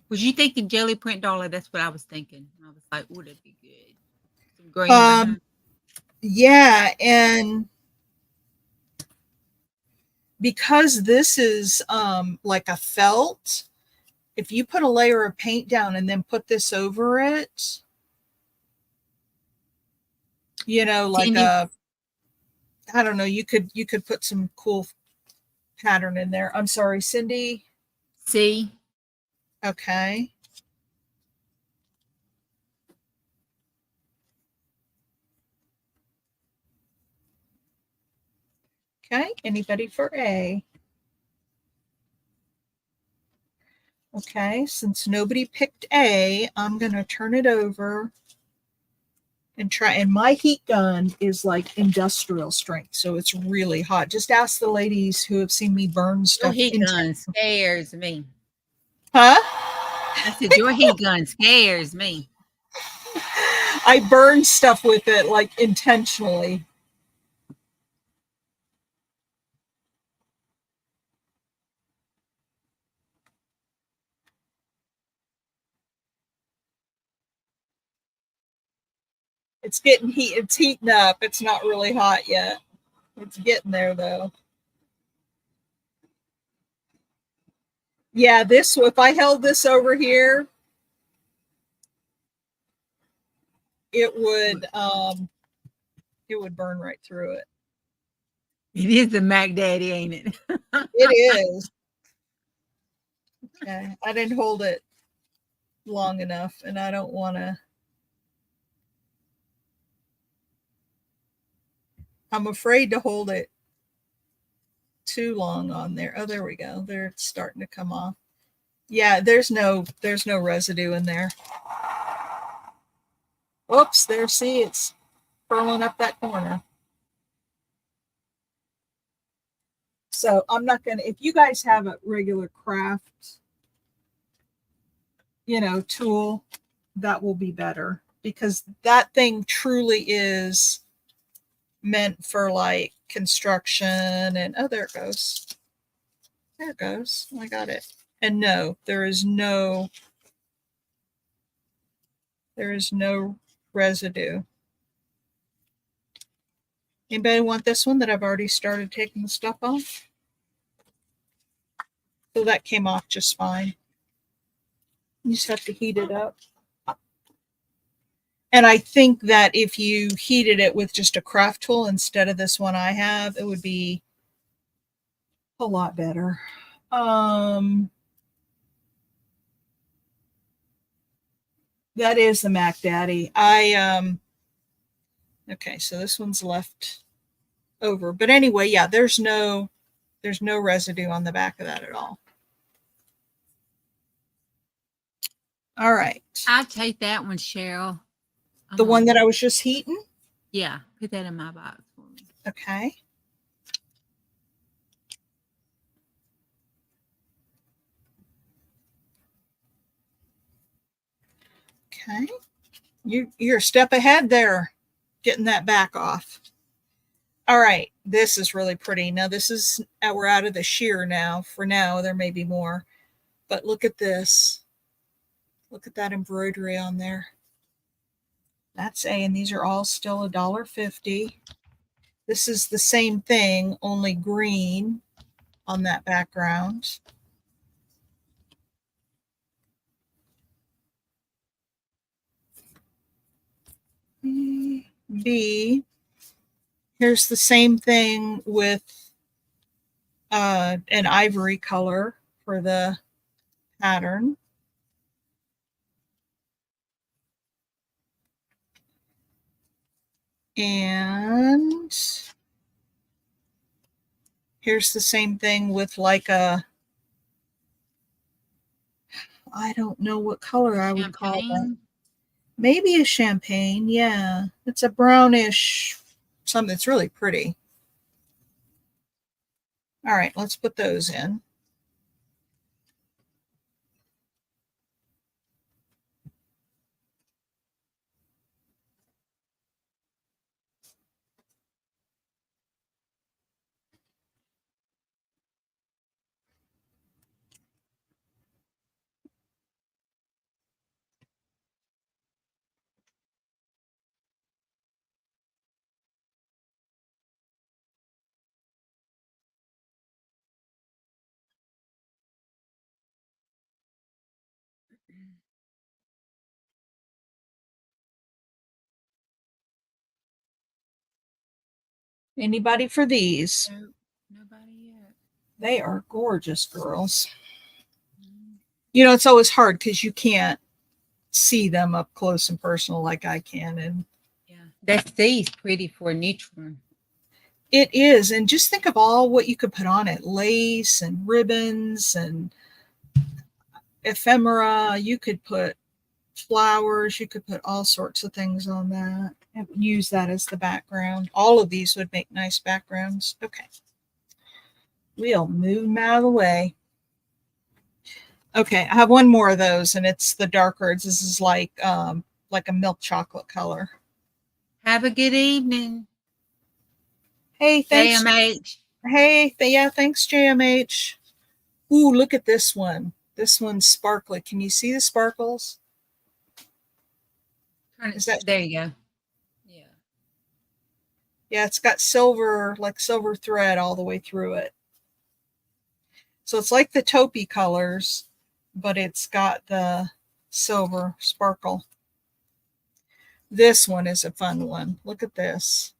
Was you thinking jelly print, Darla? That's what I was thinking. I was like, oh, that'd be good. Some green behind. Yeah, and because this is like a felt, if you put a layer of paint down and then put this over it, like Cindy? I don't know, you could put some cool pattern in there. I'm sorry, Cindy. C. Okay. Okay, anybody for A? Okay, since nobody picked A, I'm going to turn it over and try. And my heat gun is like industrial strength, so it's really hot. Just ask the ladies who have seen me burn Your stuff. heat gun scares me. Huh? I said, your heat gun scares me. I burn stuff with it like intentionally. It's getting heat. It's heating up. It's not really hot yet. It's getting there though. Yeah, this, if I held this over here, it would burn right through it. It is the Mac Daddy, ain't it? It is. Okay, I didn't hold it long enough, and I don't want to. I'm afraid to hold it too long on there. Oh, there we go. There, it's starting to come off. Yeah, there's no residue in there. Oops, there. See, it's curling up that corner. So I'm not gonna. If you guys have a regular craft, tool, that will be better, because that thing truly is meant for like construction. And oh, there it goes. There it goes. I got it. And no, there is no residue. Anybody want this one that I've already started taking the stuff off? So that came off just fine. You just have to heat it up. And I think that if you heated it with just a craft tool instead of this one I have, it would be a lot better. That is the Mac Daddy. Okay, so this one's left over. But anyway, yeah, there's no residue on the back of that at all. All right. I'll take that one, Cheryl. The one that I was just heating? Yeah, put that in my box for me. Okay. Okay. You're a step ahead there, getting that back off. All right. This is really pretty. Now this is, we're out of the sheer now. For now, there may be more. But look at this. Look at that embroidery on there. That's A, and these are all still $1.50. This is the same thing, only green on that background. B. Here's the same thing with an ivory color for the pattern. And here's the same thing with like a, I don't know what color I would call that. Champagne. Maybe a champagne. Yeah. It's a brownish, something that's really pretty. All right, let's put those in. Anybody for these? Nope, nobody yet. They are gorgeous, girls. Mm, You know, it's always hard because you can't see them up close and personal like I can. And yeah, that C is pretty for neutral. it is. And just think of all what you could put on it, lace and ribbons and ephemera. You could put flowers. You could put all sorts of things on that and use that as the background. All of these would make nice backgrounds. Okay. We'll move them out of the way. Okay, I have one more of those, and it's the darker. This is like a milk chocolate color. Have a good evening, Hey, thanks. JMH. Hey, yeah, thanks, JMH. Ooh, look at this one. This one's sparkly. Can you see the sparkles? Is that- There you go. Yeah. Yeah, it's got silver, like silver thread all the way through it. So it's like the taupey colors, but it's got the silver sparkle. This one is a fun one. Look at this.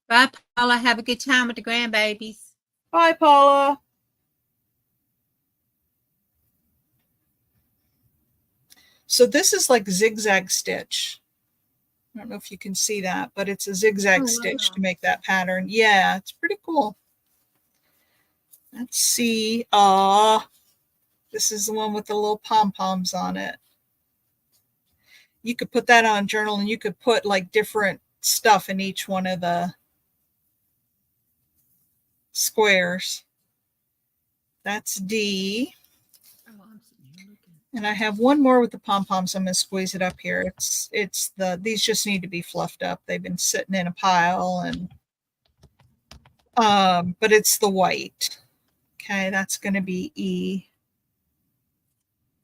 Bye, Paula. Have a good time with the grandbabies. Bye, Paula. So this is like zigzag stitch. I don't know if you can see that, but it's a zigzag stitch to make that pattern. Yeah, it's pretty cool. Let's see. This is the one with the little pom-poms on it. You could put that on a journal, and you could put like different stuff in each one of the squares. That's D. Oh, I'm sitting here looking. And I have one more with the pom-poms. I'm going to squeeze it up here. These just need to be fluffed up. They've been sitting in a pile, and but it's the white. Okay, that's going to be E.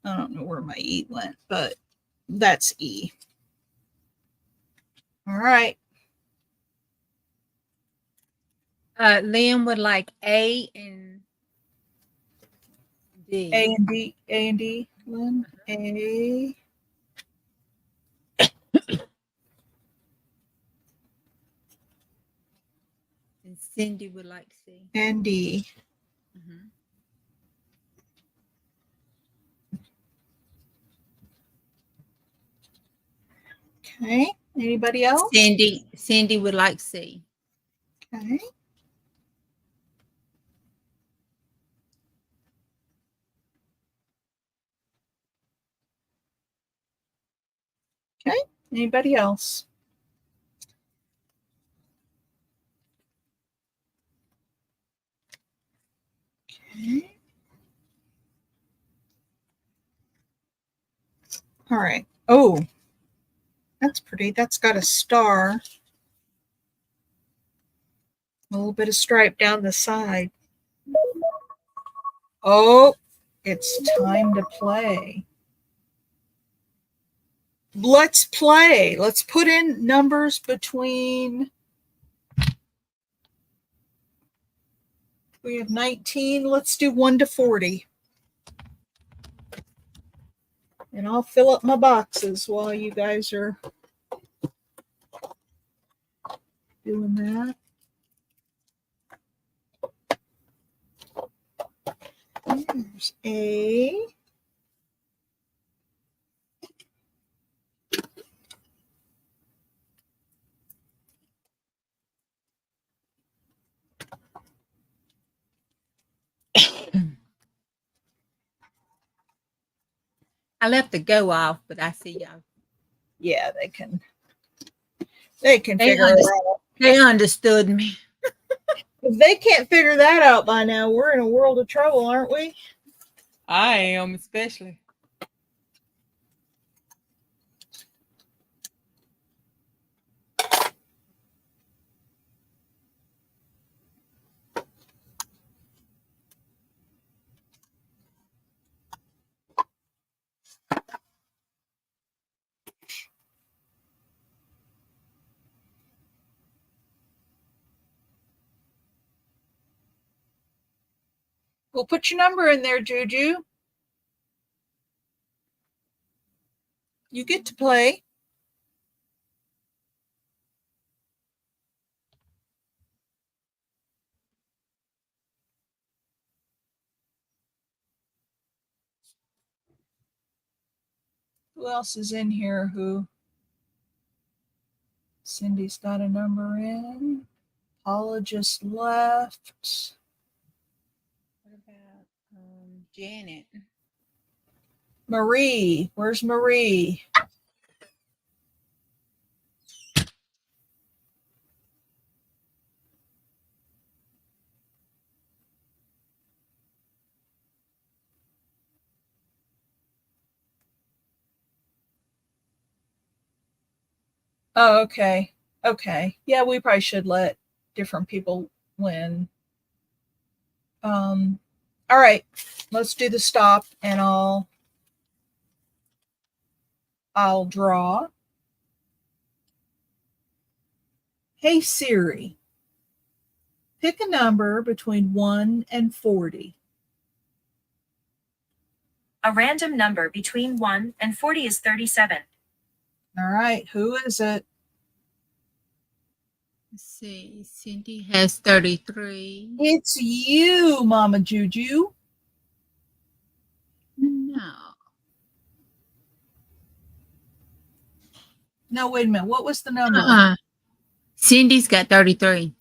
I don't know where my E went, but that's E. All right. Liam would like A and D. A and D, Lynn. A. And Cindy would like C. And D. Mm-hmm. Okay. Anybody else? Cindy would like C. Okay. Okay. Anybody else? Okay. All right. Oh, that's pretty. That's got a star. A little bit of stripe down the side. Oh, it's time to play. Let's play. Let's put in numbers between. We have 19. Let's do 1 to 40. And I'll fill up my boxes while you guys are doing that. There's A. I left the go off, but I see y'all. Yeah, they can They figure it out. They understood me. If they can't figure that out by now, we're in a world of trouble, aren't we? I am, especially. We'll put your number in there, Juju. You get to play. Who else is in here who Cindy's got a number in? Paula just left. What about Janet? Marie, where's Marie? Oh, okay. Okay. Yeah, we probably should let different people win. All right, let's do the stop and I'll draw. Hey Siri, pick a number between 1 and 40. A random number between 1 and 40 is 37. All right, who is it? Let's see. Cindy has 33. It's you, Mama Juju. No. No, wait a minute. What was the number? Cindy's got 33.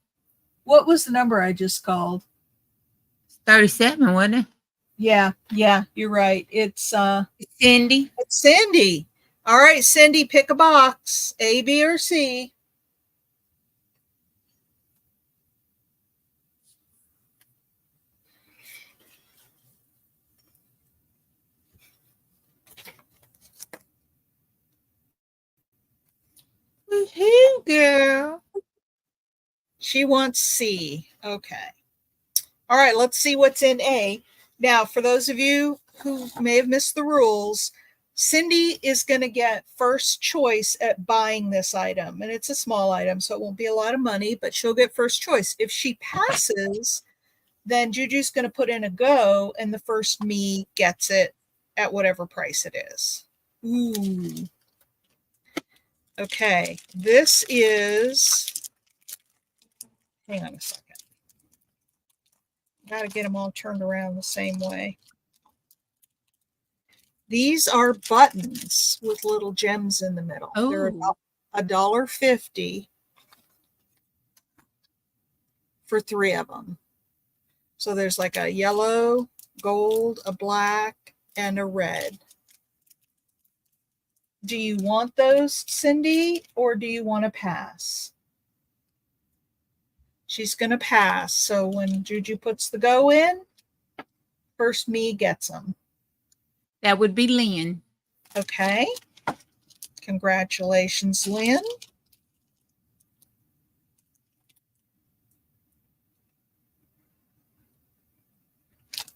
What was the number I just called? 37, wasn't it? Yeah, you're right. It's Cindy. It's Cindy. All right, Cindy, pick a box, A, B, or C. Woohoo, girl. She wants C. Okay. All right, let's see what's in A. Now, for those of you who may have missed the rules, Cindy is going to get first choice at buying this item. And it's a small item, so it won't be a lot of money, but she'll get first choice. If she passes, then Juju's going to put in a go, and the first me gets it at whatever price it is. Ooh. Okay, this is, hang on a second. Got to get them all turned around the same way. These are buttons with little gems in the middle. Oh. They're $1.50 for 3 of them. So there's like a yellow, gold, a black, and a red. Do you want those, Cindy, or do you want to pass? She's going to pass. So when Juju puts the go in, first me gets them. That would be Lynn. Okay. Congratulations, Lynn.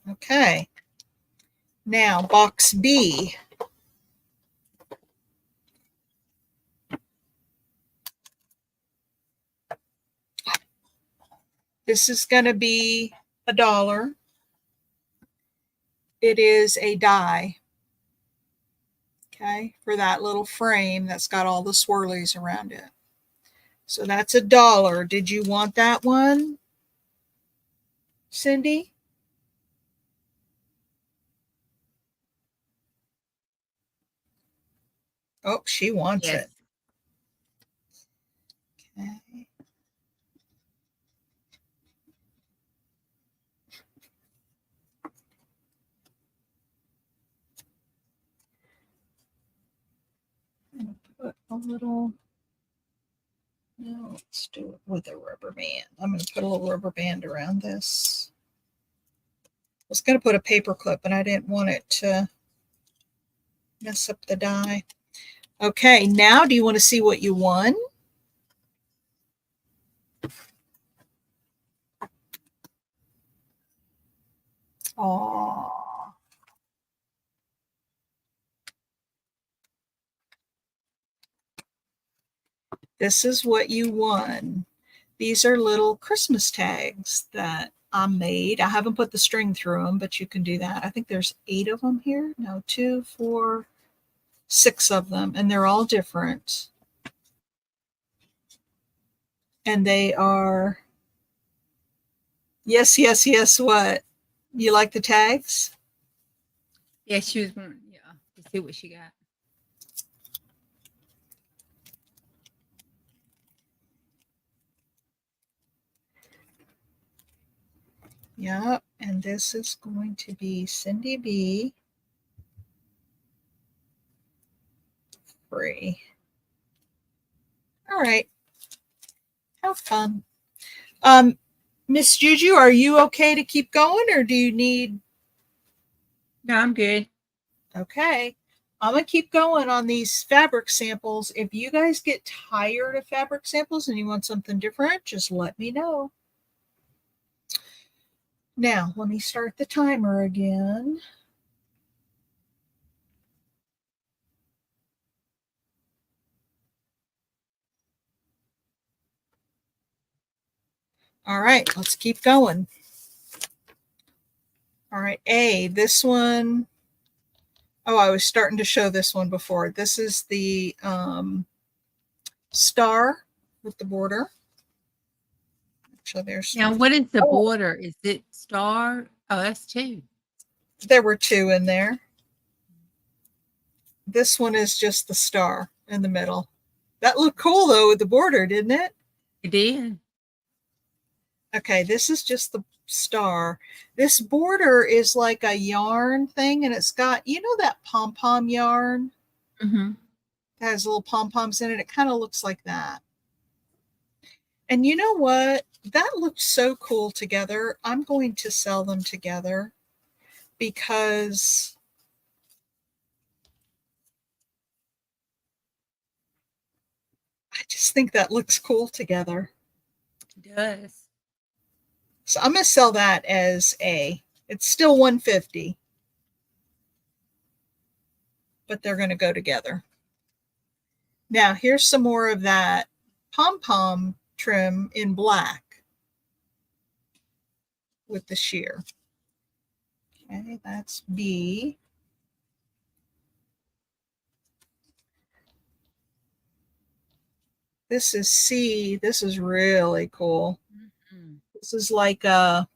Okay. Now, box B. This is going to be $1. It is a die. Okay, for that little frame that's got all the swirlies around it. So that's $1. Did you want that one, Cindy? Oh, she wants Yes. it. Okay. I'm gonna put a little. No, let's do it with a rubber band. I'm going to put a little rubber band around this. I was going to put a paper clip, but I didn't want it to mess up the die. Okay, now do you want to see what you won? Oh, this is what you won. These are little Christmas tags that I made. I haven't put the string through them, but you can do that. I think there's 8 of them here. No, 2, 4, 6 of them, and they're all different. And they are, yes, yes, yes, what? You like the tags? Yeah, she was going. Yeah, to see what she got. Yep, and this is going to be Cindy B. Free. All right. Have fun. Miss Juju, are you okay to keep going or do you need? No, I'm good. Okay. I'm going to keep going on these fabric samples. If you guys get tired of fabric samples and you want something different, just let me know. Now, let me start the timer again. All right, let's keep going. All right, A, this one. Oh, I was starting to show this one before. This is the star with the border. So there's, Now, what is the border? Is it star? Oh, that's 2. there were 2 in there. This one is just the star in the middle. That looked cool though with the border, didn't it? It did. Okay, this is just the star. This border is like a yarn thing, and it's got, you know, that pom-pom yarn Mm-hmm. that has little pom-poms in it. It kind of looks like that. And you know what? That looks so cool together. I'm going to sell them together because I just think that looks cool together. It does. So I'm going to sell that as A. It's still $150, but they're going to go together. Now, here's some more of that pom-pom trim in black with the sheer. Okay, that's B. This is C. This is really cool. Mm-hmm. This is like a,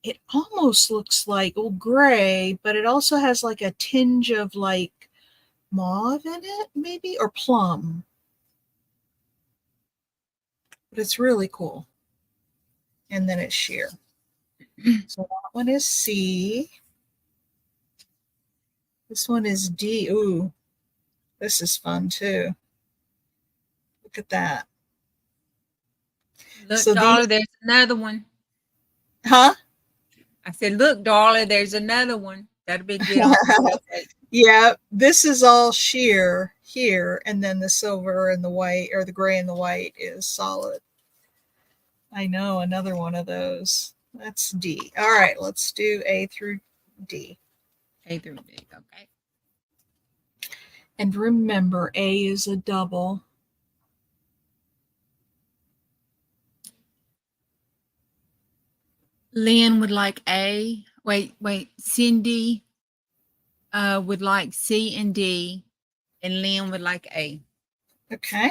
it almost looks like gray, but it also has like a tinge of like mauve in it, maybe, or plum. But it's really cool. And then it's sheer. So that one is C. This one is D. Ooh, this is fun too. Look at that. Look, So Darla, these, there's another one. huh? I said, look, Darla, there's another one. That'll be good on the Yeah, this is all sheer here, and then the silver and the white, or the gray and the white, is solid. I know, another one of those. That's D. All right, let's do A through D. A through D. Okay. And remember, A is a double. Lynn would like A. Wait. Cindy would like C and D, and Lynn would like A. Okay.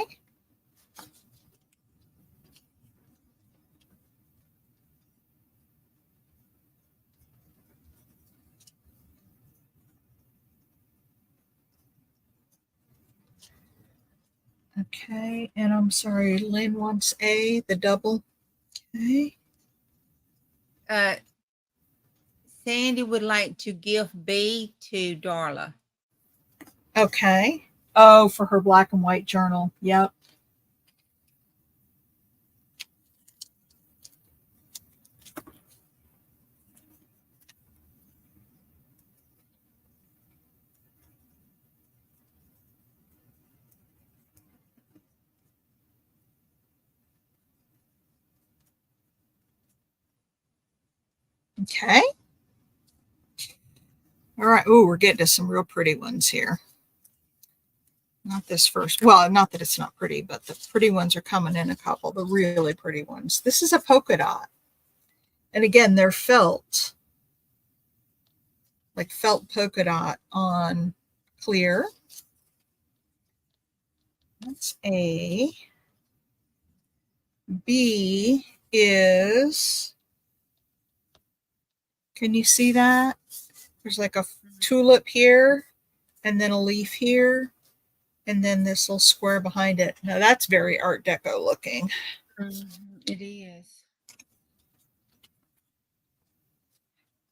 Okay, and I'm sorry, Lynn wants A, the double. Okay. Sandy would like to give B to Darla. Okay. Oh, for her black and white journal. Yep. Okay. All right. Oh, we're getting to some real pretty ones here. Not this first. Well, not that it's not pretty, but the pretty ones are coming in a couple, the really pretty ones. This is a polka dot. And again, they're felt, like felt polka dot on clear. That's A. B is, can you see that? There's like a tulip here and then a leaf here. And then this little square behind it. Now that's very Art Deco looking. It is.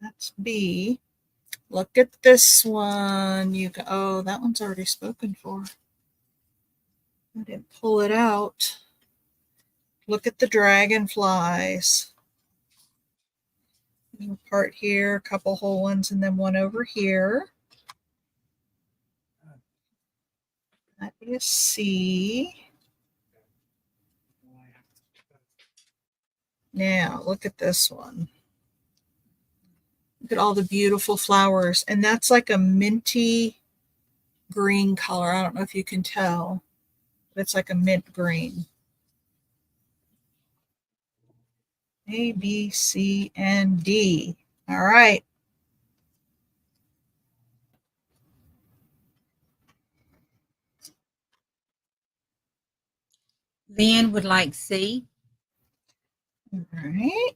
That's B. Look at this one. You go, oh, that one's already spoken for. I didn't pull it out. Look at the dragonflies. There's a part here, a couple whole ones, and then one over here. That is C. Now, look at this one. Look at all the beautiful flowers. And that's like a minty green color. I don't know if you can tell, but it's like a mint green. A, B, C, and D. All right. Lynn would like C. All right.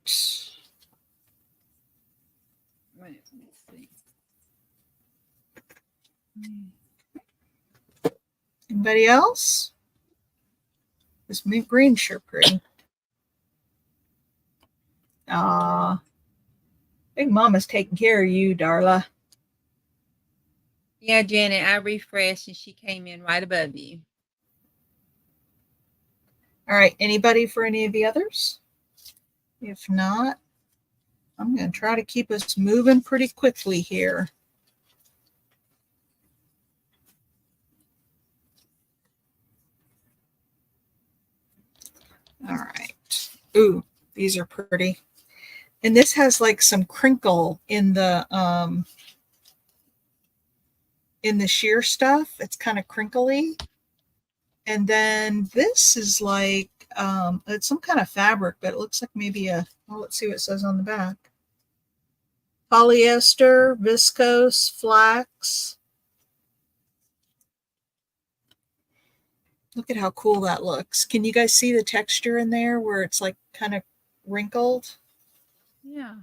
Wait, let's see. Anybody else? This mint green sure pretty. Big Mama's taking care of you, Darla. Yeah, Janet, I refreshed and she came in right above you. All right. Anybody for any of the others? If not, I'm going to try to keep us moving pretty quickly here. All right. Ooh, these are pretty. And this has like some crinkle in the sheer stuff. It's kind of crinkly. And then this is like it's some kind of fabric, but it looks like maybe well, let's see what it says on the back. Polyester, viscose, flax. Look at how cool that looks. Can you guys see the texture in there where it's like kind of wrinkled? Yeah.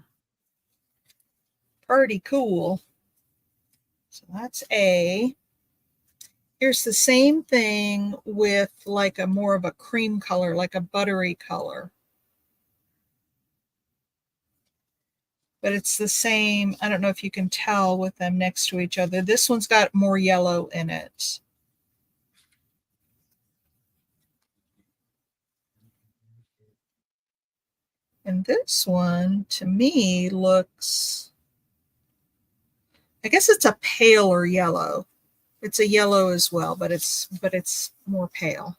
Pretty cool. So that's A. Here's the same thing with like a more of a cream color, like a buttery color. But it's the same. I don't know if you can tell with them next to each other. This one's got more yellow in it. And this one, to me, looks, I guess it's a paler yellow. It's a yellow as well, but it's more pale.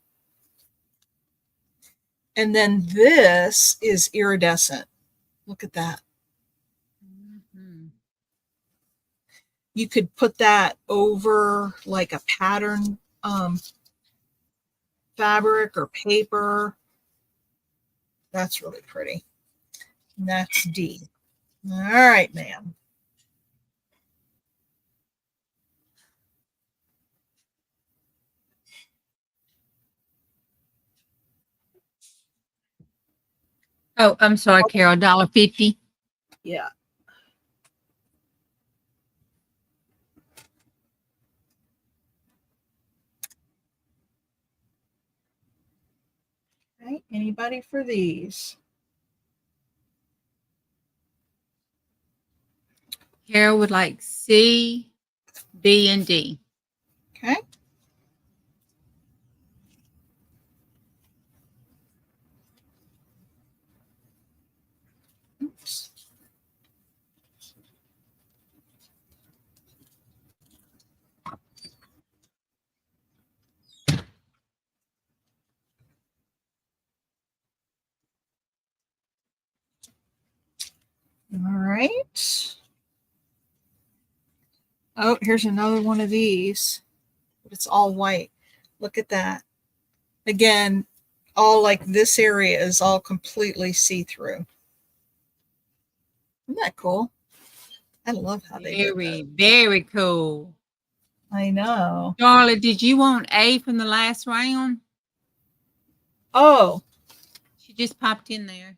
And then this is iridescent. Look at that. Mm-hmm. You could put that over like a pattern fabric or paper. That's really pretty. And that's D. All right, ma'am. Oh, I'm sorry, Carol. $1.50. Yeah. Okay, anybody for these? Carol would like C, B, and D. Okay. Oops. All right. Oh, here's another one of these. It's all white. Look at that. Again, all like this area is all completely see-through. Isn't that cool? I love how they did Very, that. very cool. I know. Darla, did you want A from the last round? Oh, She just popped in there.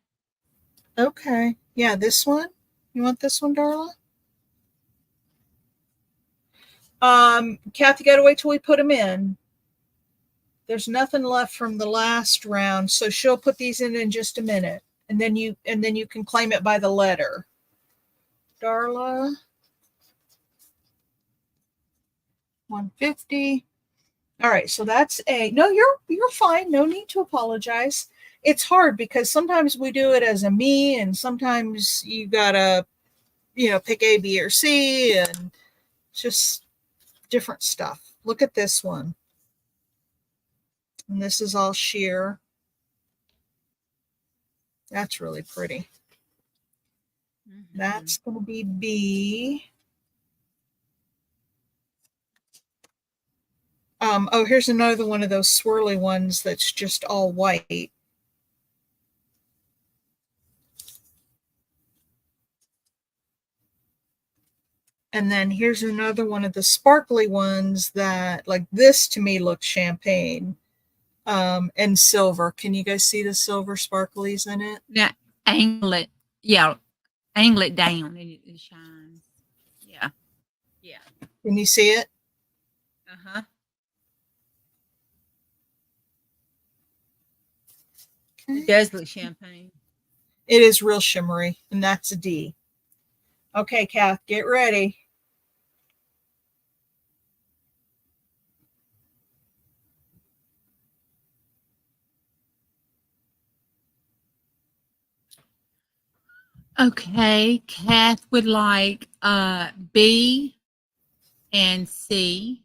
okay. Yeah, this one. You want this one, Darla? Kathy, gotta wait till we put them in. There's nothing left from the last round, so she'll put these in just a minute, and then you can claim it by the letter. Darla, 150. All right, so that's A. No, you're fine. No need to apologize. It's hard because sometimes we do it as a me, and sometimes you gotta, pick A, B, or C, and just different stuff. Look at this one. And this is all sheer. That's really pretty. That's going to be B. Oh, here's another one of those swirly ones that's just all white. And then here's another one of the sparkly ones that, like this to me, looks champagne. And silver. Can you guys see the silver sparklies in it? Yeah, angle it. Yeah, angle it down and it shines. Yeah. Yeah. Can you see it? Uh-huh. Okay. It does look champagne. It is real shimmery, and that's a D. Okay, Kath, get ready. Okay, Kath would like B and C,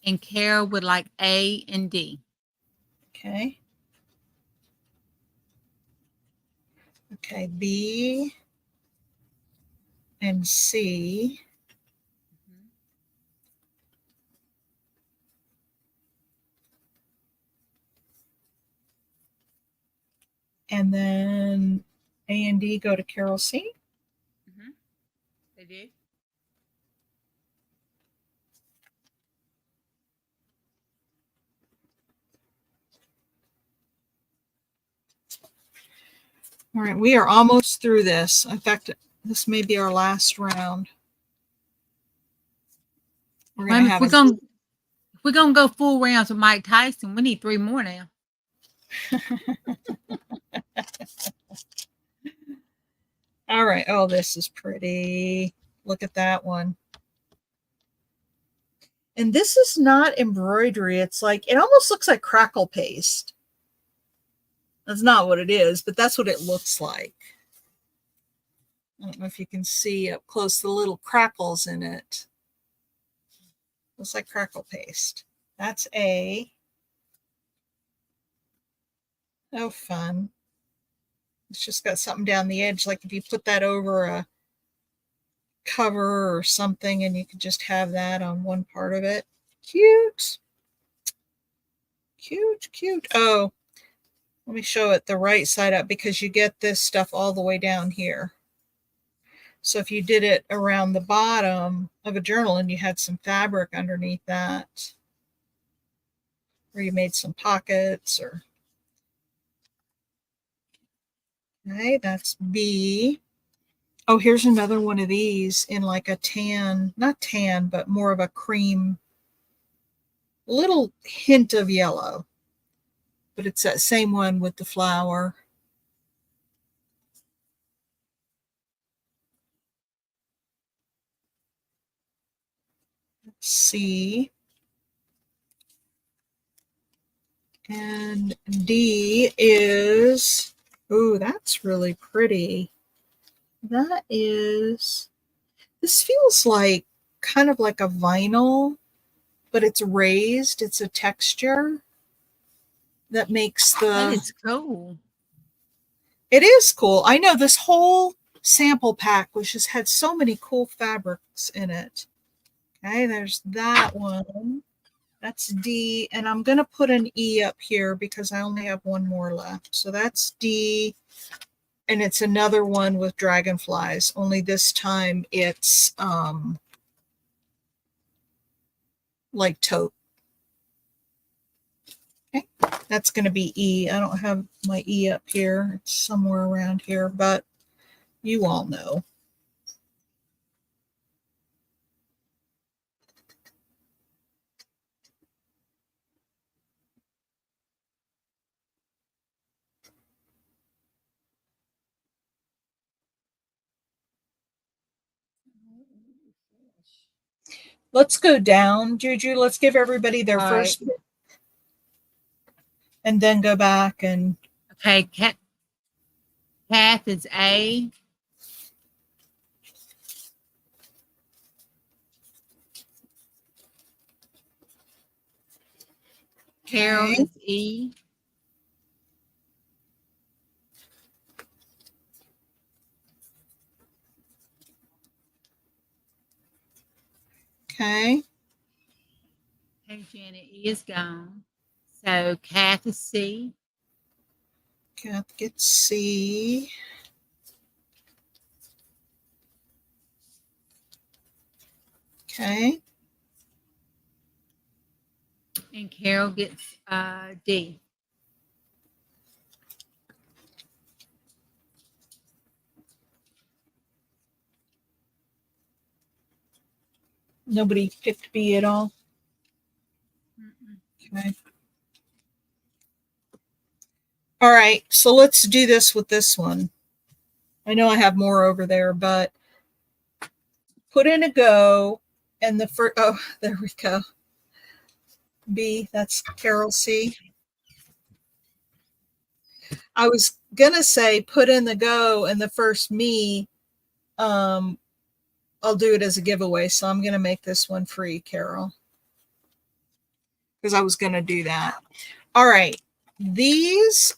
and Carol would like A and D. Okay. Okay, B and C. And then A and D go to Carol C. Mm-hmm. They do. All right, we are almost through this. In fact, this may be our last round. We're going to have if we're gonna go full rounds with Mike Tyson, we need 3 more now. All right. Oh, this is pretty. Look at that one. And this is not embroidery. It's like, it almost looks like crackle paste. That's not what it is, but that's what it looks like. I don't know if you can see up close the little crackles in it. Looks like crackle paste. That's A. Oh, fun. It's just got something down the edge, like if you put that over a cover or something, and you could just have that on one part of it. Cute. Cute, cute. Oh, let me show it the right side up, because you get this stuff all the way down here. So if you did it around the bottom of a journal and you had some fabric underneath that, or you made some pockets, or okay, that's B. Oh, here's another one of these in like a tan, not tan, but more of a cream, little hint of yellow. but it's that same one with the flower. Let's see. And D is, oh, that's really pretty. That is, this feels like kind of like a vinyl, but it's raised. It's a texture that makes That the, is cool. it is cool. I know this whole sample pack, which has had so many cool fabrics in it. Okay, there's that one. That's D, and I'm going to put an E up here because I only have one more left. So that's D, and it's another one with dragonflies, only this time it's like taupe. Okay, that's going to be E. I don't have my E up here. It's somewhere around here, but you all know. Let's go down, Juju. Let's give everybody their All first, right. and then go back and Okay, Kath is A. Carol okay. is E. Okay. Okay, Janet E is gone. So Kath is C. Kath gets C. Okay. And Carol gets D. Nobody picked B at all. Okay. All right. So let's do this with this one. I know I have more over there, but put in a go. And the first, oh, there we go. B, that's Carol C. I was going to say put in the go and the first me. I'll do it as a giveaway. So I'm going to make this one free, Carol. Because I was going to do that. All right. These,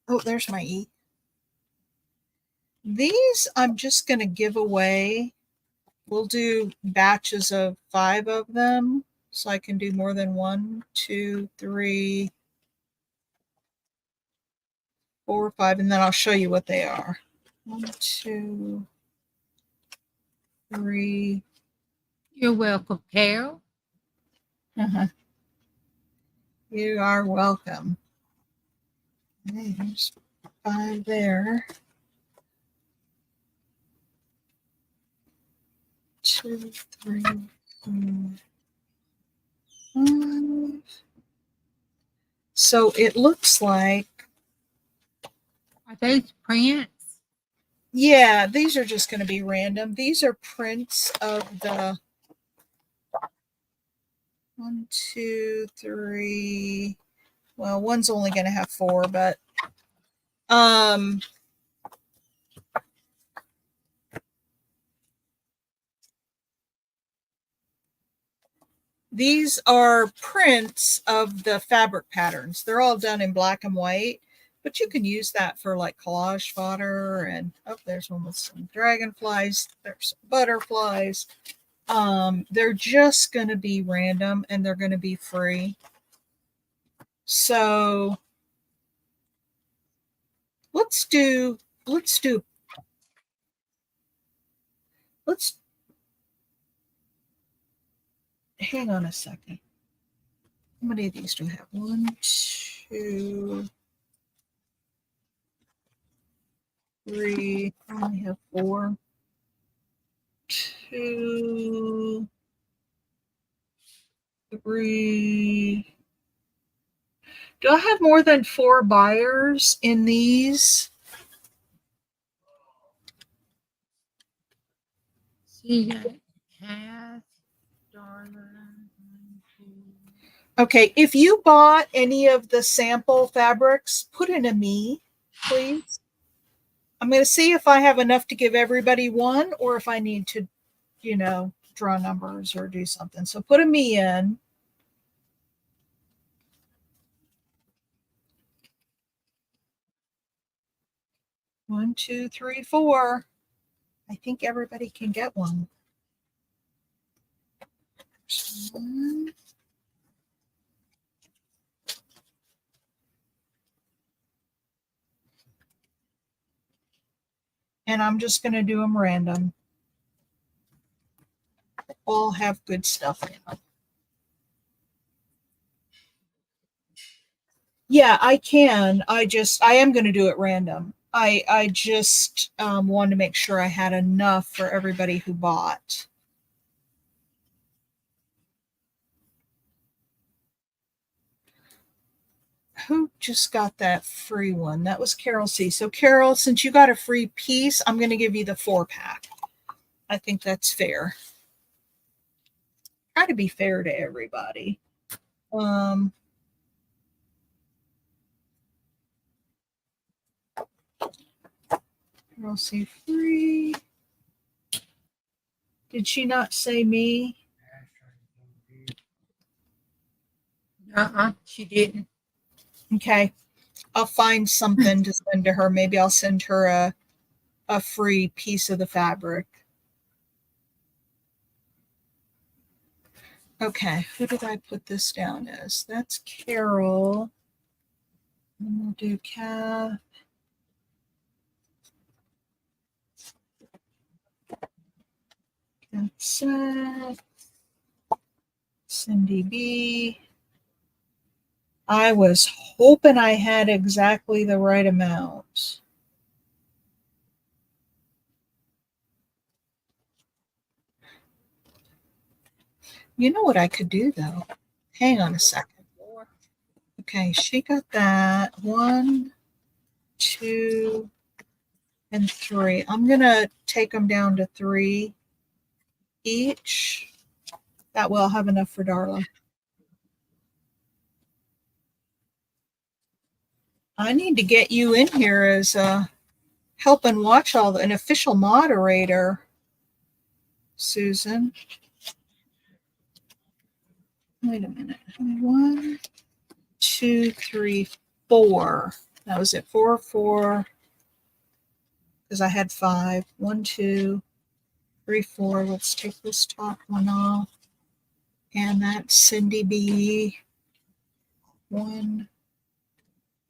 oh, there's my E. These I'm just going to give away. We'll do batches of 5 of them. So I can do more than 1, 2, 3, 4, 5, and then I'll show you what they are. 1, 2, 3. You're welcome, Carol. You are welcome. Okay, there's 5 there. 2, 3, 4, 5. So it looks like, Are those prints? yeah, these are just going to be random. These are prints of the 1, 2, 3. Well, one's only going to have 4, but these are prints of the fabric patterns. They're all done in black and white, but you can use that for like collage fodder. And oh, there's one with some dragonflies. There's some butterflies. They're just going to be random and they're going to be free. So let's hang on a second. How many of these do I have? 1, 2, 3. I only have 4. 2, 3, Do I have more than 4 buyers in these? She got Cass, Darla. 1, 2. Okay, if you bought any of the sample fabrics, put in a me, please. I'm going to see if I have enough to give everybody one or if I need to, draw numbers or do something. So put a me in. One, two, three, four. I think everybody can get one. One. And I'm just going to do them random. All have good stuff in them. Yeah, I can. I am going to do it random. I just wanted to make sure I had enough for everybody who bought. Who just got that free one? That was Carol C. So Carol, since you got a free piece, I'm going to give you the 4-pack. I think that's fair. Try to be fair to everybody. Carol C. free. Did she not say me? She didn't. Okay. I'll find something to send to her. Maybe I'll send her a free piece of the fabric. Okay, who did I put this down as? That's Carol. And we'll do Kath. That's Cindy B. I was hoping I had exactly the right amount. You know what I could do though? Hang on a second. Okay, she got that. 1, 2, and 3. I'm going to take them down to 3 each. That will have enough for Darla. I need to get you in here as help and watch an official moderator, Susan. Wait a minute. 1, 2, 3, 4. That was it. 4, 4. Because I had 5. 1, 2, 3, 4. Let's take this top one off. And that's Cindy B. 1,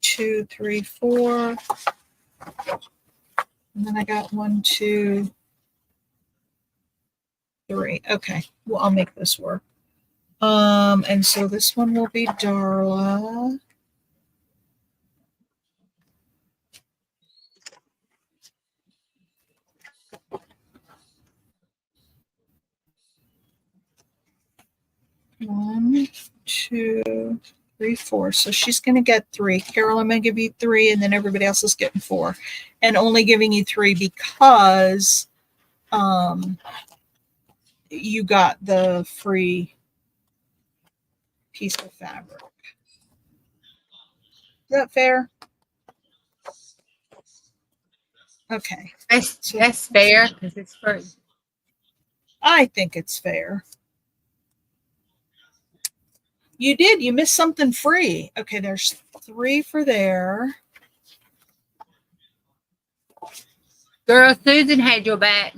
2, 3, 4. And then I got 1, 2, 3. Okay. Well, I'll make this work. And so this one will be Darla. One, 2, 3, 4. So she's going to get 3. Carol, I'm going to give you 3, and then everybody else is getting 4. And only giving you 3 because you got the free piece of fabric. Is that fair? Okay. That's fair because it's free. I think it's fair. You did. You missed something free. Okay, there's 3 for there. Girl, Susan had your back.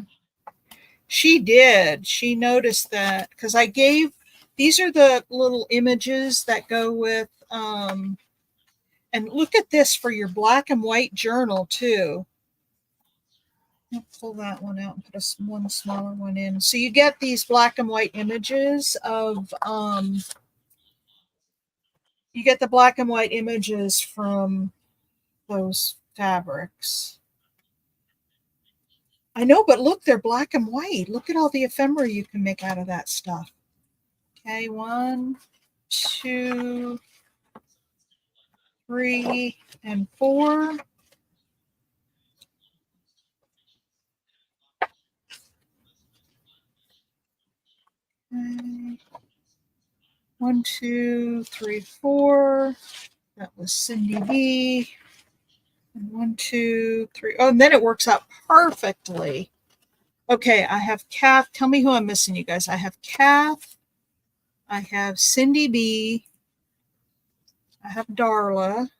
She did. She noticed that because I gave, these are the little images that go with, and look at this for your black and white journal too. I'll pull that one out and put one smaller one in. So you get these black and white images of, you get the black and white images from those fabrics. I know, but look, they're black and white. Look at all the ephemera you can make out of that stuff. Okay, 1, 2, 3 and 4. Okay. 1, 2, 3, 4. That was Cindy B. And 1, 2, 3. Oh, and then it works out perfectly. Okay, I have Kath. Tell me who I'm missing, you guys. I have Kath. I have Cindy B. I have Darla.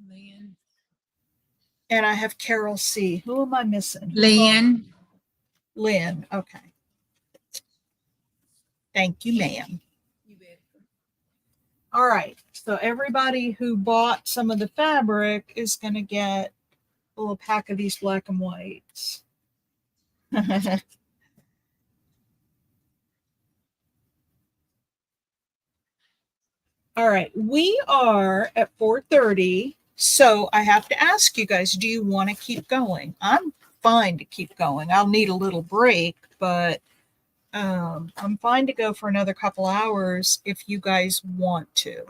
Lynn. And I have Carol C. Who am I missing? Lynn. Lynn. Okay. Thank you, ma'am. You bet. All right. So everybody who bought some of the fabric is going to get a little pack of these black and whites. All right. We are at 4:30. So I have to ask you guys, do you want to keep going? I'm fine to keep going. I'll need a little break, but I'm fine to go for another couple hours if you guys want to.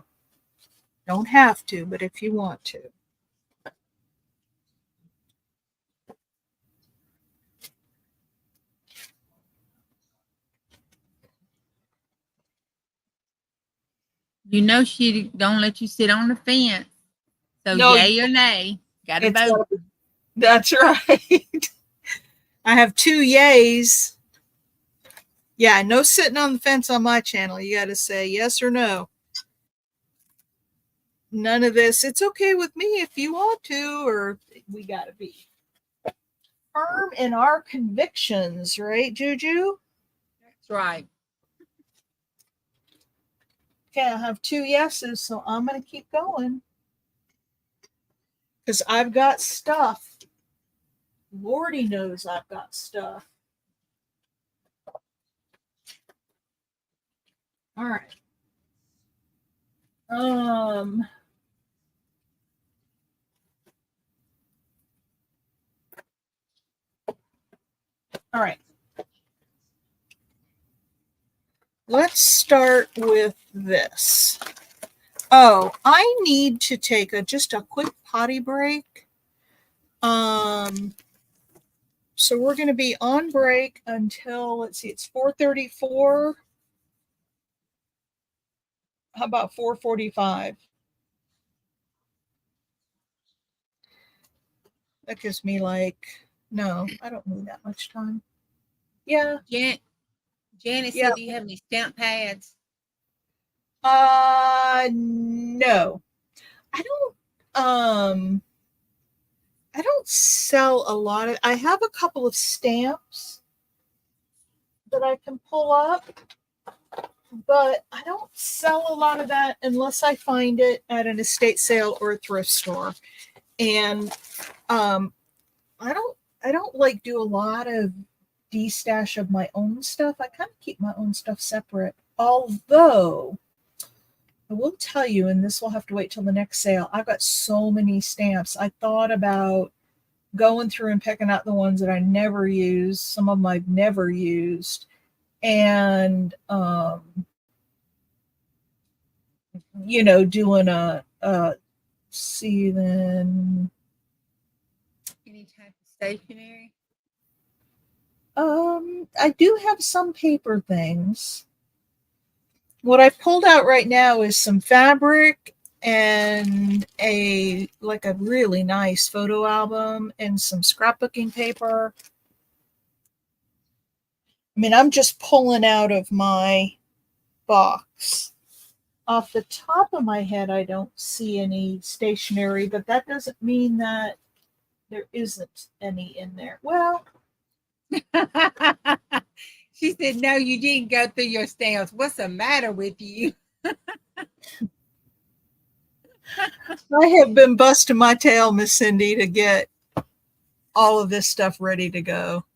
Don't have to, but if you want to. You know she don't let you sit on the fence. So No, yay or nay. Gotta it's vote. That's right. I have 2 yays. Yeah, no sitting on the fence on my channel. You got to say yes or no. None of this. It's okay with me if you want to, or we got to be firm in our convictions, right, Juju? That's right. Okay, I have 2 yeses, so I'm going to keep going. Because I've got stuff. Lordy knows I've got stuff. All right. All right. Let's start with this. Oh, I need to take just a quick potty break. So we're going to be on break until, let's see, it's 4:34. How about 4:45? That gives me no, I don't need that much time. Yeah. Janet Yeah. said, do you have any stamp pads? No. I don't sell a lot of, I have a couple of stamps that I can pull up, but I don't sell a lot of that unless I find it at an estate sale or a thrift store. And I don't like do a lot of de-stash of my own stuff. I kind of keep my own stuff separate. Although I will tell you, and this will have to wait till the next sale, I've got so many stamps. I thought about going through and picking out the ones that I never use. Some of them I've never used. And doing see then. Any type of stationery? I do have some paper things. What I pulled out right now is some fabric and a really nice photo album and some scrapbooking paper. I mean, I'm just pulling out of my box. Off the top of my head, I don't see any stationery, but that doesn't mean that there isn't any in there. Well, She said, no, you didn't go through your stamps. What's the matter with you? I have been busting my tail, Miss Cindy, to get all of this stuff ready to go.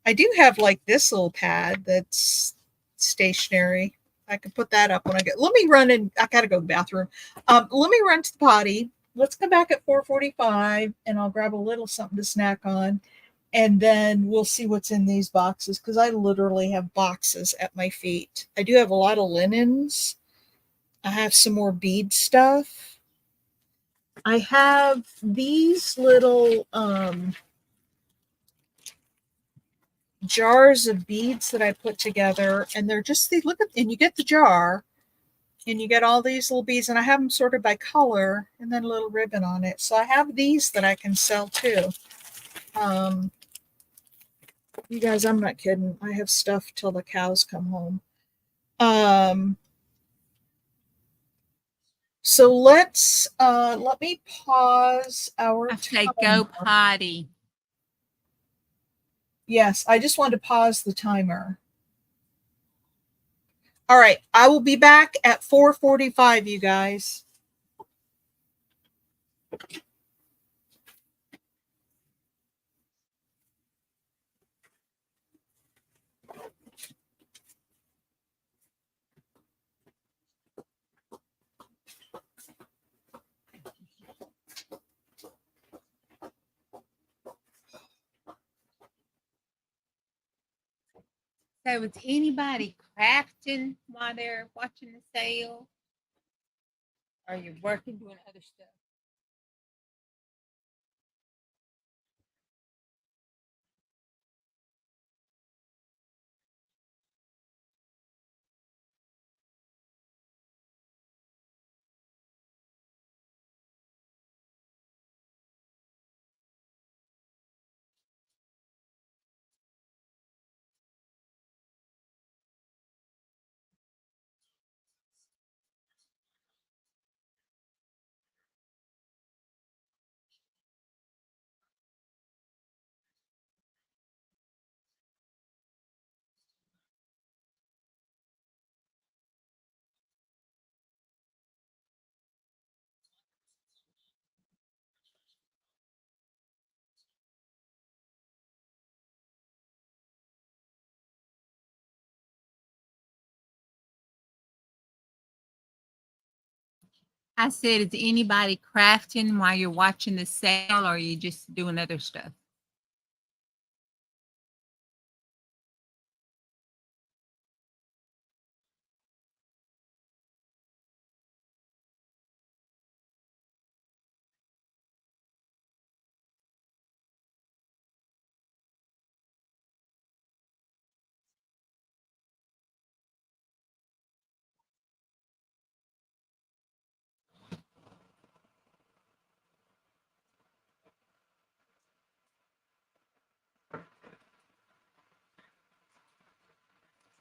I do have this little pad that's stationary. I can put that up when I get. Let me run in. I gotta go to the bathroom. Let me run to the potty. Let's come back at 4:45, and I'll grab a little something to snack on, and then we'll see what's in these boxes because I literally have boxes at my feet. I do have a lot of linens, I have some more bead stuff. I have these little jars of beads that I put together, and they're just the look at, and you get the jar, and you get all these little beads, and I have them sorted by color, and then a little ribbon on it. So I have these that I can sell too. Um, you guys, I'm not kidding. I have stuff till the cows come home. Um, so let me pause our I say timer. go potty. Yes, I just wanted to pause the timer. All right, I will be back at 4:45, you guys. So is anybody crafting while they're watching the sale? Or are you working doing other stuff? I said, is anybody crafting while you're watching the sale, or are you just doing other stuff?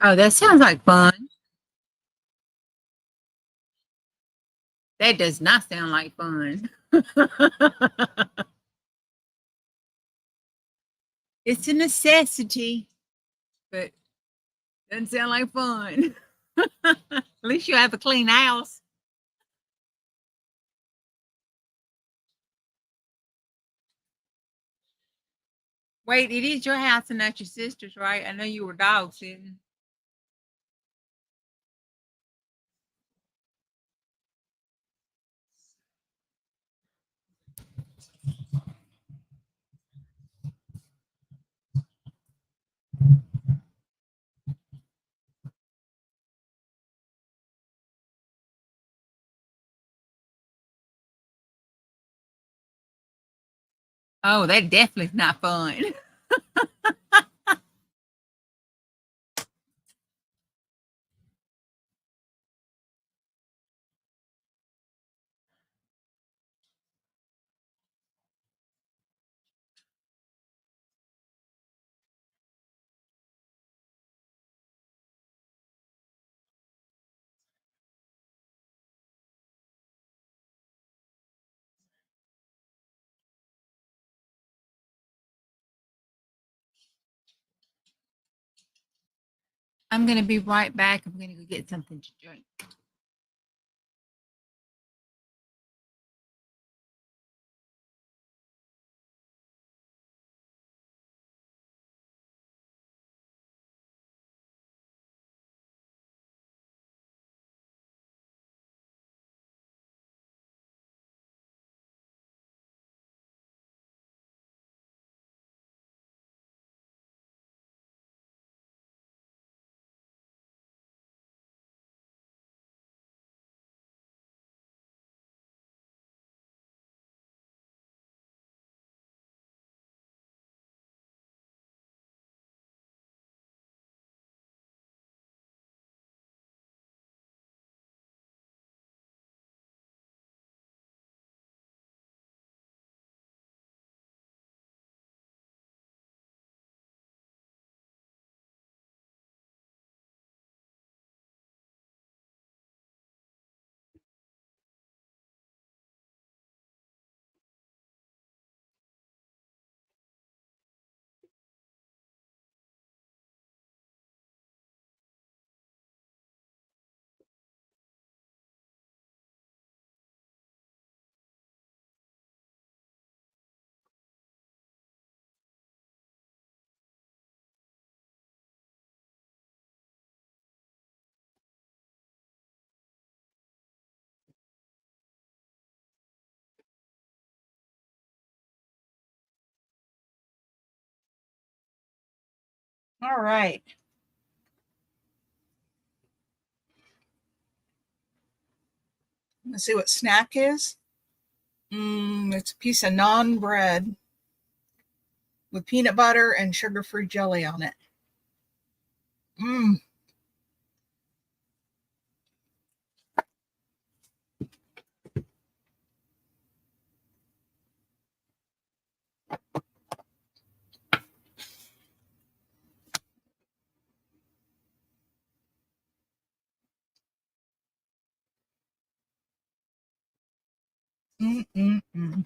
Oh, that sounds like fun. That does not sound like fun. It's a necessity, but doesn't sound like fun. At least you have a clean house. Wait, it is your house and not your sister's, right? I know you were dog sitting. Oh, that definitely is not fun. I'm going to be right back. I'm going to go get something to drink. All right. Let's see what snack is. It's a piece of naan bread with peanut butter and sugar-free jelly on it. Mmm. Mm.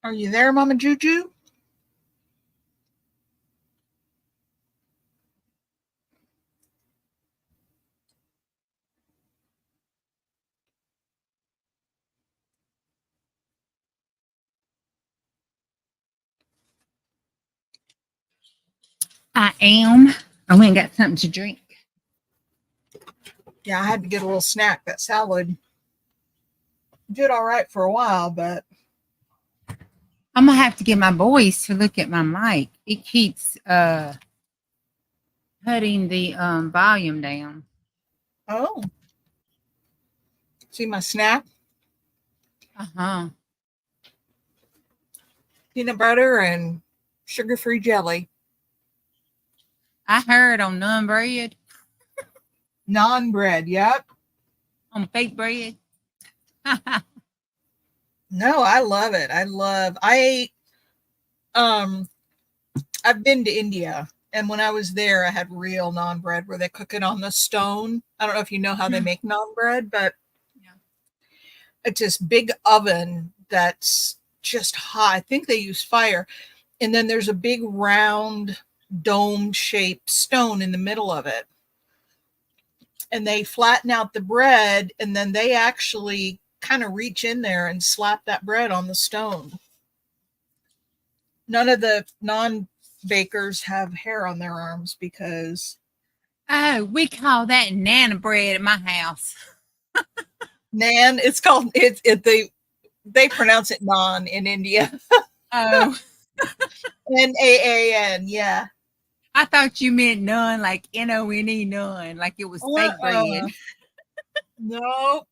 Are you there, Mama Juju? I am. I went and got something to drink. Yeah, I had to get a little snack. That salad did all right for a while, but I'm gonna have to get my boys to look at my mic. It keeps cutting the volume down. oh, see my snack? Uh-huh. Peanut butter and sugar-free jelly. I heard on naan bread, Naan bread, yep. on fake bread. No, I love it. I've been to India, and when I was there, I had real naan bread where they cook it on the stone. I don't know if you know how they make naan bread, but Yeah. it's this big oven that's just hot. I think they use fire. And then there's a big round dome shaped stone in the middle of it. And they flatten out the bread, and then they actually kind of reach in there and slap that bread on the stone. None of the non bakers have hair on their arms because Oh, we call that nana bread at my house. Nan, they pronounce it non in India. Oh, Naan, yeah. I thought you meant none, like None, none, like it was fake bread. No.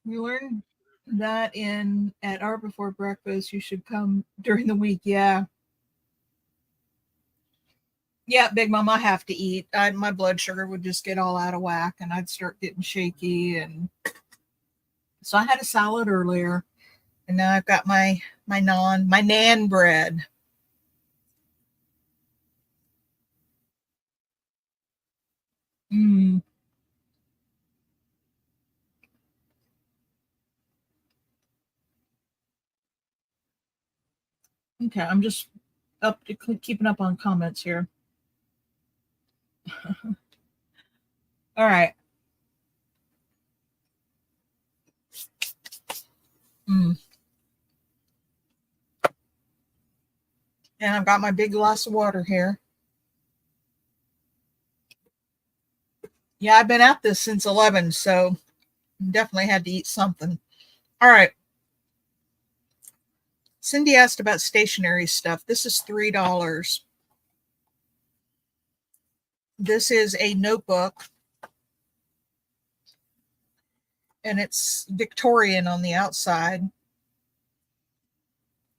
We learned that in at Art Before Breakfast. You should come during the week. Yeah. Yeah, Big Mom, I have to eat. My blood sugar would just get all out of whack and I'd start getting shaky. And so I had a salad earlier, and now I've got my nan bread. Mm. Okay, I'm just up to keeping up on comments here. All right. Mm. And I've got my big glass of water here. Yeah, I've been at this since 11, so definitely had to eat something. All right. Cindy asked about stationery stuff. This is $3. This is a notebook, and it's Victorian on the outside.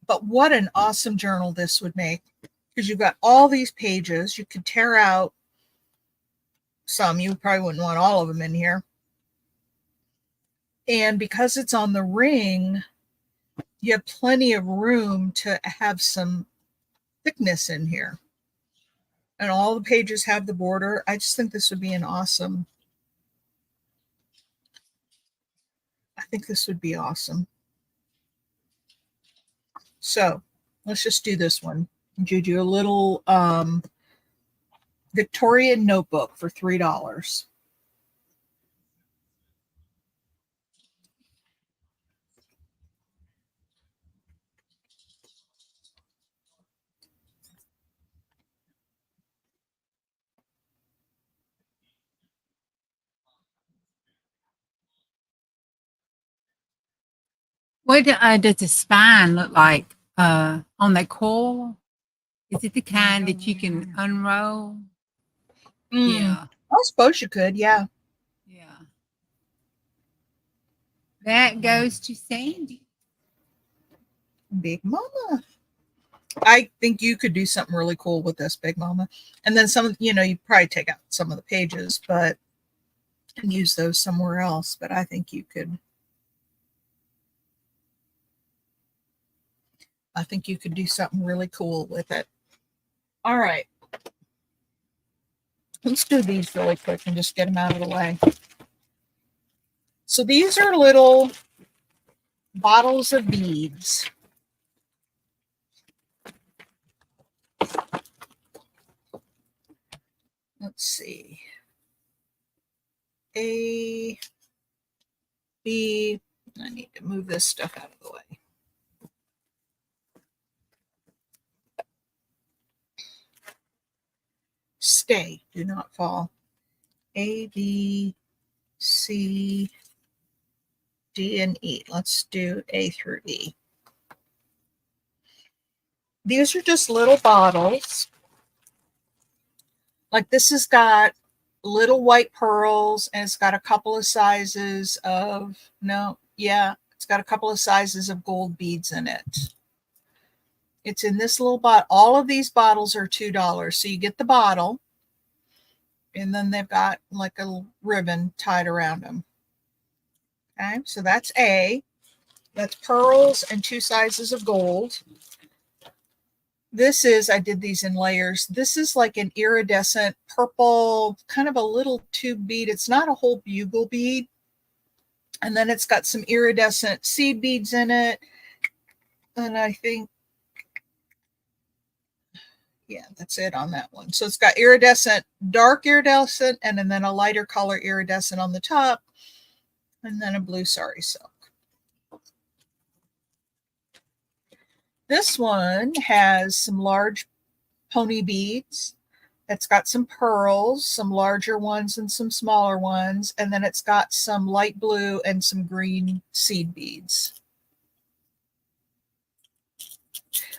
But what an awesome journal this would make, because you've got all these pages. You could tear out some. You probably wouldn't want all of them in here. And because it's on the ring, you have plenty of room to have some thickness in here. And all the pages have the border. I just think this would be awesome. I think this would be awesome. So let's just do this one. Juju, a little Victorian notebook for $3. What does the spine look like on that coil? Is it the kind that you can unroll? Yeah, I suppose you could, yeah. yeah. That goes to Sandy. Big Mama. I think you could do something really cool with this, Big Mama. And then some, you probably take out some of the pages, but and use those somewhere else. But I think you could. I think you could do something really cool with it. All right. Let's do these really quick and just get them out of the way. So these are little bottles of beads. Let's see. A, B. I need to move this stuff out of the way. Stay, do not fall. A, B, C, D, and E. Let's do A through E. These are just little bottles. Like this has got little white pearls and it's got a couple of sizes of, it's got a couple of sizes of gold beads in it. It's in this little bottle. All of these bottles are $2. So you get the bottle and then they've got like a ribbon tied around them. Okay, so that's A. That's pearls and 2 sizes of gold. This is, I did these in layers. This is like an iridescent purple, kind of a little tube bead. It's not a whole bugle bead. And then it's got some iridescent seed beads in it. And I think, yeah, that's it on that one. So it's got iridescent, dark iridescent, and then a lighter color iridescent on the top. And then a blue sari silk. This one has some large pony beads. It's got some pearls, some larger ones and some smaller ones. And then it's got some light blue and some green seed beads.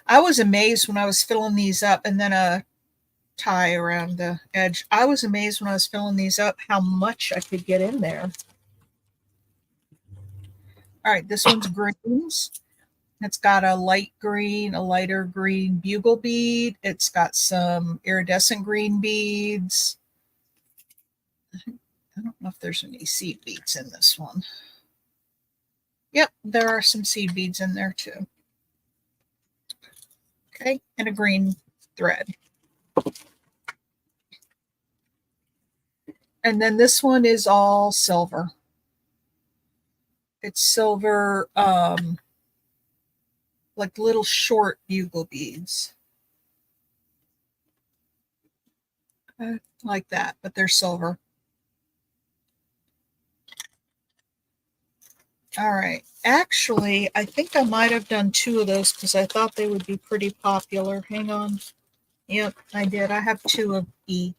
I was amazed when I was filling these up, and then a tie around the edge. I was amazed when I was filling these up how much I could get in there. All right, this one's greens. It's got a light green, a lighter green bugle bead. It's got some iridescent green beads. I don't know if there's any seed beads in this one. Yep, there are some seed beads in there too. Okay, and a green thread. And then this one is all silver. It's silver, like little short bugle beads. Like that, but they're silver. All right. Actually, I think I might have done 2 of those because I thought they would be pretty popular. Hang on. Yep, I did. I have 2 of E.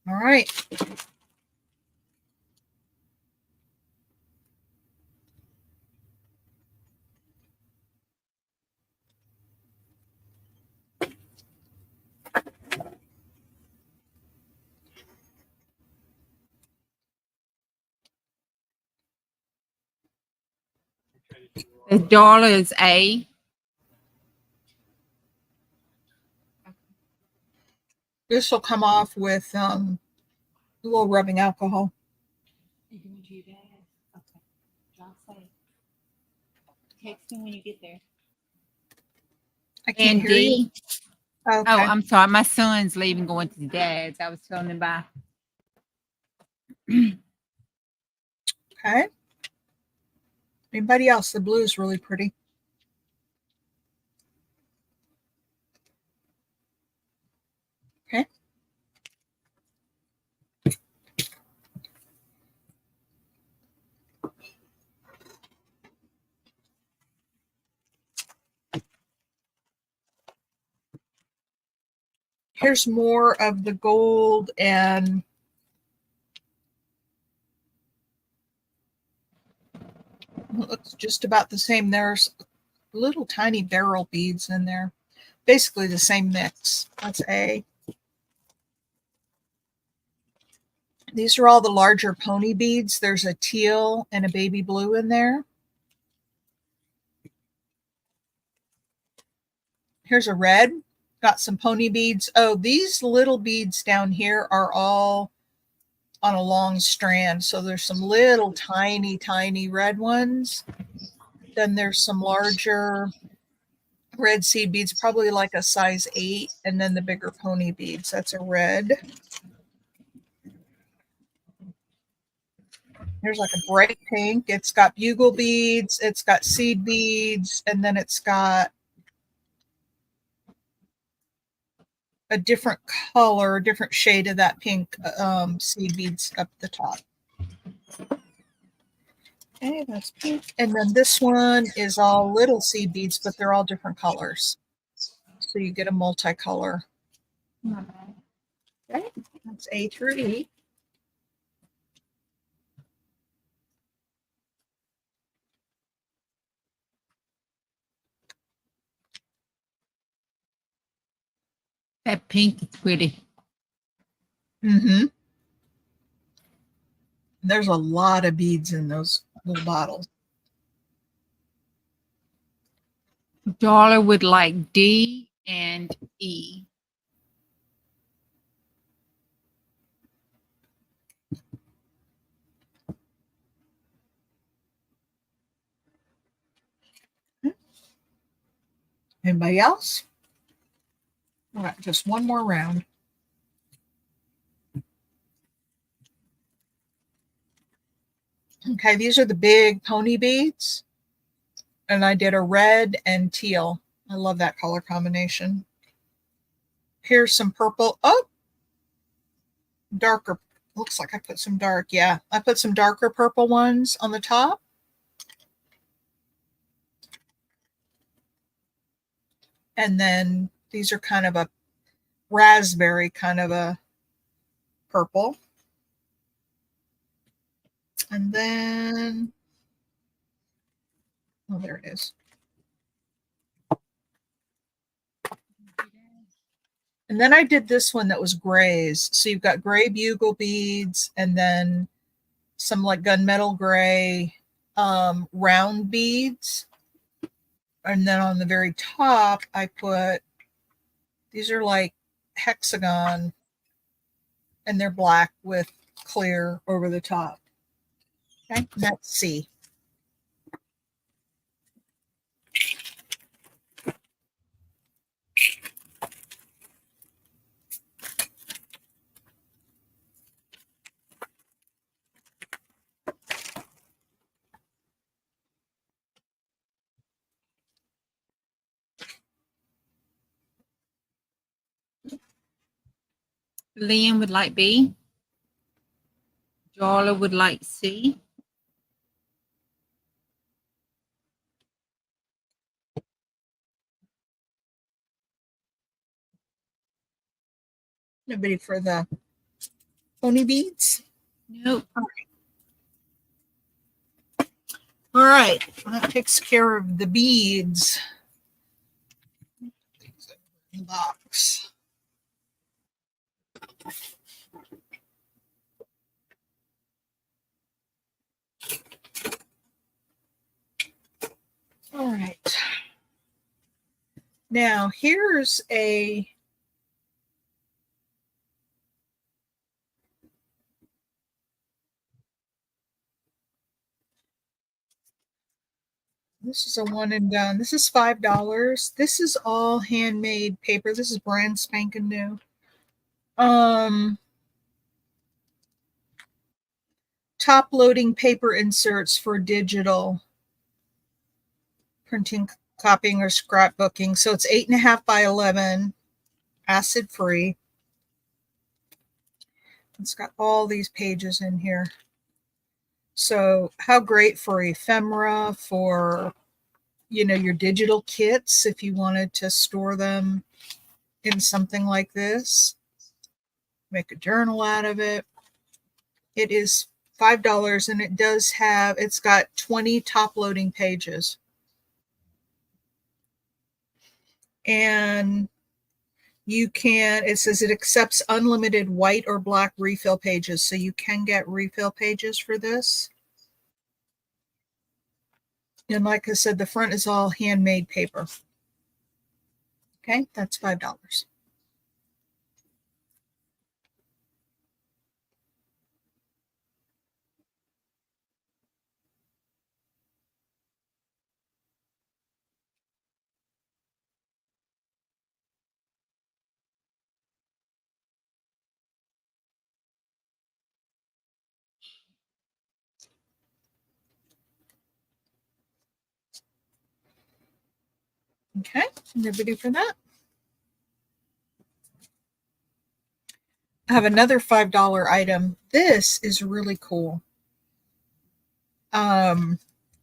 All right. The dollar is A. This will come off with a little rubbing alcohol. Text me when you get there. I can't And hear you. D. Okay. Oh, I'm sorry. My son's leaving, going to the dad's. I was telling him bye. Okay. Anybody else? The blue is really pretty. Okay. Here's more of the gold and It looks just about the same. There's little tiny barrel beads in there. Basically the same mix. That's A. These are all the larger pony beads. There's a teal and a baby blue in there. Here's a red. Got some pony beads. Oh, these little beads down here are all on a long strand. So there's some little tiny, tiny red ones. Then there's some larger red seed beads, probably like a size 8. And then the bigger pony beads. That's a red. There's like a bright pink. It's got bugle beads. It's got seed beads. And then it's got a different color, different shade of that pink seed beads up the top. Okay, that's pink. And then this one is all little seed beads, but they're all different colors. So you get a multicolor. Okay, that's A through E. That pink is pretty. Mm-hmm. There's a lot of beads in those little bottles. Darla would like D and E. Anybody else? All right, just one more round. Okay, these are the big pony beads. And I did a red and teal. I love that color combination. Here's some purple. Oh, darker. Looks like I put some dark. Yeah, I put some darker purple ones on the top. And then these are kind of a raspberry kind of a purple. And then, oh, there it is. And then I did this one that was grays. So you've got gray bugle beads and then some like gunmetal gray round beads. And then on the very top, I put, these are like hexagon and they're black with clear over the top. Okay, that's C. Liam would like B. Darla would like C. Nobody for the pony beads? Nope. All right, that takes care of the beads. The box. All right. Now here's a this is a one and done. This is $5. This is all handmade paper. This is brand spanking new. Top loading paper inserts for digital printing, copying, or scrapbooking. So it's 8.5 by 11, acid free. It's got all these pages in here. So how great for ephemera, for, you know, your digital kits, if you wanted to store them in something like this, make a journal out of it. It is $5, and it does have, it's got 20 top loading pages. And you can, it says it accepts unlimited white or black refill pages. So you can get refill pages for this. And like I said, the front is all handmade paper. Okay, that's $5. Okay, everybody for that. I have another $5 item. This is really cool.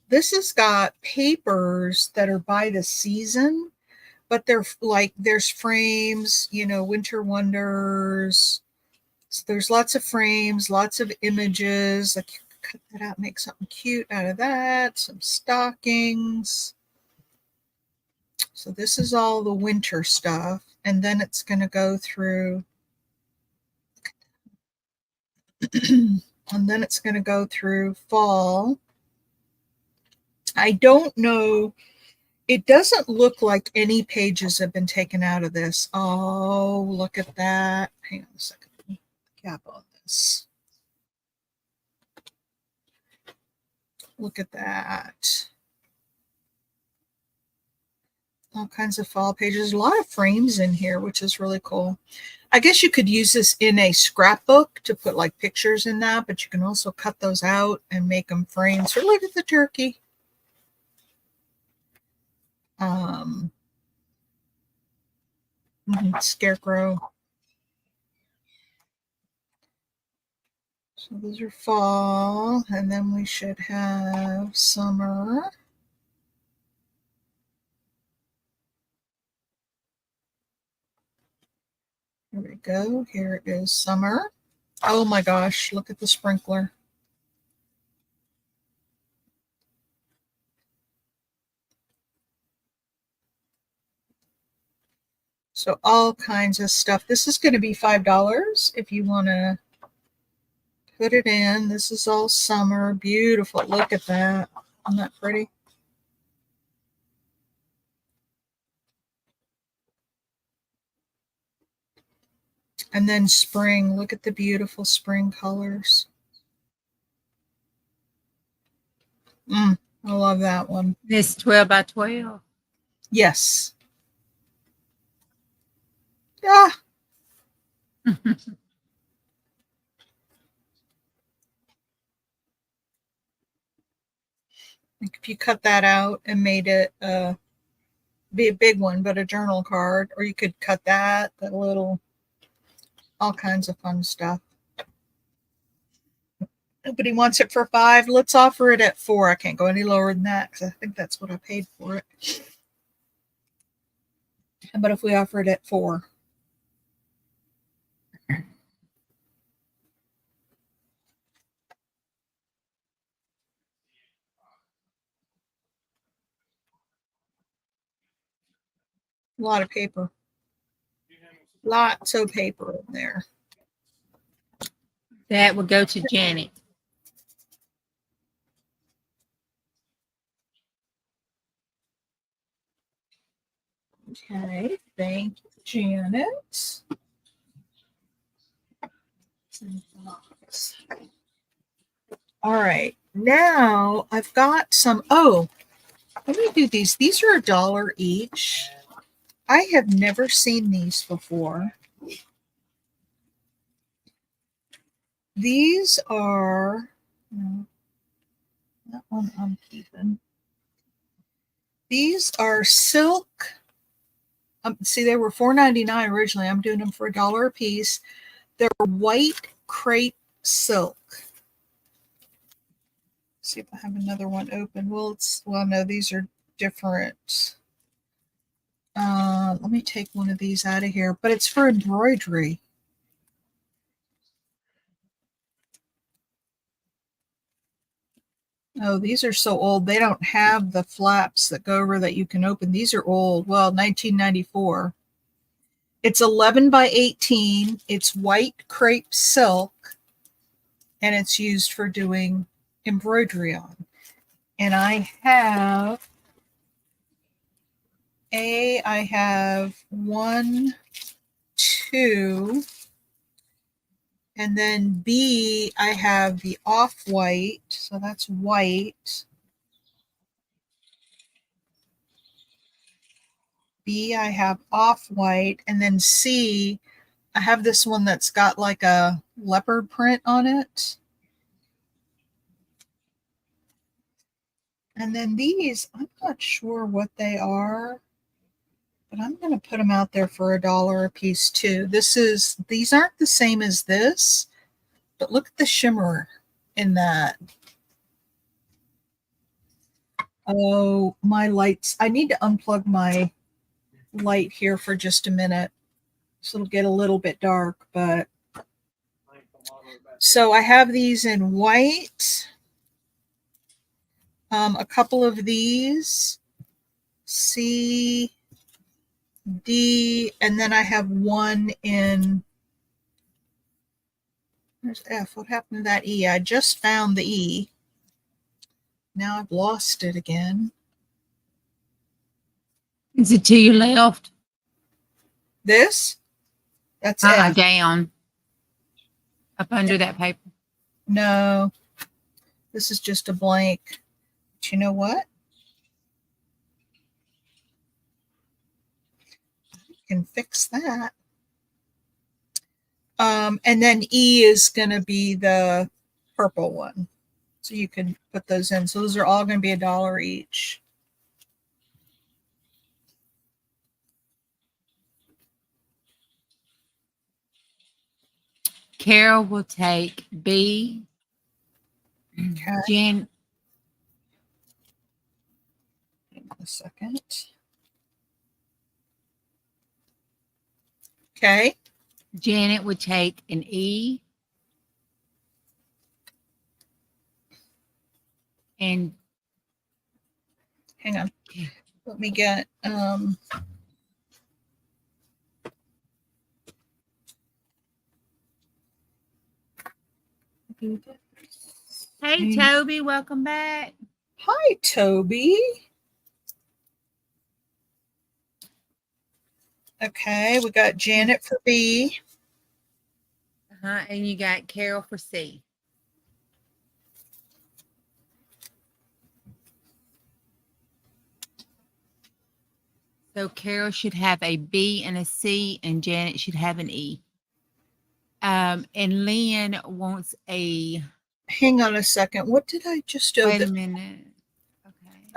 This has got papers that are by the season, but they're like, there's frames, you know, Winter Wonders. So there's lots of frames, lots of images. Like, cut that out, make something cute out of that. Some stockings. So this is all the winter stuff. And then it's going to go through. And then it's going to go through fall. I don't know. It doesn't look like any pages have been taken out of this. Oh, look at that. Hang on a second. Cap on this. Look at that. All kinds of fall pages. A lot of frames in here, which is really cool. I guess you could use this in a scrapbook to put like pictures in that, but you can also cut those out and make them frames. So look at the turkey. Scarecrow. So those are fall, and then we should have summer. Here we go. Here is summer. Oh my gosh, look at the sprinkler. So all kinds of stuff. This is going to be $5 if you want to put it in. This is all summer. Beautiful. Look at that. Isn't that pretty? And then spring. Look at the beautiful spring colors. I love that one. This 12 by 12. Yes. Ah. If you cut that out and made it be a big one, but a journal card, or you could cut that little, all kinds of fun stuff. Nobody wants it for $5. Let's offer it at $4. I can't go any lower than that because I think that's what I paid for it. How about if we offer it at $4? A lot of paper. Lots of paper in there. That would go to Janet. Okay, thank you, Janet. All right, now I've got some, let me do these. These are $1 each. I have never seen these before. These are, that one I'm keeping. These are silk. See, they were $4.99 originally. I'm doing them for $1 a piece. They're white crepe silk. Let's see if I have another one open. Well, no, these are different. Let me take one of these out of here, but it's for embroidery. Oh, these are so old. They don't have the flaps that go over that you can open. These are old. Well, 1994. It's 11 by 18. It's white crepe silk, and it's used for doing embroidery on. And I have one, two, and then B, I have the off-white. So that's white. B, I have off-white. And then C, I have this one that's got like a leopard print on it. And then these, I'm not sure what they are, but I'm going to put them out there for $1 a piece too. These aren't the same as this, but look at the shimmer in that. Oh, my lights. I need to unplug my light here for just a minute. So it'll get a little bit dark, but so I have these in white. A couple of these, C, D, and then I have one in, there's F. What happened to that E? I just found the E. Now I've lost it again. Is it to your left? This? That's F. Down. Up under that paper. No, this is just a blank. But you know what? You can fix that. And then E is going to be the purple one. So you can put those in. So those are all going to be $1 each. Carol will take B. Okay. Jen, Hang on a second. Okay. Janet would take an E. And Hang on. Let me get hey, Toby, welcome back. Hi, Toby. Okay, we got Janet for B. And you got Carol for C. So Carol should have a B and a C, and Janet should have an E. And Lynn wants a. Hang on a second. What did I just do? Wait a minute.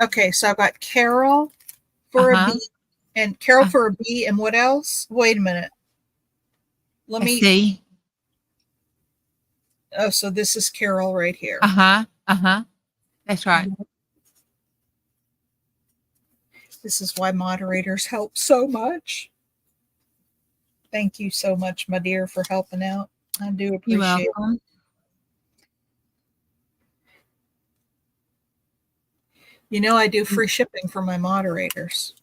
Okay, so I've got Carol for a B, and Carol for a B, and what else? Wait a minute. Let me see. Oh, so this is Carol right here. That's right. This is why moderators help so much. Thank you so much, my dear, for helping out. I do appreciate it. You know, I do free shipping for my moderators.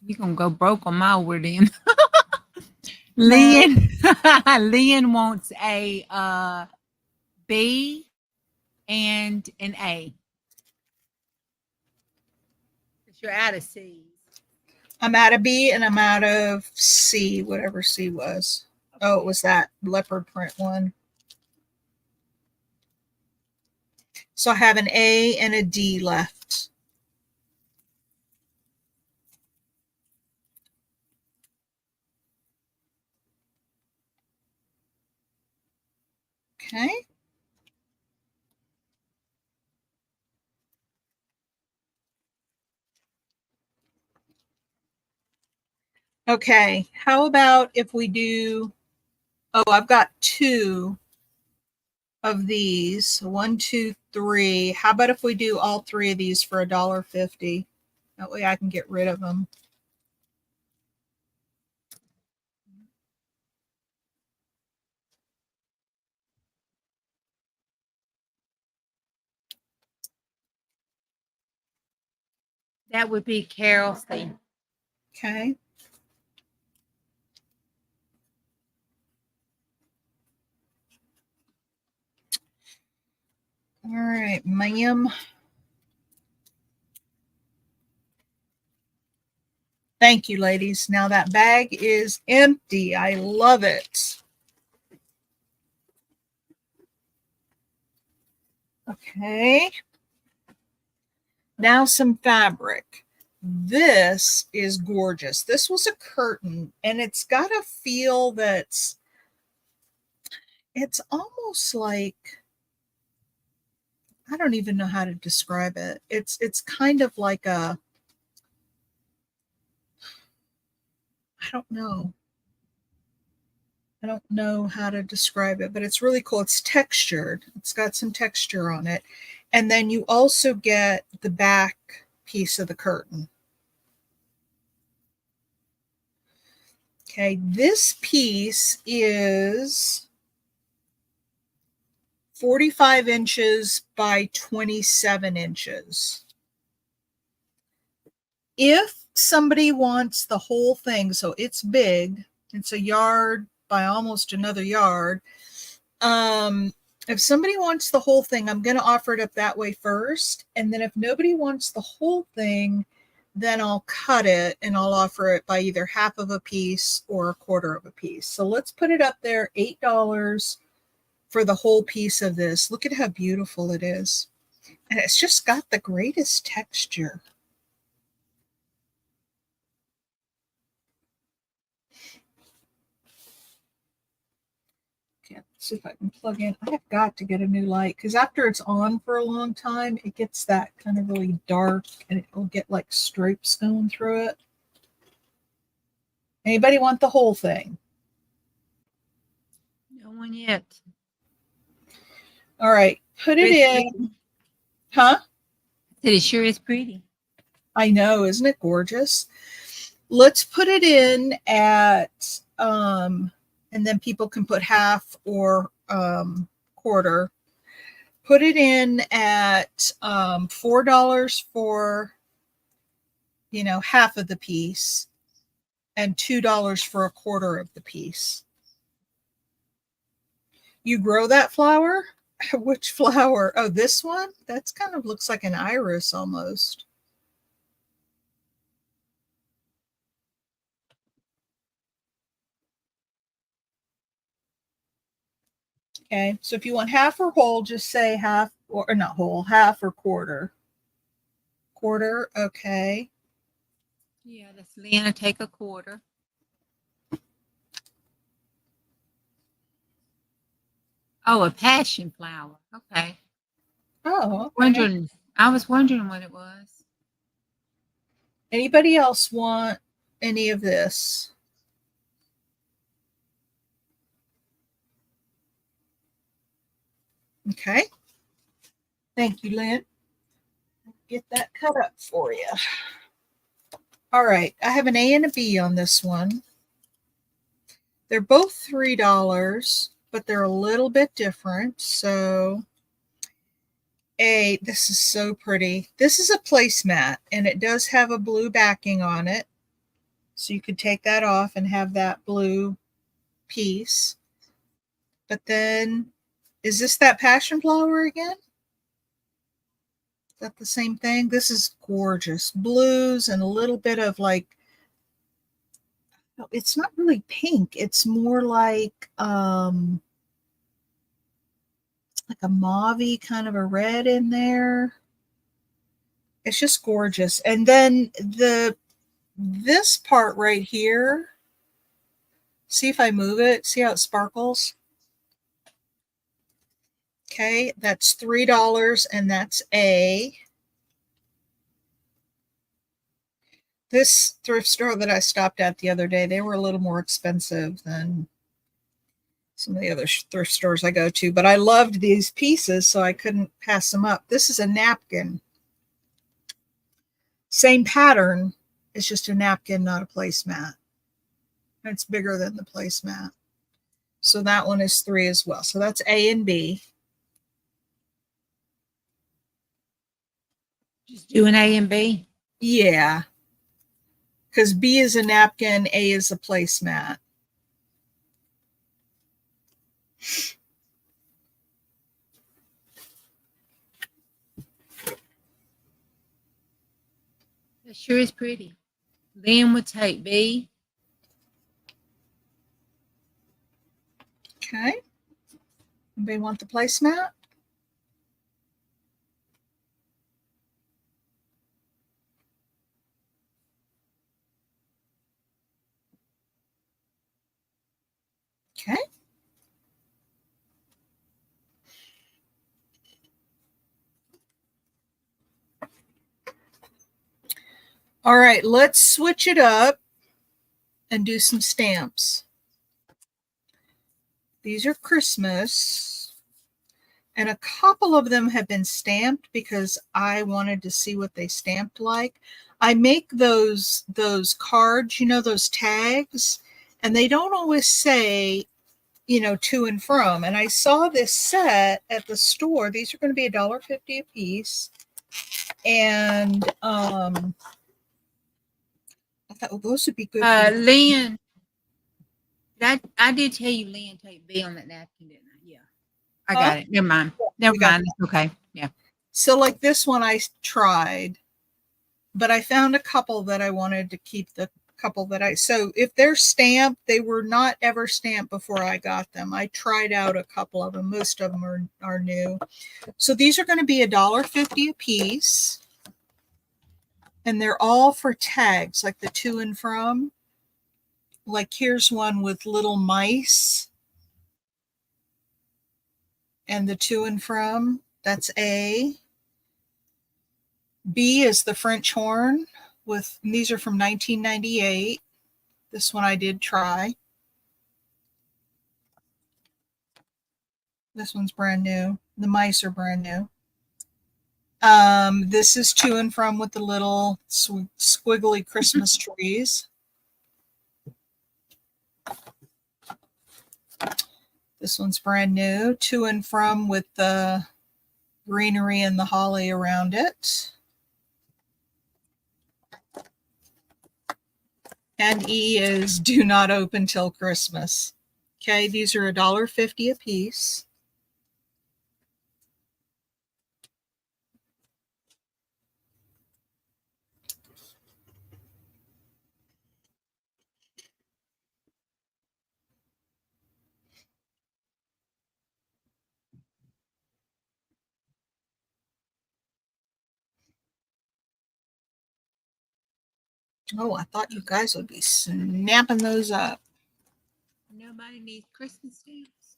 You're going to go broke on my order then. Lynn wants a B and an A. You're out of C. I'm out of B and I'm out of C, whatever C was. Oh, it was that leopard print one. So I have an A and a D left. Okay. Okay, how about if we do, oh, I've got 2 of these. 1, 2, 3. How about if we do all 3 of these for $1.50? That way I can get rid of them. That would be Carol C. Okay. All right, ma'am. Thank you, ladies. Now that bag is empty. I love it. Okay. Now some fabric. This is gorgeous. This was a curtain, and it's got a feel that's, it's almost like, I don't even know how to describe it. It's kind of like a, I don't know. I don't know how to describe it, but it's really cool. It's textured. It's got some texture on it. And then you also get the back piece of the curtain. Okay, this piece is 45 inches by 27 inches. If somebody wants the whole thing, so it's big, it's a yard by almost another yard. If somebody wants the whole thing, I'm going to offer it up that way first. And then if nobody wants the whole thing, then I'll cut it and I'll offer it by either half of a piece or a quarter of a piece. So let's put it up there, $8 for the whole piece of this. Look at how beautiful it is. And it's just got the greatest texture. Okay, let's see if I can plug in. I have got to get a new light because after it's on for a long time, it gets that kind of really dark and it'll get like stripes going through it. Anybody want the whole thing? No one yet. All right, put it in. Huh? It sure is pretty. I know, isn't it gorgeous? Let's put it in at, and then people can put half or quarter. Put it in at $4 for, you know, half of the piece and $2 for a quarter of the piece. You grow that flower? Which flower? Oh, this one? That's kind of looks like an iris almost. Okay, so if you want half or whole, just say half or not whole, half or quarter. Quarter, okay. Yeah, that's Lena. Take a quarter. Oh, a passion flower. Okay. Oh, okay. Wondering. I was wondering what it was. Anybody else want any of this? Okay. Thank you, Lynn. Get that cut up for you. All right. I have an A and a B on this one. They're both $3, but they're a little bit different. So A, this is so pretty. This is a placemat, and it does have a blue backing on it. So you could take that off and have that blue piece. But then, is this that passion flower again? Is that the same thing? This is gorgeous. Blues and a little bit of like, it's not really pink. It's more like a mauve-y kind of a red in there. It's just gorgeous. And then this part right here, see if I move it, see how it sparkles? Okay, that's $3 and that's A. This thrift store that I stopped at the other day, they were a little more expensive than some of the other thrift stores I go to, but I loved these pieces, so I couldn't pass them up. This is a napkin. Same pattern. It's just a napkin, not a placemat. It's bigger than the placemat. So that one is 3 as well. So that's A and B. Just do an A and B. Yeah. Because B is a napkin, A is a placemat. That sure is pretty. Lynn would take B. Okay. Anybody want the placemat? Okay. All right, let's switch it up and do some stamps. These are Christmas, and a couple of them have been stamped because I wanted to see what they stamped like. I make those cards, those tags, and they don't always say, to and from. And I saw this set at the store. These are going to be $1.50 a piece. And I thought, well, those would be good. Lynn, I did tell you Lynn take B on that napkin, didn't I? Yeah. I got it. Never mind. Never mind. It's okay. Yeah. So like this one I tried, but I found a couple that I wanted to keep, the couple that so if they're stamped, they were not ever stamped before I got them. I tried out a couple of them. Most of them are new. So these are going to be $1.50 a piece. And they're all for tags, like the to and from. Like here's one with little mice. And the to and from, that's A. B is the French horn these are from 1998. This one I did try. This one's brand new. The mice are brand new. This is to and from with the little squiggly Christmas trees. This one's brand new. To and from with the greenery and the holly around it. And E is do not open till Christmas. Okay, these are $1.50 a piece. Oh, I thought you guys would be snapping those up. Nobody needs Christmas stamps.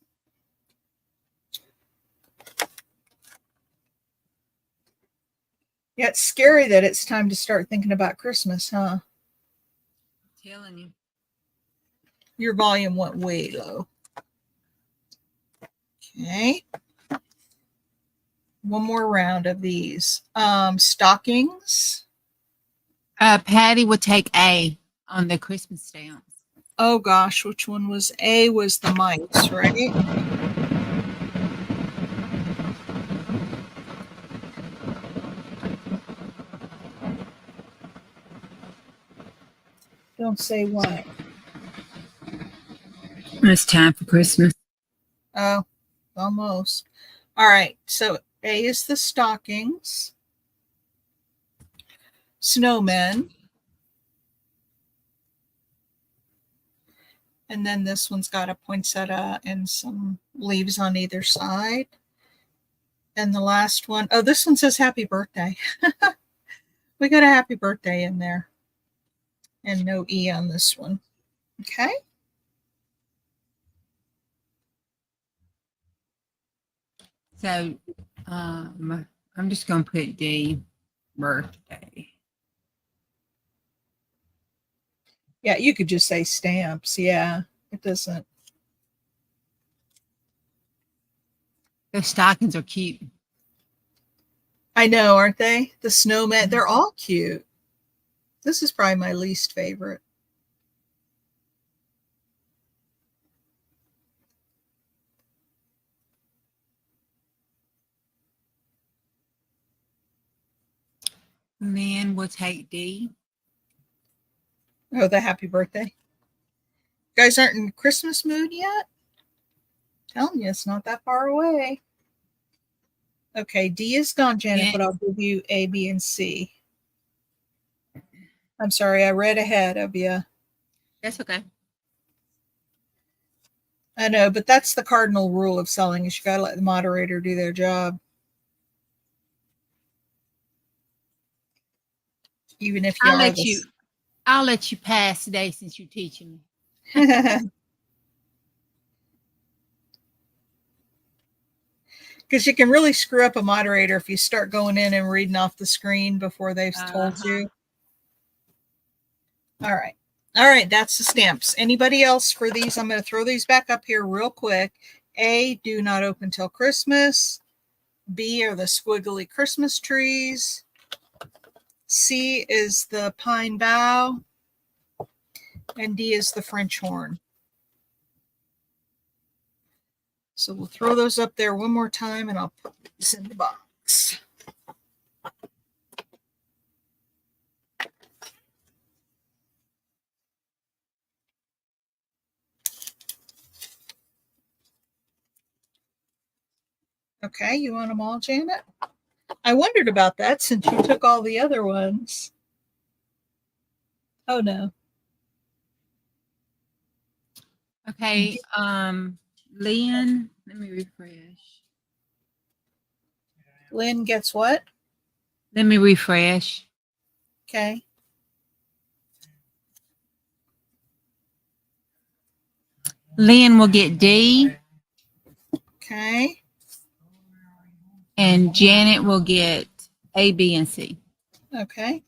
Yeah, it's scary that it's time to start thinking about Christmas, huh? I'm telling you. Your volume went way low. Okay. One more round of these. Stockings. Patty would take A on the Christmas stamps. Oh gosh, which one was A? Was the mice, right? Don't say what. It's time for Christmas. Oh, almost. All right, so A is the stockings. Snowmen. And then this one's got a poinsettia and some leaves on either side. And the last one, oh, this one says happy birthday. We got a happy birthday in there. And no E on this one. Okay. So I'm just going to put D, birthday. Yeah, you could just say stamps. Yeah, it doesn't. Those stockings are cute. I know, aren't they? The snowmen, they're all cute. This is probably my least favorite. Lynn will take D. Oh, the happy birthday. You guys aren't in Christmas mood yet? Telling you, it's not that far away. Okay, D is gone, Janet, Yeah. but I'll give you A, B, and C. I'm sorry, I read ahead of you. That's okay. I know, but that's the cardinal rule of selling is you got to let the moderator do their job. Even if you I'll are let the you. I'll let you pass today since you're teaching me. because you can really screw up a moderator if you start going in and reading off the screen before they've told you. All right. All right, that's the stamps. Anybody else for these? I'm going to throw these back up here real quick. A, do not open till Christmas. B are the squiggly Christmas trees. C is the pine bough. And D is the French horn. So we'll throw those up there one more time and I'll put these in the box. Okay, you want them all, Janet? I wondered about that since you took all the other ones. Oh, no. Okay. Lynn, let me refresh. Lynn gets what? Let me refresh. Okay. Lynn will get D, Okay. and Janet will get A, B, and C. Okay.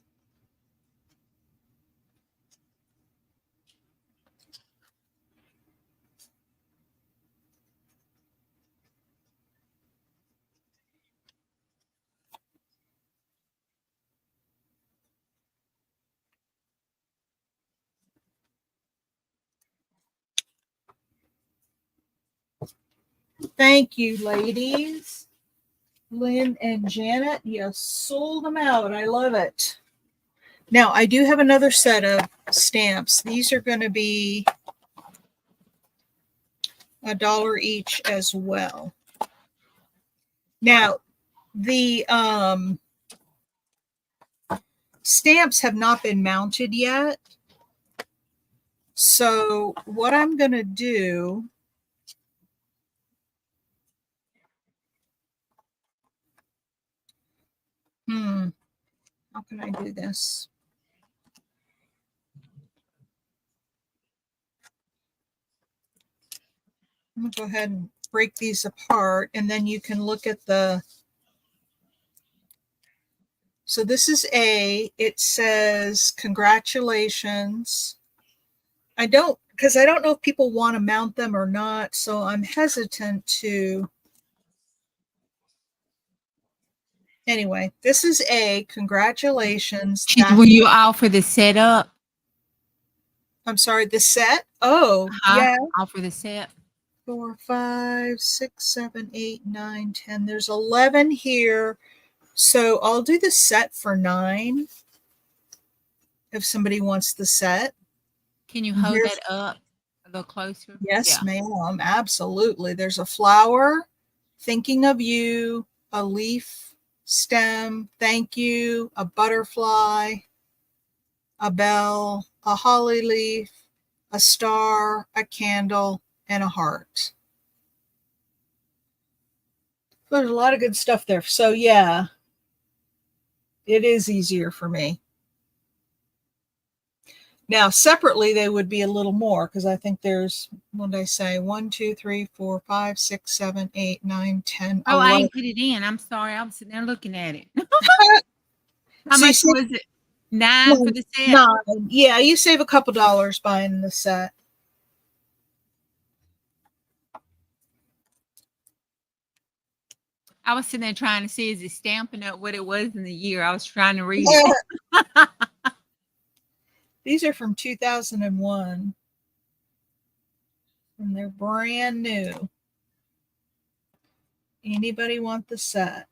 Thank you, ladies. Lynn and Janet, you sold them out. I love it. Now, I do have another set of stamps. These are going to be $1 each as well. Now, the stamps have not been mounted yet. So what I'm going to do how can I do this? I'm going to go ahead and break these apart and then you can look at the. So this is A. It says congratulations. I don't know if people want to mount them or not. So I'm hesitant to. Anyway, this is A. Congratulations. Will you offer the setup? I'm sorry, the set? Oh, yeah. Offer the set. 4, 5, 6, 7, 8, 9, 10. There's 11 here. So I'll do the set for 9 if somebody wants the set. Can you hold that up a little closer? Yes, ma'am. Absolutely. There's a flower, thinking of you, a leaf, stem, thank you, a butterfly, a bell, a holly leaf, a star, a candle, and a heart. There's a lot of good stuff there. So yeah, it is easier for me. Now, separately, they would be a little more because I think there's, what did I say? 1, 2, 3, 4, 5, 6, 7, 8, 9, 10. Oh, 11. I ain't put it in. I'm sorry. I was sitting there looking at it. How So much was it? 9 for the set? 9. Yeah, you save a couple dollars buying the set. I was sitting there trying to see, is it stamping up what it was in the year? I was trying to read it. These are from 2001. And they're brand new. Anybody want the set?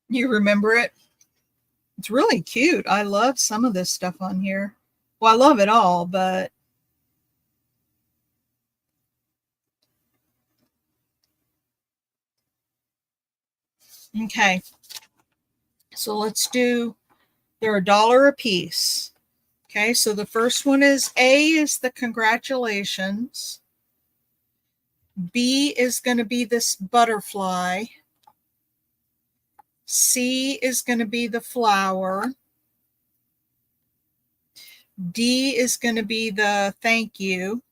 You remember it? It's really cute. I love some of this stuff on here. Well, I love it all, but okay. So let's do, they're $1 a piece. Okay, so the first one is A is the congratulations. B is going to be this butterfly. C is going to be the flower. D is going to be the thank you.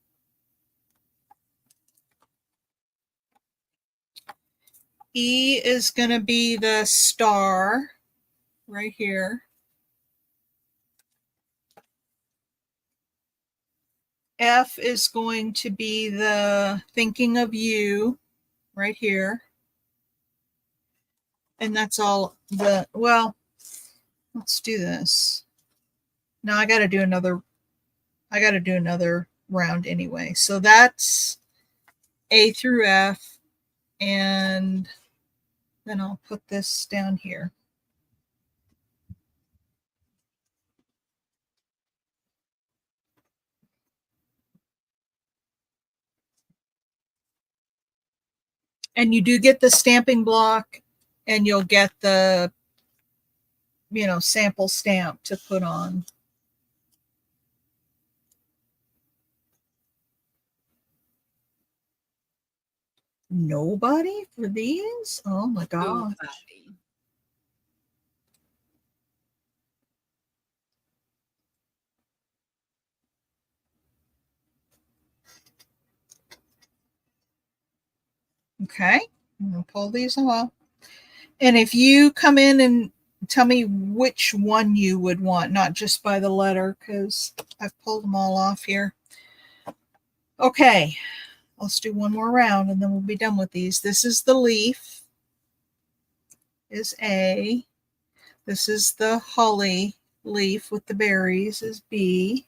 E is going to be the star right here. F is going to be the thinking of you right here. And that's all the, well, let's do this. Now I got to do another round anyway. So that's A through F. And then I'll put this down here. And you do get the stamping block, and you'll get the, sample stamp to put on. Nobody for these? Oh my gosh. Nobody. Okay, I'm gonna pull these off. And if you come in and tell me which one you would want, not just by the letter, because I've pulled them all off here. Okay, let's do one more round and then we'll be done with these. This is the leaf, is A. This is the holly leaf with the berries, is B.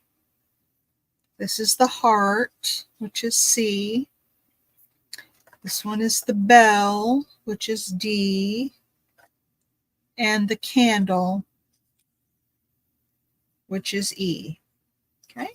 This is the heart, which is C. This one is the bell, which is D. And the candle, which is E. Okay.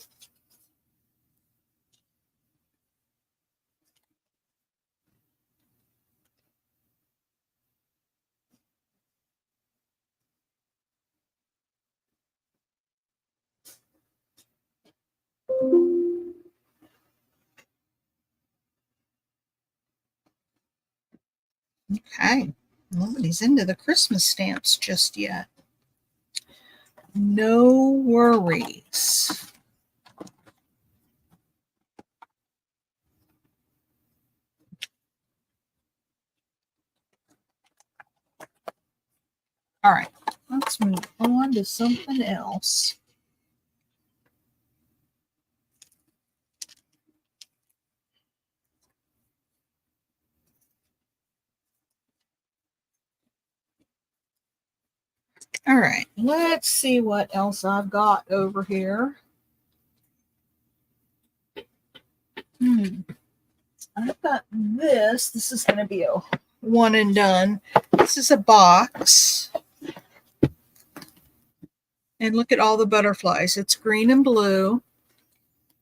Okay. Nobody's into the Christmas stamps just yet. No worries. All right, let's move on to something else. All right, let's see what else I've got over here. I've got this. This is going to be a one and done. This is a box. And look at all the butterflies. It's green and blue.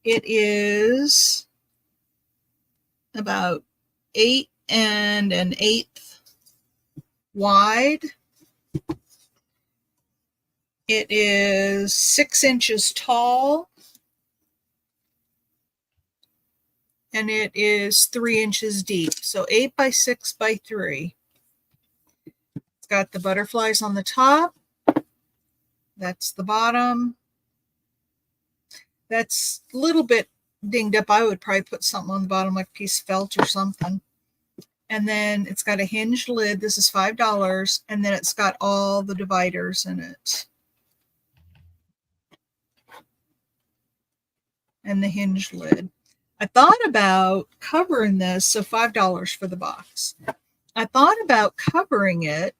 It is about 8 1/8 wide. It is 6 inches tall. And it is 3 inches deep. So 8 by 6 by 3. It's got the butterflies on the top. That's the bottom. That's a little bit dinged up. I would probably put something on the bottom, like a piece of felt or something. And then it's got a hinged lid. This is $5. And then it's got all the dividers in it. And the hinged lid. I thought about covering this, so $5 for the box. I thought about covering it,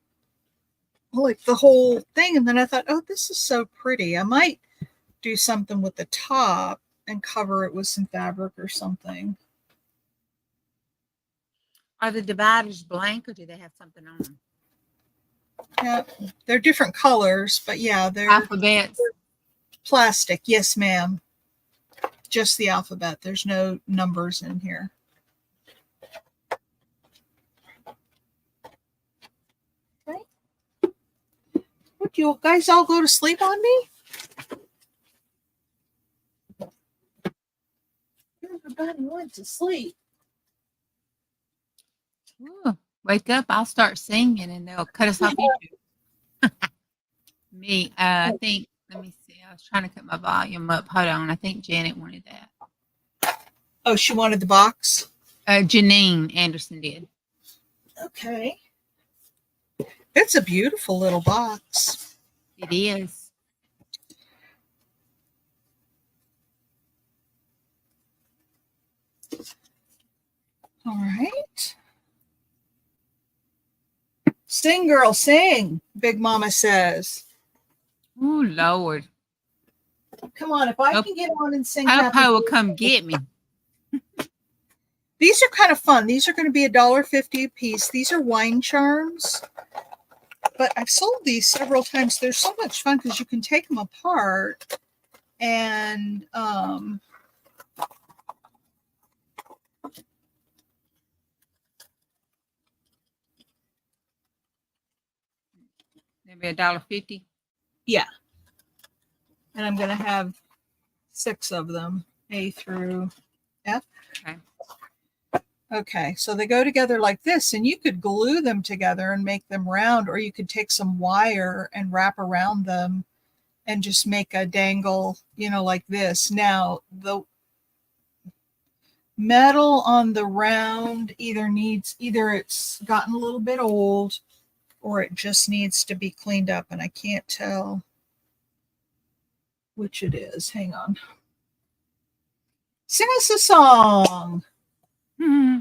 like the whole thing, and then I thought, oh, this is so pretty. I might do something with the top and cover it with some fabric or something. Are the dividers blank or do they have something on them? Yeah, they're different colors, but yeah, they're Alphabets. plastic. Yes, ma'am. Just the alphabet. There's no numbers in here. Okay. Would you guys all go to sleep on me? Everybody went to sleep. Ooh, wake up, I'll start singing and they'll cut us off YouTube. Me, I think, let me see. I was trying to cut my volume up. Hold on. I think Janet wanted that. Oh, she wanted the box? Janine Anderson did. Okay. It's a beautiful little box. It is. All right. Sing, girl, sing, Big Mama says. Oh, Lord. Come on, if I can get on and sing Popo will come get me. These are kind of fun. These are going to be $1.50 a piece. These are wine charms. But I've sold these several times. They're so much fun because you can take them apart and Maybe $1.50. yeah. And I'm going to have 6 of them, A through F. Okay. Okay, so they go together like this, and you could glue them together and make them round, or you could take some wire and wrap around them and just make a dangle, like this. Now, the metal on the round either it's gotten a little bit old or it just needs to be cleaned up, and I can't tell which it is. Hang on. Sing us a song. Mm-hmm.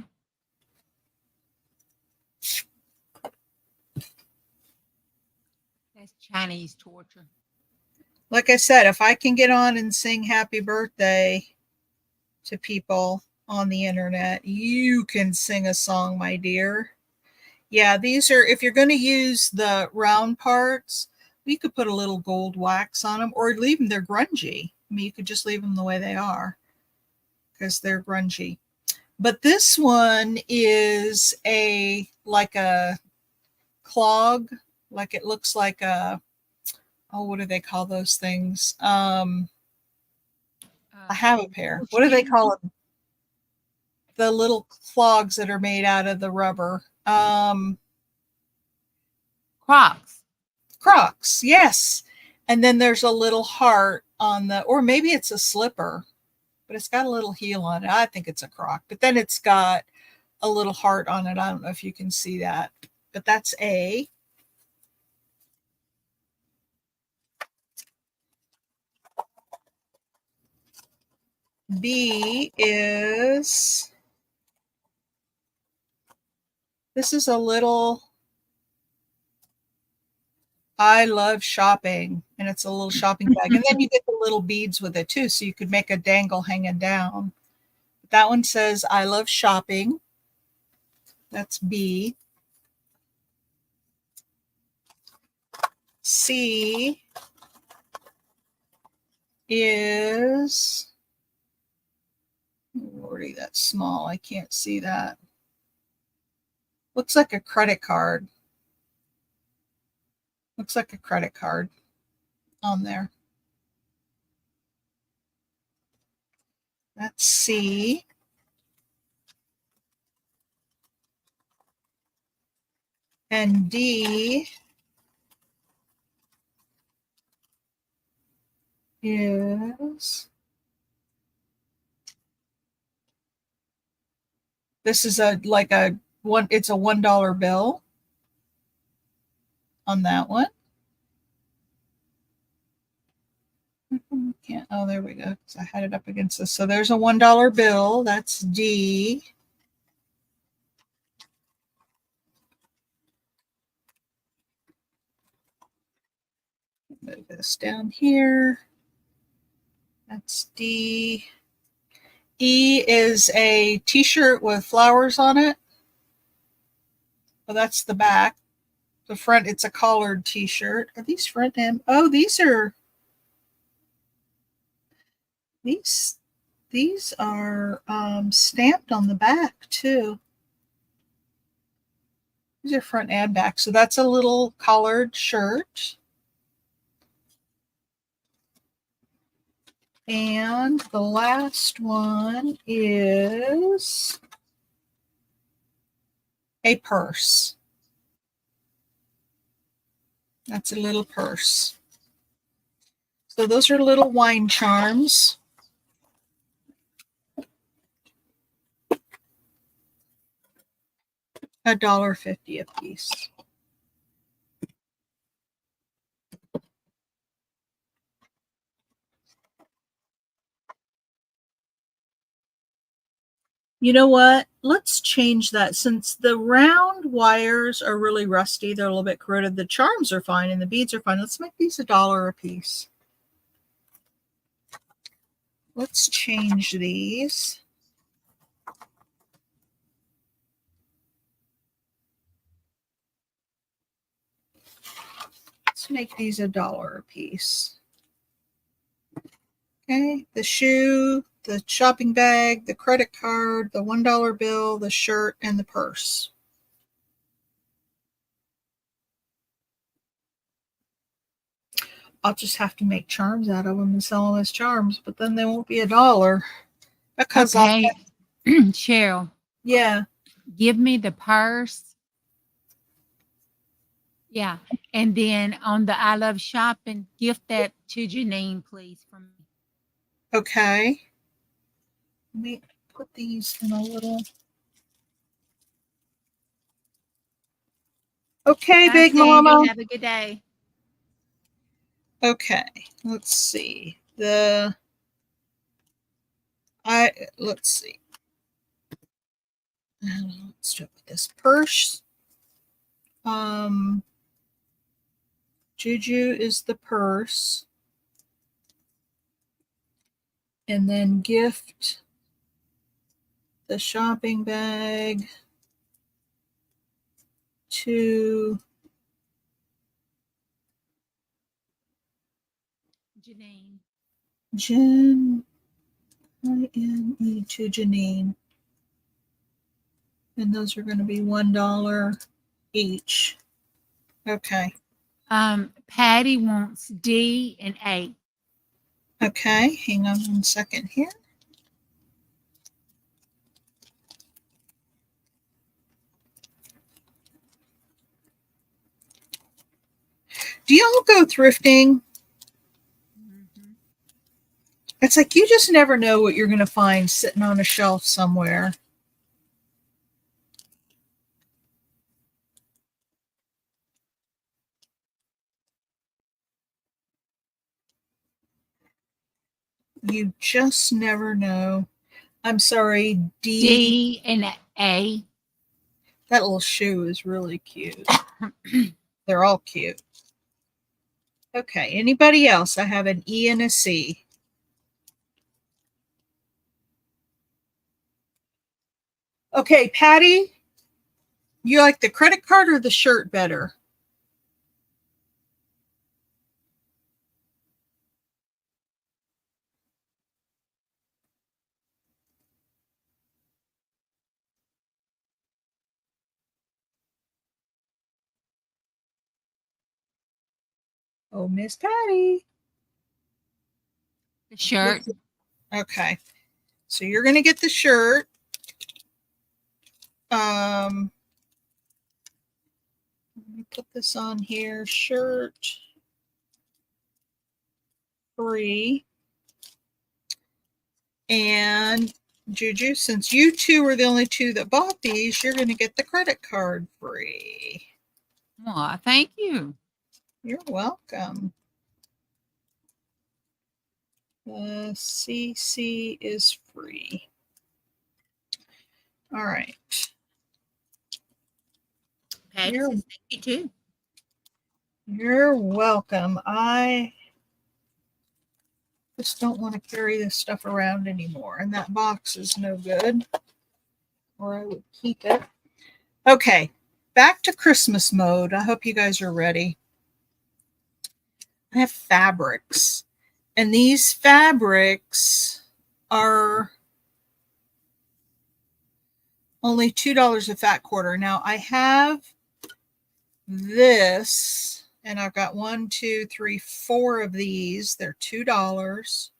That's Chinese torture. Like I said, if I can get on and sing happy birthday to people on the internet, you can sing a song, my dear. Yeah, these are, if you're going to use the round parts, you could put a little gold wax on them or leave them. They're grungy. I mean, you could just leave them the way they are because they're grungy. But this one is like a clog, like it looks like what do they call those things? I have a pair. What do they call it? The little clogs that are made out of the rubber. Crocs, yes. And then there's a little heart on or maybe it's a slipper, but it's got a little heel on it. I think it's a Croc, but then it's got a little heart on it. I don't know if you can see that, but that's A. B is, this is a little, I love shopping, and it's a little shopping bag. And then you get the little beads with it too, so you could make a dangle hanging down. That one says, I love shopping. That's B. C is, Lordy, that's small. I can't see that. Looks like a credit card. Looks like a credit card on there. That's C. And D is, this is it's a $1 bill on that one. Can't, oh, there we go. I had it up against this. So there's a $1 bill. That's D. Move this down here. That's D. E is a t-shirt with flowers on it. Well, that's the back. The front, it's a collared t-shirt. Are these front and oh, these are stamped on the back too. These are front and back. So that's a little collared shirt. And the last one is a purse. That's a little purse. So those are little wine charms. $1.50 a piece. You know what? Let's change that. Since the round wires are really rusty, they're a little bit corroded. The charms are fine and the beads are fine. Let's make these $1 a piece. Let's change these. Let's make these $1 a piece. Okay, the shoe, the shopping bag, the credit card, the $1 bill, the shirt, and the purse. I'll just have to make charms out of them and sell them as charms, but then they won't be $1 because Okay, Cheryl, yeah. give me the purse. Yeah, and then on the I Love Shopping, gift that to Janine, please, from me. Okay. Let me put these in a little. Okay, Bye, Big Sandy. Mama. Have a good day. Okay, let's see. Let's see. Let's start with this purse. Juju is the purse. And then gift the shopping bag to Janine. Jen, I-N-E, to Janine. And those are going to be $1 each. Okay. Patty wants D and A. Okay, hang on 1 second here. Do y'all go thrifting? Mm-hmm. It's like you just never know what you're going to find sitting on a shelf somewhere. You just never know. I'm sorry, D and A. That little shoe is really cute. They're all cute. Okay, anybody else? I have an E and a C. Okay, Patty, you like the credit card or the shirt better? Oh, Miss Patty. The shirt. Okay, so you're going to get the shirt. Let me put this on here. Shirt free. And Juju, since you two are the only two that bought these, you're going to get the credit card free. Well, thank you. You're welcome. CC is free. All right. Patty says thank you too. You're welcome. I just don't want to carry this stuff around anymore. And that box is no good. Or I would keep it. Okay. back to Christmas mode. I hope you guys are ready. I have fabrics, and these fabrics are only $2 a fat quarter. Now I have this, and I've got 1, 2, 3, 4 of these. They're $2.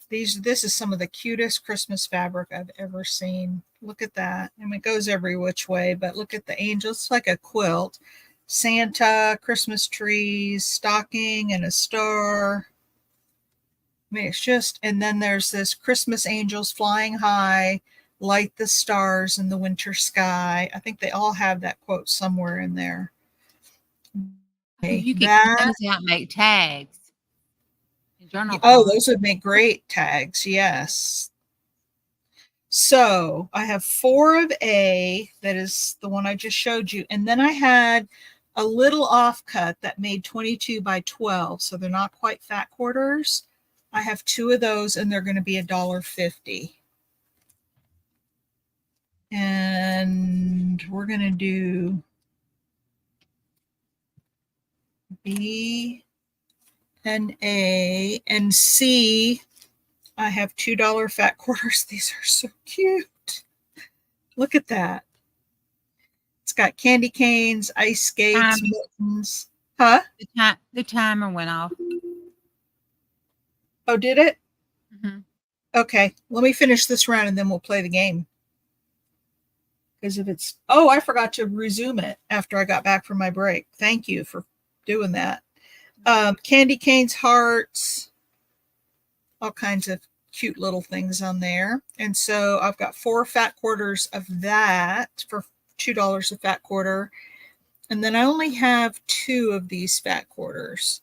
This is some of the cutest Christmas fabric I've ever seen. Look at that. I mean, it goes every which way, but look at the angels. It's like a quilt. Santa, Christmas trees, stocking, and a star. I mean, it's just, and then there's this Christmas angels flying high, light the stars in the winter sky. I think they all have that quote somewhere in there. Okay, You can that, cut those out and make tags. And journal oh, cards. those would make great tags. Yes. So I have 4 of A, that is the one I just showed you. And then I had a little offcut that made 22 by 12. So they're not quite fat quarters. I have 2 of those, and they're going to be $1.50. And we're going to do B and A, and C. I have $2 fat quarters. These are so cute. Look at that. It's got candy canes, ice skates, mittens. Huh? The timer went off. Oh, did it? Mm-hmm. Okay, let me finish this round and then we'll play the game. Because if it's, oh, I forgot to resume it after I got back from my break. Thank you for doing that. Candy canes, hearts, all kinds of cute little things on there. And so I've got 4 fat quarters of that for $2 a fat quarter. And then I only have 2 of these fat quarters.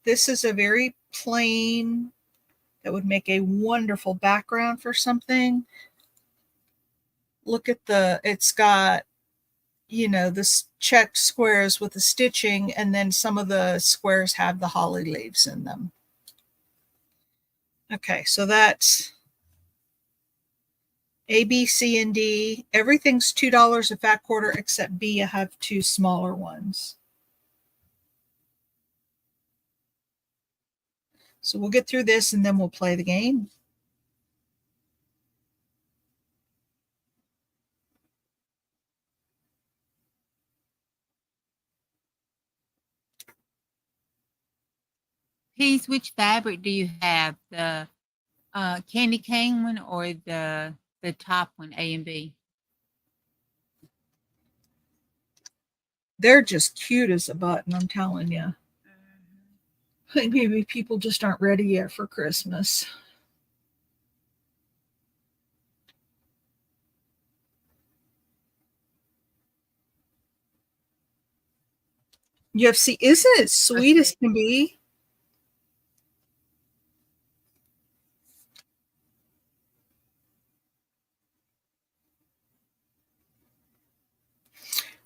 This is a very plain, that would make a wonderful background for something. Look at it's got, you know, this checked squares with the stitching, and then some of the squares have the holly leaves in them. Okay, so that's A, B, C, and D. Everything's $2 a fat quarter except B. I have 2 smaller ones. So we'll get through this and then we'll play the game. Peace, which fabric do you have? The candy cane one or the top one, A and B? They're just cute as a button, I'm telling you. Maybe people just aren't ready yet for Christmas. UFC, isn't it sweet as can be?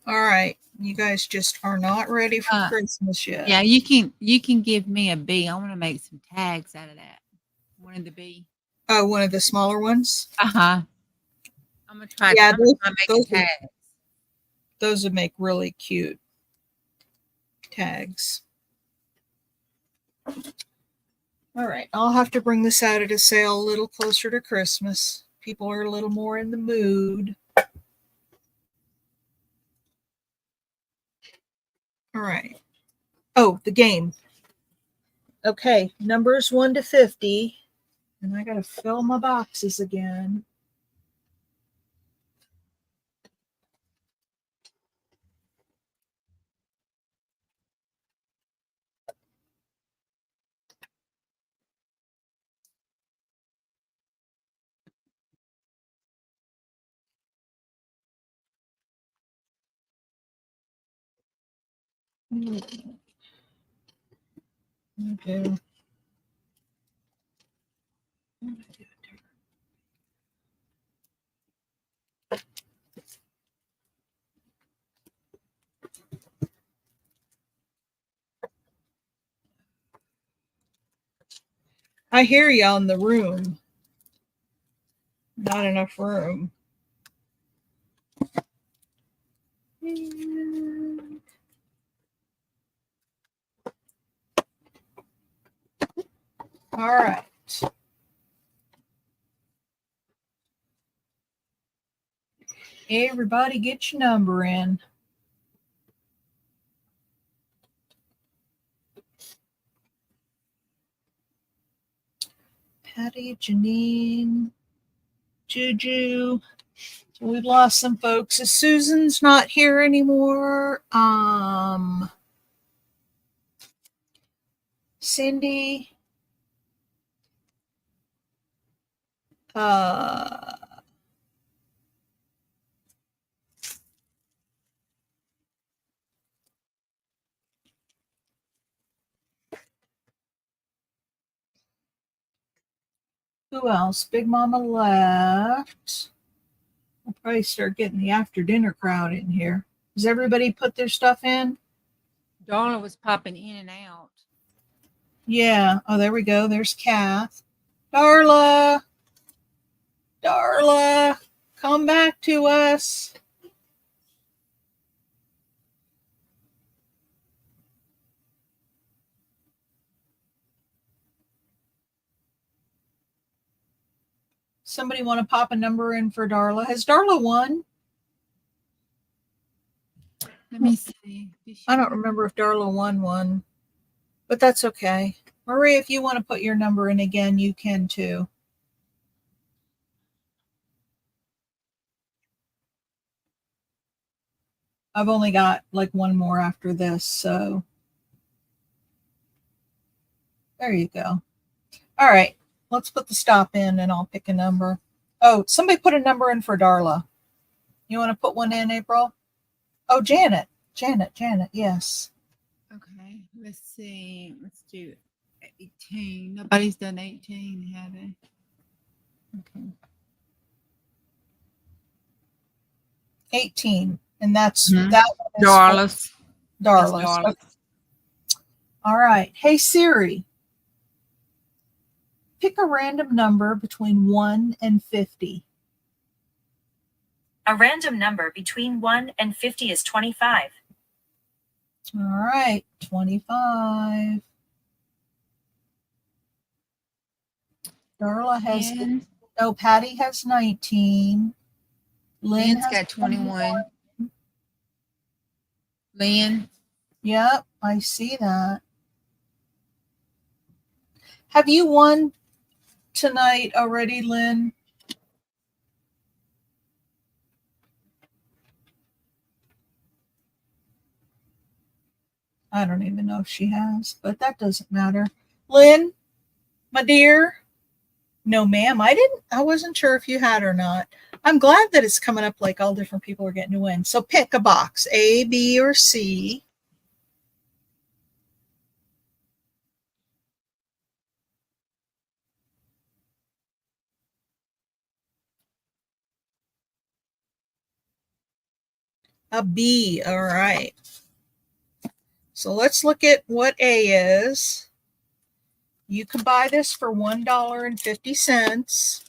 All right, you guys just are not ready for Christmas yet. Yeah, you can give me a B. I want to make some tags out of that. One of the B. Oh, one of the smaller ones? Uh-huh. I'm gonna try. Yeah, those tags. Those would make really cute tags. All right, I'll have to bring this out at a sale a little closer to Christmas. People are a little more in the mood. All right. Oh, the game. Okay, numbers 1 to 50. And I got to fill my boxes again. Okay. I hear y'all in the room. Not enough room. And all right. Everybody get your number in. Patty, Janine, Juju. So we've lost some folks. Susan's not here anymore. Cindy. Who else? Big Mama left. We'll probably start getting the after dinner crowd in here. Does everybody put their stuff in? Darla was popping in and out. Yeah. Oh, there we go. There's Kath. Darla. Darla. Come back to us. Somebody want to pop a number in for Darla? Has Darla won? Let me see. I don't remember if Darla won one, but that's okay. Marie, if you want to put your number in again, you can too. I've only got like one more after this, so there you go. All right, let's put the stop in and I'll pick a number. Oh, somebody put a number in for Darla. You want to put one in, April? Oh, Janet, yes. Okay, let's see. Let's do 18. Nobody's done 18, have they? Okay. 18, and that's Mhm. that one is Darla's. Darla's. Darla's. Okay. All right. Hey Siri, pick a random number between 1 and 50. A random number between 1 and 50 is 25. All right, 25. Darla has, no, Patty has 19. Lynn Lynn's has got 21. Lynn. Yep, I see that. Have you won tonight already, Lynn? I don't even know if she has, but that doesn't matter. Lynn, my dear. No, ma'am, I didn't. I wasn't sure if you had or not. I'm glad that it's coming up like all different people are getting to win. So pick a box, A, B, or C. A B. All right. So let's look at what A is. You can buy this for $1.50.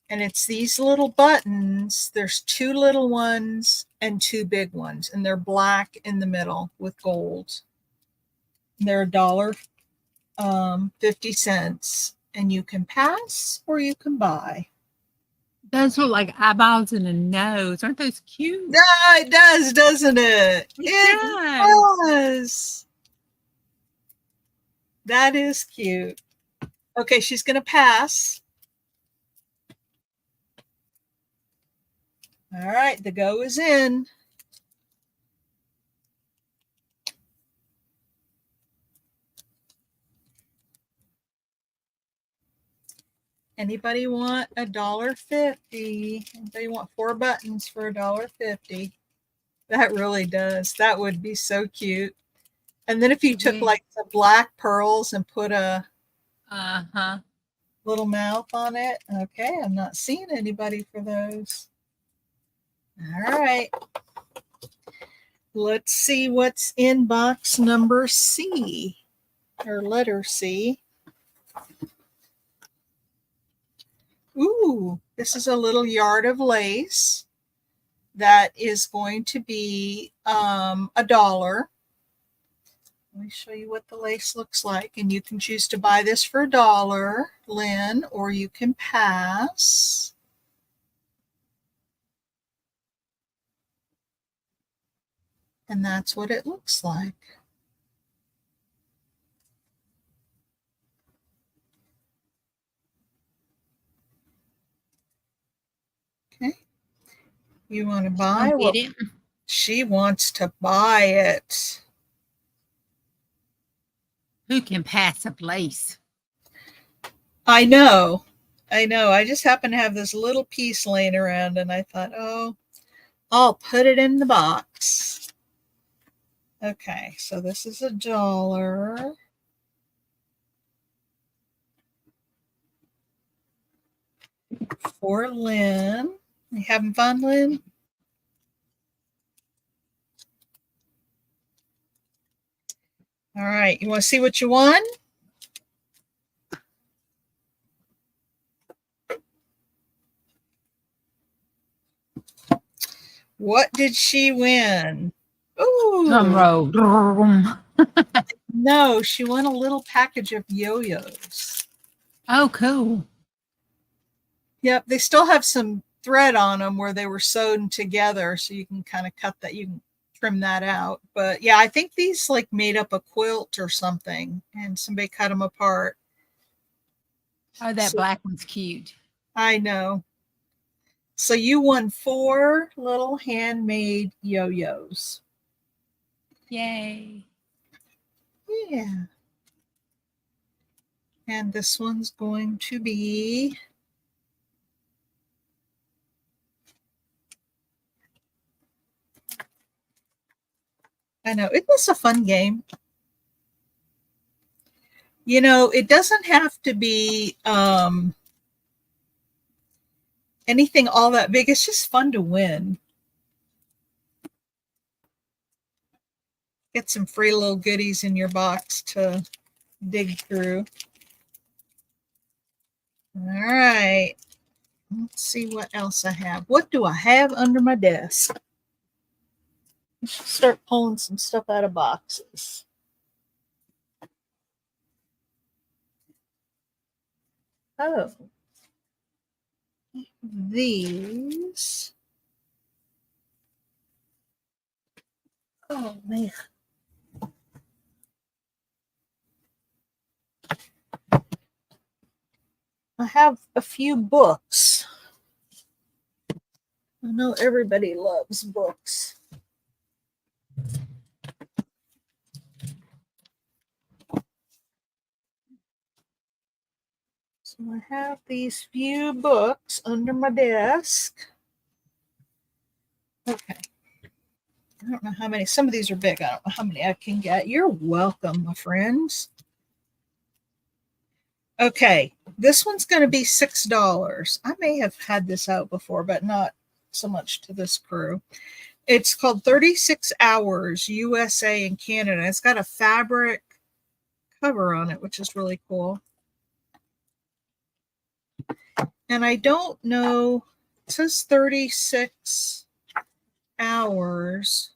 And it's these little buttons. There's 2 little ones and 2 big ones. And they're black in the middle with gold. And they're $1.50. And you can pass or you can buy. Those look like eyeballs and a nose. Aren't those cute? Yeah, it does, doesn't it? It does. That is cute. Okay, she's going to pass. All right, the go is in. Anybody want $1.50? Anybody want 4 buttons for $1.50? That really does. That would be so cute. And then if you took like the black pearls and put a little mouth on it. Okay, I'm not seeing anybody for those. All right. Let's see what's in box number C, or letter C. Ooh, this is a little yard of lace. that is going to be $1. Let me show you what the lace looks like. And you can choose to buy this for $1, Lynn, or you can pass. And that's what it looks like. Okay. You want to buy? Get it? She wants to buy it. Who can pass up lace? I know. I just happen to have this little piece laying around, and I thought, oh, I'll put it in the box. Okay, so this is $1. For Lynn. You having fun, Lynn? All right, you want to see what you won? What did she win? Ooh. Drum roll. No, she won a little package of yo-yos. Oh, cool. Yep, they still have some thread on them where they were sewn together, so you can kind of cut that. You can trim that out. But yeah, I think these like made up a quilt or something, and somebody cut them apart. Oh, that black one's cute. I know. So you won 4 little handmade yo-yos. Yay. Yeah. And this one's going to be I know. Isn't this a fun game? You know, it doesn't have to be anything all that big. It's just fun to win. Get some free little goodies in your box to dig through. All right. Let's see what else I have. What do I have under my desk? I should start pulling some stuff out of boxes. Oh. These. Oh, man. I have a few books. I know everybody loves books. So I have these few books under my desk. Okay. I don't know how many. Some of these are big. I don't know how many I can get. You're welcome, my friends. Okay. This one's going to be $6. I may have had this out before, but not so much to this crew. It's called 36 Hours USA and Canada. It's got a fabric cover on it, which is really cool. And I don't know, it says 36 hours.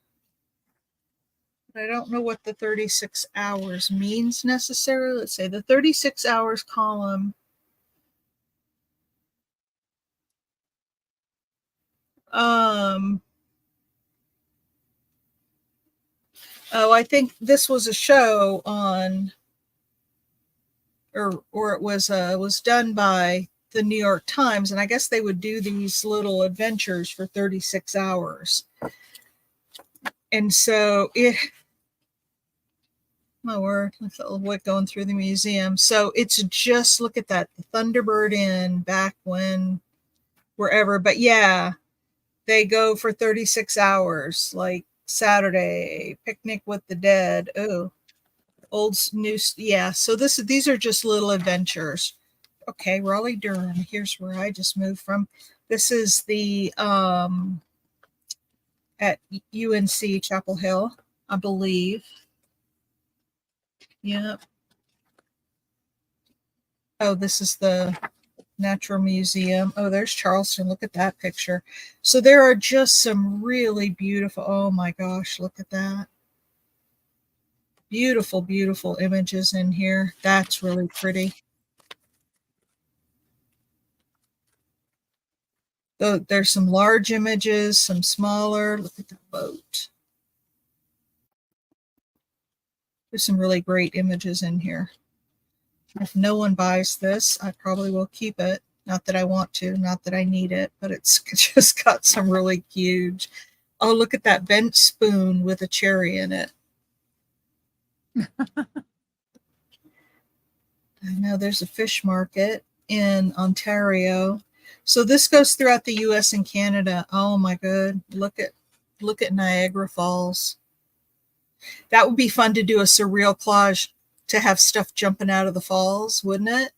But I don't know what the 36 hours means necessarily. Let's say the 36 hours column. Oh, I think this was a show on, or it was done by the New York Times, and I guess they would do these little adventures for 36 hours. And so my word, look at what going through the museum. So it's just, look at that, the Thunderbird Inn back when, wherever. But yeah, they go for 36 hours, like Saturday, Picnic with the Dead. Oh, old news. Yeah. So these are just little adventures. Okay, Raleigh Durham. Here's where I just moved from. This is the at UNC Chapel Hill, I believe. Yep. Oh, this is the Natural Museum. Oh, there's Charleston. Look at that picture. So there are just some really beautiful, oh my gosh, look at that. Beautiful, beautiful images in here. That's really pretty. There's some large images, some smaller. Look at the boat. There's some really great images in here. If no one buys this, I probably will keep it. Not that I want to, not that I need it, but it's just got some really huge. Oh, look at that bent spoon with a cherry in it. I know there's a fish market in Ontario. So this goes throughout the US and Canada. Oh my good. Look at Niagara Falls. That would be fun to do a surreal collage to have stuff jumping out of the falls, wouldn't it?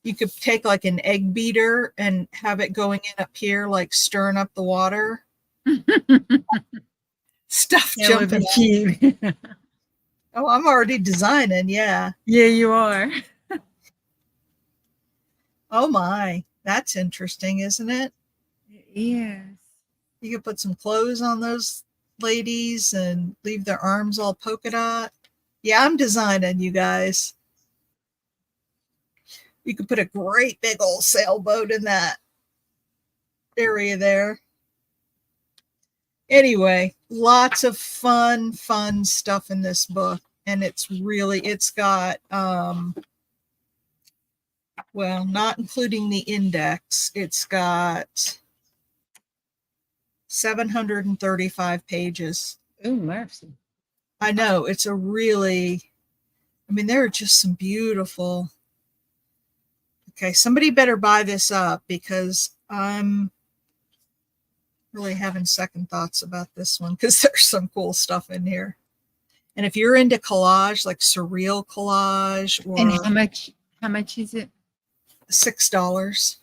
You could take like an egg beater and have it going in up here, like stirring up the water. Stuff That would jumping be out. cute. Oh, I'm already designing. Yeah. Yeah, you are. Oh my, that's interesting, isn't it? Yes. You could put some clothes on those ladies and leave their arms all polka dot. Yeah, I'm designing, you guys. You could put a great big old sailboat in that area there. Anyway, lots of fun stuff in this book. And it's got, well, not including the index, it's got 735 pages. Oh, mercy. I know, it's a really, I mean, there are just some beautiful. Okay, somebody better buy this up because I'm really having second thoughts about this one because there's some cool stuff in here. And if you're into collage, like surreal collage, or And how much is it? $6.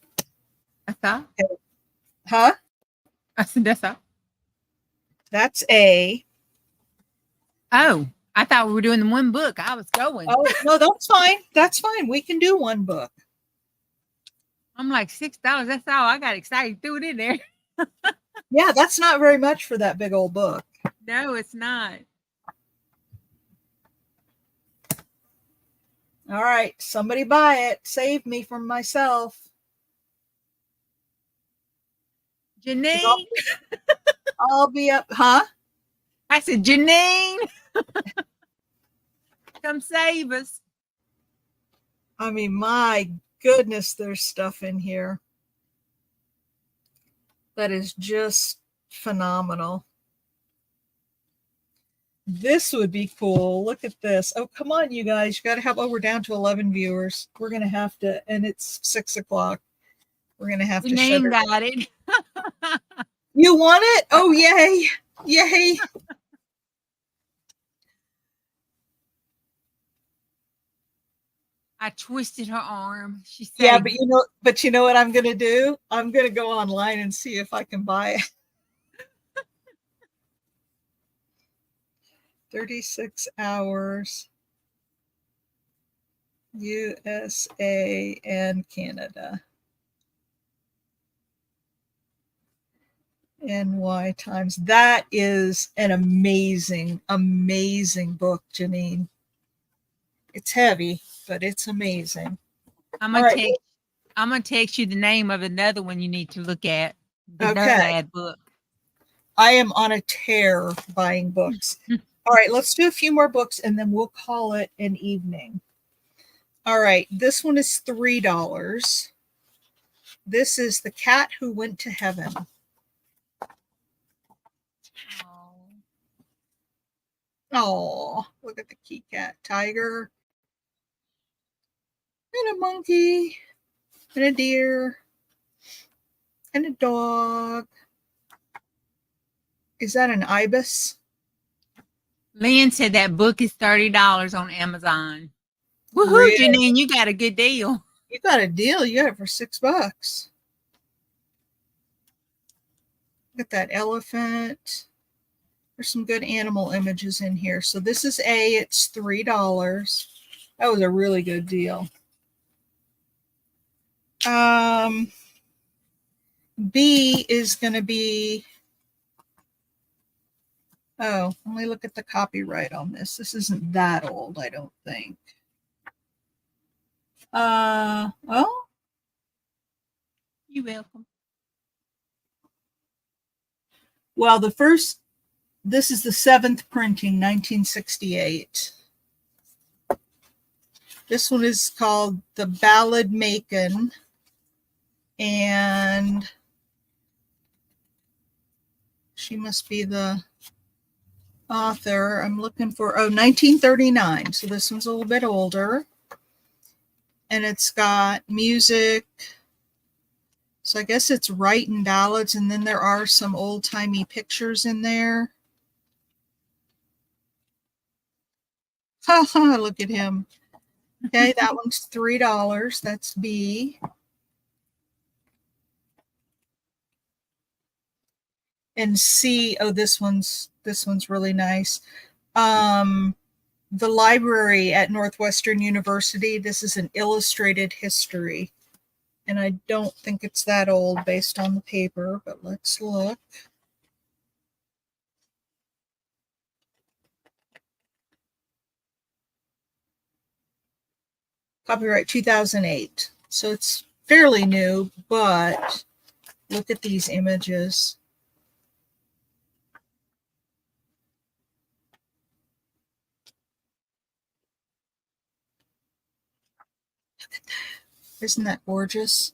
I thought. Huh? I said that's all. That's a. Oh, I thought we were doing the one book. I was going. Oh, no, that's fine. That's fine. We can do one book. I'm like $6. That's all. I got excited. Threw it in there. Yeah, that's not very much for that big old book. No, it's not. All right, somebody buy it. Save me from myself. Janine. I'll be up. Huh? I said, Janine. Come save us. I mean, my goodness, there's stuff in here that is just phenomenal. This would be cool. Look at this. Oh, come on, you guys. You got to have, oh, we're down to 11 viewers. We're going to have to, and it's 6 o'clock. We're going to have to shut Janine her. got it. You want it? Oh, yay. Yay. I twisted her arm. She said, Yeah, but you know what I'm going to do? I'm going to go online and see if I can buy it. 36 hours, USA and Canada. NY times. That is an amazing, amazing book, Janine. It's heavy, but it's amazing. I'm gonna text you the name of another one you need to look at. The Okay. Nerdad book. I am on a tear buying books. All right, let's do a few more books and then we'll call it an evening. All right, this one is $3. This is The Cat Who Went to Heaven. Oh, look at the key cat, tiger, and a monkey, and a deer, and a dog. Is that an ibis? Lynn said that book is $30 on Amazon. Woohoo, Really? Janine, you got a good deal. You got a deal. You got it for $6. Look at that elephant. There's some good animal images in here. So this is it's $3. That was a really good deal. B is going to be, oh, let me look at the copyright on this. This isn't that old, I don't think. Well, You're welcome. well, this is the 7th printing, 1968. This one is called The Ballad Macon, and she must be the author. I'm looking for, 1939. So this one's a little bit older. And it's got music. So I guess it's writing ballads, and then there are some old-timey pictures in there. Ha ha, look at him. Okay, that one's $3. That's B. And C, oh, this one's really nice. The library at Northwestern University, this is an illustrated history. And I don't think it's that old based on the paper, but let's look. Copyright 2008. So it's fairly new, but look at these images. Look at that. Isn't that gorgeous?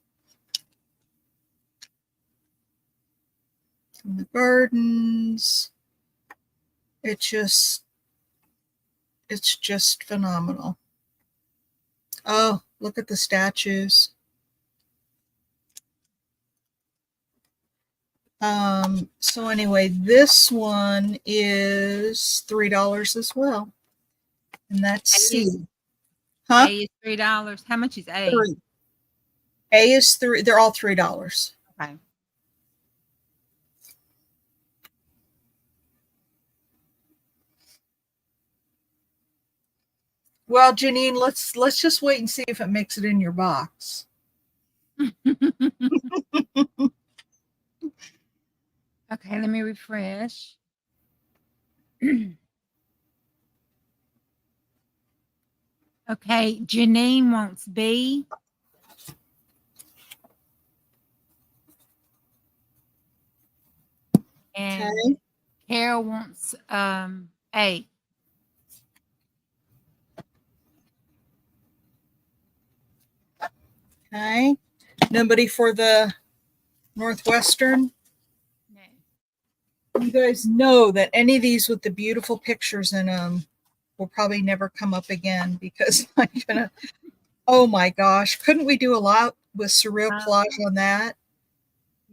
And the gardens. It's just phenomenal. Oh, look at the statues. So anyway, this one is $3 as well. And that's C. Huh? A is $3. How much is A? 3. A is 3. They're all $3. Okay. Well, Janine, let's just wait and see if it makes it in your box. Okay, let me refresh. Okay, Janine wants B. And Okay. Carol wants A. Okay. Nobody for the Northwestern? No. You guys know that any of these with the beautiful pictures in them will probably never come up again because I'm gonna, oh my gosh, couldn't we do a lot with Surreal Collage on that?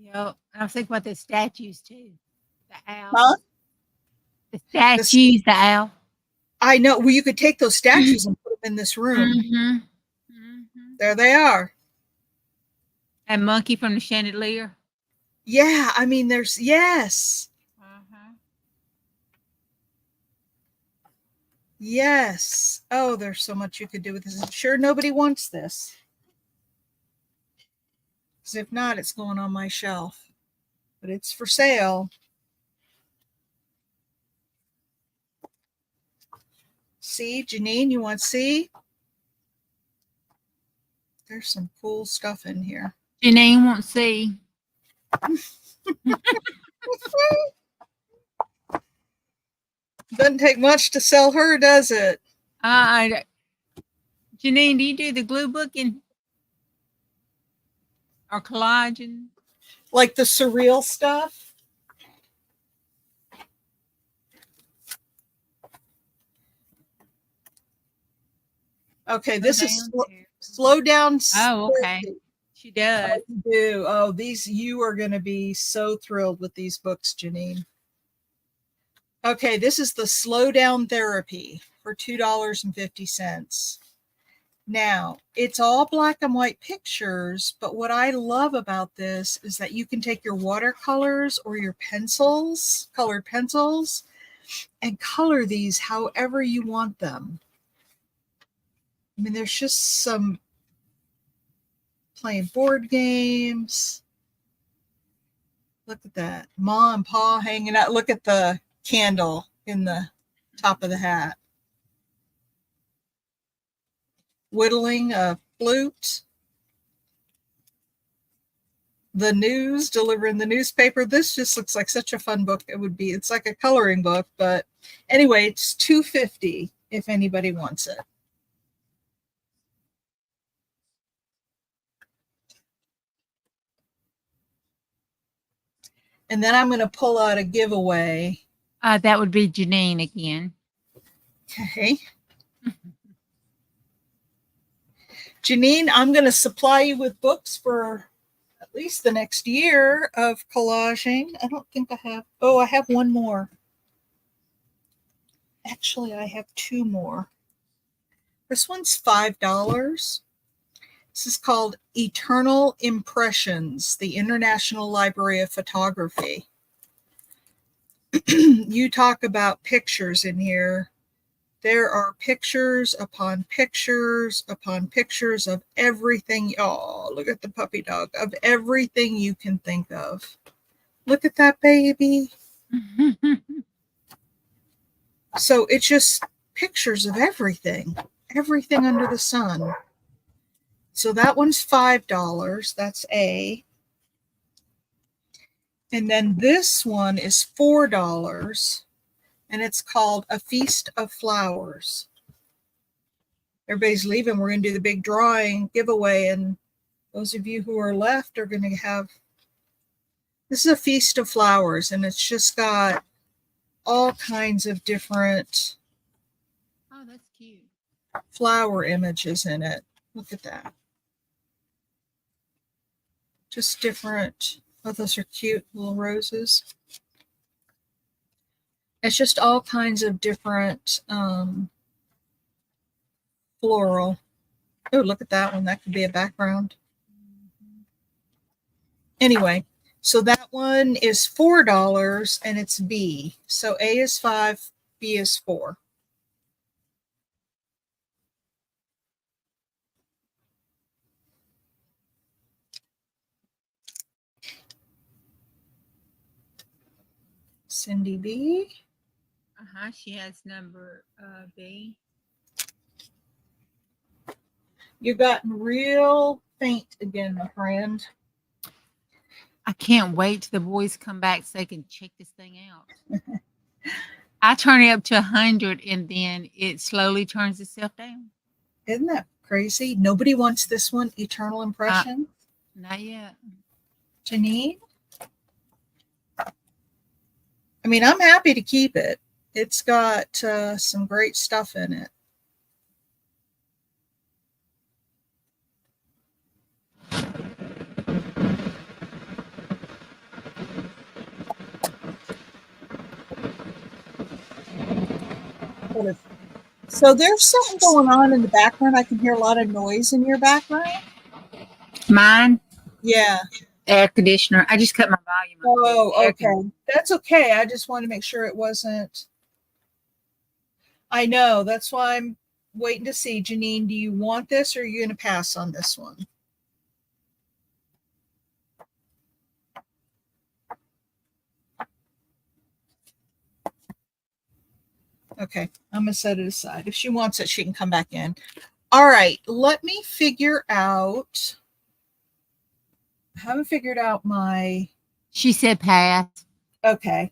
Yep. And I was thinking about the statues too. The owl. Huh? The statues, the owl. I know. Well, you could take those statues and put them in this room. Mm-hmm. Mm-hmm. There they are. And Monkey from the Chandelier. Yeah, I mean, there's, yes. Uh-huh. Yes. Oh, there's so much you could do with this. I'm sure nobody wants this. Because if not, it's going on my shelf. But it's for sale. See, Janine, you want to see? There's some cool stuff in here. Janine won't see. Doesn't take much to sell her, does it? Janine, do you do the glue booking or collaging? Like the surreal stuff? Okay, this is slow down. Oh, okay. She does. Do. Oh, you are going to be so thrilled with these books, Janine. Okay, this is the Slow Down Therapy for $2.50. Now, it's all black and white pictures, but what I love about this is that you can take your watercolors or your pencils, colored pencils, and color these however you want them. I mean, there's just some playing board games. Look at that. Ma and Pa hanging out. Look at the candle in the top of the hat. Whittling a flute. The news, delivering the newspaper. This just looks like such a fun book. It would be. It's like a coloring book, but anyway, it's $2.50 if anybody wants it. And then I'm going to pull out a giveaway. That would be Janine again. Okay. Janine, I'm going to supply you with books for at least the next year of collaging. I don't think I have. Oh, I have one more. Actually, I have two more. This one's $5. This is called Eternal Impressions, the International Library of Photography. You talk about pictures in here. There are pictures upon pictures upon pictures of everything. Oh, look at the puppy dog. Of everything you can think of. Look at that baby. So it's just pictures of everything. Everything under the sun. So that one's $5. That's A. And then this one is $4. And it's called A Feast of Flowers. Everybody's leaving. We're going to do the big drawing giveaway. And those of you who are left are going to have, this is A Feast of Flowers. And it's just got all kinds of different that's cute. Flower images in it. Look at that. Just different. Oh, those are cute little roses. It's just all kinds of different floral. Oh, look at that one. That could be a background. Anyway, so that one is $4 and it's B. So A is 5, B is 4. Cindy B. She has number B. You've gotten real faint again, my friend. I can't wait till the boys come back so they can check this thing out. I turn it up to 100 and then it slowly turns itself down. Isn't that crazy? Nobody wants this one, Eternal Impression? Not yet. Janine? I mean, I'm happy to keep it. It's got some great stuff in it. So there's something going on in the background. I can hear a lot of noise in your background. Mine? Yeah. Air conditioner. I just cut my volume up. Oh, okay. That's okay. I just want to make sure it wasn't. I know. That's why I'm waiting to see. Janine, do you want this or are you going to pass on this one? Okay. I'm going to set it aside. If she wants it, she can come back in. All right. Let me figure out. I haven't figured out my. She said pass. Okay.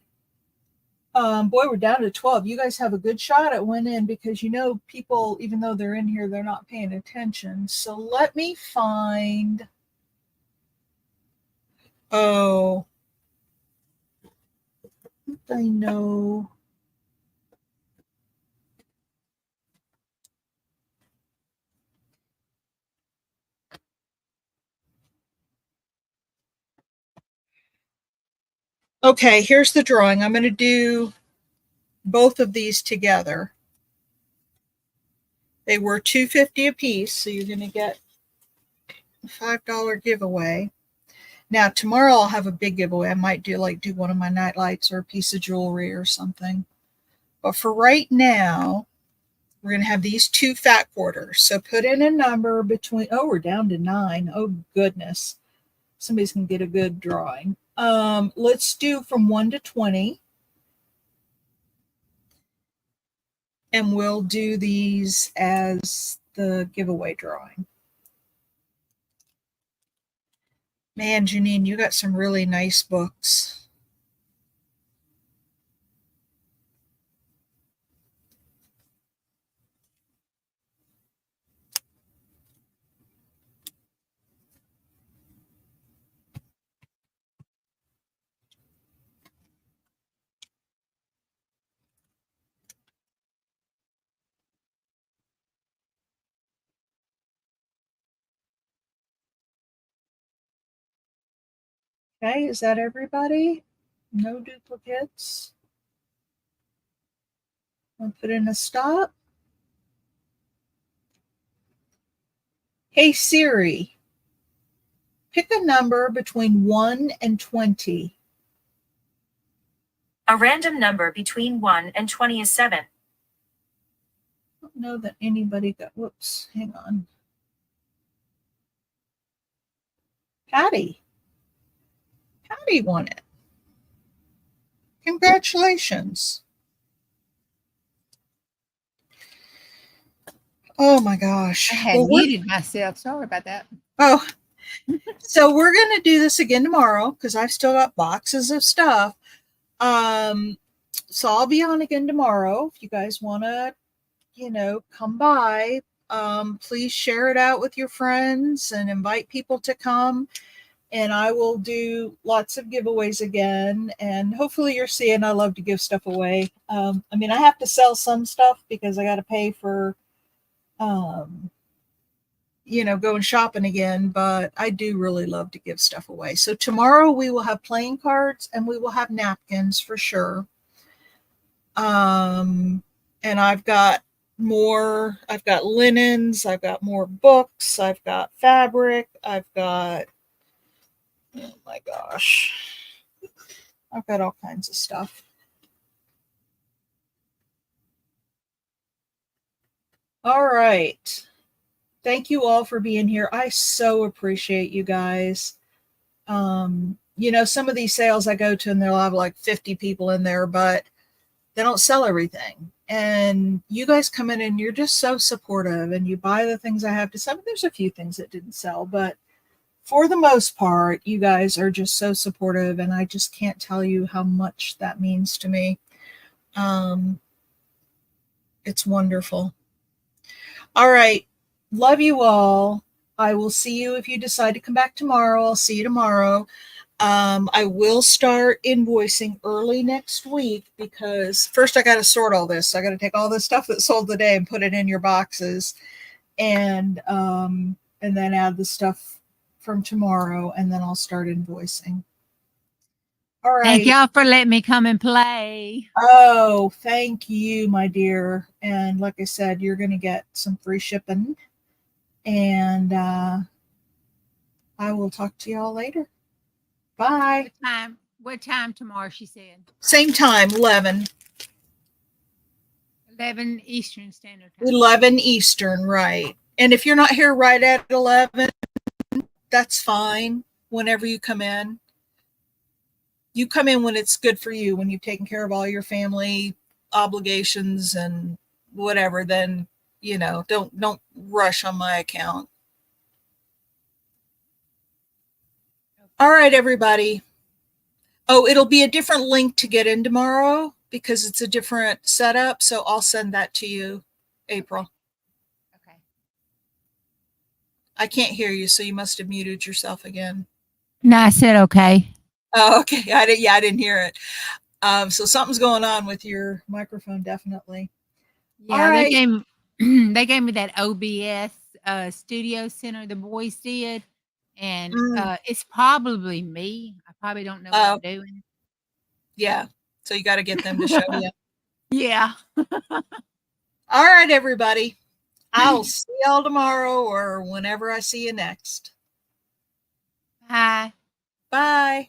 Boy, we're down to 12. You guys have a good shot at winning because you know people, even though they're in here, they're not paying attention. So let me find. Oh. I know. Okay, here's the drawing. I'm going to do both of these together. They were $2.50 a piece, so you're going to get a $5 giveaway. Now, tomorrow I'll have a big giveaway. I might do one of my night lights or a piece of jewelry or something. But for right now, We're going to have these 2 fat quarters. So put in a number between, oh, we're down to 9. Oh, goodness. Somebody's going to get a good drawing. Let's do from 1 to 20. And we'll do these as the giveaway drawing. Man, Janine, you got some really nice books. Okay, is that everybody? No duplicates. I'll put in a stop. Hey Siri, pick a number between 1 and 20. A random number between 1 and 20 is 7. I don't know that anybody got, whoops, hang on. Patty won it. Congratulations. Oh my gosh. I had muted myself. Sorry about that. Oh, so we're going to do this again tomorrow because I've still got boxes of stuff. So I'll be on again tomorrow. If you guys want to, come by, please share it out with your friends and invite people to come. And I will do lots of giveaways again. And hopefully you're seeing I love to give stuff away. I have to sell some stuff because I got to pay for, going shopping again. But I do really love to give stuff away. So tomorrow we will have playing cards and we will have napkins for sure. And I've got linens. I've got more books. I've got fabric. I've got, oh my gosh. I've got all kinds of stuff. All right. Thank you all for being here. I so appreciate you guys. Some of these sales I go to and they'll have like 50 people in there, but they don't sell everything. And you guys come in and you're just so supportive and you buy the things I have to sell. There's a few things that didn't sell, but for the most part, you guys are just so supportive, and I just can't tell you how much that means to me. It's wonderful. All right. Love you all. I will see you if you decide to come back tomorrow. I'll see you tomorrow. I will start invoicing early next week because first I got to sort all this. I got to take all this stuff that sold today and put it in your boxes, and then add the stuff from tomorrow, and then I'll start invoicing. All right. Thank y'all for letting me come and play. Oh, thank you, my dear. And like I said, you're going to get some free shipping. And I will talk to y'all later. Bye. What time tomorrow, she said? Same time, 11. 11 Eastern Standard Time. 11 Eastern, right. And if you're not here right at 11, that's fine. Whenever you come in. You come in when it's good for you, when you've taken care of all your family obligations and whatever, then, don't rush on my account. All right, everybody. Oh, it'll be a different link to get in tomorrow because it's a different setup. So I'll send that to you, April. Okay. I can't hear you, so you must have muted yourself again. No, I said okay. Oh, okay. I didn't hear it. So something's going on with your microphone, definitely. Yeah, right. They gave me that OBS studio center the boys did, and it's probably me. I probably don't know what I'm doing. Yeah. So you got to get them to show you. Yeah. All right, everybody. I'll see y'all tomorrow or whenever I see you next. Bye. Bye.